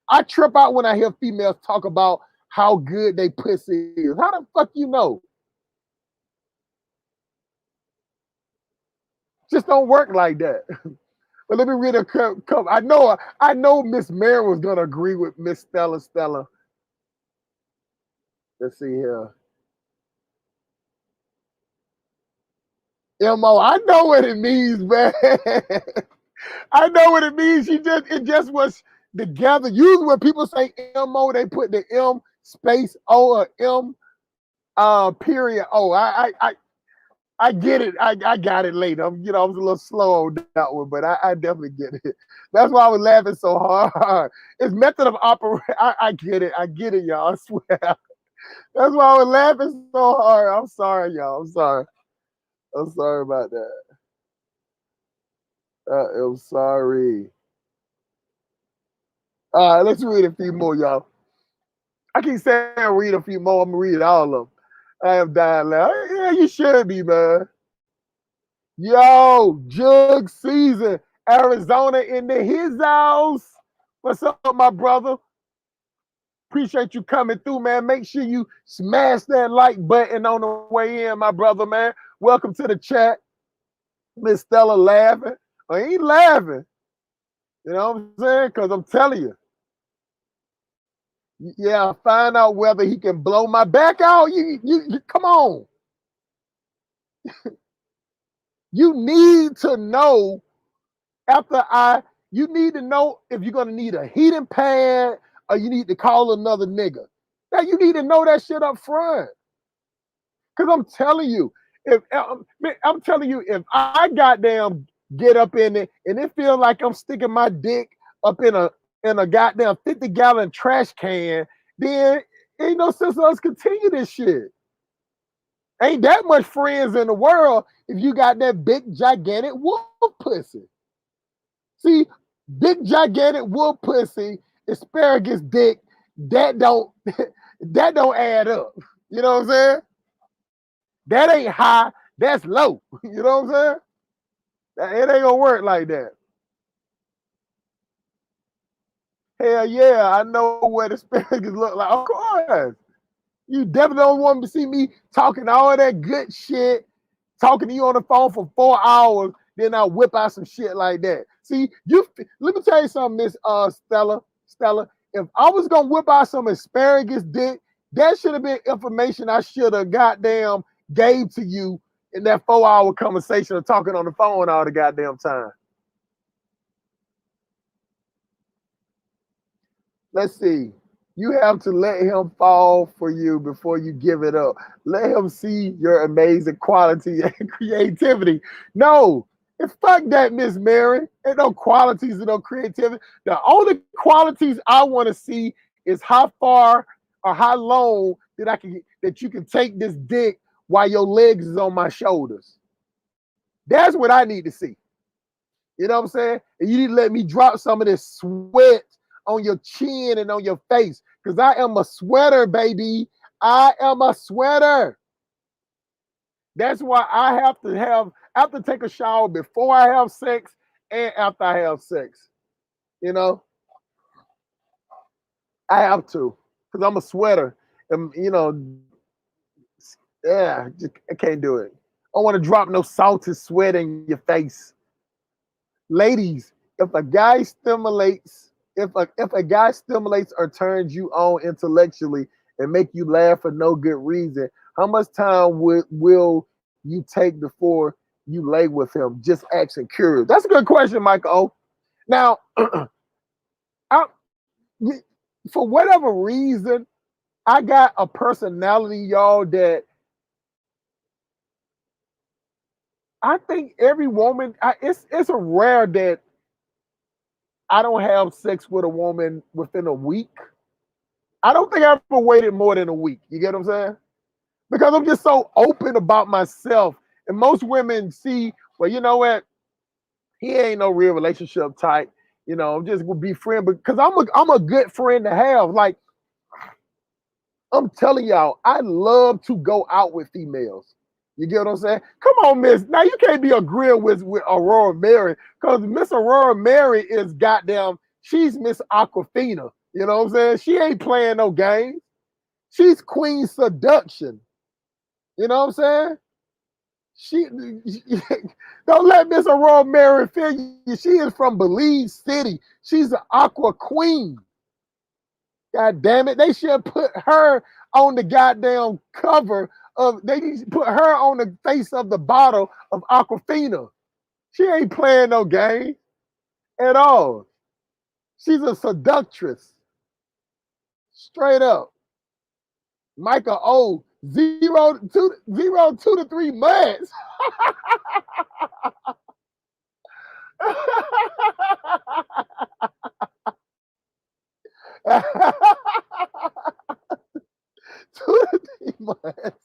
I trip out when I hear females talk about how good they pussy is. How the fuck you know? Just don't work like that. But let me read a couple. I know Miss Mary was gonna agree with Miss Stella. Let's see here. MO, I know what it means, man. I know what it means. It just was together. Usually when people say MO, they put the M space O or M period O. I get it. I got it later. I was a little slow on that one, but I definitely get it. That's why I was laughing so hard. It's method of operation. I get it. I get it, y'all. I swear. That's why I was laughing so hard. I'm sorry, y'all. I'm sorry about that. I'm sorry. All right, let's read a few more, y'all. I keep saying read a few more. I'm gonna read all of them. I am dying now. Yeah, you should be, man. Yo, Jug Season, Arizona in his house. What's up, my brother? Appreciate you coming through, man. Make sure you smash that like button on the way in, my brother, man. Welcome to the chat. Miss Stella laughing. I ain't laughing. You know what I'm saying? Because I'm telling you. Yeah, find out whether he can blow my back out. You come on. You need to know you need to know if you're gonna need a heating pad or you need to call another nigga. Now you need to know that shit up front. Cause I'm telling you, if I goddamn get up in it and it feels like I'm sticking my dick up in a goddamn 50-gallon trash can, then ain't no sense of us continue this shit. Ain't that much friends in the world if you got that big gigantic wolf pussy. See, big gigantic wolf pussy, asparagus dick, that don't add up. You know what I'm saying? That ain't high, that's low. You know what I'm saying? It ain't gonna work like that. Hell yeah, I know what asparagus look like. Of course. You definitely don't want to see me talking all that good shit, talking to you on the phone for 4 hours, then I whip out some shit like that. See, let me tell you something, Miss Stella. If I was gonna whip out some asparagus dick, that should have been information I should have goddamn gave to you in that 4-hour conversation of talking on the phone all the goddamn time. Let's see. You have to let him fall for you before you give it up. Let him see your amazing quality and creativity. No, fuck that, Miss Mary. Ain't no qualities and no creativity. The only qualities I want to see is how far or how long that you can take this dick while your legs is on my shoulders. That's what I need to see. You know what I'm saying? And you need to let me drop some of this sweat on your chin and on your face, because I am a sweater, baby. I am a sweater. That's why I have to take a shower before I have sex and after I have sex. You know, I have to, because I'm a sweater. And I can't do it. I don't want to drop no salty sweat in your face. Ladies, if a guy stimulates if a guy stimulates or turns you on intellectually and make you laugh for no good reason, how much time will you take before you lay with him? Just asking curious. That's a good question, Michael O. Now, I, for whatever reason, I got a personality, y'all, that I think every woman, it's a rare that I don't have sex with a woman within a week. I don't think I ever waited more than a week. You get what I'm saying? Because I'm just so open about myself. And most women see, well, you know what? He ain't no real relationship type. You know, I'm just gonna be friend, because I'm a good friend to have. Like, I'm telling y'all, I love to go out with females. You get what I'm saying? Come on, Miss. Now you can't be agreeing with Aurora Mary, because Miss Aurora Mary is goddamn, she's Miss Aquafina. You know what I'm saying? She ain't playing no games. She's Queen Seduction. You know what I'm saying? She don't let Miss Aurora Mary feel you. She is from Belize City. She's an aqua queen. God damn it. They should put her on the goddamn cover of, they need to put her on the face of the bottle of Aquafina. She ain't playing no game at all. She's a seductress. Straight up. Michael O, 2 to 3 months. Two to 3 months.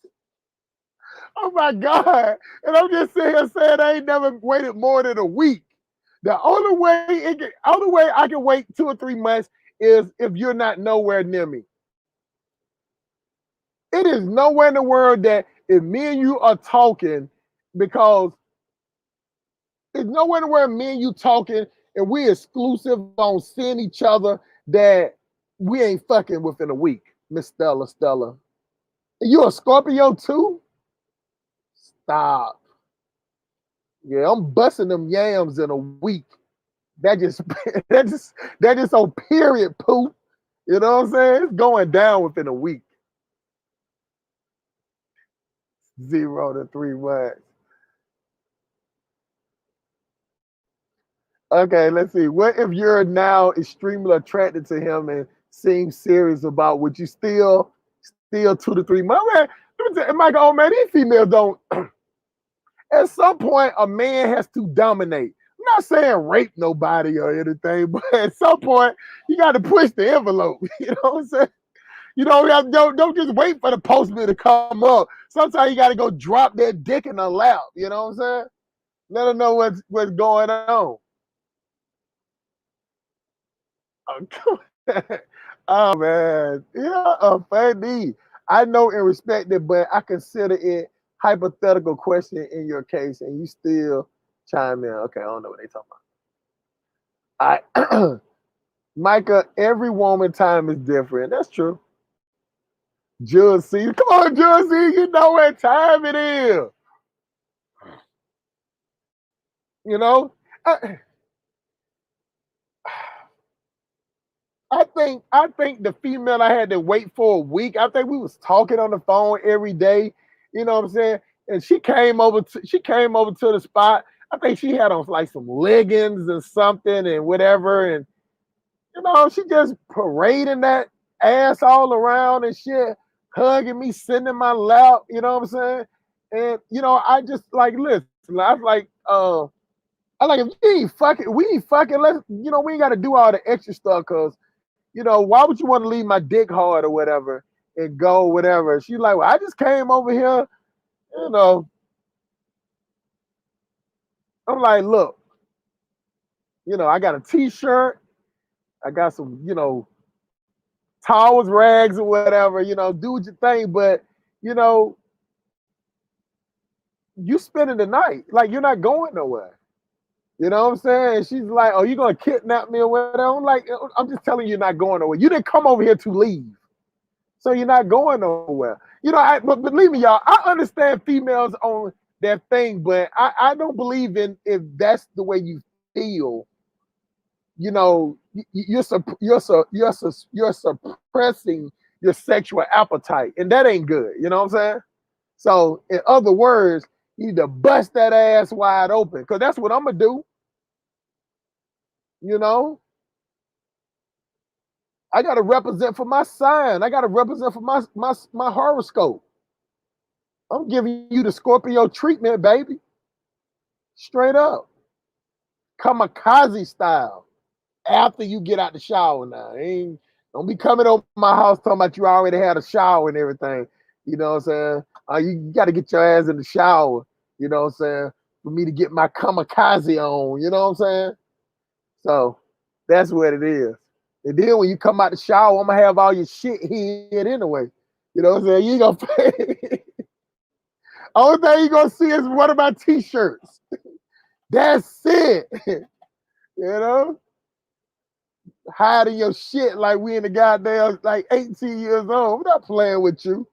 Oh my God. And I'm just sitting here saying I ain't never waited more than a week. The only way I can wait 2 or 3 months is if you're not nowhere near me. It is nowhere in the world that if me and you are talking, because it's nowhere in the world me and you talking and we exclusive on seeing each other, that we ain't fucking within a week, Miss Stella. You a Scorpio too? Stop. Yeah, I'm busting them yams in a week. That just that just on period poop. You know what I'm saying? It's going down within a week. 0 to 3 months. Okay, let's see. What if you're now extremely attracted to him and seem serious about, would you still 2 to 3 months? Man, Michael, oh man, these females don't. At some point, a man has to dominate. I'm not saying rape nobody or anything, but at some point, you got to push the envelope. You know what I'm saying? You know, don't just wait for the postman to come up. Sometimes you got to go drop that dick in the lap. You know what I'm saying? Let her know what's going on. Oh man, yeah, funny. I know and respect it, but I consider it hypothetical question in your case, and you still chime in. Okay, I don't know what they talking about. I, Micah, every woman time is different. That's true. Judge C, come on, Judge C, you know what time it is. You know, I think the female I had to wait for a week. I think we was talking on the phone every day. You know what I'm saying? And she came over to the spot. I think she had on like some leggings and something and whatever. And you know, she just parading that ass all around and shit, hugging me, sitting in my lap. You know what I'm saying? And you know, I just like, listen. I was like, I like, if you ain't fucking, we ain't fucking. Let's, you know, we ain't got to do all the extra stuff, because you know, why would you want to leave my dick hard or whatever and go whatever? She's like, well, I just came over here, you know. I'm like, look, you know, I got a t-shirt, I got some, you know, towels, rags or whatever, you know, do your thing, but you know, you spending the night, like you're not going nowhere. You know what I'm saying? And she's like, oh, you gonna kidnap me or whatever? I'm like, I'm just telling you, you're not going nowhere. You didn't come over here to leave. So you're not going nowhere. You know, but believe me, y'all, I understand females on that thing, but I don't believe in, if that's the way you feel, you know, you're suppressing your sexual appetite, and that ain't good. You know what I'm saying? So, in other words, you need to bust that ass wide open, because that's what I'm gonna do. You know, I gotta represent for my sign. I gotta represent for my horoscope. I'm giving you the Scorpio treatment, baby. Straight up. Kamikaze style. After you get out the shower now. Don't be coming over my house talking about you already had a shower and everything. You know what I'm saying? You got to get your ass in the shower, you know what I'm saying, for me to get my kamikaze on, you know what I'm saying? So that's what it is. And then when you come out the shower, I'm going to have all your shit hid anyway. You know what I'm saying? You ain't going to pay. Only thing you going to see is one of my t-shirts. That's it. You know? Hiding your shit like we in the goddamn like 18 years old. I'm not playing with you.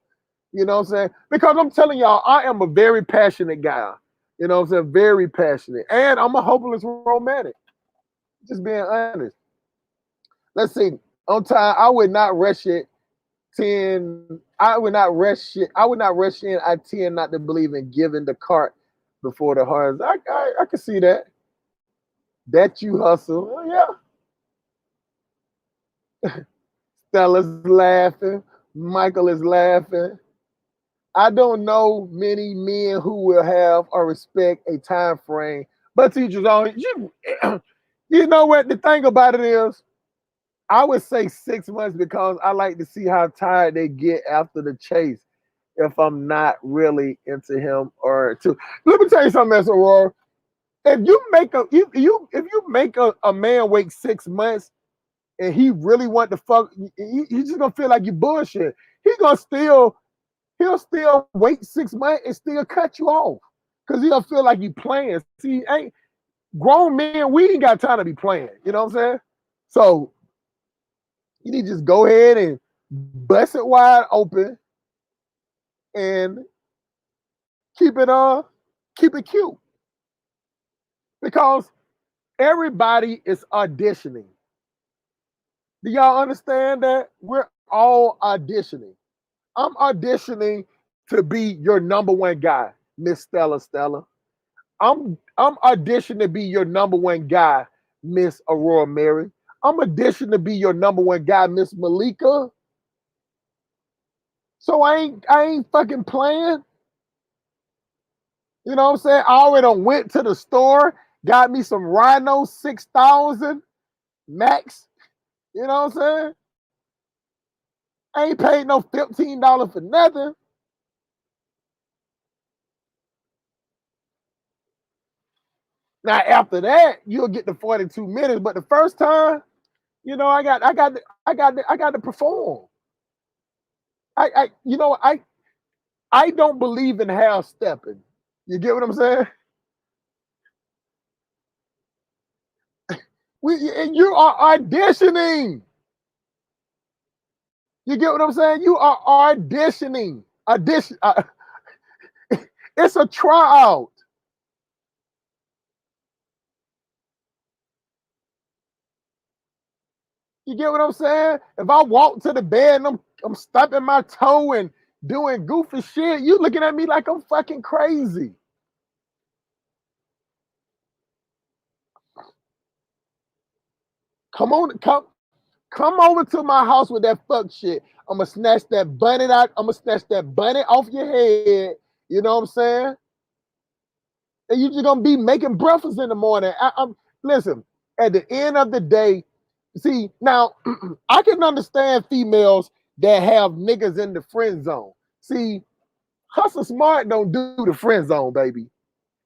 You know what I'm saying? Because I'm telling y'all, I am a very passionate guy. You know what I'm saying? Very passionate. And I'm a hopeless romantic. Just being honest. Let's see. On time, I would not rush it. I would not rush it. I would not rush in. I tend not to believe in giving the cart before the horse. I can see that. That you hustle. Oh, yeah. Stella's laughing. Michael is laughing. I don't know many men who will have or respect a time frame, but teachers on you know what the thing about it is, I would say 6 months because I like to see how tired they get after the chase if I'm not really into him or to. Let me tell you something else, Aurora. If you make a man wait 6 months and he really want to fuck, he's just gonna feel like you bullshit. He'll still wait 6 months and still cut you off because he'll feel like you playing. See, ain't grown men, we ain't got time to be playing. You know what I'm saying? So you need to just go ahead and bust it wide open and keep it cute. Because everybody is auditioning. Do y'all understand that? We're all auditioning. I'm auditioning to be your number one guy, Miss Stella. I'm auditioning to be your number one guy, Miss Aurora Mary. I'm auditioning to be your number one guy, Miss Malika. So I ain't fucking playing. You know what I'm saying? I already went to the store, got me some Rhino 6000 Max. You know what I'm saying? I ain't paid no $15 for nothing. Now after that, you'll get the 42 minutes. But the first time, you know, I got to perform. I don't believe in half stepping. You get what I'm saying? You are auditioning. You get what I'm saying? You are auditioning. It's a tryout. You get what I'm saying? If I walk to the bed and I'm stubbing my toe and doing goofy shit, you looking at me like I'm fucking crazy. Come over to my house with that fuck shit. I'm gonna snatch that bunny out. I'm gonna snatch that bunny off your head. You know what I'm saying? And you're just gonna be making breakfast in the morning. Listen. At the end of the day, see now, I can understand females that have niggas in the friend zone. See, Hustle Smart don't do the friend zone, baby.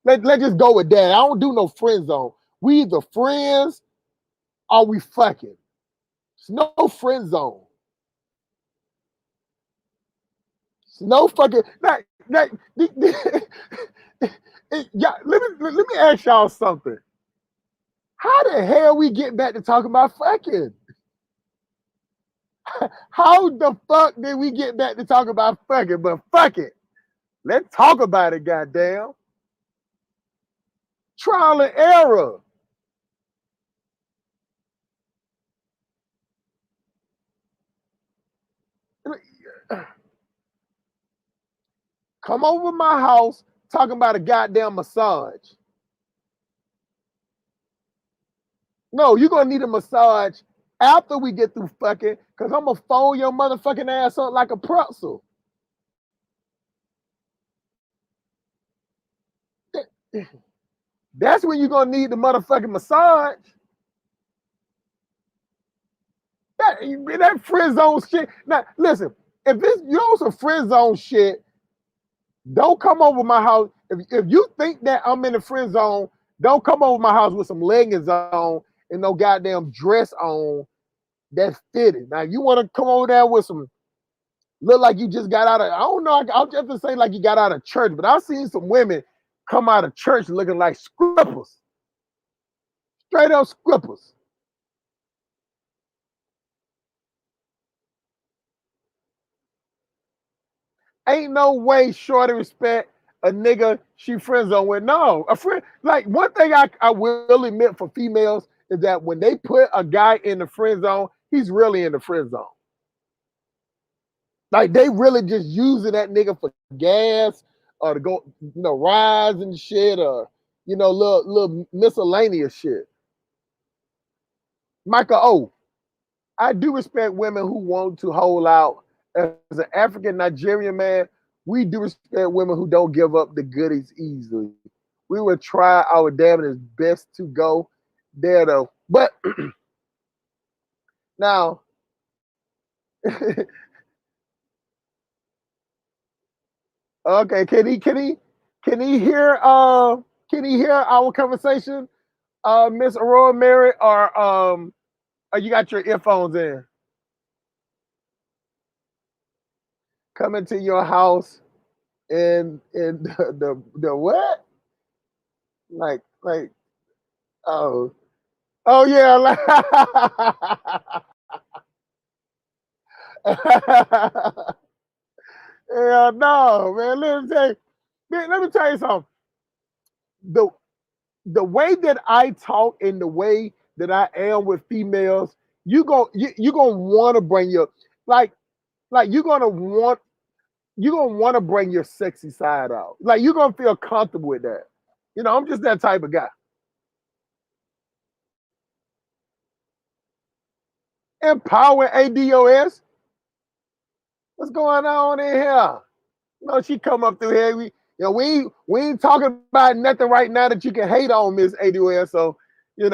Let's just go with that. I don't do no friend zone. We either friends or we fucking. It's no friend zone. It's no fucking. Yeah, let me ask y'all something. How the hell we get back to talking about fucking? How the fuck did we get back to talking about fucking? But fuck it. Let's talk about it, goddamn. Trial and error. come over my house talking about a goddamn massage. No, you're gonna need a massage after we get through fucking, because I'm gonna fold your motherfucking ass up like a pretzel. That's when you're gonna need the motherfucking massage. That friend zone shit. Now, listen, if this you on some friend zone shit, don't come over my house. If you think that I'm in the friend zone, don't come over my house with some leggings on and no goddamn dress on that's fitted. Now, you want to come over there with some look like you just got out of, I don't know, I'll just say like you got out of church, but I've seen some women come out of church looking like scrippers. Straight up scrippers. Ain't no way shorty respect a nigga she friend zone with. No, a friend, like one thing I will admit for females is that when they put a guy in the friend zone, he's really in the friend zone. Like they really just using that nigga for gas or to go, rides and shit, or little miscellaneous shit. Michael O, I do respect women who want to hold out. As an African Nigerian man, we do respect women who don't give up the goodies easily. We will try our damnedest best to go there though. But now, okay, can he hear our conversation, Miss Aurora Mary, or you got your earphones in? Coming to your house in the what? Like oh yeah, like yeah, no, man. Let me tell you something. The way that I talk and the way that I am with females, you gonna want to bring your like you're gonna want to bring your sexy side out. Like you're gonna feel comfortable with that. I'm just that type of guy. Empower ADOS. What's going on in here? She come up through here. We ain't talking about nothing right now that you can hate on, Miss ADOS. So, you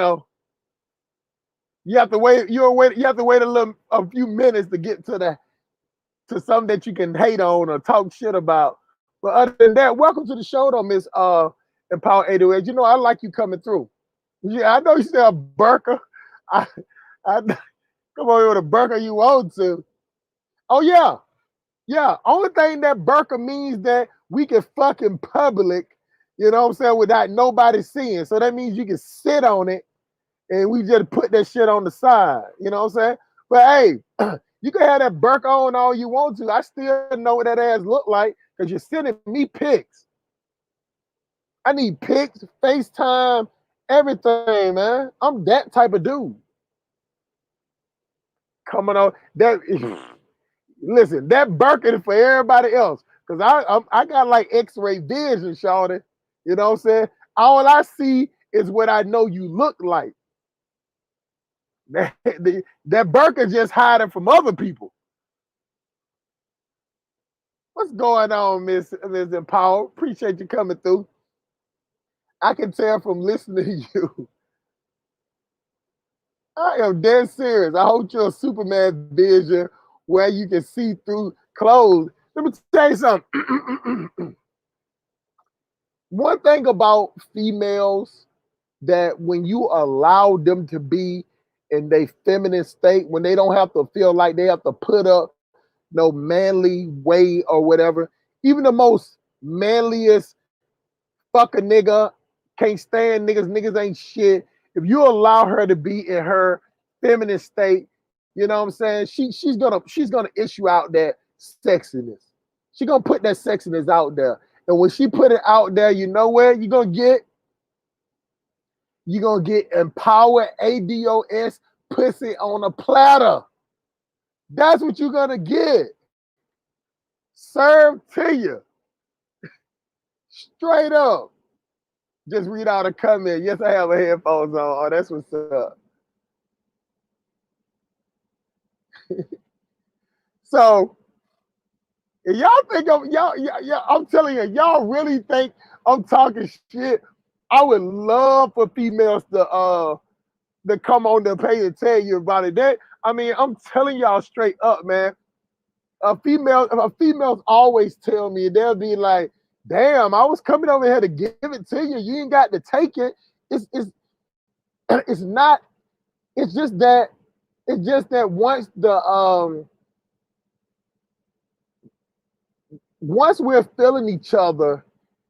have to wait. You have to wait a few minutes to get to something that you can hate on or talk shit about. But other than that, welcome to the show, though, Miss Empower ADOS. I like you coming through. Yeah, I know you still a burker. I come over with a burker you want to. Oh yeah. Yeah, only thing that burqa means that we can fuck in public, without nobody seeing. So that means you can sit on it and we just put that shit on the side. You know what I'm saying? But hey, you can have that burqa on all you want to. I still know what that ass look like because you're sending me pics. I need pics, FaceTime, everything, man. I'm that type of dude. Coming on that. Listen, that burqa is for everybody else. Cause I got like X-ray vision, shawty. You know what I'm saying? All I see is what I know you look like. That burqa just hiding from other people. What's going on, Miss Empower? Appreciate you coming through. I can tell from listening to you. I am dead serious. I hope you're a Superman vision where you can see through clothes. Let me tell you something. One thing about females that when you allow them to be in their feminine state, when they don't have to feel like they have to put up no manly way or whatever, even the most manliest fuck a nigga, can't stand niggas, niggas ain't shit. If you allow her to be in her feminine state, you know what I'm saying? She's gonna issue out that sexiness. She's gonna put that sexiness out there. And when she put it out there, you know where you're gonna get? You're gonna get empowered ADOS pussy on a platter. That's what you're gonna get. Served to you. Straight up. Just read out a comment. Yes, I have a headphones on. Oh, that's what's up. So if y'all think I'm telling you, y'all really think I'm talking shit. I would love for females to come on the page and tell you about it. That I mean, I'm telling y'all straight up, man. Females always tell me, they'll be like, "Damn, I was coming over here to give it to you. You ain't got to take it." It's it's not. It's just that. It's just that once we're feeling each other,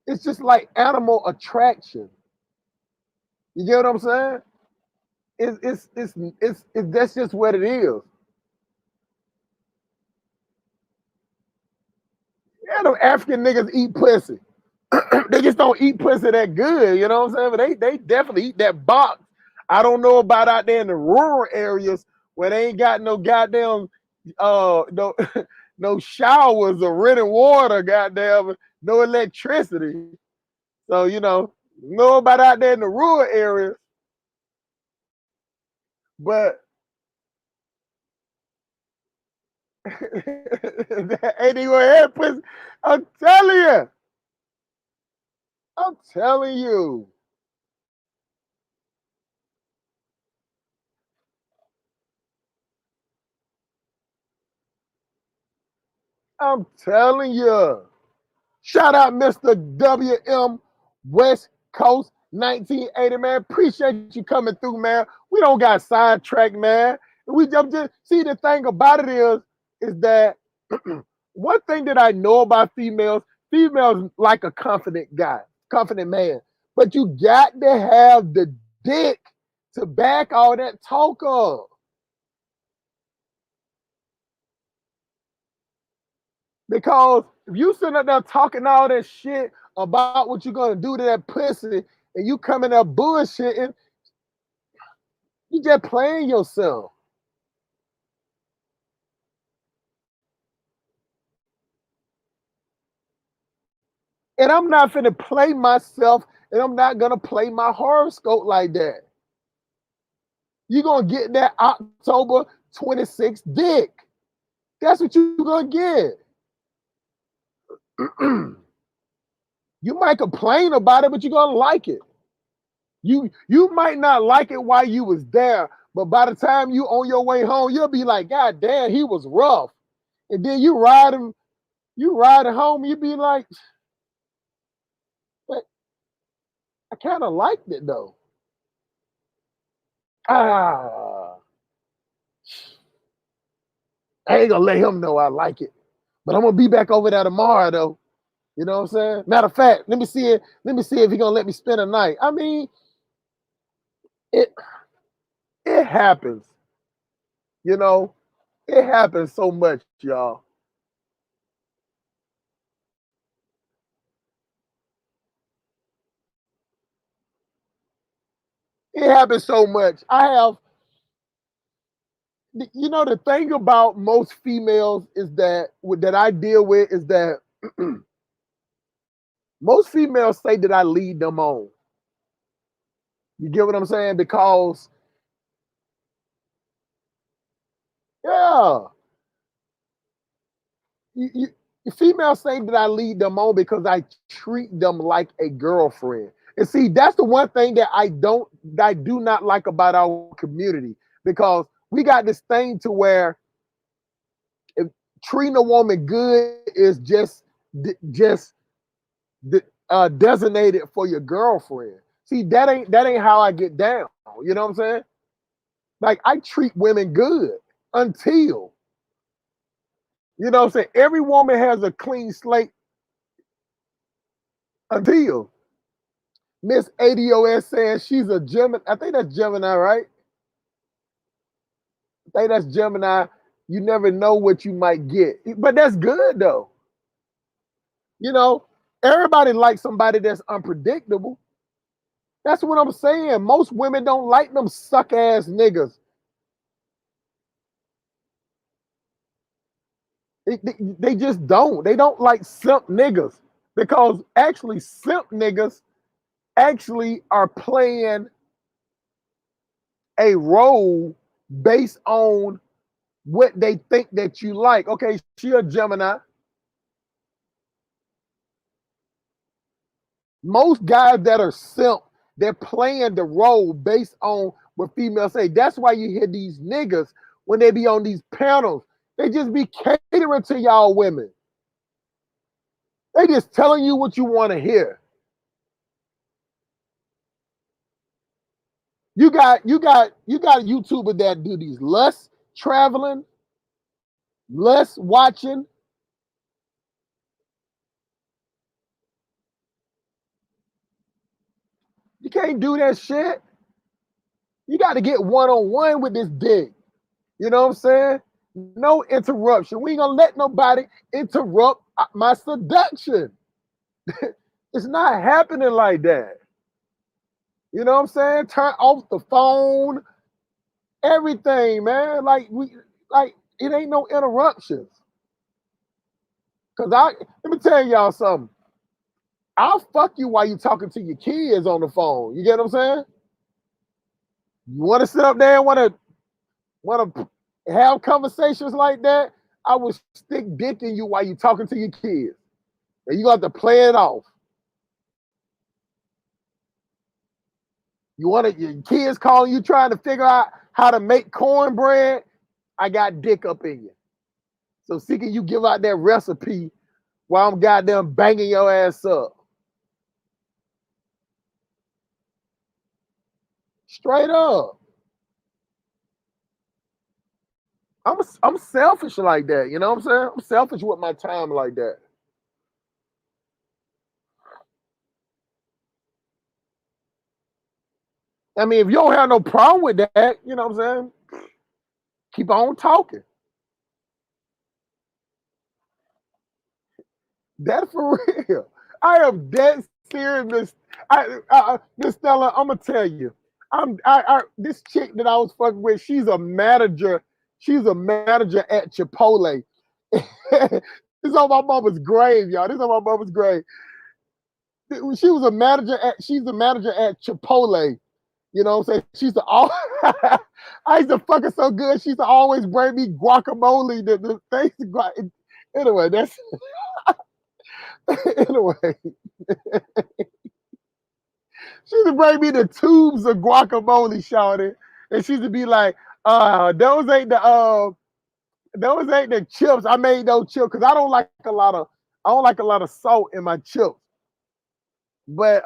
it's just like animal attraction. You get what I'm saying? It's that's just what it is. Yeah, them African niggas eat pussy. They just don't eat pussy that good, you know what I'm saying? But they definitely eat that box. I don't know about out there in the rural areas where they ain't got no goddamn no no showers or running water, goddamn, no electricity. So know about out there in the rural areas, but that ain't even head pussy. I'm telling you. I'm telling you. I'm telling you. Shout out Mr. WM West Coast 1980, man. Appreciate you coming through, man. We don't got sidetracked, man. We just see the thing about it is that one thing that I know about females like a confident guy, confident man. But you got to have the dick to back all that talk up. Because if you sitting up there talking all that shit about what you're gonna do to that pussy, and you coming up bullshitting, you just playing yourself. And I'm not finna play myself, and I'm not gonna play my horoscope like that. You're gonna get that October 26th dick. That's what you're gonna get. You might complain about it, but you're gonna like it. You might not like it while you was there, but by the time you on your way home, you'll be like, God damn, he was rough. And then you riding home, you be like, but I kind of liked it though. Ah, I ain't gonna let him know I like it. But I'm gonna be back over there tomorrow though. You know what I'm saying? Matter of fact, let me see it. Let me see if he gonna let me spend a night. I mean, it it happens. You know, it happens so much, y'all. It happens so much. The thing about most females is that I deal with is that most females say that I lead them on. You get what I'm saying? Because yeah, you, females say that I lead them on because I treat them like a girlfriend. And see, that's the one thing that I do not like about our community, because we got this thing to where if treating a woman good is just designated for your girlfriend. See, that ain't how I get down. You know what I'm saying? Like, I treat women good until, you know what I'm saying? Every woman has a clean slate until Miss ADOS says she's a Gemini. I think that's Gemini, right? I think that's Gemini. You never know what you might get. But that's good though. You know, everybody likes somebody that's unpredictable. That's what I'm saying. Most women don't like them suck ass niggas. They just don't. They don't like simp niggas. Because actually simp niggas actually are playing a role based on what they think that you like. Okay, she a Gemini. Most guys that are simp, they're playing the role based on what females say. That's why you hear these niggas when they be on these panels, they just be catering to y'all women. They just telling you what you want to hear. You got YouTubers that do these lust traveling, lust watching. You can't do that shit. You got to get one-on-one with this dick. You know what I'm saying? No interruption. We ain't gonna let nobody interrupt my seduction. It's not happening like that. You know what I'm saying? Turn off the phone, everything, man. Like it ain't no interruptions. Cause let me tell y'all something. I'll fuck you while you talking to your kids on the phone. You get what I'm saying? You want to sit up there and want to have conversations like that? I will stick dick in you while you talking to your kids. And you got to play it off. You want your kids calling you trying to figure out how to make cornbread? I got dick up in you. So see, can you give out that recipe while I'm goddamn banging your ass up? Straight up. I'm selfish like that. You know what I'm saying? I'm selfish with my time like that. I mean, if you don't have no problem with that, you know what I'm saying? Keep on talking. That's for real. I am dead serious, Miss Stella. I'm gonna tell you, this chick that I was fucking with. She's a manager. She's a manager at Chipotle. This on my mama's grave, y'all. This on my mama's grave. She was a manager at. She's a manager at Chipotle. You know what I'm saying? She's the all. I used to fuck her so good. She used to always bring me guacamole. The things. Anyway, that's. Anyway, she used to bring me the tubes of guacamole, shawty, and she used to be like, those ain't the chips. I made those chips because I don't like a lot of salt in my chips. But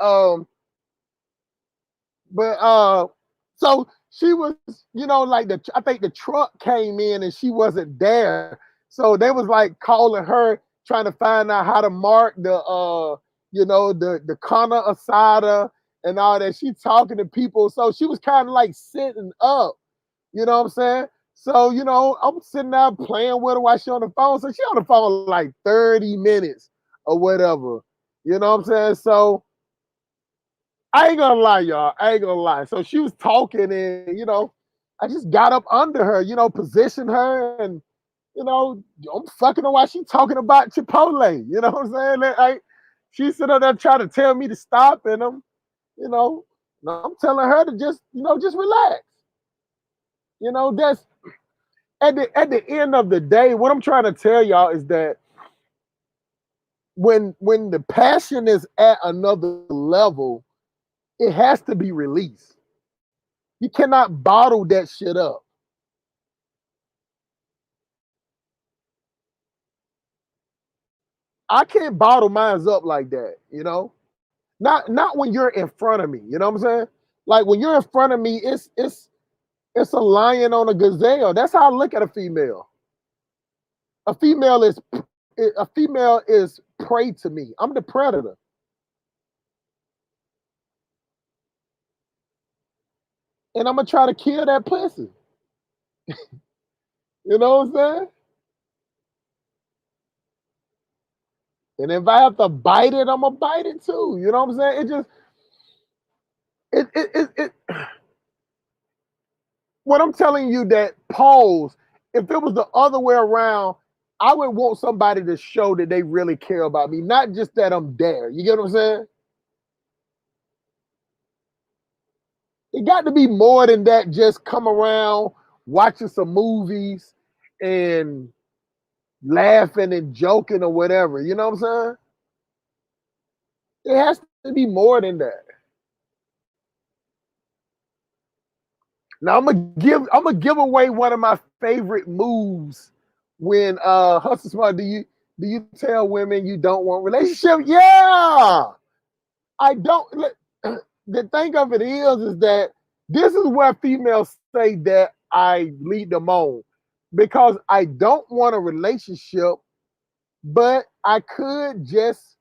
so she was, like I think the truck came in and she wasn't there. So they was like calling her, trying to find out how to mark the corner asada and all that. She talking to people. So she was kind of like sitting up, you know what I'm saying? So, I'm sitting there playing with her while she on the phone. So she on the phone like 30 minutes or whatever. You know what I'm saying? So I ain't gonna lie, y'all. I ain't gonna lie. So she was talking, and I just got up under her, positioned her, and I'm fucking her while she talking about Chipotle. You know what I'm saying? She sitting up there trying to tell me to stop, and I'm telling her to just relax. That's at the end of the day, what I'm trying to tell y'all is that when the passion is at another level, it has to be released. You cannot bottle that shit up. I can't bottle mine up like that, Not when you're in front of me, you know what I'm saying? Like when you're in front of me, it's a lion on a gazelle. That's how I look at a female. A female is prey to me. I'm the predator. And I'm gonna try to kill that pussy. You know what I'm saying? And if I have to bite it, I'm gonna bite it too. You know what I'm saying? It just it what I'm telling you that pause, if it was the other way around, I would want somebody to show that they really care about me, not just that I'm there. You get what I'm saying? It got to be more than that. Just come around watching some movies and laughing and joking or whatever. You know what I'm saying? It has to be more than that. Now I'm gonna give away one of my favorite moves when Hustle Smart. Do you tell women you don't want relationship? Yeah, I don't. The thing of it is that this is where females say that I lead them on because I don't want a relationship, but I could just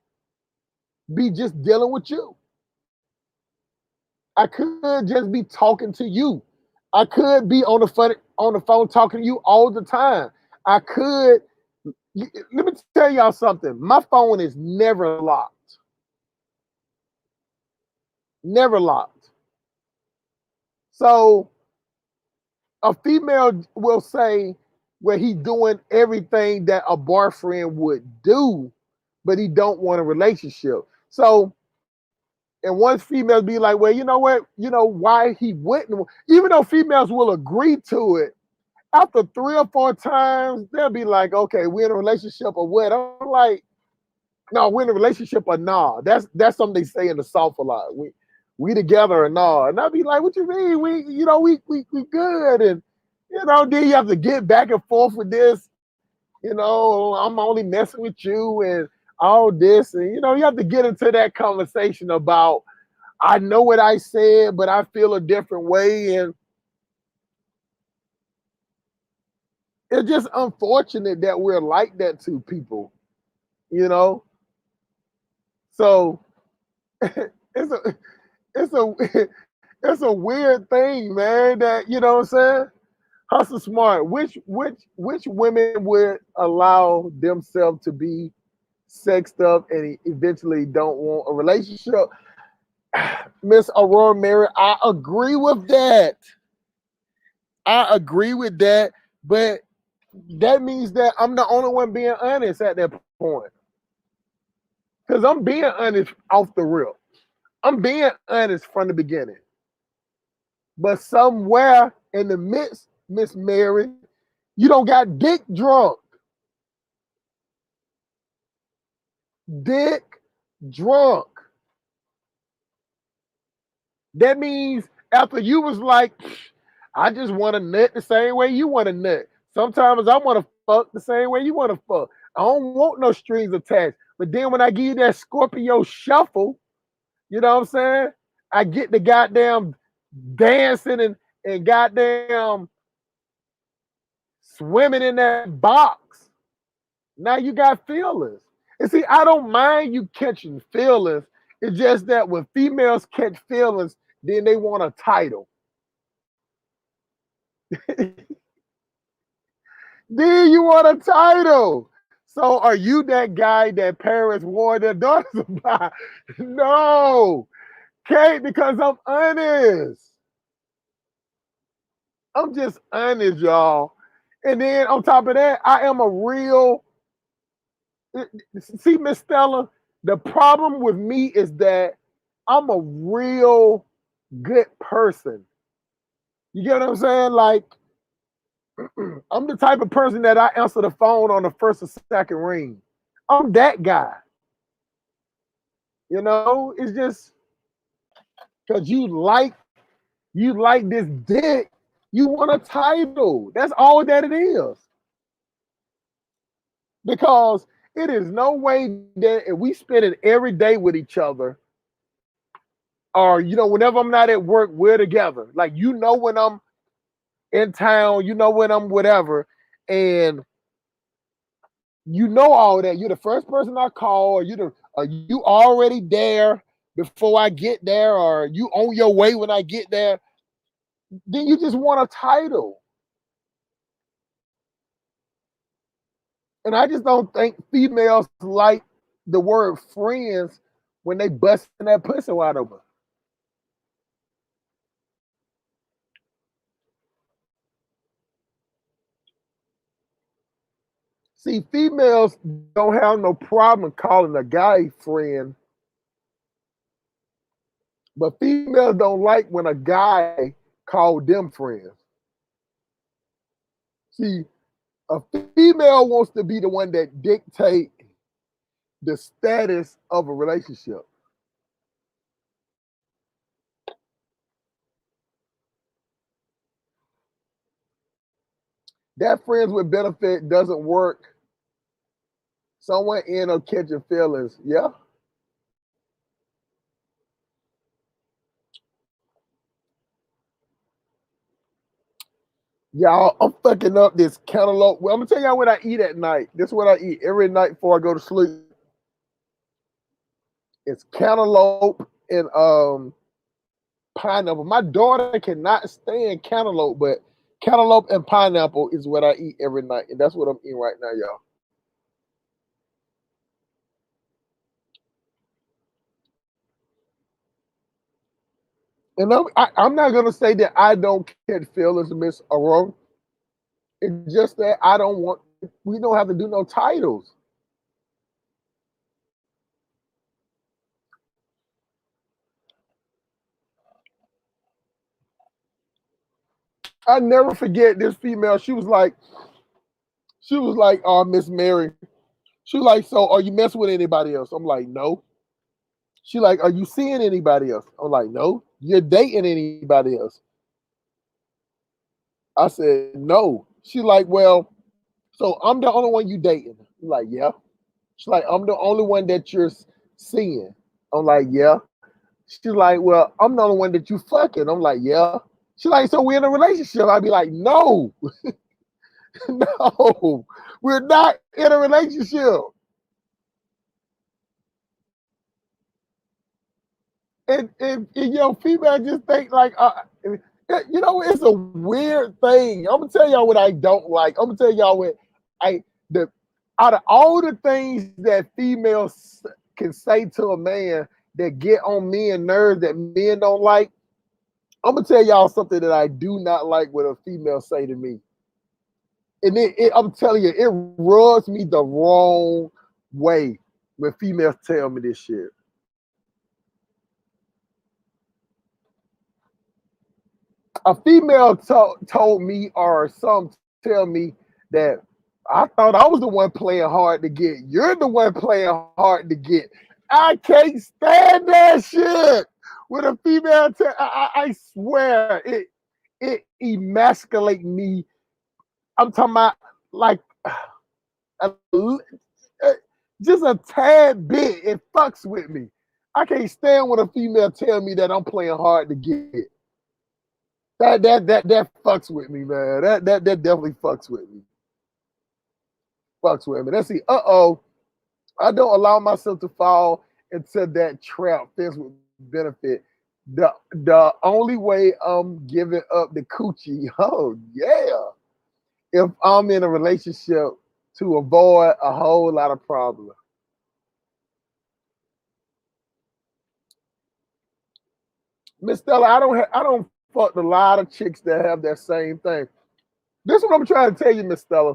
be just dealing with you. I could just be talking to you. I could be on the phone talking to you all the time. I could. Let me tell y'all something. My phone is never locked. Never locked. So a female will say, well, he doing everything that a boyfriend would do, but he don't want a relationship. So, and one female be like, well, you know what? You know why he wouldn't? Even though females will agree to it, after 3 or 4 times, they'll be like, okay, we're in a relationship or what? I'm like, no, we're in a relationship or nah. That's something they say in the South a lot. We together or nah. And I'll be like, what you mean? We good. And then you have to get back and forth with this. I'm only messing with you and all this. And you have to get into that conversation about I know what I said, but I feel a different way. And it's just unfortunate that we're like that to people, you know. So it's a it's a it's a weird thing, man. That you know what I'm saying. Hustle smart. Which women would allow themselves to be sexed up and eventually don't want a relationship? Miss Aurora Mary, I agree with that. I agree with that, but that means that I'm the only one being honest at that point. Because I'm being honest off the rip. I'm being honest from the beginning. But somewhere in the midst, Miss Mary, you don't got dick drunk. Dick drunk. That means after you was like, I just want to nut the same way you want to nut. Sometimes I want to fuck the same way you want to fuck. I don't want no strings attached. But then when I give you that Scorpio shuffle, you know what I'm saying? I get the goddamn dancing and goddamn swimming in that box. Now you got feelings. And see, I don't mind you catching feelings. It's just that when females catch feelings, then they want a title. Then you want a title. So are you that guy that parents warn their daughters about? No. Kate, because I'm honest. I'm just honest, y'all. And then on top of that, I am a real. See, Miss Stella, the problem with me is that I'm a real good person. You get what I'm saying? Like, I'm the type of person that I answer the phone on the first or second ring. I'm that guy. It's just because you like this dick, you want a title. That's all that it is. Because it is no way that if we spend it every day with each other, or whenever I'm not at work, we're together. Like when I'm in town, when I'm whatever, and all that. You're the first person I call, or you already there before I get there, or you on your way when I get there. Then you just want a title. And I just don't think females like the word friends when they busting that pussy wide open. See, females don't have no problem calling a guy friend, but females don't like when a guy called them friends. See, a female wants to be the one that dictate the status of a relationship. That friends with benefit doesn't work. Someone end up catching feelings. Yeah. Y'all, I'm fucking up this cantaloupe. Well, I'm gonna tell y'all what I eat at night. This is what I eat every night before I go to sleep. It's cantaloupe and pineapple. My daughter cannot stand cantaloupe, but cantaloupe and pineapple is what I eat every night, and that's what I'm eating right now, y'all. And I'm not gonna say that I don't catch feelings, Miss Aurora. It's just that I don't want. We don't have to do no titles. I never forget this female. She was like, oh, Miss Mary. She was like, so are you messing with anybody else? I'm like, no. She like, are you seeing anybody else? I'm like, no. You're dating anybody else? I said, no. She like, well, so I'm the only one you dating. I'm like, yeah. She's like, I'm the only one that you're seeing. I'm like, yeah. She's like, well, I'm the only one that you fucking. I'm like, yeah. She's like, so we're in a relationship. I'd be like, no, no, we're not in a relationship. And you know, female just think like, you know, it's a weird thing. I'm gonna tell y'all what I don't like. I'm gonna tell y'all what the out of all the things that females can say to a man that get on men nerves that men don't like, I'm gonna tell y'all something that I do not like what a female say to me. And I'm telling you, it rubs me the wrong way when females tell me this shit. A female told me, or some tell me that I thought I was the one playing hard to get. You're the one playing hard to get. I can't stand that shit. When a female I swear it emasculate me. I'm talking about like a, just a tad bit. It fucks with me. I can't stand when a female tell me that I'm playing hard to get. That fucks with me, man. That definitely fucks with me. Fucks with me. Let's see. I don't allow myself to fall into that trap. Friends with benefit. The only way I'm giving up the coochie. Oh yeah. If I'm in a relationship to avoid a whole lot of problems. Miss Stella, I don't fuck a lot of chicks that have that same thing. This is what I'm trying to tell you, Miss Stella.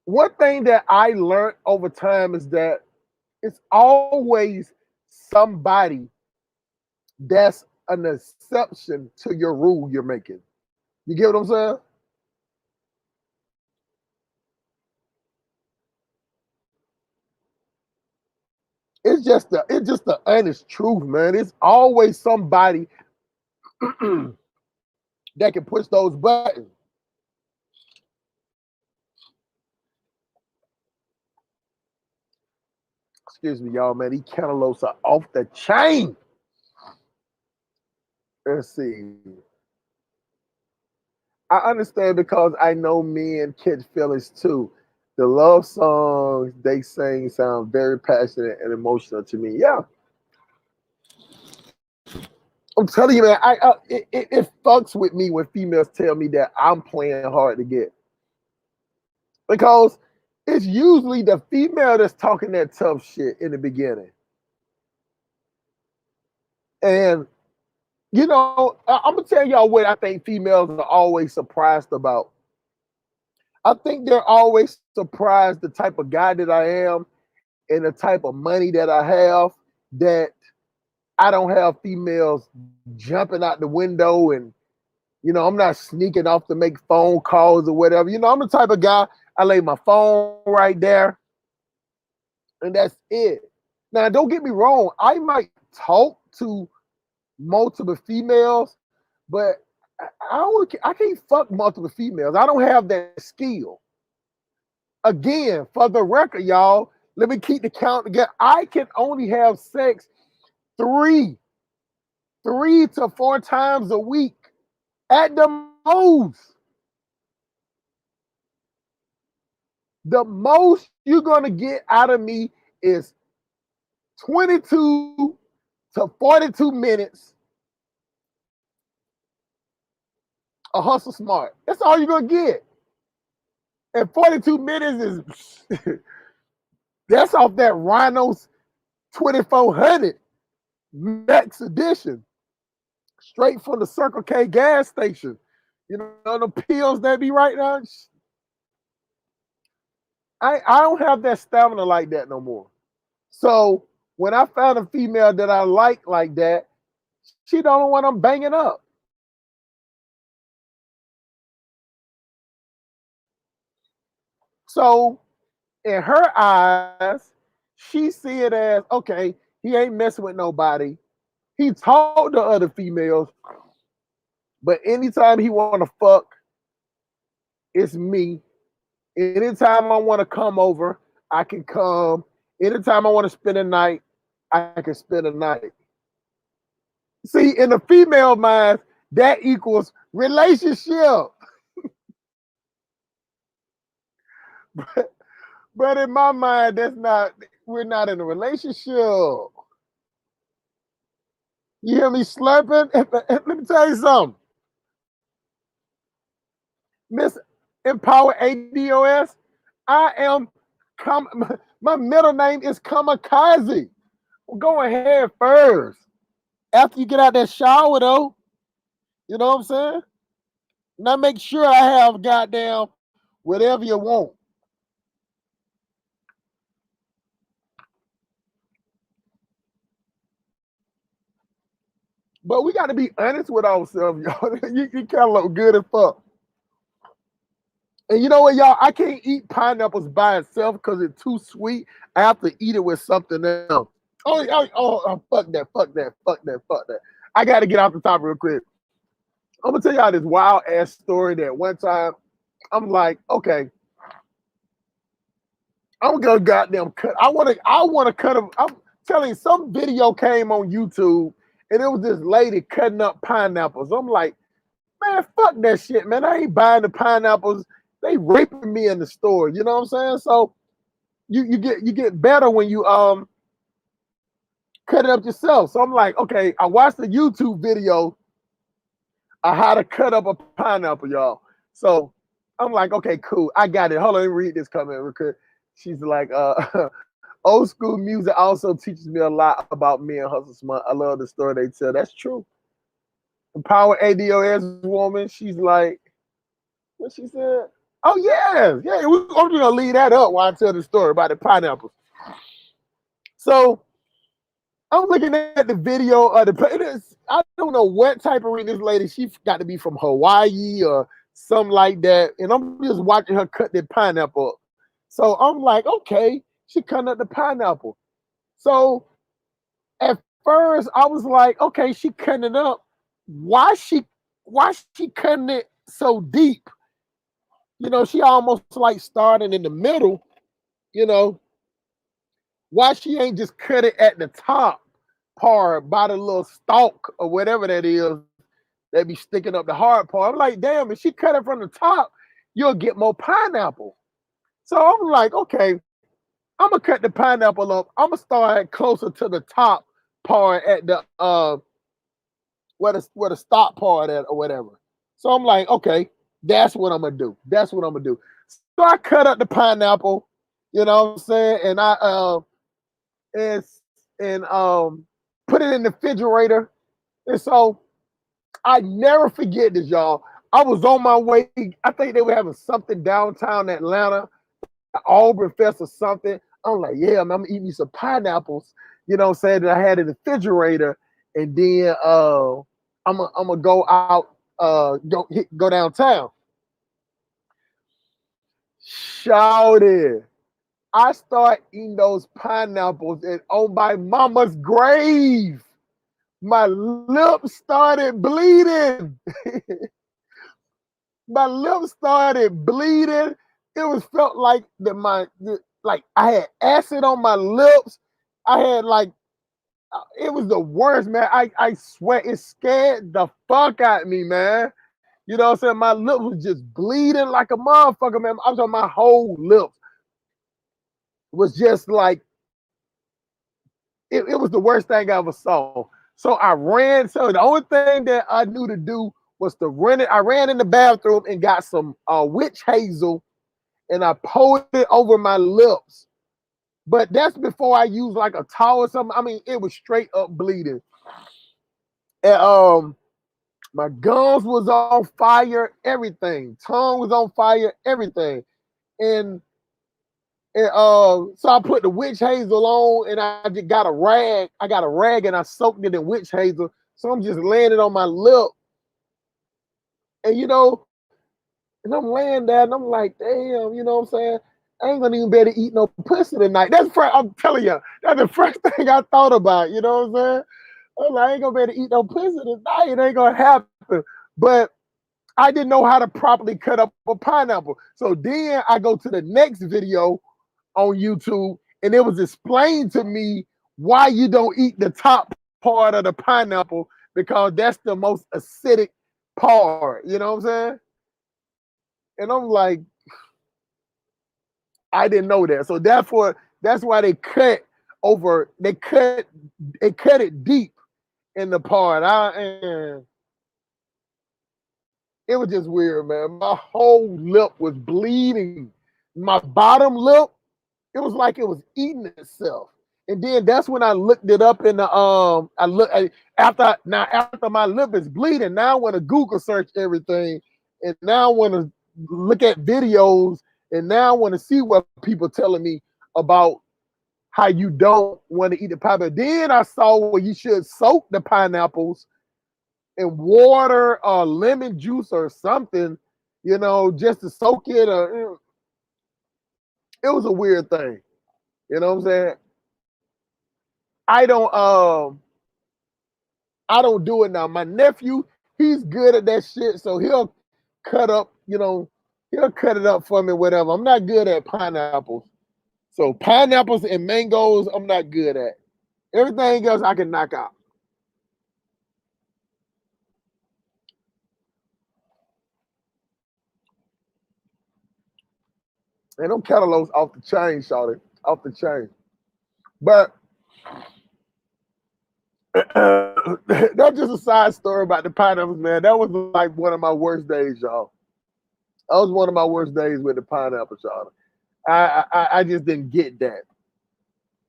One thing that I learned over time is that it's always somebody that's an exception to your rule you're making. You get what I'm saying? It's just the honest truth, man. It's always somebody that can push those buttons. Excuse me, y'all, man. These cantaloupes are off the chain. Let's see. I understand because I know men catch feelings too. The love songs they sing sound very passionate and emotional to me. Yeah, I'm telling you, man. It fucks with me when females tell me that I'm playing hard to get because it's usually the female that's talking that tough shit in the beginning. And you know, I'm gonna tell y'all what I think females are always surprised about. I think they're always surprised the type of guy that I am and the type of money that I have, that I don't have females jumping out the window, and I'm not sneaking off to make phone calls or whatever. I'm the type of guy, I lay my phone right there and that's it. Now, don't get me wrong, I might talk to multiple females, but I can't fuck multiple females. I don't have that skill. Again, for the record, y'all, let me keep the count together. I can only have sex three to four times a week at the most. The most you're gonna get out of me is 22 to 42 minutes of hustle smart. That's all you're gonna get. And 42 minutes is that's off that Rhino's 2400 Max Edition, straight from the Circle K gas station. The pills that be right now. I don't have that stamina like that no more. So when I found a female that I like that, she the only one I'm banging up. So in her eyes, she see it as, okay, he ain't messing with nobody. He talked to other females, but anytime he want to fuck, it's me. Anytime I want to come over, I can come. Anytime I want to spend a night, I can spend a night. See, in the female mind, that equals relationship. But in my mind, we're not in a relationship. You hear me slurping? Let me tell you something. Miss Empower ADOS, my middle name is Kamikaze. We're going head first. After you get out that shower, though, you know what I'm saying? Now make sure I have goddamn whatever you want. But we got to be honest with ourselves, y'all. You kind of look good as fuck. And you know what, y'all? I can't eat pineapples by itself because it's too sweet. I have to eat it with something else. Oh, fuck that. I got to get off the top real quick. I'm going to tell y'all this wild ass story that one time I'm like, okay, I'm going to goddamn cut. I want to cut them. I'm telling you, some video came on YouTube and it was this lady cutting up pineapples. I'm like, man, fuck that shit, man. I ain't buying the pineapples. They raping me in the store. You know what I'm saying? So you get better when you cut it up yourself. So I'm like, okay, I watched the YouTube video of how to cut up a pineapple, y'all. So I'm like, okay, cool. I got it. Hold on, let me read this comment real quick. She's like, old school music also teaches me a lot about me and Hustle Smart. I love the story they tell. That's true. The Power ADOS woman, she's like, what she said? Oh, yeah. I'm just going to leave that up while I tell the story about the pineapples. So I'm looking at the video of I don't know what type of ring this lady, she got to be from Hawaii or something like that. And I'm just watching her cut the pineapple up. So I'm like, okay, she cutting up the pineapple. So at first I was like, okay, she cutting it up. Why she cutting it so deep? She almost like starting in the middle, why she ain't just cut it at the top part by the little stalk or whatever that is that be sticking up the hard part. I'm like, damn, if she cut it from the top, you'll get more pineapple. So I'm like, okay, I'm gonna cut the pineapple up. I'm gonna start closer to the top part at the where the stop part at or whatever. So I'm like, okay, that's what I'm gonna do. So I cut up the pineapple, you know what I'm saying, and I put it in the refrigerator. And so I never forget this, y'all. I was on my way. I think they were having something downtown Atlanta, Auburn Fest or something. I'm like, yeah, man, I'm gonna eat me some pineapples. You know what I'm saying? That I had in the refrigerator, and then I'm gonna go out, go downtown. Shouted. I start eating those pineapples, and on my mama's grave, my lips started bleeding. My lips started bleeding. It was felt like like I had acid on my lips. I had like it was the worst, man. I swear it scared the fuck out of me, man. You know what I'm saying? My lips was just bleeding like a motherfucker, man. I'm talking my whole lips was just like it was the worst thing I ever saw. So I ran. So the only thing that I knew to do was to run it. I ran in the bathroom and got some witch hazel and I poured it over my lips. But that's before I used like a towel or something. I mean, it was straight up bleeding. And my gums was on fire, everything. Tongue was on fire, everything. And so I put the witch hazel on and I just got a rag. I got a rag and I soaked it in witch hazel. So I'm just laying it on my lip. And and I'm laying there and I'm like, damn, you know what I'm saying? I ain't gonna even be able to eat no pussy tonight. That's first, I'm telling you, that's the first thing I thought about, you know what I'm saying? I'm like, I ain't gonna be able to eat no pussy tonight. It ain't gonna happen. But I didn't know how to properly cut up a pineapple. So then I go to the next video on YouTube, and it was explained to me why you don't eat the top part of the pineapple because that's the most acidic part. You know what I'm saying? And I'm like, I didn't know that. So therefore, that's why they cut it deep in the part. And it was just weird, man. My whole lip was bleeding. My bottom lip, it was like it was eating itself. And then that's when I looked it up in the after my lip is bleeding. Now I want to Google search everything, and now I want to look at videos, and now I want to see what people telling me about how you don't want to eat the pineapple. Then I saw where you should soak the pineapples in water or lemon juice or something, just to soak it. It was a weird thing. You know what I'm saying? I don't do it now. My nephew, he's good at that shit, so he'll cut up, he'll cut it up for me, whatever. I'm not good at pineapples. So pineapples and mangoes, I'm not good at. Everything else I can knock out. And them cantaloupes off the chain, shawty. Off the chain. But that's just a side story about the pineapples, man. That was like one of my worst days, y'all. That was one of my worst days with the pineapple, y'all. I just didn't get that.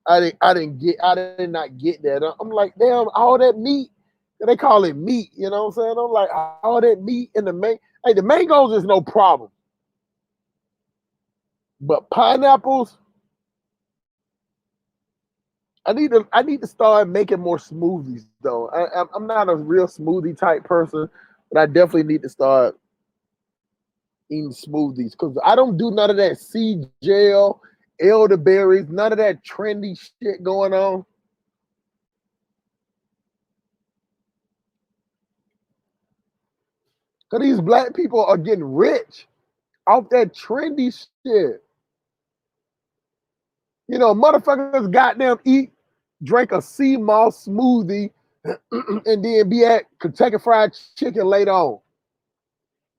I did not get that. I'm like, damn, all that meat. They call it meat, you know what I'm saying? I'm like, all that meat in the Hey, the mangoes is no problem. But pineapples, I need to start making more smoothies though. I'm not a real smoothie type person, but I definitely need to start eating smoothies because I don't do none of that sea gel, elderberries, none of that trendy shit going on. Because these black people are getting rich off that trendy shit. Motherfuckers goddamn drink a sea moss smoothie, and then be at Kentucky Fried Chicken later on.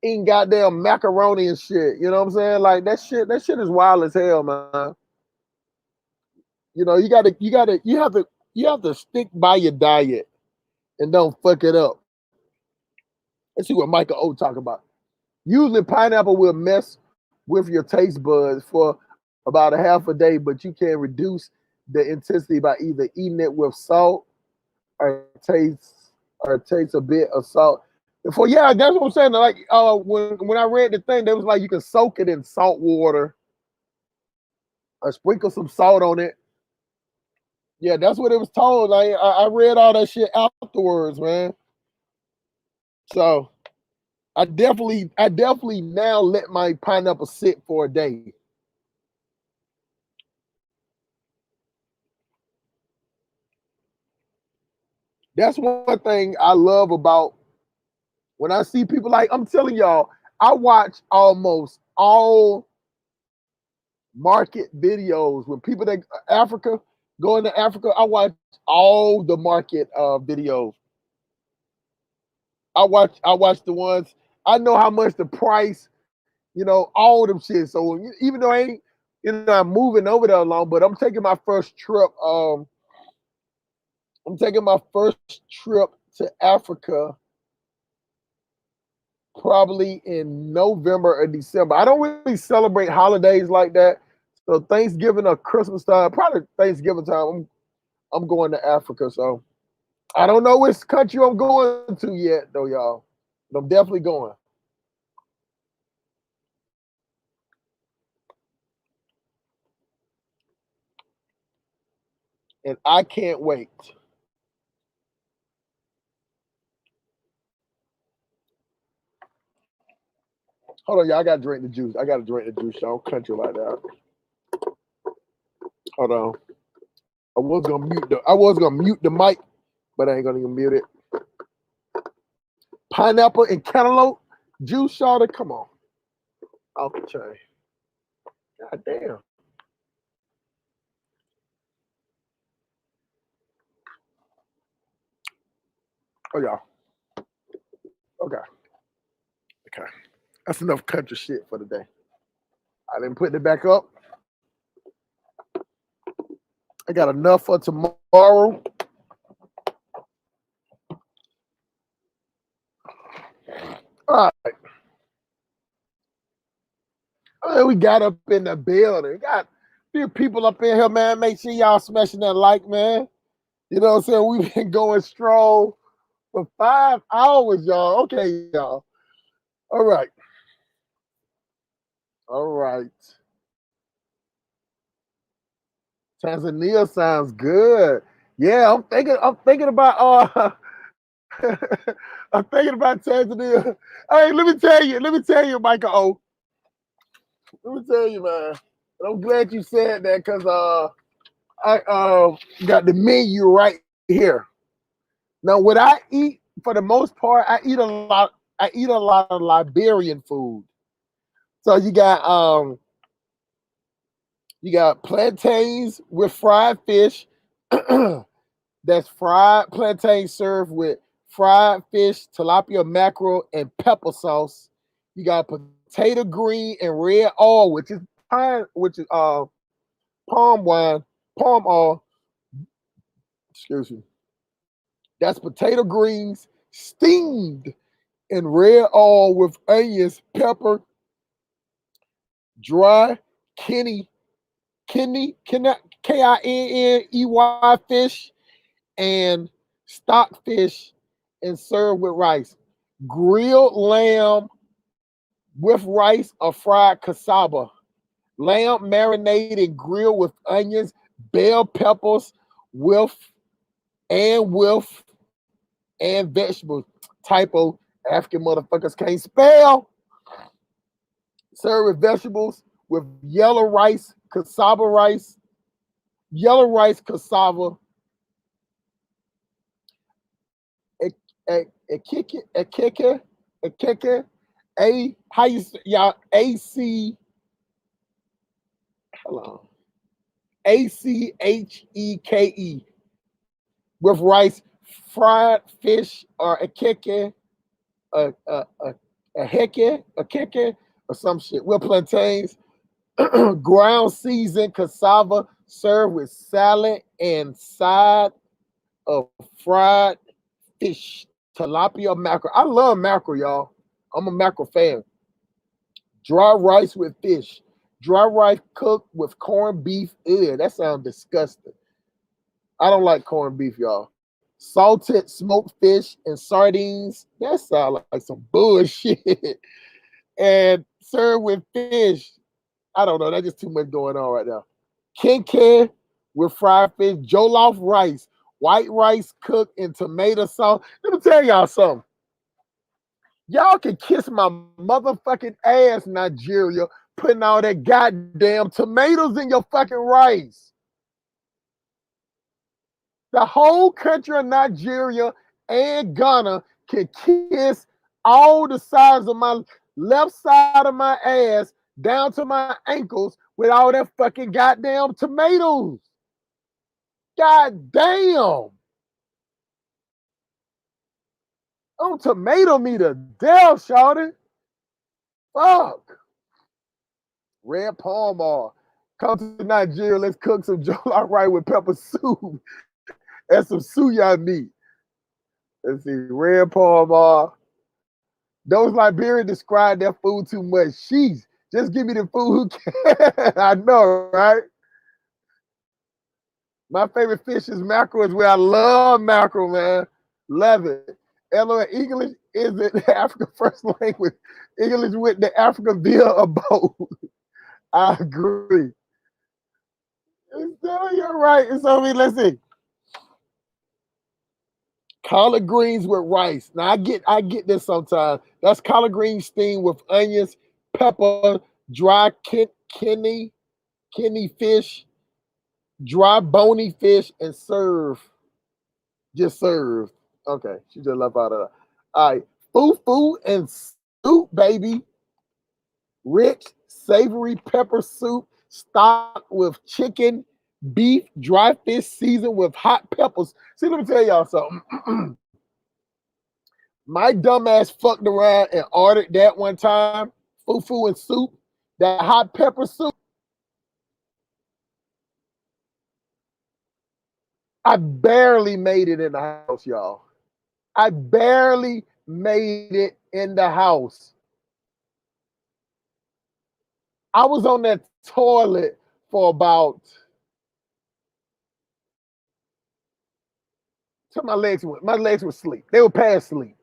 Eating goddamn macaroni and shit. You know what I'm saying? Like that shit is wild as hell, man. You have to stick by your diet and don't fuck it up. Let's see what Michael O talk about. Usually pineapple will mess with your taste buds for about a half a day, but you can reduce the intensity by either eating it with salt or taste a bit of salt. Yeah, that's what I'm saying. Like when I read the thing, they was like you can soak it in salt water or sprinkle some salt on it. Yeah, that's what it was told. Like I read all that shit afterwards, man. So I definitely now let my pineapple sit for a day. That's one thing I love about when I see people like I'm telling y'all, I watch almost all market videos when people that Africa going to Africa. I watch all the market videos. I watch the ones I know how much the price, all them shit. So even though I ain't, I'm moving over there long, but I'm taking my first trip. I'm taking my first trip to Africa probably in November or December. I don't really celebrate holidays like that. So Thanksgiving or Christmas time, probably Thanksgiving time, I'm going to Africa. So I don't know which country I'm going to yet, though, y'all. But I'm definitely going. And I can't wait. Hold on, y'all. I gotta drink the juice. I gotta drink the juice. Y'all country like that. Hold on. I was gonna mute the mic, but I ain't gonna even mute it. Pineapple and cantaloupe juice, y'all. Come on. Off the chain. God damn. Oh y'all. Okay. Okay. That's enough country shit for today. I didn't put it back up. I got enough for tomorrow. All right. We got up in the building. Got a few people up in here, man. Make sure y'all smashing that like, man. You know what I'm saying? We've been going strong for 5 hours, y'all. Okay, y'all. All right. All right. Tanzania sounds good. Yeah, I'm thinking about I'm thinking about Tanzania. Hey, let me tell you, Michael O. Let me tell you, man. And I'm glad you said that because I got the menu right here. Now, what I eat for the most part, I eat a lot. I eat a lot of Liberian food. So you got plantains with fried fish. That's fried plantain served with fried fish, tilapia mackerel, and pepper sauce. You got potato green and red oil, which is palm wine, palm oil. Excuse me. That's potato greens steamed in red oil with onions, pepper, dry Kinney fish, and stockfish, and served with rice. Grilled lamb with rice or fried cassava. Lamb marinated and grilled with onions, bell peppers, with and vegetables. Typo, African motherfuckers can't spell. Served with vegetables with yellow rice, cassava rice, yellow rice, cassava, a kicker, how you y'all AC, hold on, ACHEKE with rice, fried fish, or a kicker, a heke, a kicker, or some shit with plantains, ground seasoned cassava served with salad and side of fried fish, tilapia mackerel. I love mackerel, y'all. I'm a mackerel fan. Dry rice with fish. Dry rice cooked with corned beef. Ew, that sounds disgusting. I don't like corned beef, y'all. salted smoked fish and sardines. That sounds like some bullshit. And served with fish. I don't know. That's just too much going on right now. Kincan with fried fish, jollof rice, white rice cooked in tomato sauce. Let me tell y'all something. Y'all can kiss my motherfucking ass, Nigeria, putting all that goddamn tomatoes in your fucking rice. The whole country of Nigeria and Ghana can kiss all the sides of my left side of my ass down to my ankles with all that fucking goddamn tomatoes. God damn. Oh, tomato me to death, shawty. Fuck. Red palm oil. Come to Nigeria, let's cook some jollof rice with pepper soup and some suya meat. Let's see, red palm oil. Those Liberians describe their food too much. Sheesh, just give me the food who can. I know, right? My favorite fish is mackerel as well. I love mackerel, man. Love it. LOL, English isn't the African first language. English with the African bill of both. I agree. So you're right. So let's see. Collard greens with rice. Now I get this sometimes. That's collard greens steamed with onions, pepper, dry kidney fish, dry bony fish, and serve. Just serve. Okay, she just left out of that. All right, fufu and soup, baby. Rich, savory pepper soup stocked with chicken, beef, dry fish seasoned with hot peppers. See, let me tell y'all something. My dumb ass fucked around and ordered that one time, fufu and soup, that hot pepper soup. I barely made it in the house, y'all. I barely made it in the house. I was on that toilet for about till my legs were asleep. They were past sleep.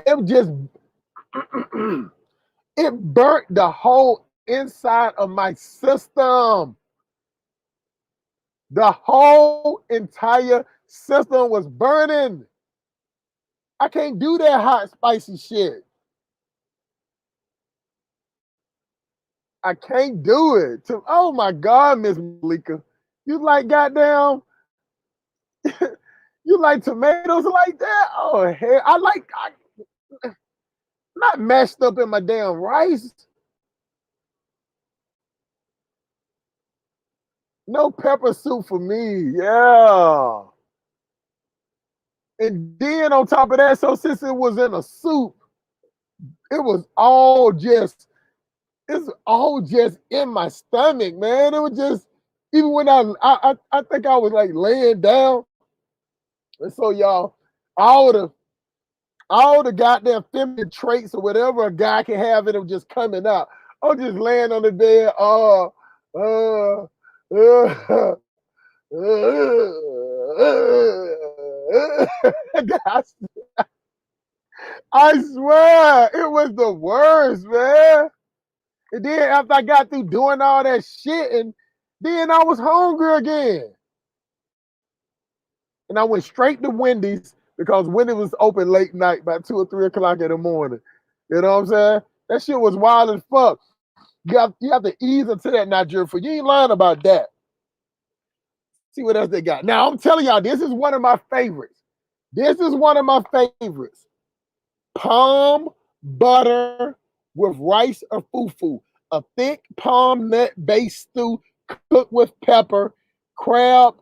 It was just it burnt the whole inside of my system. The whole entire system was burning. I can't do that hot, spicy shit. I can't do it. Oh my God, Miss Malika. You like goddamn, you like tomatoes like that? Oh hell, I not mashed up in my damn rice. No pepper soup for me. Yeah. And then on top of that, so since it was in a soup, it was all just, it's all just in my stomach, man. It was just, even when I think I was like laying down. And so y'all, all the goddamn feminine traits or whatever a guy can have in him just coming out. I'm just laying on the bed, I swear, it was the worst, man. And then after I got through doing all that shit, and then I was hungry again. And I went straight to Wendy's because Wendy's was open late night, by 2 or 3 o'clock in the morning. You know what I'm saying? That shit was wild as fuck. You have to ease into that Nigeria food. You ain't lying about that. See what else they got. Now, I'm telling y'all, this is one of my favorites. This is one of my favorites. Palm butter with rice or fufu. A thick palm nut-based stew cooked with pepper, crab,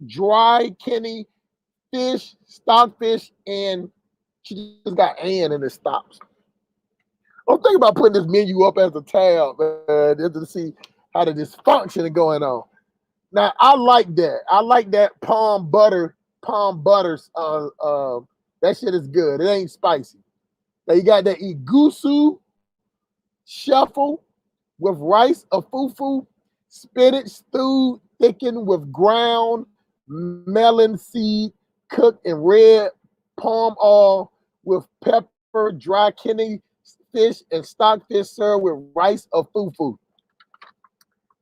dry kidney, fish, stockfish, and she just got and it stops. I'm thinking about putting this menu up as a tab, man, just to see how the dysfunction is going on. Now, I like that. I like that palm butters. That shit is good. It ain't spicy. Now you got that igusu shuffle with rice or fufu, spinach stewed thickened with ground melon seed, cooked in red palm oil with pepper, dry kidney fish, and stockfish served with rice or fufu.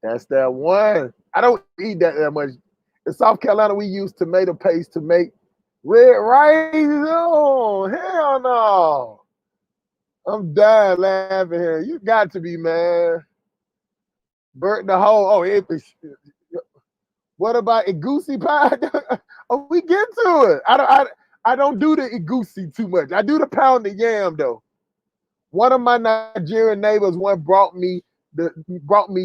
That's that one. I don't eat that much. In South Carolina, we use tomato paste to make red rice. Oh, hell no. I'm dying laughing here. You got to be, man. Burnt the whole. What about egusi pie? Oh, we get to it. I don't do the egusi too much. I do the pounded yam though. One of my Nigerian neighbors brought me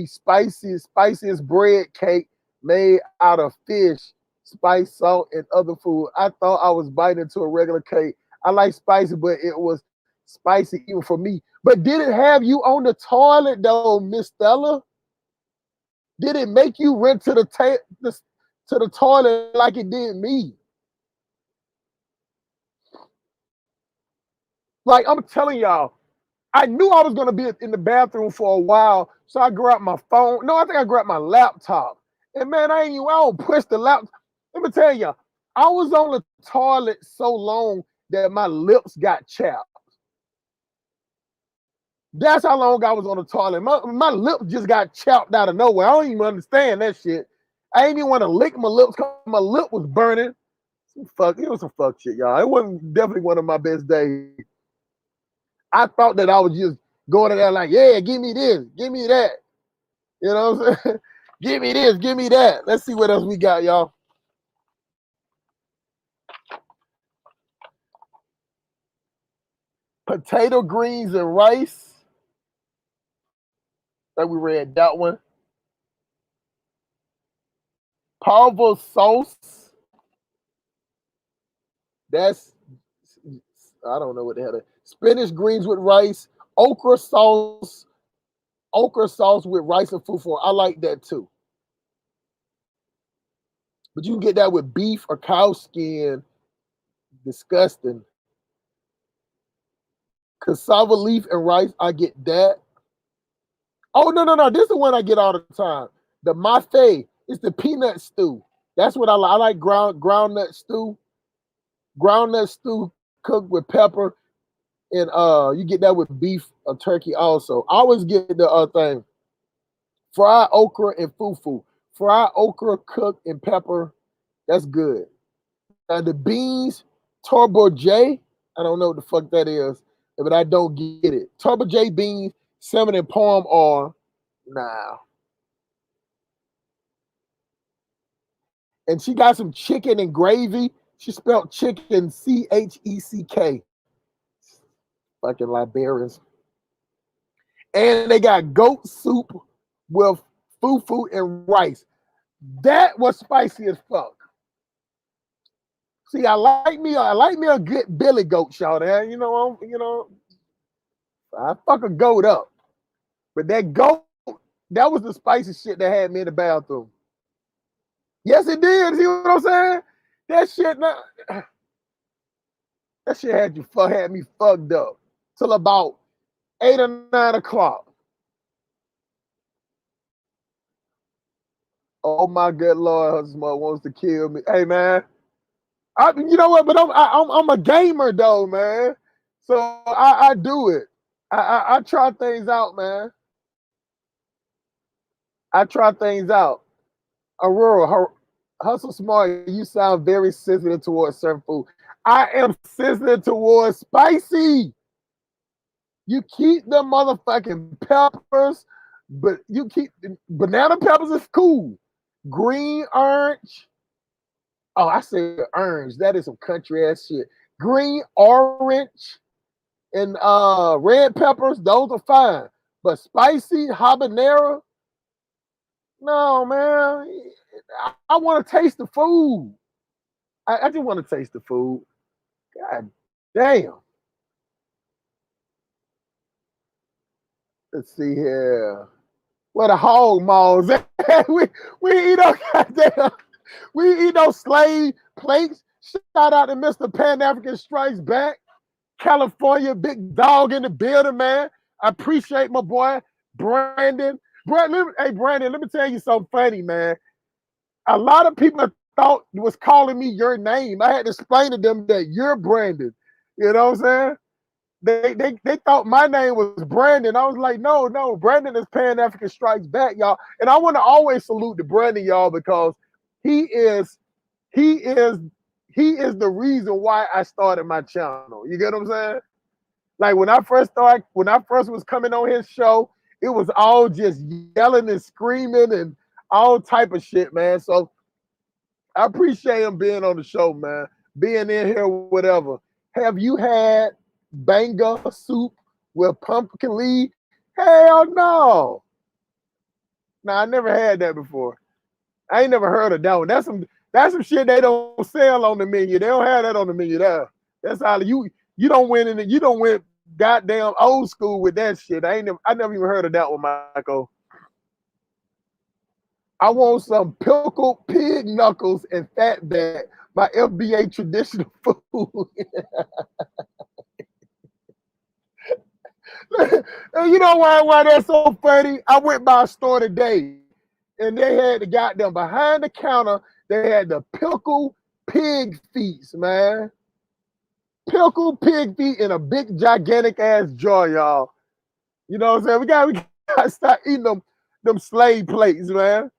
spiciest bread cake made out of fish, spice, salt, and other food. I thought I was biting into a regular cake. I like spicy, but it was spicy even for me. But did it have you on the toilet though, Miss Stella? Did it make you run to the toilet like it did me? Like I'm telling y'all, I knew I was gonna be in the bathroom for a while, so I grabbed my phone. No, I think I grabbed my laptop. And man, I don't push the laptop. Let me tell you, I was on the toilet so long that my lips got chapped. That's how long I was on the toilet. My lips just got chapped out of nowhere. I don't even understand that shit. I ain't even want to lick my lips because my lip was burning. It was some fuck shit, y'all. It wasn't definitely one of my best days. I thought that I was just going in there like, yeah, give me this, give me that. You know what I'm saying? Give me this, give me that. Let's see what else we got, y'all. Potato, greens, and rice. That we read that one. Pavo sauce. That's, I don't know what the hell that is. Spinach greens with rice. Okra sauce with rice and fufu. I like that too. But you can get that with beef or cow skin. Disgusting. Cassava leaf and rice, I get that. Oh, no. This is the one I get all the time. The mafe. It's the peanut stew. That's what I like. I like groundnut stew. Groundnut stew cooked with pepper. And you get that with beef or turkey also. I always get the thing. Fried okra and fufu. Fried okra cooked in pepper. That's good. The beans, Turbo J. I don't know what the fuck that is, but I don't get it. Turbo J beans, salmon and palm oil. Nah. And she got some chicken and gravy. She spelled chicken CHECK. Fucking Liberians. And they got goat soup with fufu and rice. That was spicy as fuck. See, I like me a good billy goat, y'all. You know, I fuck a goat up. But that goat, that was the spicy shit that had me in the bathroom. Yes, it did. See what I'm saying? That shit had me fucked up till about 8 or 9 o'clock. Oh my good Lord, her mother wants to kill me. Hey man, you know what? But I'm a gamer though, man. So I do it. I try things out, man. I try things out. Aurora, hustle smart. You sound very sensitive towards certain food. I am sensitive towards spicy. You keep the motherfucking peppers, but you keep banana peppers is cool. Green, orange. Oh, I said orange. That is some country ass shit. Green, orange, and red peppers, those are fine. But spicy habanero, no, man. I want to taste the food. I just want to taste the food. God damn. Let's see here. Where the hog maws at? we eat those goddamn, we eat those slave plates. Shout out to Mr. Pan African Strikes Back. California, big dog in the building, man. I appreciate my boy, Brandon. Brandon, let me tell you something funny, man. a lot of people thought was calling me your name. I had to explain to them that you're Brandon. You know what I'm saying? They thought my name was Brandon. I was like, no, Brandon is Pan African Strikes Back, y'all. And I want to always salute to Brandon, y'all, because he is he is he is the reason why I started my channel. You get what I'm saying? Like when I first was coming on his show, it was all just yelling and screaming and all type of shit, man. So I appreciate him being on the show, man. Being in here, whatever. Have you had banga soup with pumpkin leaf? Hell no. Nah, I never had that before. I ain't never heard of that one. That's some shit they don't sell on the menu. They don't have that on the menu there. That's how you don't win in it. You don't win goddamn old school with that shit. I never even heard of that one, Michael. I want some pickled pig knuckles and fatback, my FBA traditional food. And you know why that's so funny? I went by a store today, and they had the goddamn behind the counter. They had the pickled pig feet, man. Pickled pig feet in a big gigantic ass jar, y'all. You know what I'm saying? We gotta start eating them slave plates, man.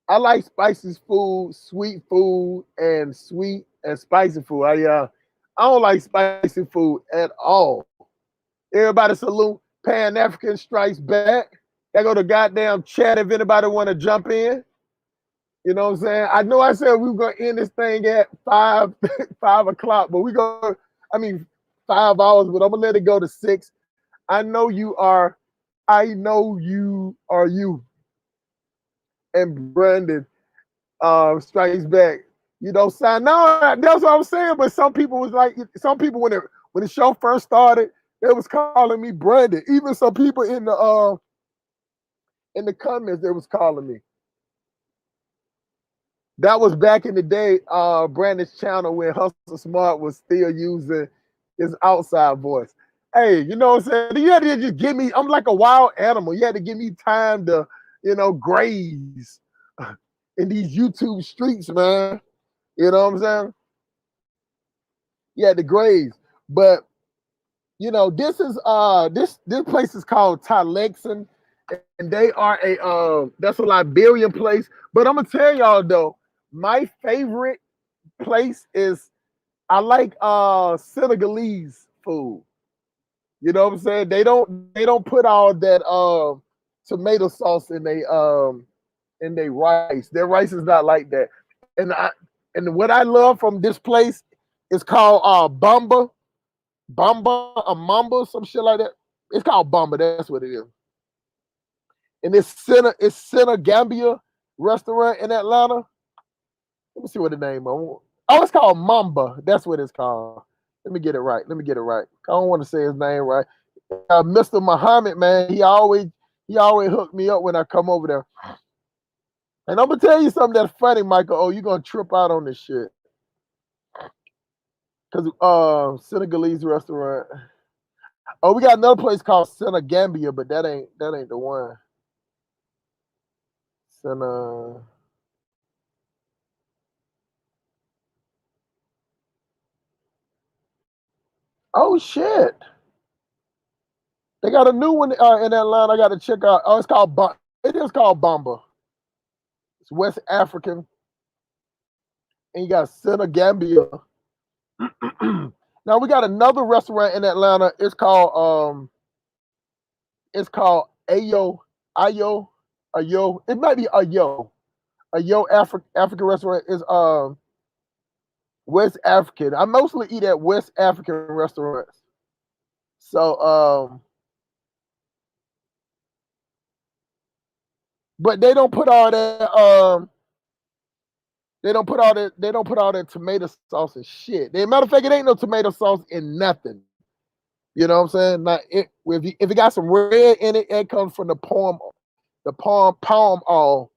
I like spicy food, sweet food, and sweet and spicy food. I don't like spicy food at all. Everybody salute Pan African Strikes Back. They go to goddamn chat if anybody want to jump in. You know what I'm saying? I know I said we were gonna end this thing at 5 o'clock, but 5 hours, but I'm gonna let it go to 6. I know you are you. And Brandon Strikes Back. You know, sound no, that's what I'm saying. But some people was like, when the show first started, they was calling me Brandon. Even some people in the comments, they was calling me. That was back in the day, Brandon's channel when Hustle Smart was still using his outside voice. Hey, you know what I'm saying? You had to just give me, I'm like a wild animal. You had to give me time to, graze in these YouTube streets, man. You know what I'm saying? You had to graze. But, this is this place is called Tylexan, and they are that's a Liberian place. But I'm gonna tell y'all though, my favorite place is I like Senegalese food. You know what I'm saying? They don't put all that tomato sauce in they rice. Their rice is not like that. And what I love from this place is called Bamba or Mamba, some shit like that. It's called Bamba. That's what it is. And it's Center Gambia restaurant in Atlanta. Let me see what the name is. Oh, it's called Mamba. That's what it's called. Let me get it right. I don't want to say his name right. Mr. Muhammad, man, he always hooked me up when I come over there. And I'm gonna tell you something that's funny, Michael. Oh, you're gonna trip out on this shit. Cause Senegalese restaurant. Oh, we got another place called Center Gambia, but that ain't the one. Center. Oh shit! They got a new one in Atlanta. I got to check out. Oh, it is called Bamba. It's West African, and you got Center Gambia. Now we got another restaurant in Atlanta. It's called Ayo. It might be Ayo. African restaurant is West African. I mostly eat at West African restaurants. So but they don't put all that they don't put all that tomato sauce and shit. Matter of fact, it ain't no tomato sauce in nothing. You know what I'm saying? Now, if it got some red in it, it comes from the palm oil.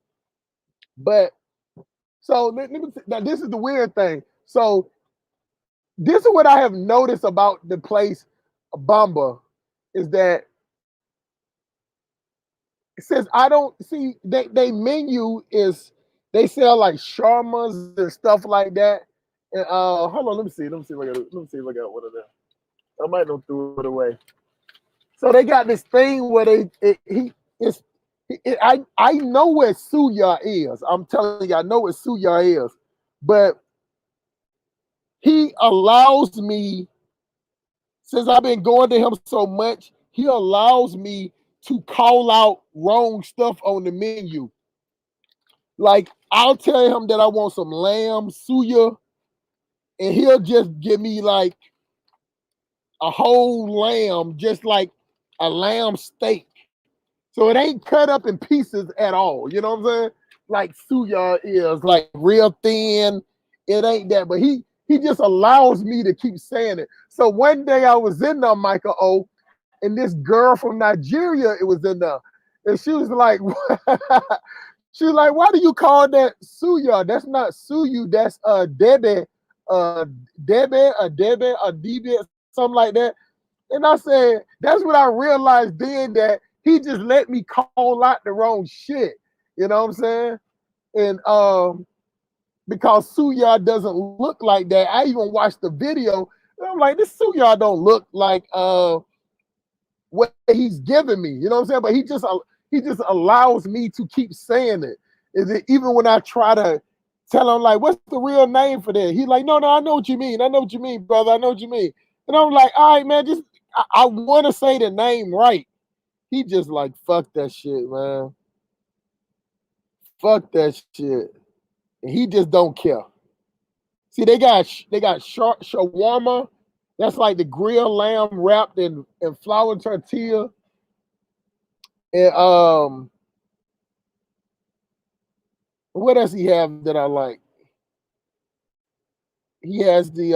But so now this is the weird thing. So this is what I have noticed about the place Bamba is that It says I don't see they menu is they sell like shawarmas and stuff like that. And hold on, let me see. Let me see if I got one of them. I might not throw it away. So they got this thing where I know where Suya is. I'm telling you, I know where Suya is, but he allows me, since I've been going to him so much, he allows me to call out wrong stuff on the menu. Like I'll tell him that I want some lamb suya, and he'll just give me like a whole lamb, just like a lamb steak. So it ain't cut up in pieces at all. You know what I'm saying? Like suya is like real thin. It ain't that, but he just allows me to keep saying it. So one day I was in there, Michael O, and this girl from Nigeria, it was in there, and she was like, she was like, why do you call that suya? That's not suyu. That's debe, debe, something like that. And I said, that's when I realized then that he just let me call out the wrong shit. You know what I'm saying? And because suya doesn't look like that. I even watched the video, and I'm like, this suya don't look like what he's giving me. You know what I'm saying? But he just allows me to keep saying it. Is it even when I try to tell him like, what's the real name for that? He's like, no, I know what you mean. I know what you mean, brother. I know what you mean. And I'm like, all right, man, just I want to say the name right. He just like, fuck that shit, man. Fuck that shit. And he just don't care. See, they got shawarma. That's like the grilled lamb wrapped in flour tortilla. And what else he have that I like? He has the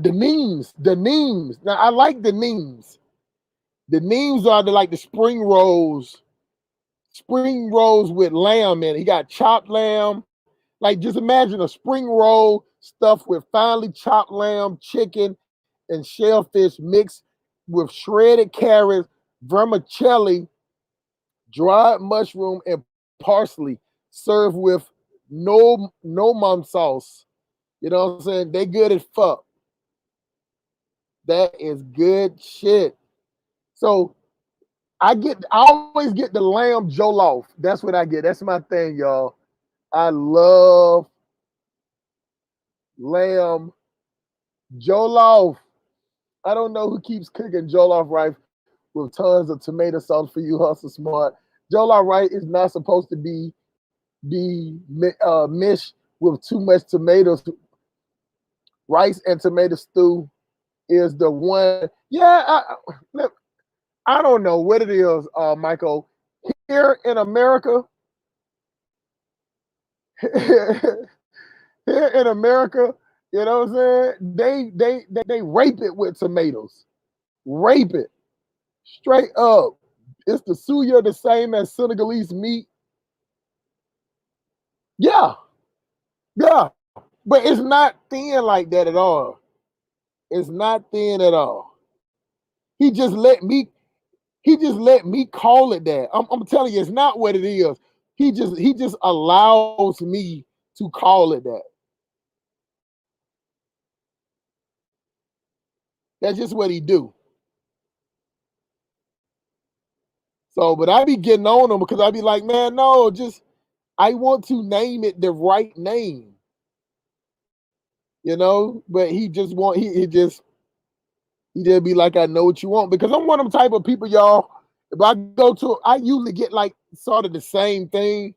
names. The names. Now I like the names. The names are the spring rolls with lamb in it. He got chopped lamb. Like just imagine a spring roll stuffed with finely chopped lamb, chicken, and shellfish mixed with shredded carrots, vermicelli, dried mushroom, and parsley, served with no mom sauce. You know what I'm saying? They good as fuck. That is good shit. So I always get the lamb jollof. That's what I get. That's my thing, y'all. I love lamb jollof. I don't know who keeps cooking jollof rice with tons of tomato sauce for you, hustle smart. Jollof rice is not supposed to be mished with too much tomatoes. Rice and tomato stew is the one. Yeah, I don't know what it is, Michael. Here in America, here in America, you know what I'm saying? They rape it with tomatoes. Rape it. Straight up. Is the suya the same as Senegalese meat? Yeah. Yeah. But it's not thin like that at all. It's not thin at all. He just let me call it that. I'm telling you, it's not what it is. He just allows me to call it that. That's just what he do. So, but I be getting on him because I be like, man, no, just I want to name it the right name. You know, but he just be like, I know what you want, because I'm one of them type of people, y'all. If I go to, I usually get like sort of the same thing.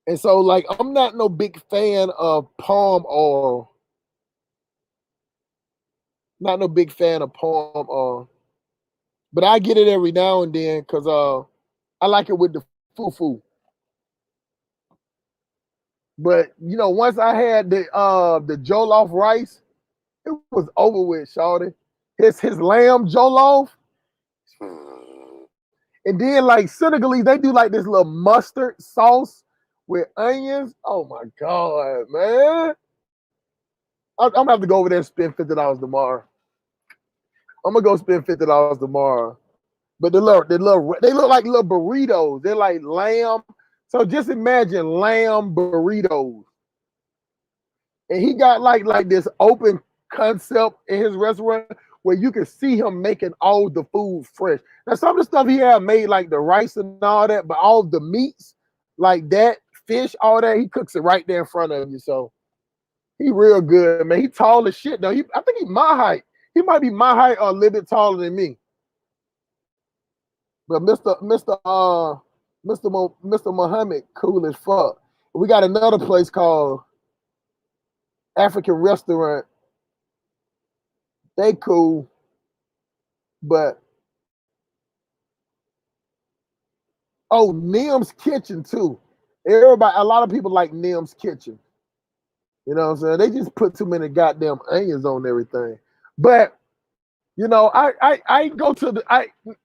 And so, like, I'm not no big fan of palm oil. Not no big fan of palm oil. But I get it every now and then because I like it with the fufu. But you know, once I had the jollof rice, it was over with, shawty. His lamb jollof. And then like Senegalese, they do like this little mustard sauce with onions. Oh my God, man. I'm gonna have to go over there and spend $50 tomorrow. I'm gonna go spend $50 tomorrow. But they look like little burritos. They're like lamb. So just imagine lamb burritos. And he got like this open concept in his restaurant where you can see him making all the food fresh. Now some of the stuff he had made like the rice and all that, but all the meats like that, fish, all that, he cooks it right there in front of you. So he real good, man. He tall as shit though. I think he's my height. He might be my height or a little bit taller than me. But Mr. Muhammad, cool as fuck. We got another place called African Restaurant. They cool, but Nim's Kitchen too. Everybody, a lot of people like Nim's Kitchen. You know what I'm saying? They just put too many goddamn onions on everything. But you know, I go to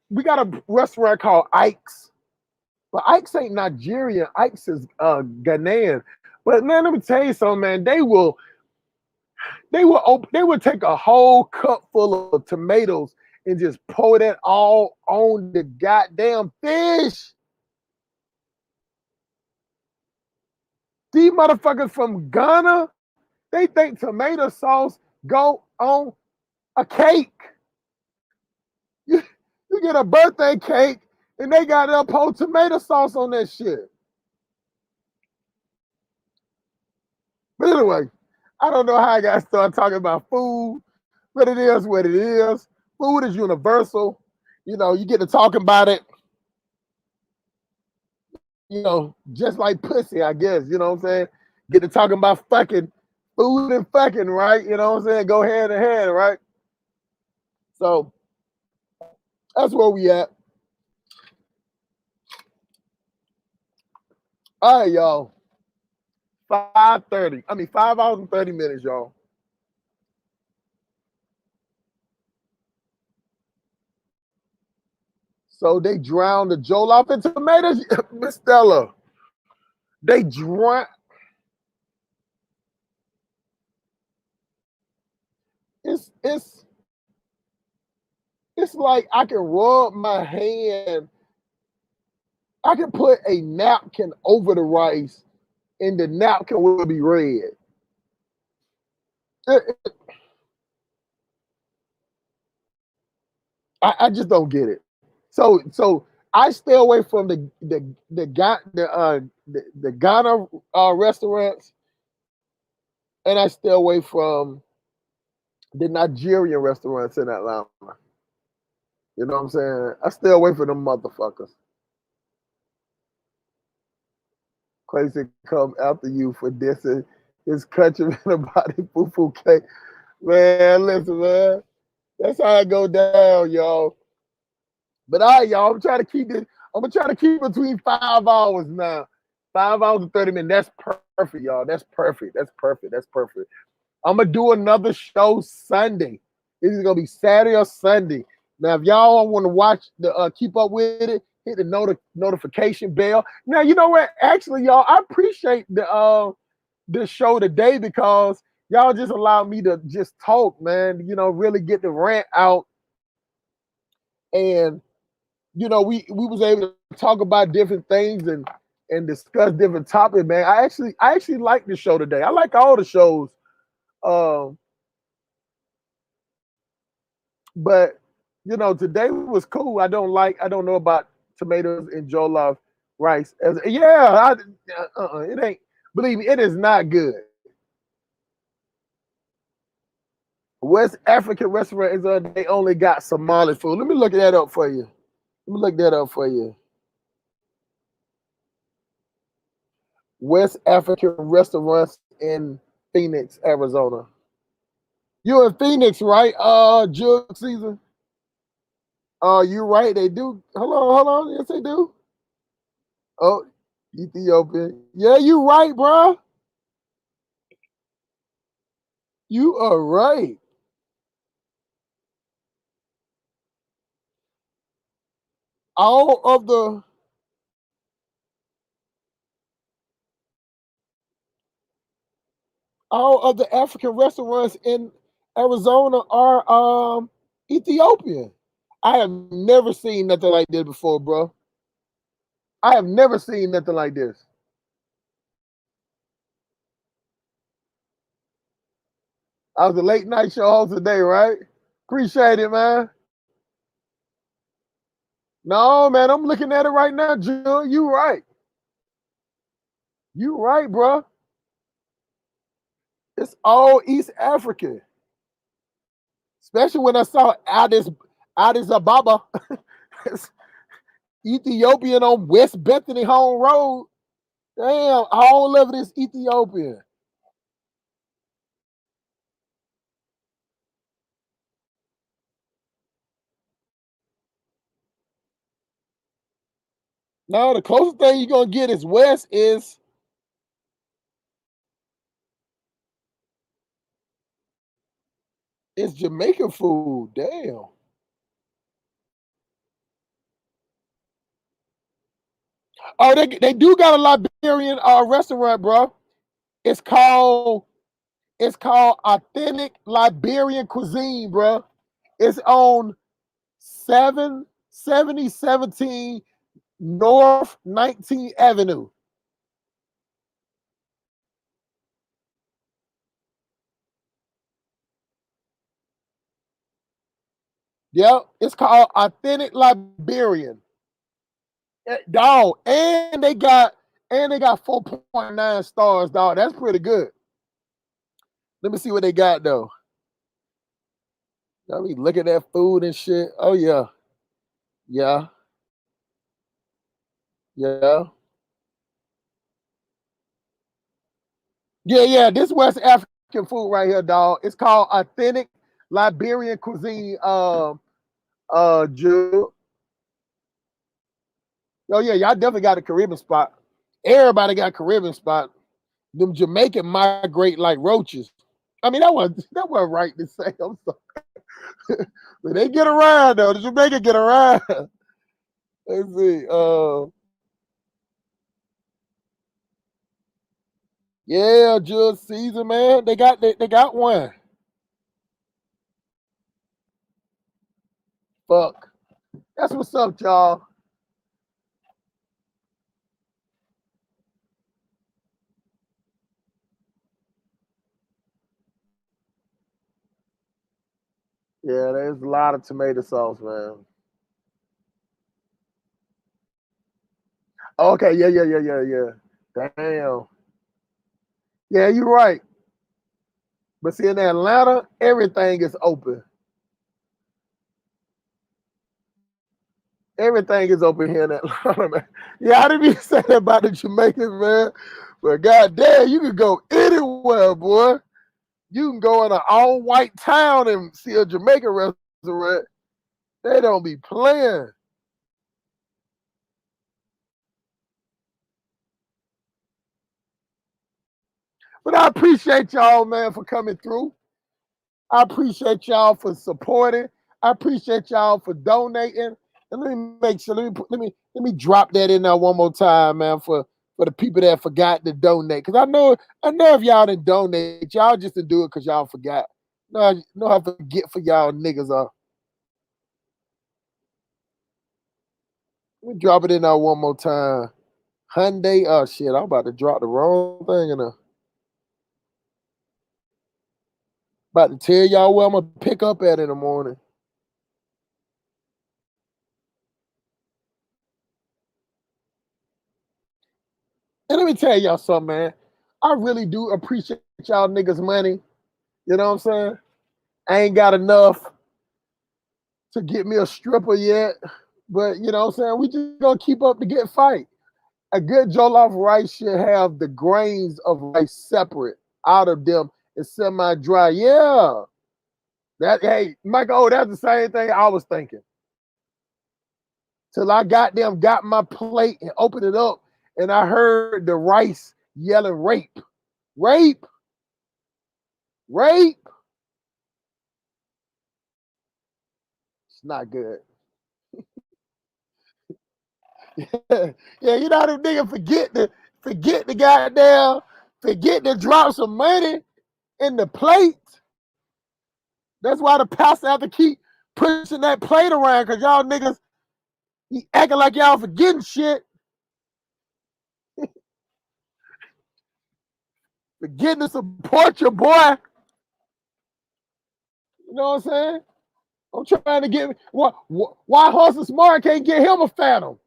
we got a restaurant called Ike's. But Ike's ain't Nigerian. Ike's is Ghanaian. But man, let me tell you something, man. They will take a whole cup full of tomatoes and just pour that all on the goddamn fish. These motherfuckers from Ghana, they think tomato sauce go on a cake. You get a birthday cake and they got to pour tomato sauce on that shit. But anyway, I don't know how I got started talking about food, but it is what it is. Food is universal. You know, you get to talking about it, you know, just like pussy, I guess. You know what I'm saying? Get to talking about fucking food and fucking, right? You know what I'm saying? Go hand in hand, right? So that's where we at. All right, y'all. 5:30. I mean, 5 hours and 30 minutes, y'all. So they drowned the jollof in tomatoes, Miss Stella. They drown. It's like I can rub my hand. I can put a napkin over the rice, and the napkin will be red. I just don't get it. So I stay away from the Ghana restaurants, and I stay away from the Nigerian restaurants in Atlanta. You know what I'm saying? I stay away from them motherfuckers. Crazy come after you for dissing his countryman about his foo cake. Man, listen, man. That's how it go down, y'all. But all right, y'all, I'm trying to keep it. I'm gonna try to keep it between 5 hours now. 5 hours and 30 minutes. That's perfect, y'all. That's perfect. That's perfect. That's perfect. I'm gonna do another show Sunday. This is gonna be Saturday or Sunday. Now, if y'all want to watch the keep up with it, hit the notification bell. Now, you know what? Actually, y'all, I appreciate the show today because y'all just allowed me to just talk, man. You know, really get the rant out, and you know, we was able to talk about different things and discuss different topics, man. I actually like the show today. I like all the shows. Um, but you know, today was cool. I don't know about tomatoes and jollof rice. It ain't. Believe me, it is not good. West African restaurant is they only got Somali food. Let me look that up for you. Let me look that up for you. West African restaurants in Phoenix, Arizona. You in Phoenix, right? Jug season. You're right. They do. Hold on. Yes, they do. Oh, Ethiopia. Yeah, you right, bro. You are right. All of the All of the African restaurants in Arizona are Ethiopian. I have never seen nothing like this before, bro. I have never seen nothing like this. I was a late night show host today, right? Appreciate it, man. No, man, I'm looking at it right now, Jill. You right. You right, bro. It's all East African. Especially when I saw Addis Ababa, Ethiopian on West Bethany Home Road. Damn, all of it is Ethiopian. Now the closest thing you're gonna get is West is Jamaican food. Damn. Oh, they do got a Liberian restaurant, bro. It's called Authentic Liberian Cuisine, bro. It's on 7017 North 19th Avenue. Yep, it's called Authentic Liberian. Dog, and they got 4.9 stars, dog. That's pretty good. Let me see what they got though. Let me look at that food and shit. Oh yeah. Yeah. Yeah. Yeah. This West African food right here, dog. It's called Authentic Liberian Cuisine. Jude. Oh yeah, y'all definitely got a Caribbean spot. Everybody got a Caribbean spot. Them Jamaican migrate like roaches. I mean, that wasn't right to say. I'm sorry. But they get around though. The Jamaican get around. Let's see. Yeah, Jules Caesar, man. They got one. Fuck. That's what's up, y'all. Yeah, there's a lot of tomato sauce, man. Okay, yeah. Damn. Yeah, you're right. But see, in Atlanta, everything is open. Everything is open here in Atlanta, man. Yeah, I didn't even say that about the Jamaicans, man. But goddamn, you can go anywhere, boy. You can go in an all-white town and see a Jamaican restaurant. They don't be playing. But I appreciate y'all, man, for coming through. I appreciate y'all for supporting. I appreciate y'all for donating. And let me make sure. Let me drop that in there one more time, man, for the people that forgot to donate. Cause I know if y'all didn't donate, y'all just didn't do it because y'all forgot. No, I forget for y'all niggas are. Let me drop it in there one more time. Hyundai. Oh shit, I'm about to drop the wrong thing in there. About to tell y'all where I'm gonna pick up at in the morning. And let me tell y'all something, man. I really do appreciate y'all niggas' money. You know what I'm saying? I ain't got enough to get me a stripper yet. But you know what I'm saying? We just gonna keep up the good fight. A good jollof rice should have the grains of rice separate out of them and semi-dry. Yeah. Hey, Michael, that's the same thing I was thinking. Till I got my plate and opened it up and I heard the rice yelling rape. Rape. Rape. It's not good. Yeah, you know them niggas forget to drop some money. in the plate. That's why the pastor have to keep pushing that plate around, because y'all niggas be acting like y'all forgetting shit. Forgetting to support your boy. You know what I'm saying? I'm trying to get why Hustle Smart can't get him a phantom?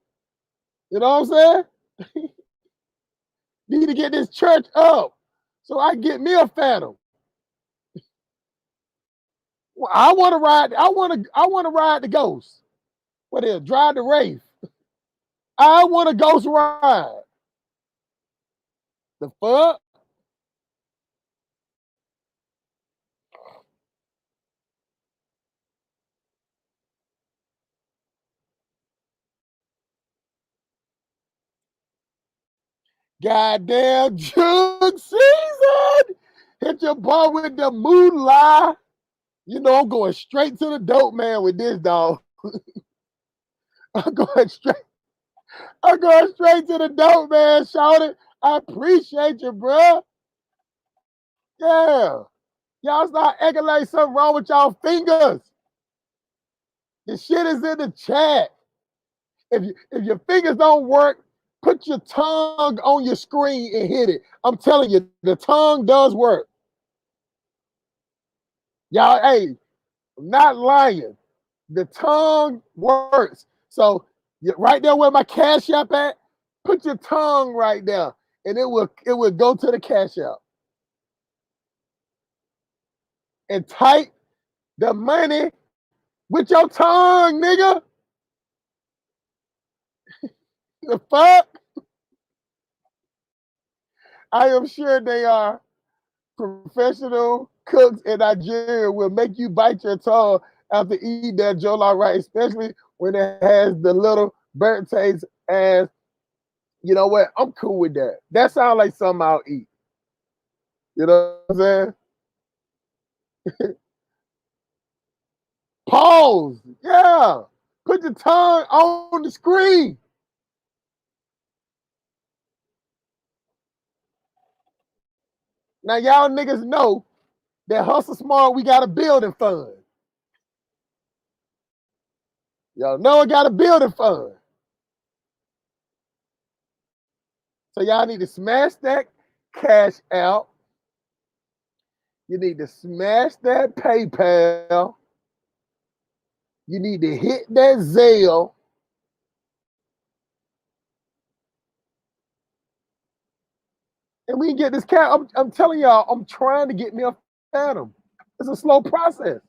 You know what I'm saying? Need to get this church up so I can get me a phantom. Well, I want to ride. I want to ride the Ghost. What is it? Drive the Wraith. I want a Ghost ride. The fuck? Goddamn June season. Hit your boy with the moonlight. You know I'm going straight to the dope man with this dog. I'm going straight to the dope man, shout it. I appreciate you, bro. Yeah. Y'all start acting like something wrong with y'all fingers. The shit is in the chat. If your fingers don't work, put your tongue on your screen and hit it. I'm telling you, the tongue does work. Y'all, hey, I'm not lying. The tongue works. So right there where my Cash App at, put your tongue right there, and it will go to the Cash App. And type the money with your tongue, nigga. The fuck? I am sure they are. Professional cooks in Nigeria will make you bite your tongue after eating that jollof rice, especially when it has the little burnt taste. As you know what? I'm cool with that. That sounds like something I'll eat. You know what I'm saying? Pause. Yeah. Put your tongue on the screen. Now y'all niggas know that Hustle Smart, we got a building fund. Y'all know I got a building fund. So y'all need to smash that cash out. You need to smash that PayPal. You need to hit that Zelle. And we can get this cat. I'm telling y'all, I'm trying to get me a phantom. It's a slow process.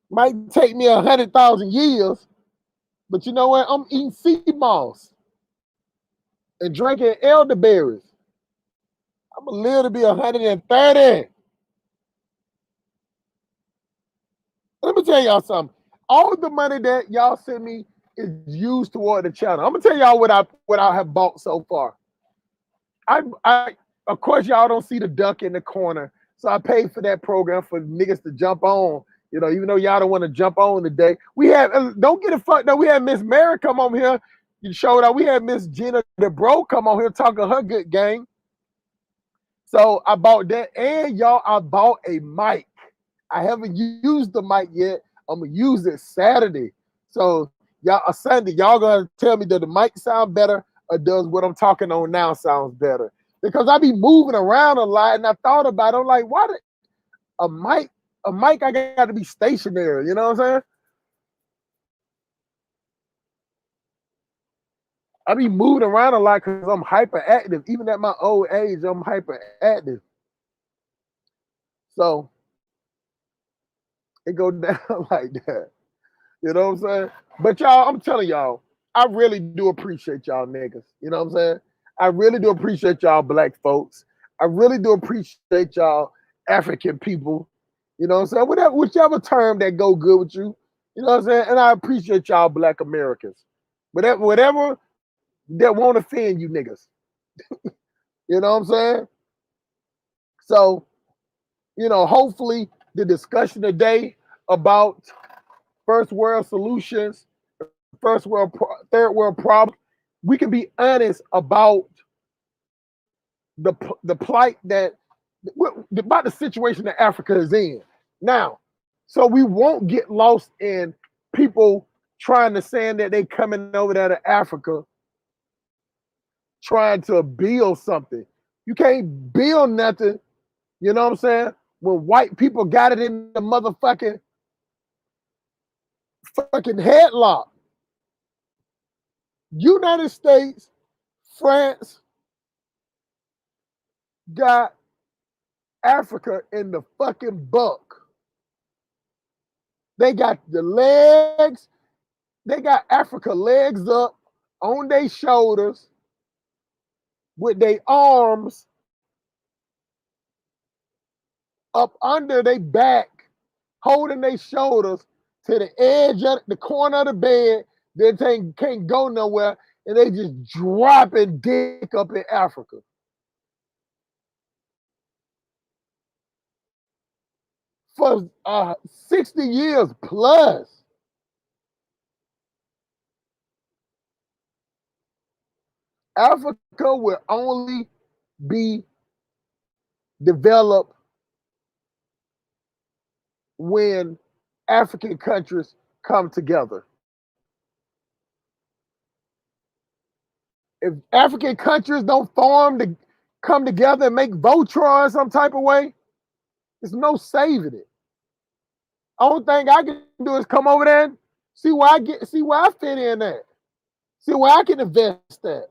Might take me 100,000 years, but you know what? I'm eating sea moss and drinking elderberries. I'm gonna live to be 130. Let me tell y'all something. All the money that y'all send me is used toward the channel. I'm gonna tell y'all what I have bought so far. I of course y'all don't see the duck in the corner, so I paid for that program for niggas to jump on. You know, even though y'all don't want to jump on today, we have don't get it fucked up. We had Miss Mary come on here. You showed up. We had Miss Gina the bro come on here talking her good game. So I bought that, and y'all, I bought a mic. I haven't used the mic yet. I'm gonna use it Saturday. So y'all, Sunday, y'all gonna tell me, does the mic sound better, or does what I'm talking on now sounds better? Because I be moving around a lot, and I thought about it. I'm like, why a mic? A mic, I got to be stationary. You know what I'm saying? I be moving around a lot because I'm hyperactive. Even at my old age, I'm hyperactive. So it go down like that. You know what I'm saying? But y'all, I'm telling y'all, I really do appreciate y'all niggas. You know what I'm saying? I really do appreciate y'all black folks. I really do appreciate y'all African people. You know what I'm saying? Whichever term that go good with you. You know what I'm saying? And I appreciate y'all black Americans. Whatever that won't offend you niggas. You know what I'm saying? So, you know, hopefully the discussion today about first world solutions, third world problems, we can be honest about the plight that about the situation that Africa is in now, so we won't get lost in people trying to say that they coming over there to Africa trying to build something. You can't build nothing, you know what I'm saying? When white people got it in the motherfucking fucking headlock. United States, France got Africa in the fucking buck. They got the legs, they got Africa legs up on their shoulders with their arms up under their back, holding their shoulders to the edge of the corner of the bed. They can't go nowhere, and they just dropping dick up in Africa. For 60 years plus. Africa will only be developed when African countries come together. If African countries don't form to come together and make Voltron some type of way, there's no saving it. Only thing I can do is come over there and see where I fit in at. See where I can invest at.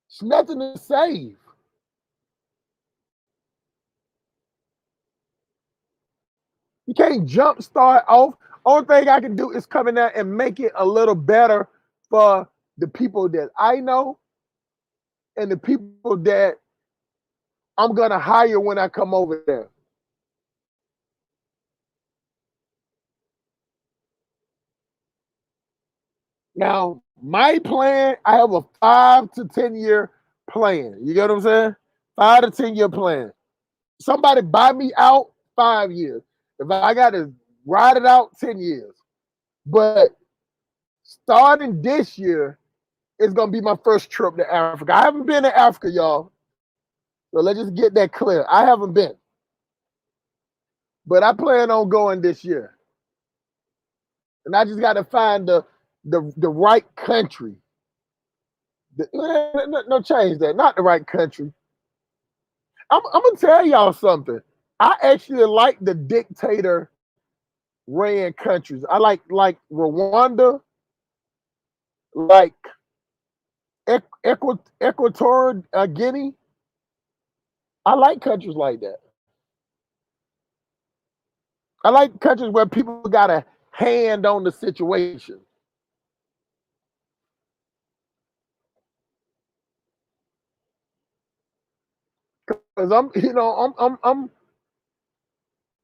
It's nothing to save. You can't jump start off. Only thing I can do is come in there and make it a little better for the people that I know and the people that I'm gonna hire when I come over there. Now, my plan, I have a 5 to 10 year plan. You get what I'm saying? 5 to 10 year plan. Somebody buy me out 5 years. If I got to ride it out 10 years. But starting this year is going to be my first trip to Africa. I haven't been to Africa, y'all. So let's just get that clear. I haven't been. But I plan on going this year. And I just got to find the right country. No, change that. Not the right country. I'm going to tell y'all something. I actually like the dictator ran countries. I like Rwanda, like Equatorial Guinea. I like countries like that. I like countries where people got a hand on the situation. Because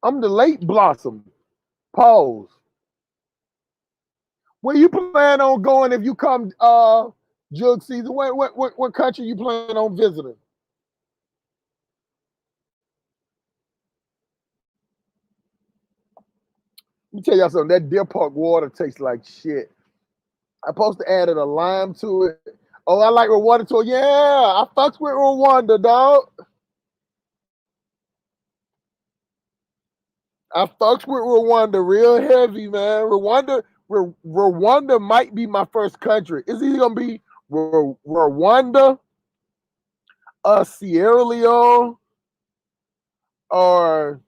I'm the late blossom. Pause. Where you plan on going if you come jug season? What country you plan on visiting? Let me tell y'all something. That Deer Park water tastes like shit. I supposed to add a lime to it. Oh, I like Rwanda too. Yeah, I fucks with Rwanda, dog. I fucks with Rwanda real heavy, man. Rwanda might be my first country. It's either gonna be Rwanda, Sierra Leone, or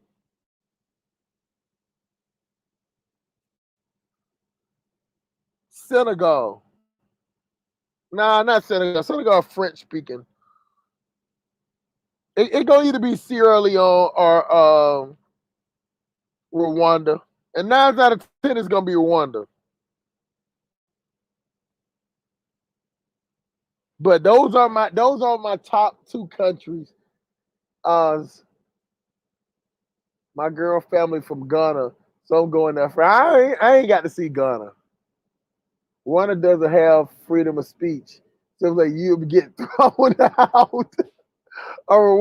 Senegal. Nah, not Senegal. Senegal French speaking. It gonna either be Sierra Leone or Rwanda. And 9 out of 10 is gonna be Rwanda. But those are my top 2 countries. My girl family from Ghana, so I'm going there for. I ain't got to see Ghana. Rwanda doesn't have freedom of speech, so it's like you get thrown out. Or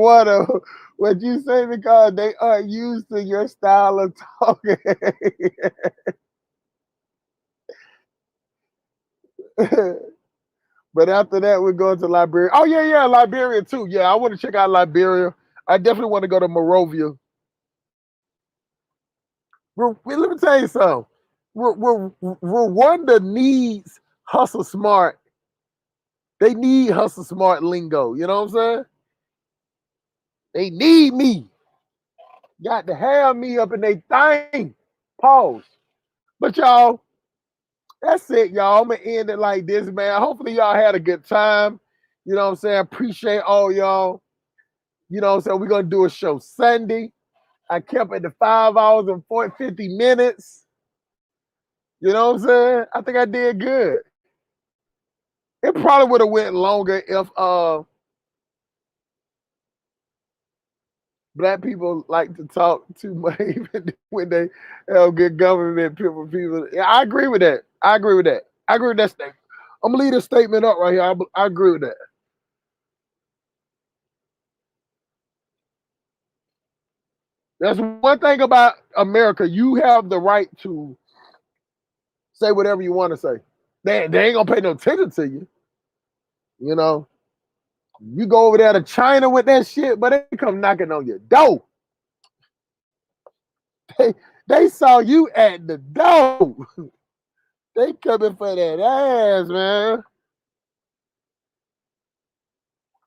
what you say because they aren't used to your style of talking. But after that, we're going to Liberia. Oh, yeah, Liberia too. Yeah, I want to check out Liberia. I definitely want to go to Monrovia. Let me tell you something. Rwanda needs hustle smart. They need hustle smart lingo. You know what I'm saying? They need me. Got to have me up in their thing. Pause. But y'all, that's it, y'all. I'm going to end it like this, man. Hopefully y'all had a good time. You know what I'm saying? Appreciate all y'all. You know what I'm saying? We're going to do a show Sunday. I kept it to 5 hours and 50 minutes. You know what I'm saying? I think I did good. It probably would have went longer if black people like to talk too much even when they have good government people. Yeah, I agree with that. I agree with that statement. I'm gonna leave this statement up right here. I agree with that. That's one thing about America. You have the right to say whatever you want to say. They ain't gonna pay no attention to you. You know, you go over there to China with that shit, but they come knocking on your door. They saw you at the door. They coming for that ass, man.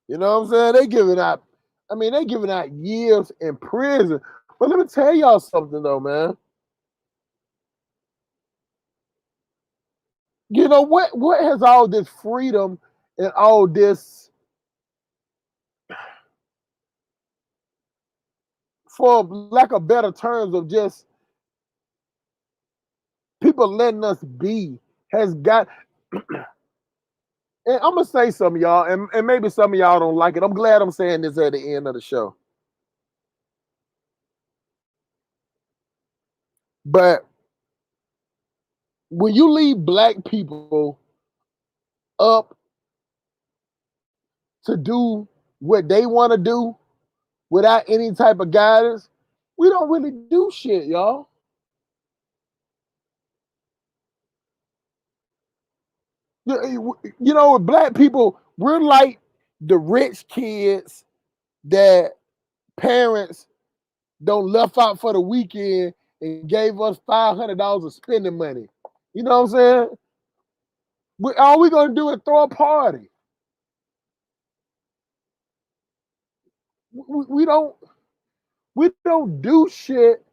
You know what I'm saying? They giving out years in prison. But let me tell y'all something though, man. You know what has all this freedom and all this, for lack of better terms, of just people letting us be, has got. And I'm gonna say something, y'all, and maybe some of y'all don't like it. I'm glad I'm saying this at the end of the show. But when you leave black people up to do what they want to do without any type of guidance, we don't really do shit, y'all. You know, with black people, we're like the rich kids that parents don't left out for the weekend and gave us $500 of spending money. You know what I'm saying? All we're gonna do is throw a party. We don't do shit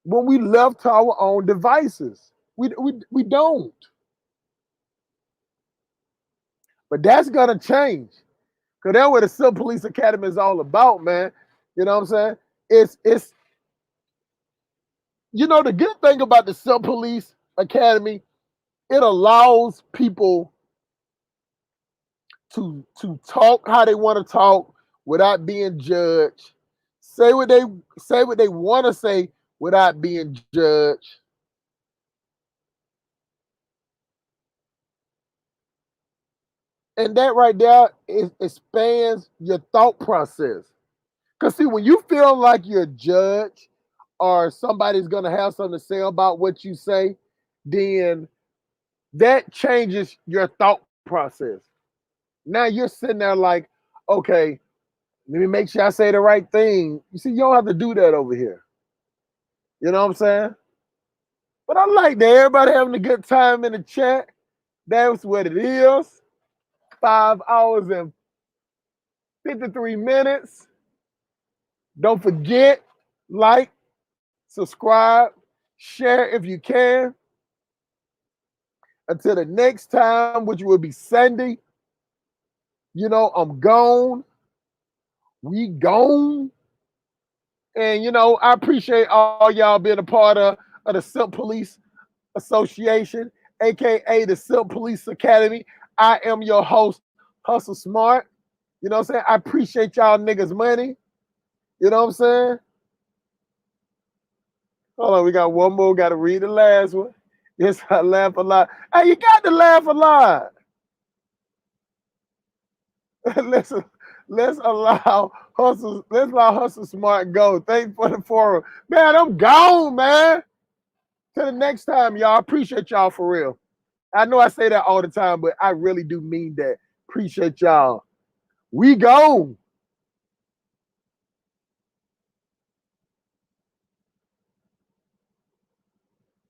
when we left to our own devices. We don't. But that's gonna change. Cause that's what the Civil Police Academy is all about, man. You know what I'm saying? It's you know, the good thing about the Civil Police Academy, it allows people to talk how they want to talk without being judged. Say what they want to say without being judged. And that right there expands your thought process. Because see, when you feel like you're judged or somebody's gonna have something to say about what you say, then that changes your thought process. Now you're sitting there like, okay, let me make sure I say the right thing. You see, you don't have to do that over here. You know what I'm saying? But I like that everybody having a good time in the chat. That's what it is. 5 hours and 53 minutes. Don't forget, like, subscribe, share if you can. Until the next time, which will be Sunday, you know, I'm gone. We gone. And, you know, I appreciate all y'all being a part of the Silk Police Association, aka the Silk Police Academy. I am your host, Hustle Smart. You know what I'm saying? I appreciate y'all niggas' money. You know what I'm saying? Hold on, we got one more. Got to read the last one. Yes, I laugh a lot. Hey, you got to laugh a lot. let's allow Hustle Smart go. Thanks for the forum. Man, I'm gone, man. Till the next time, y'all. Appreciate y'all for real. I know I say that all the time, but I really do mean that. Appreciate y'all. We gone.